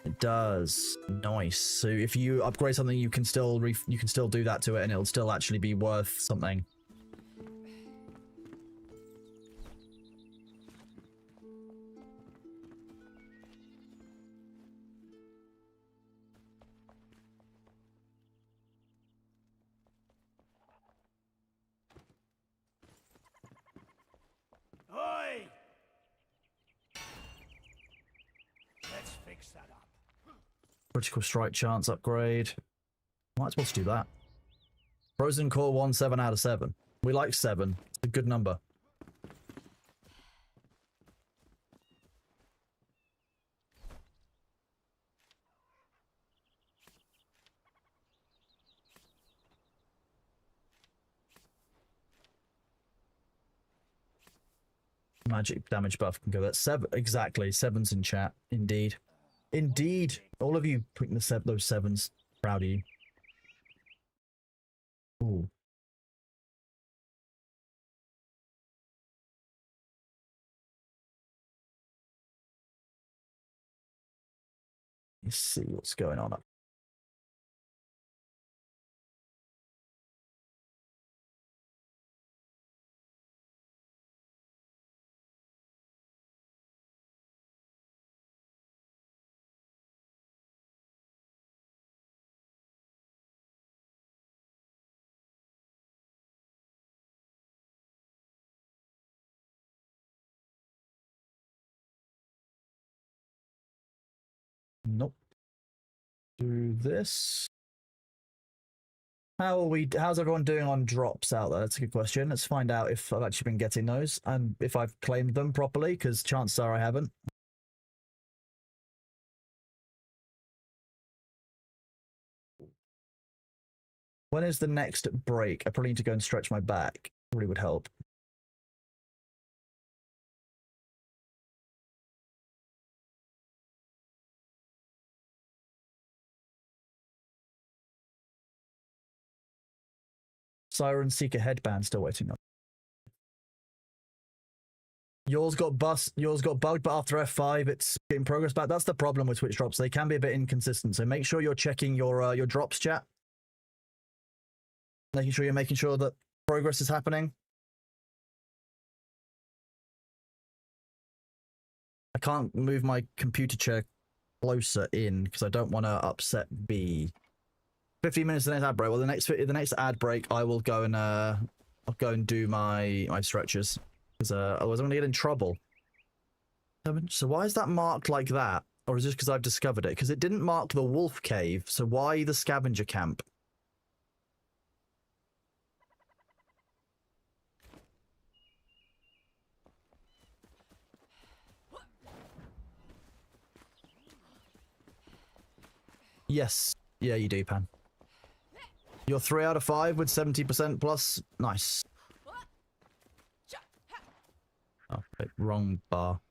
It does. Nice. So if you upgrade something, you can still do that to it, and it'll still actually be worth something. Oi! Let's fix that up. Critical strike chance upgrade. Might as well just do that. Frozen core 1, 7 out of 7. We like 7. It's a good number. Magic damage buff can go. That's 7. Exactly. 7's in chat. Indeed. Indeed. All of you putting those 7s. Proud of you. Ooh. Let's see what's going on up. Nope. Do this. How's everyone doing on drops out there? That's a good question. Let's find out if I've actually been getting those and if I've claimed them properly, because chances are I haven't. When is the next break? I probably need to go and stretch my back. Probably would help. Siren Seeker headband still waiting on. Yours got bugged, but after F5 it's getting progress back. That's the problem with Twitch drops. They can be a bit inconsistent. So make sure you're checking your drops chat. Making sure that progress is happening. I can't move my computer chair closer in because I don't want to upset B. 15 minutes the next ad break. Well, the next ad break, I will go and I'll go and do my stretches because otherwise I'm gonna get in trouble. So why is that marked like that? Or is it just because I've discovered it? Because it didn't mark the wolf cave. So why the scavenger camp? Yes. Yeah, you do, Pan. You're 3 out of 5 with 70% plus. Nice. Oh, wait, wrong bar.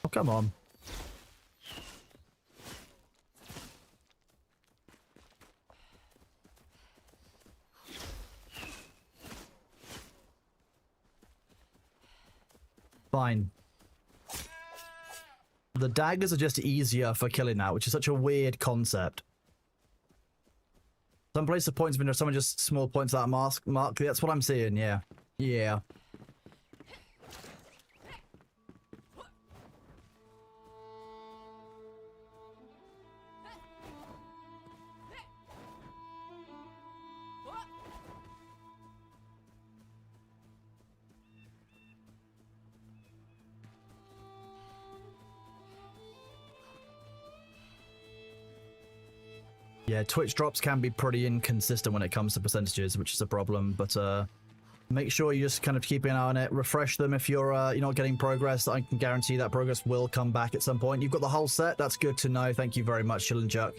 Oh, come on. Fine. The daggers are just easier for killing now, which is such a weird concept. Some place the points been someone just small points that mark. That's what I'm seeing, yeah. Yeah. Yeah, Twitch drops can be pretty inconsistent when it comes to percentages, which is a problem, but make sure you just kind of keep an eye on it. Refresh them if you're not getting progress. I can guarantee that progress will come back at some point. You've got the whole set. That's good to know. Thank you very much, Chillin' Chuck.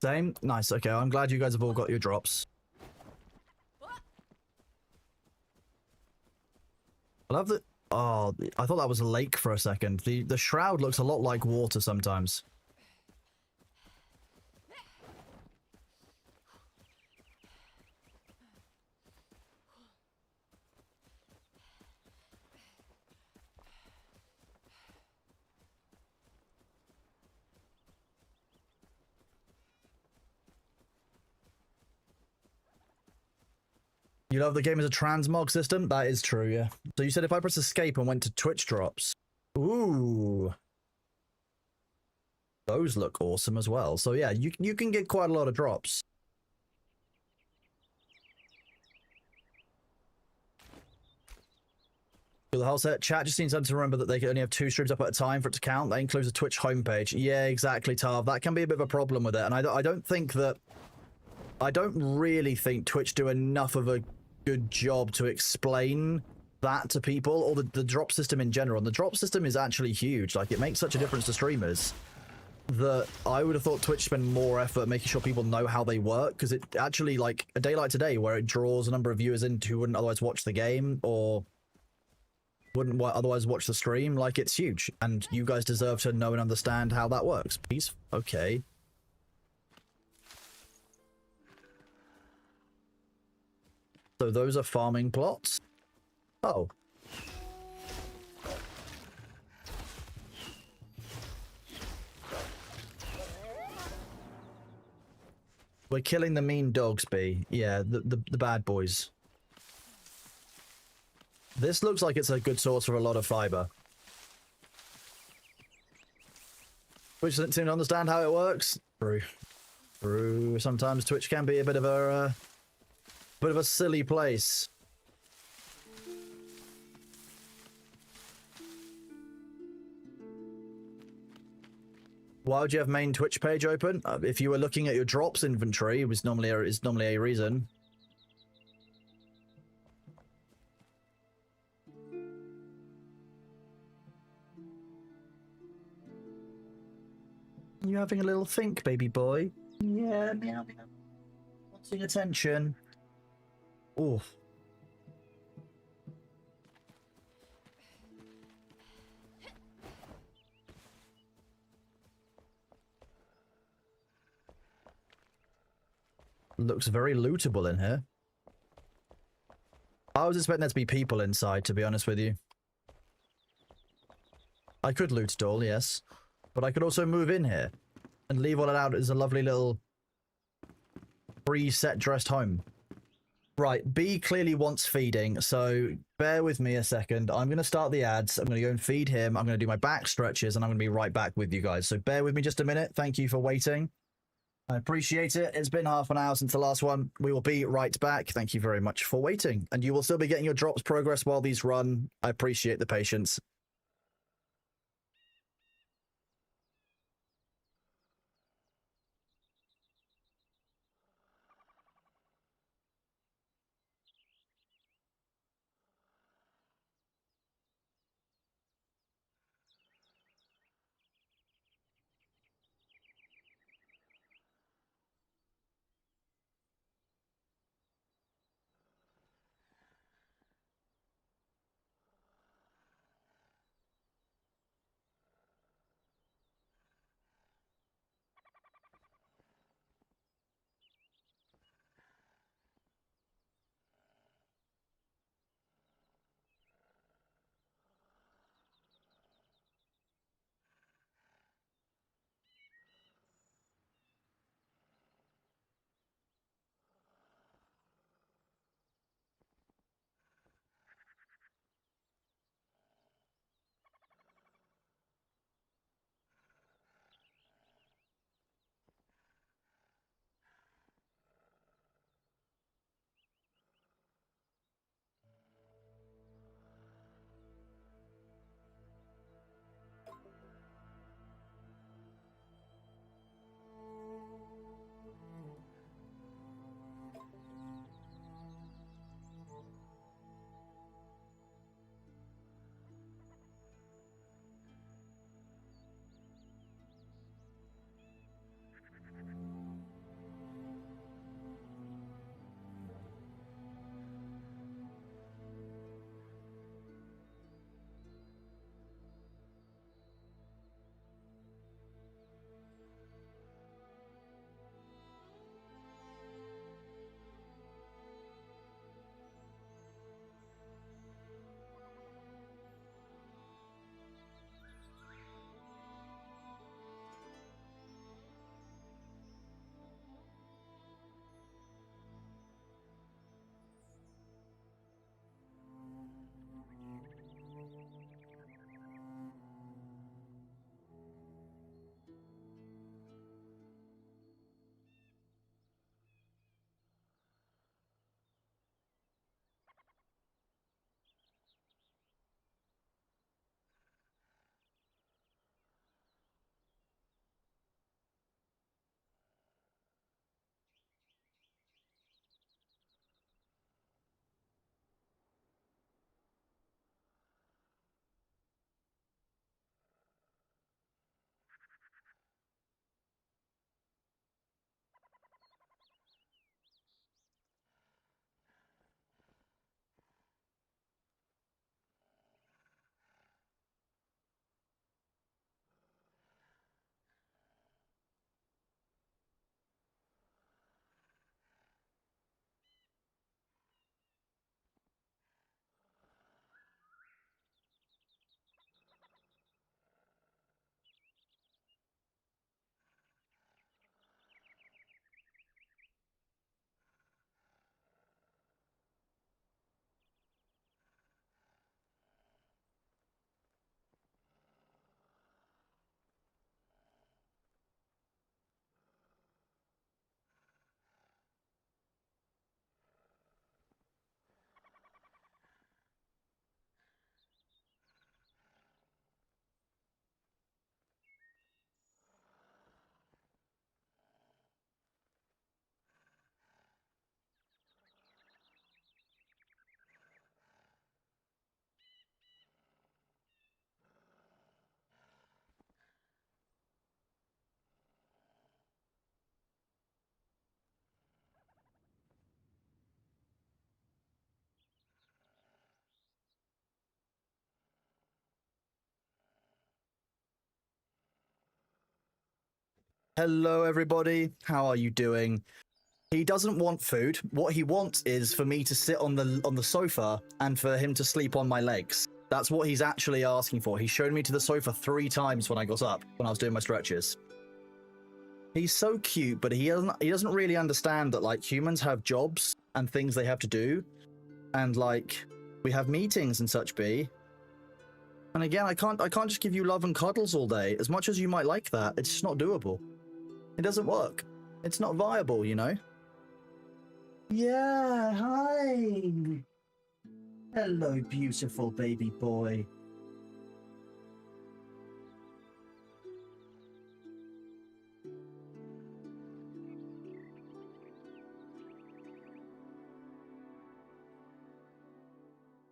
Same? Nice. Okay, I'm glad you guys have all got your drops. I love that. Oh, I thought that was a lake for a second. The shroud looks a lot like water sometimes. You love the game as a transmog system? That is true, yeah. So you said if I press escape and went to Twitch drops. Ooh. Those look awesome as well. So yeah, you can get quite a lot of drops. For the whole set, chat just needs to remember that they can only have 2 streams up at a time for it to count. That includes the Twitch homepage. Yeah, exactly, Tav. That can be a bit of a problem with it. And I don't think that... I don't really think Twitch do enough of a good job to explain that to people, or the drop system in general. And the drop system is actually huge. Like, it makes such a difference to streamers that I would have thought Twitch spend more effort making sure people know how they work, because it actually, like, a day like today, where it draws a number of viewers in who wouldn't otherwise watch the game, or wouldn't otherwise watch the stream, like, it's huge. And you guys deserve to know and understand how that works. Please? Okay. So those are farming plots? Oh. We're killing the mean dogs, B. Yeah, the bad boys. This looks like it's a good source for a lot of fiber. Twitch doesn't seem to understand how it works. True. Sometimes Twitch can be a bit of a silly place. Why would you have main Twitch page open? If you were looking at your drops inventory, it's normally a reason. You having a little think, baby boy? Yeah, meow. Wanting attention. Oh. Looks very lootable in here. I was expecting there to be people inside, to be honest with you. I could loot it all, yes. but I could also move in here and leave all it out as a lovely little preset dressed home. Right, B clearly wants feeding, so bear with me a second. I'm going to start the ads. I'm going to go and feed him. I'm going to do my back stretches, and I'm going to be right back with you guys. So bear with me just a minute. Thank you for waiting. I appreciate it. It's been half an hour since the last one. We will be right back. Thank you very much for waiting. And you will still be getting your drops progress while these run. I appreciate the patience. Hello, everybody. How are you doing? He doesn't want food. What he wants is for me to sit on the sofa and for him to sleep on my legs. That's what he's actually asking for. He showed me to the sofa 3 times when I got up, when I was doing my stretches. He's so cute, but he doesn't really understand that, like, humans have jobs and things they have to do. And, like, we have meetings and such, B. And again, I can't just give you love and cuddles all day. As much as you might like that, it's just not doable. It doesn't work. It's not viable, you know? Yeah, hi. Hello, beautiful baby boy.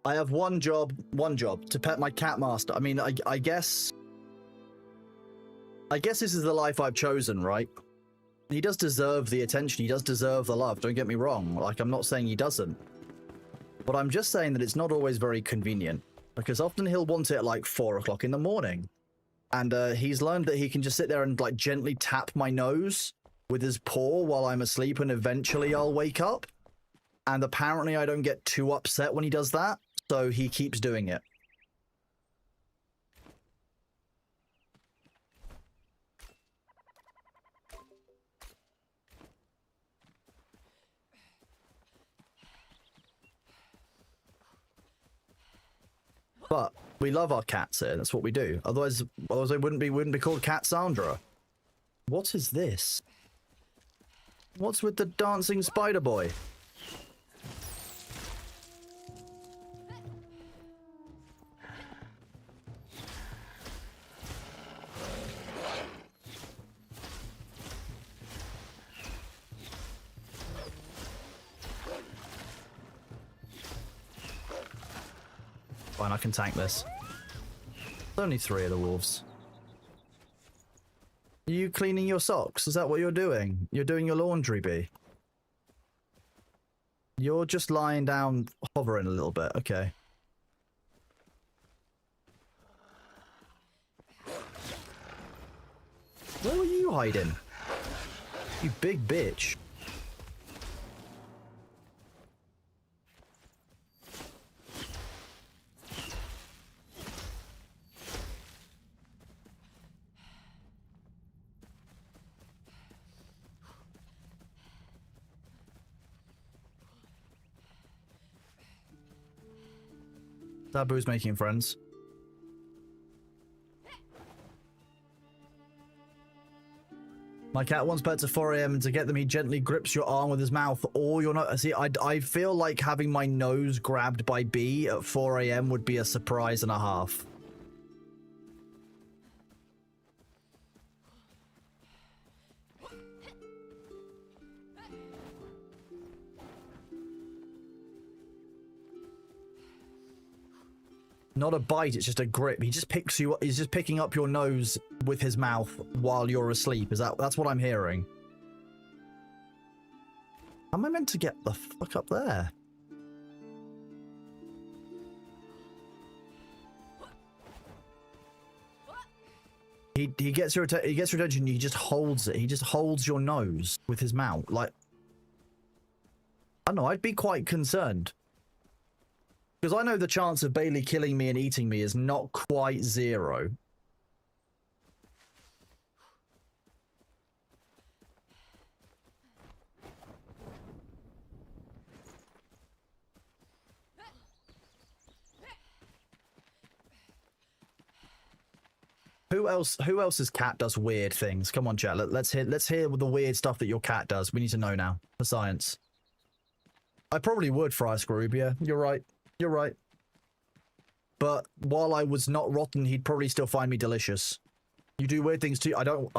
I have one job, to pet my cat master. I mean, I guess this is the life I've chosen, right? He does deserve the attention. He does deserve the love. Don't get me wrong. Like, I'm not saying he doesn't. But I'm just saying that it's not always very convenient. Because often he'll want it at like 4 o'clock in the morning. And he's learned that he can just sit there and like gently tap my nose with his paw while I'm asleep, and eventually I'll wake up. And apparently I don't get too upset when he does that. So he keeps doing it. But we love our cats here. That's what we do. Otherwise they wouldn't be called Cat Sandra. What is this? What's with the dancing spider boy? Fine, I can tank this. There's only 3 of the wolves. Are you cleaning your socks? Is that what you're doing? You're doing your laundry, B? You're just lying down, hovering a little bit. Okay. Where were you hiding? You big bitch. Taboo's making friends. My cat wants pets at 4 AM, and to get them he gently grips your arm with his mouth or your nose. See, I feel like having my nose grabbed by B at 4 AM would be a surprise and a half. Not a bite, it's just a grip. He just picks you up. He's just picking up your nose with his mouth while you're asleep. That's what I'm hearing? How am I meant to get the fuck up there? He gets your attention. He just holds it. He just holds your nose with his mouth. Like, I don't know. I'd be quite concerned. Because I know the chance of Bailey killing me and eating me is not quite 0. Who else's cat does weird things? Come on, chat. Let's hear the weird stuff that your cat does. We need to know now for science. I probably would fry a Scroob, yeah. You're right. You're right. But while I was not rotten, he'd probably still find me delicious. You do weird things too. I don't...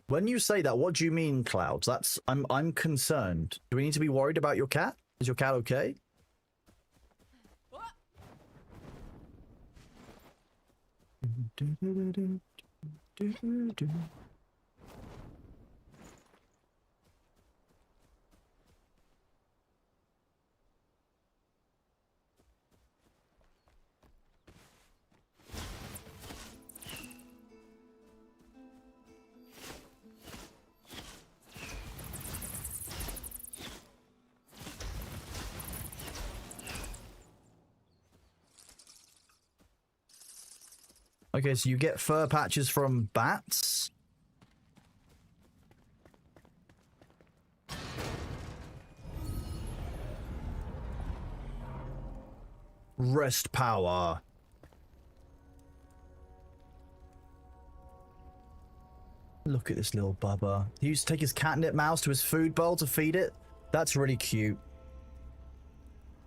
When you say that, what do you mean, Clouds? I'm concerned. Do we need to be worried about your cat? Is your cat okay? Okay, so you get fur patches from bats. Rest power. Look at this little bubba. He used to take his catnip mouse to his food bowl to feed it. That's really cute.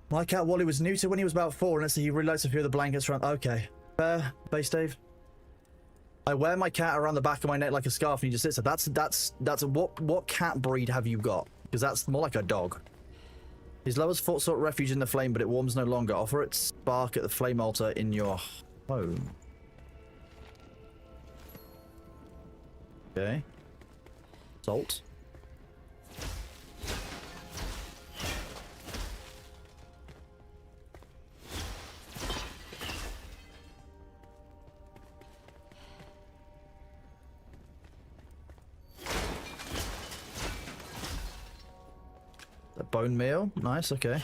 My cat Wally was neutered when he was about 4, and let's see, he really likes a few of the blankets around. Okay. Fair, base Dave. I wear my cat around the back of my neck like a scarf, and he just sits there. What cat breed have you got? Because that's more like a dog. His lovers sought refuge in the flame, but it warms no longer. Offer its spark at the flame altar in your home. Okay. Salt. A bone meal. Nice, okay.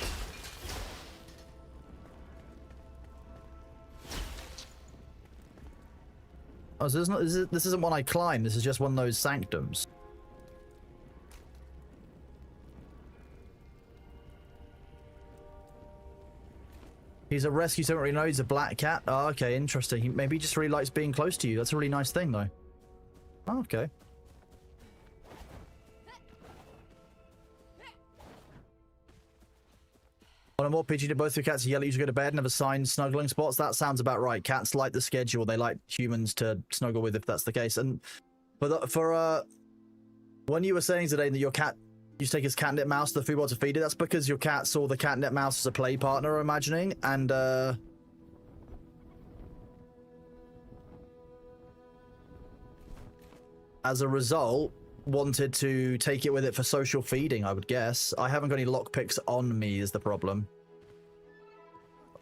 Oh, so this isn't one I climb. This is just one of those sanctums. He's a rescue, so don't really know. He's a black cat. Oh, okay, interesting. Maybe he just really likes being close to you. That's a really nice thing, though. Oh, okay. On a more PG, do both your cats yell at you to go to bed and have assigned snuggling spots? That sounds about right. Cats like the schedule. They like humans to snuggle with if that's the case. And when you were saying today that your cat used to take his catnip mouse to the food bowl to feed it, that's because your cat saw the catnip mouse as a play partner, I'm imagining, and as a result, wanted to take it with it for social feeding, I would guess. I haven't got any lockpicks on me is the problem.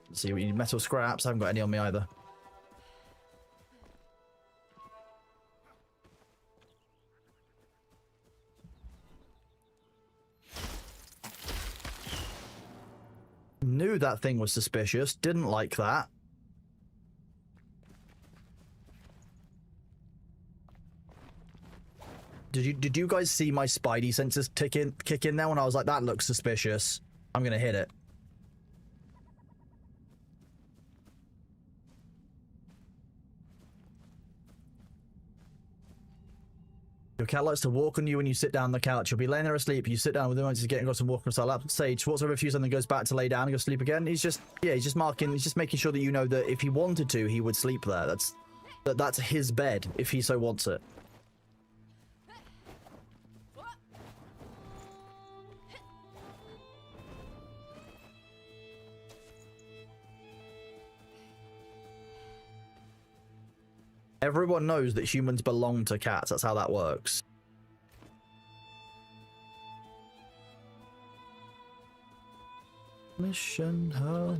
Let's see, we need metal scraps. I haven't got any on me either. Knew that thing was suspicious. Didn't like that. Did you guys see my spidey senses kick in there when I was like, that looks suspicious? I'm gonna hit it. Your cat likes to walk on you when you sit down on the couch. You'll be laying there asleep. You sit down with him once he's getting across and walking across our lap. Sage, whatsoever if you something goes back to lay down and go sleep again. He's just making sure that you know that if he wanted to, he would sleep there. That's his bed if he so wants it. Everyone knows that humans belong to cats. That's how that works. Mission ho.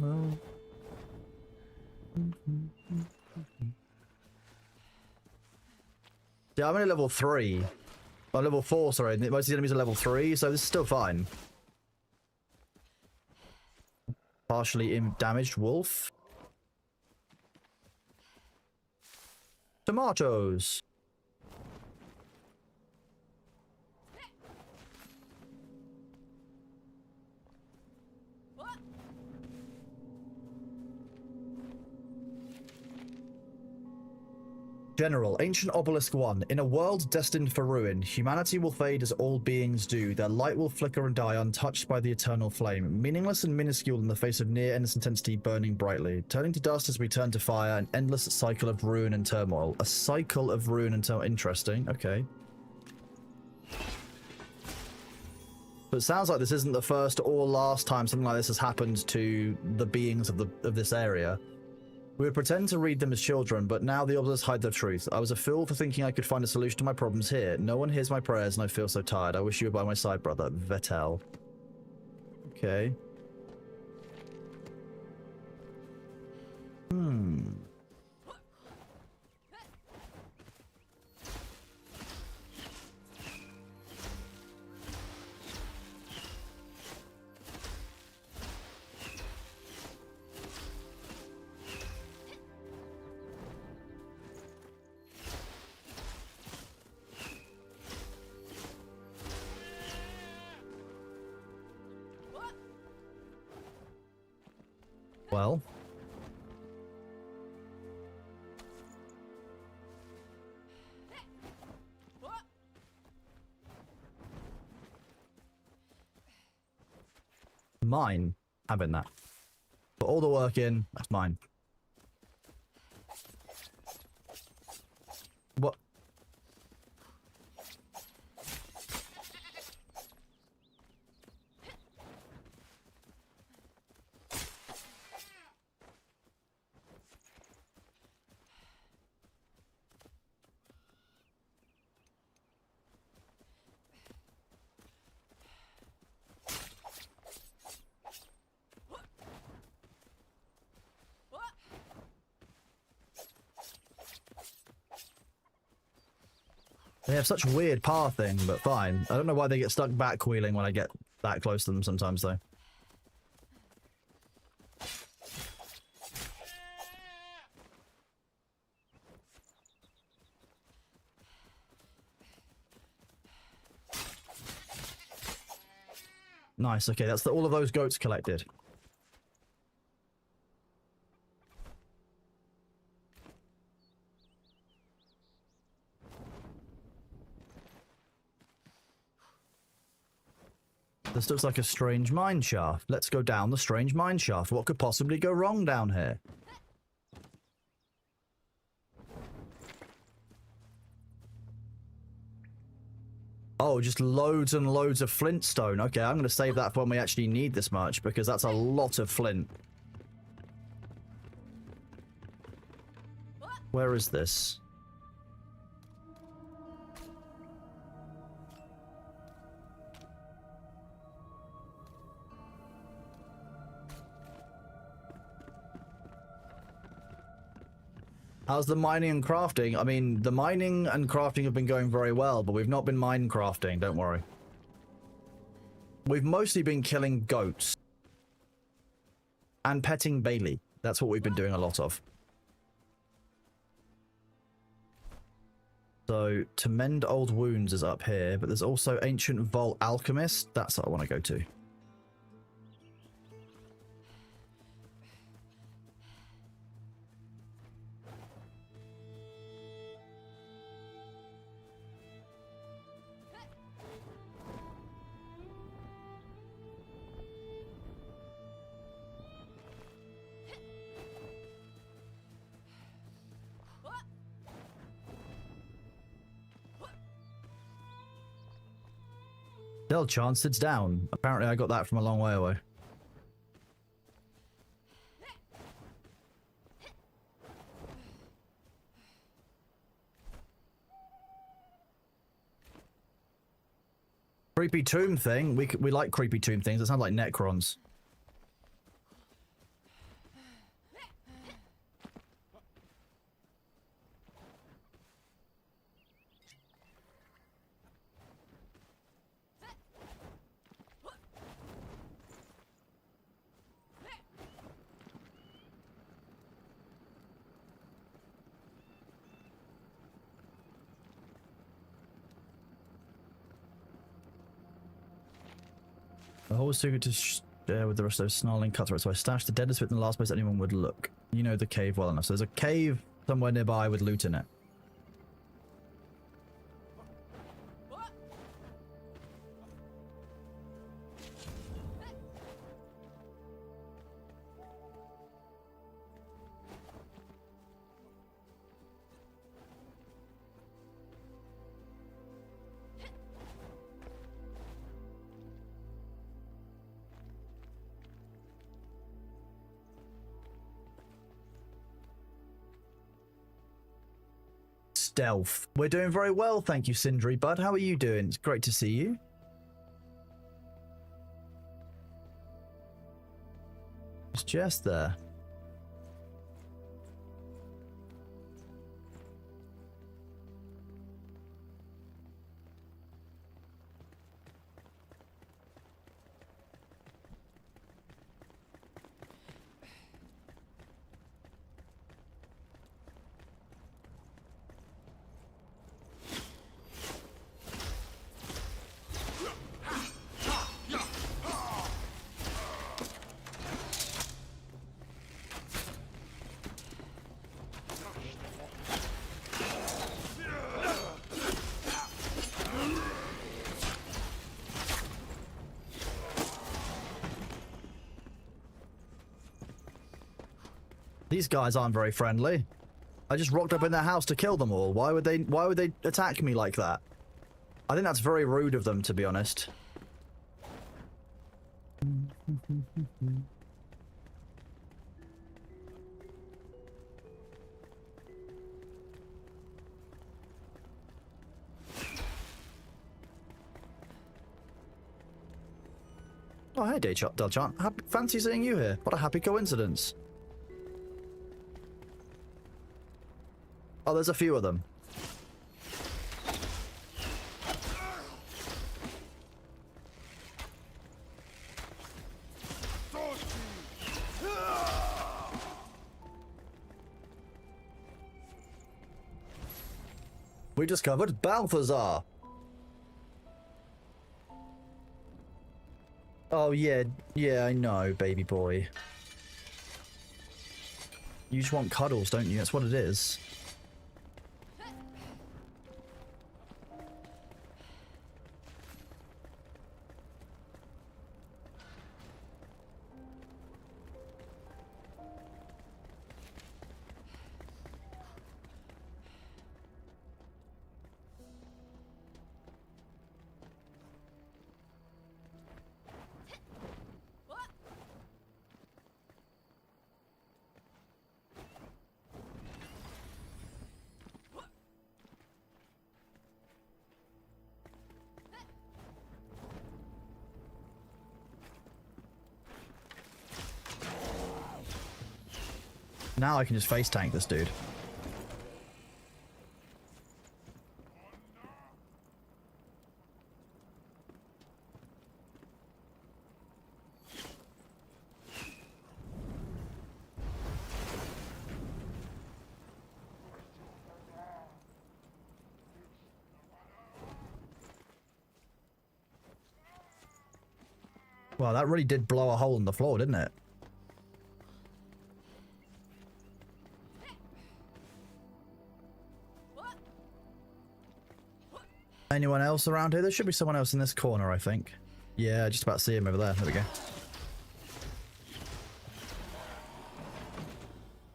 Yeah, I'm only level 3. I'm level 4, sorry. Most of the enemies are level 3, so this is still fine. Partially damaged wolf. Tomatoes. General, Ancient Obelisk 1. In a world destined for ruin, humanity will fade as all beings do. Their light will flicker and die untouched by the eternal flame. Meaningless and minuscule in the face of near-endless intensity burning brightly. Turning to dust as we turn to fire, an endless cycle of ruin and turmoil. A cycle of ruin and turmoil. Interesting. Okay. But it sounds like this isn't the first or last time something like this has happened to the beings of this area. We would pretend to read them as children, but now the others hide the truth. I was a fool for thinking I could find a solution to my problems here. No one hears my prayers and I feel so tired. I wish you were by my side, brother. Vettel. Okay. Well. Mine. Having that. Put all the work in. That's mine. What? They have such weird pathing, but fine. I don't know why they get stuck back wheeling when I get that close to them sometimes, though. Nice, okay, that's all of those goats collected. This looks like a strange mine shaft. Let's go down the strange mine shaft. What could possibly go wrong down here? Oh, just loads and loads of flintstone. Okay, I'm going to save that for when we actually need this much, because that's a lot of flint. Where is this? How's the mining and crafting? I mean, the mining and crafting have been going very well, but we've not been mine crafting, don't worry. We've mostly been killing goats. And petting Bailey. That's what we've been doing a lot of. So, to mend old wounds is up here, but there's also Ancient Vault Alchemist. That's what I want to go to. Still chance it's down. Apparently I got that from a long way away. Creepy tomb thing. We like creepy tomb things. It sounds like Necrons. The whole secret to share with the rest of those snarling cutthroats, so I stashed the deadest bit in the last place anyone would look. You know the cave well enough. So there's a cave somewhere nearby with loot in it. Stealth. We're doing very well, thank you, Sindri. Bud, how are you doing? It's great to see you. It's just there. These guys aren't very friendly. I just rocked up in their house to kill them all. Why would they attack me like that? I think that's very rude of them, to be honest. Oh, hey, Delchan. Fancy seeing you here. What a happy coincidence. Oh, there's a few of them. We discovered Balthazar. Oh, yeah, I know, baby boy. You just want cuddles, don't you? That's what it is. Now I can just face tank this dude. Wow, that really did blow a hole in the floor, didn't it? Anyone else around here? There should be someone else in this corner, I think. Yeah, just about to see him over there. There we go.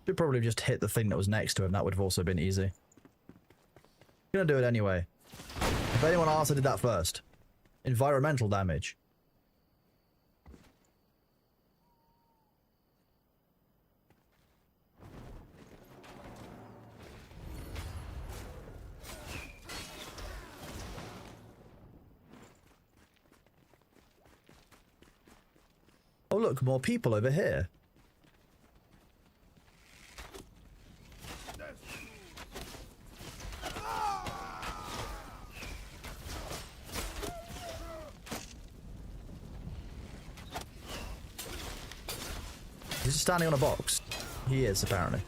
Should probably just hit the thing that was next to him. That would have also been easy. Gonna do it anyway. If anyone asks, I did that first. Environmental damage. Oh look, more people over here. Is he standing on a box? He is, apparently.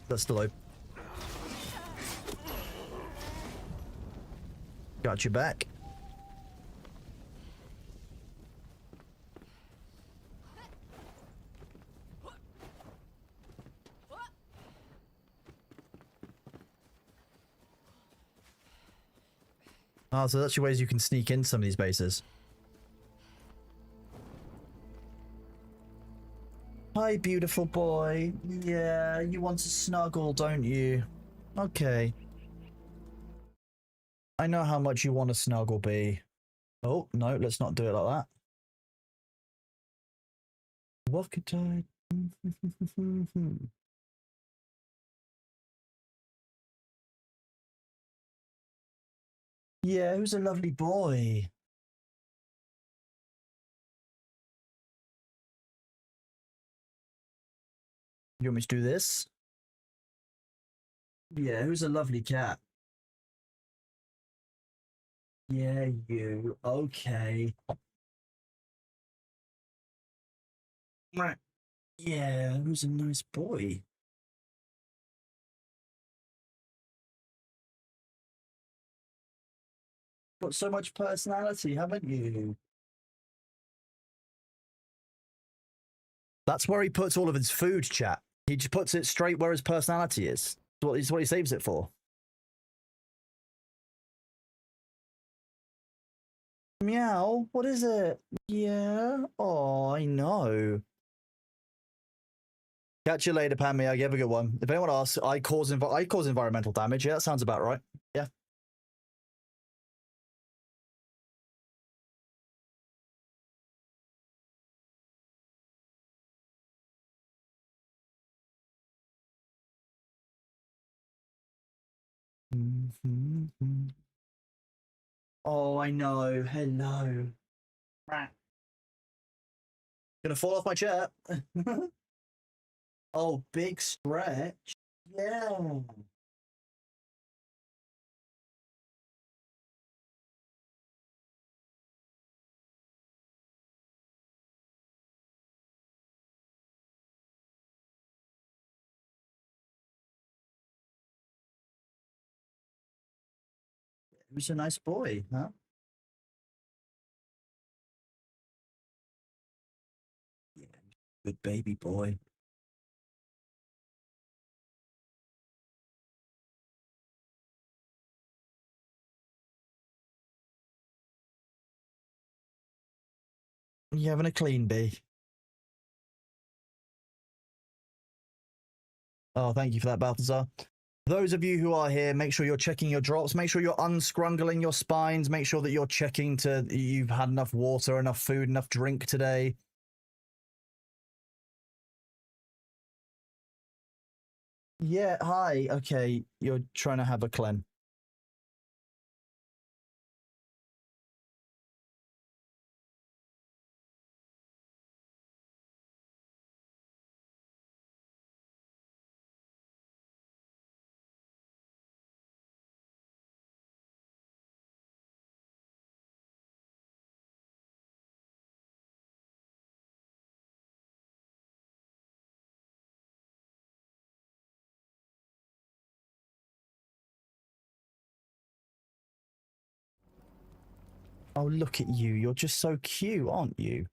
That's still open. Got you back. Oh, so that's your ways you can sneak in some of these bases. Hi, beautiful boy. Yeah, you want to snuggle, don't you? Okay. I know how much you want to snuggle, B. Oh, no, let's not do it like that. What could I... Yeah, who's a lovely boy? You want me to do this? Yeah, who's a lovely cat? Yeah, you. Okay. Yeah, who's a nice boy? Got so much personality, haven't you? That's where he puts all of his food, chat. He just puts it straight where his personality is. It's what he saves it for. Meow, what is it? Yeah. Oh, I know. Catch you later, Pan Meow. You have a good one. If anyone asks, I cause environmental damage. Yeah, that sounds about right. Yeah. Oh, I know. Hello. Gonna fall off my chair. Oh, big stretch. Yeah. He was a nice boy, huh? Yeah, good baby boy. You having a clean bee? Oh, thank you for that, Balthazar. Those of you who are here, make sure you're checking your drops. Make sure you're unscrungling your spines. Make sure that you're checking to you've had enough water, enough food, enough drink today. Yeah, hi. Okay, you're trying to have a cleanse. Oh, look at you. You're just so cute, aren't you?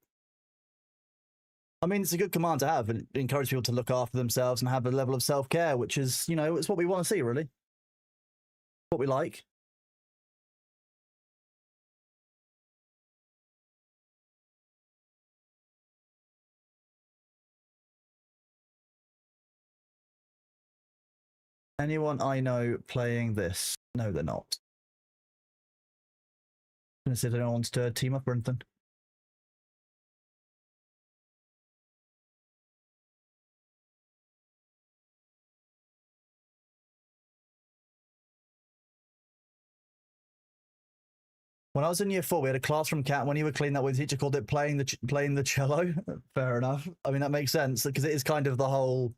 I mean, it's a good command to have. It encourages people to look after themselves and have a level of self-care, which is, you know, it's what we want to see, really. What we like. Anyone I know playing this? No, they're not. I'm gonna see if anyone wants to team up or anything. When I was in year 4, we had a class from Cat. When you were cleaning that with, the teacher called it playing the cello. Fair enough. I mean, that makes sense because it is kind of the whole.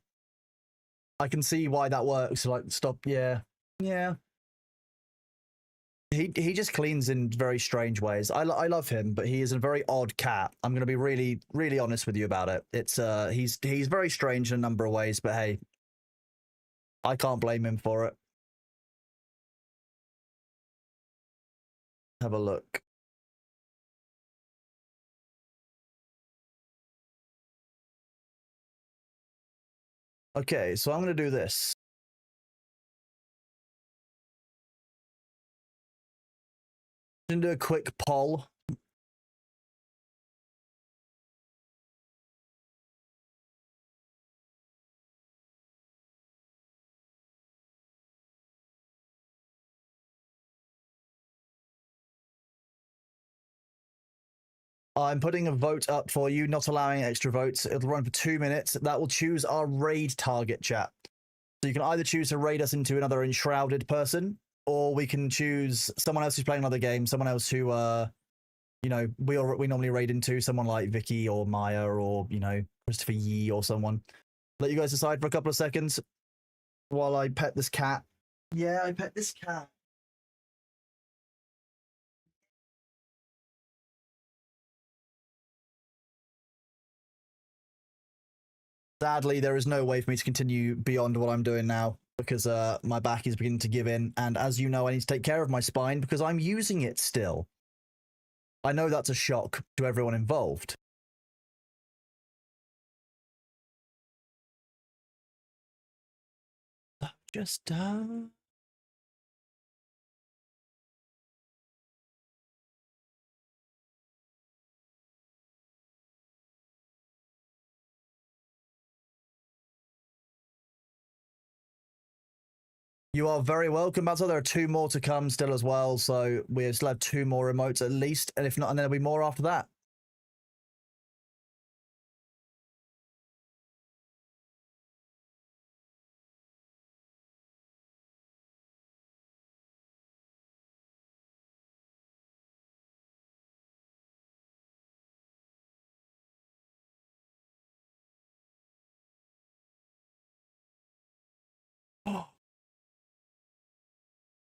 I can see why that works. Like, stop. Yeah, yeah. He just cleans in very strange ways. I love him, but he is a very odd cat. I'm gonna be really honest with you about it. It's he's very strange in a number of ways, but hey, I can't blame him for it. Have a look. Okay, so I'm gonna do this. I'm gonna do a quick poll. I'm putting a vote up for you, not allowing extra votes. It'll run for 2 minutes. That will choose our raid target, chat. So you can either choose to raid us into another Enshrouded person, or we can choose someone else who's playing another game, someone else who, you know, we normally raid into, someone like Vicky or Maya or, you know, Christopher Yee or someone. Let you guys decide for a couple of seconds while I pet this cat. Yeah, I pet this cat. Sadly, there is no way for me to continue beyond what I'm doing now because my back is beginning to give in. And as you know, I need to take care of my spine because I'm using it still. I know that's a shock to everyone involved. Just, You are very welcome, Basil. There are 2 more to come still as well, so we still have 2 more remotes at least, and if not, and there'll be more after that.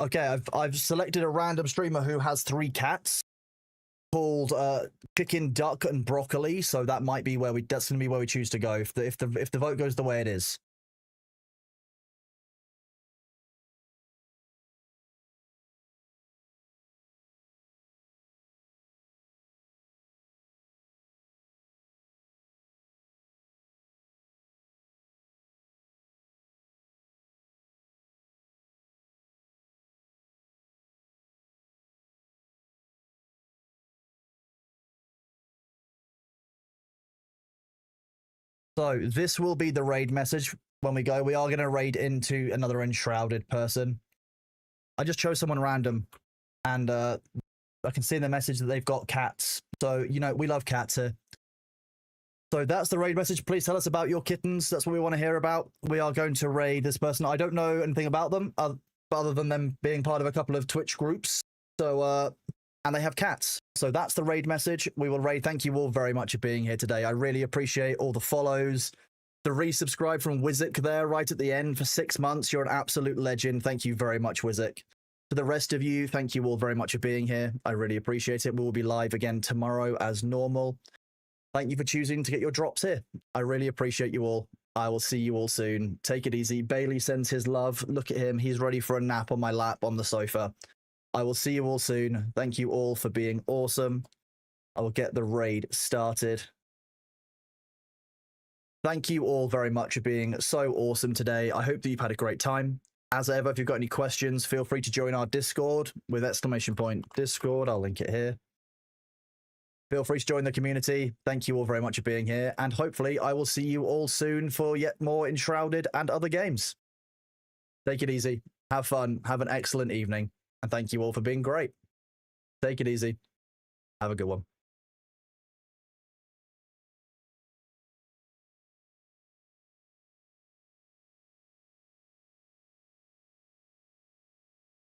Okay, I've selected a random streamer who has 3 cats called Chicken, Duck, and Broccoli. So that might be where that's gonna be where we choose to go if the vote goes the way it is. So this will be the raid message when we go. We are going to raid into another Enshrouded person. I just chose someone random, and I can see in the message that they've got cats. So, you know, we love cats here. So that's the raid message. Please tell us about your kittens. That's what we want to hear about. We are going to raid this person. I don't know anything about them other than them being part of a couple of Twitch groups. So, and they have cats. So that's the raid message. We will raid. Thank you all very much for being here today. I really appreciate all the follows. The resubscribe from Wizik there right at the end for 6 months. You're an absolute legend. Thank you very much, Wizik. For the rest of you, thank you all very much for being here. I really appreciate it. We will be live again tomorrow as normal. Thank you for choosing to get your drops here. I really appreciate you all. I will see you all soon. Take it easy. Bailey sends his love. Look at him. He's ready for a nap on my lap on the sofa. I will see you all soon. Thank you all for being awesome. I will get the raid started. Thank you all very much for being so awesome today. I hope that you've had a great time. As ever, if you've got any questions, feel free to join our Discord with !Discord. I'll link it here. Feel free to join the community. Thank you all very much for being here. And hopefully I will see you all soon for yet more Enshrouded and other games. Take it easy. Have fun. Have an excellent evening. And thank you all for being great. Take it easy. Have a good one.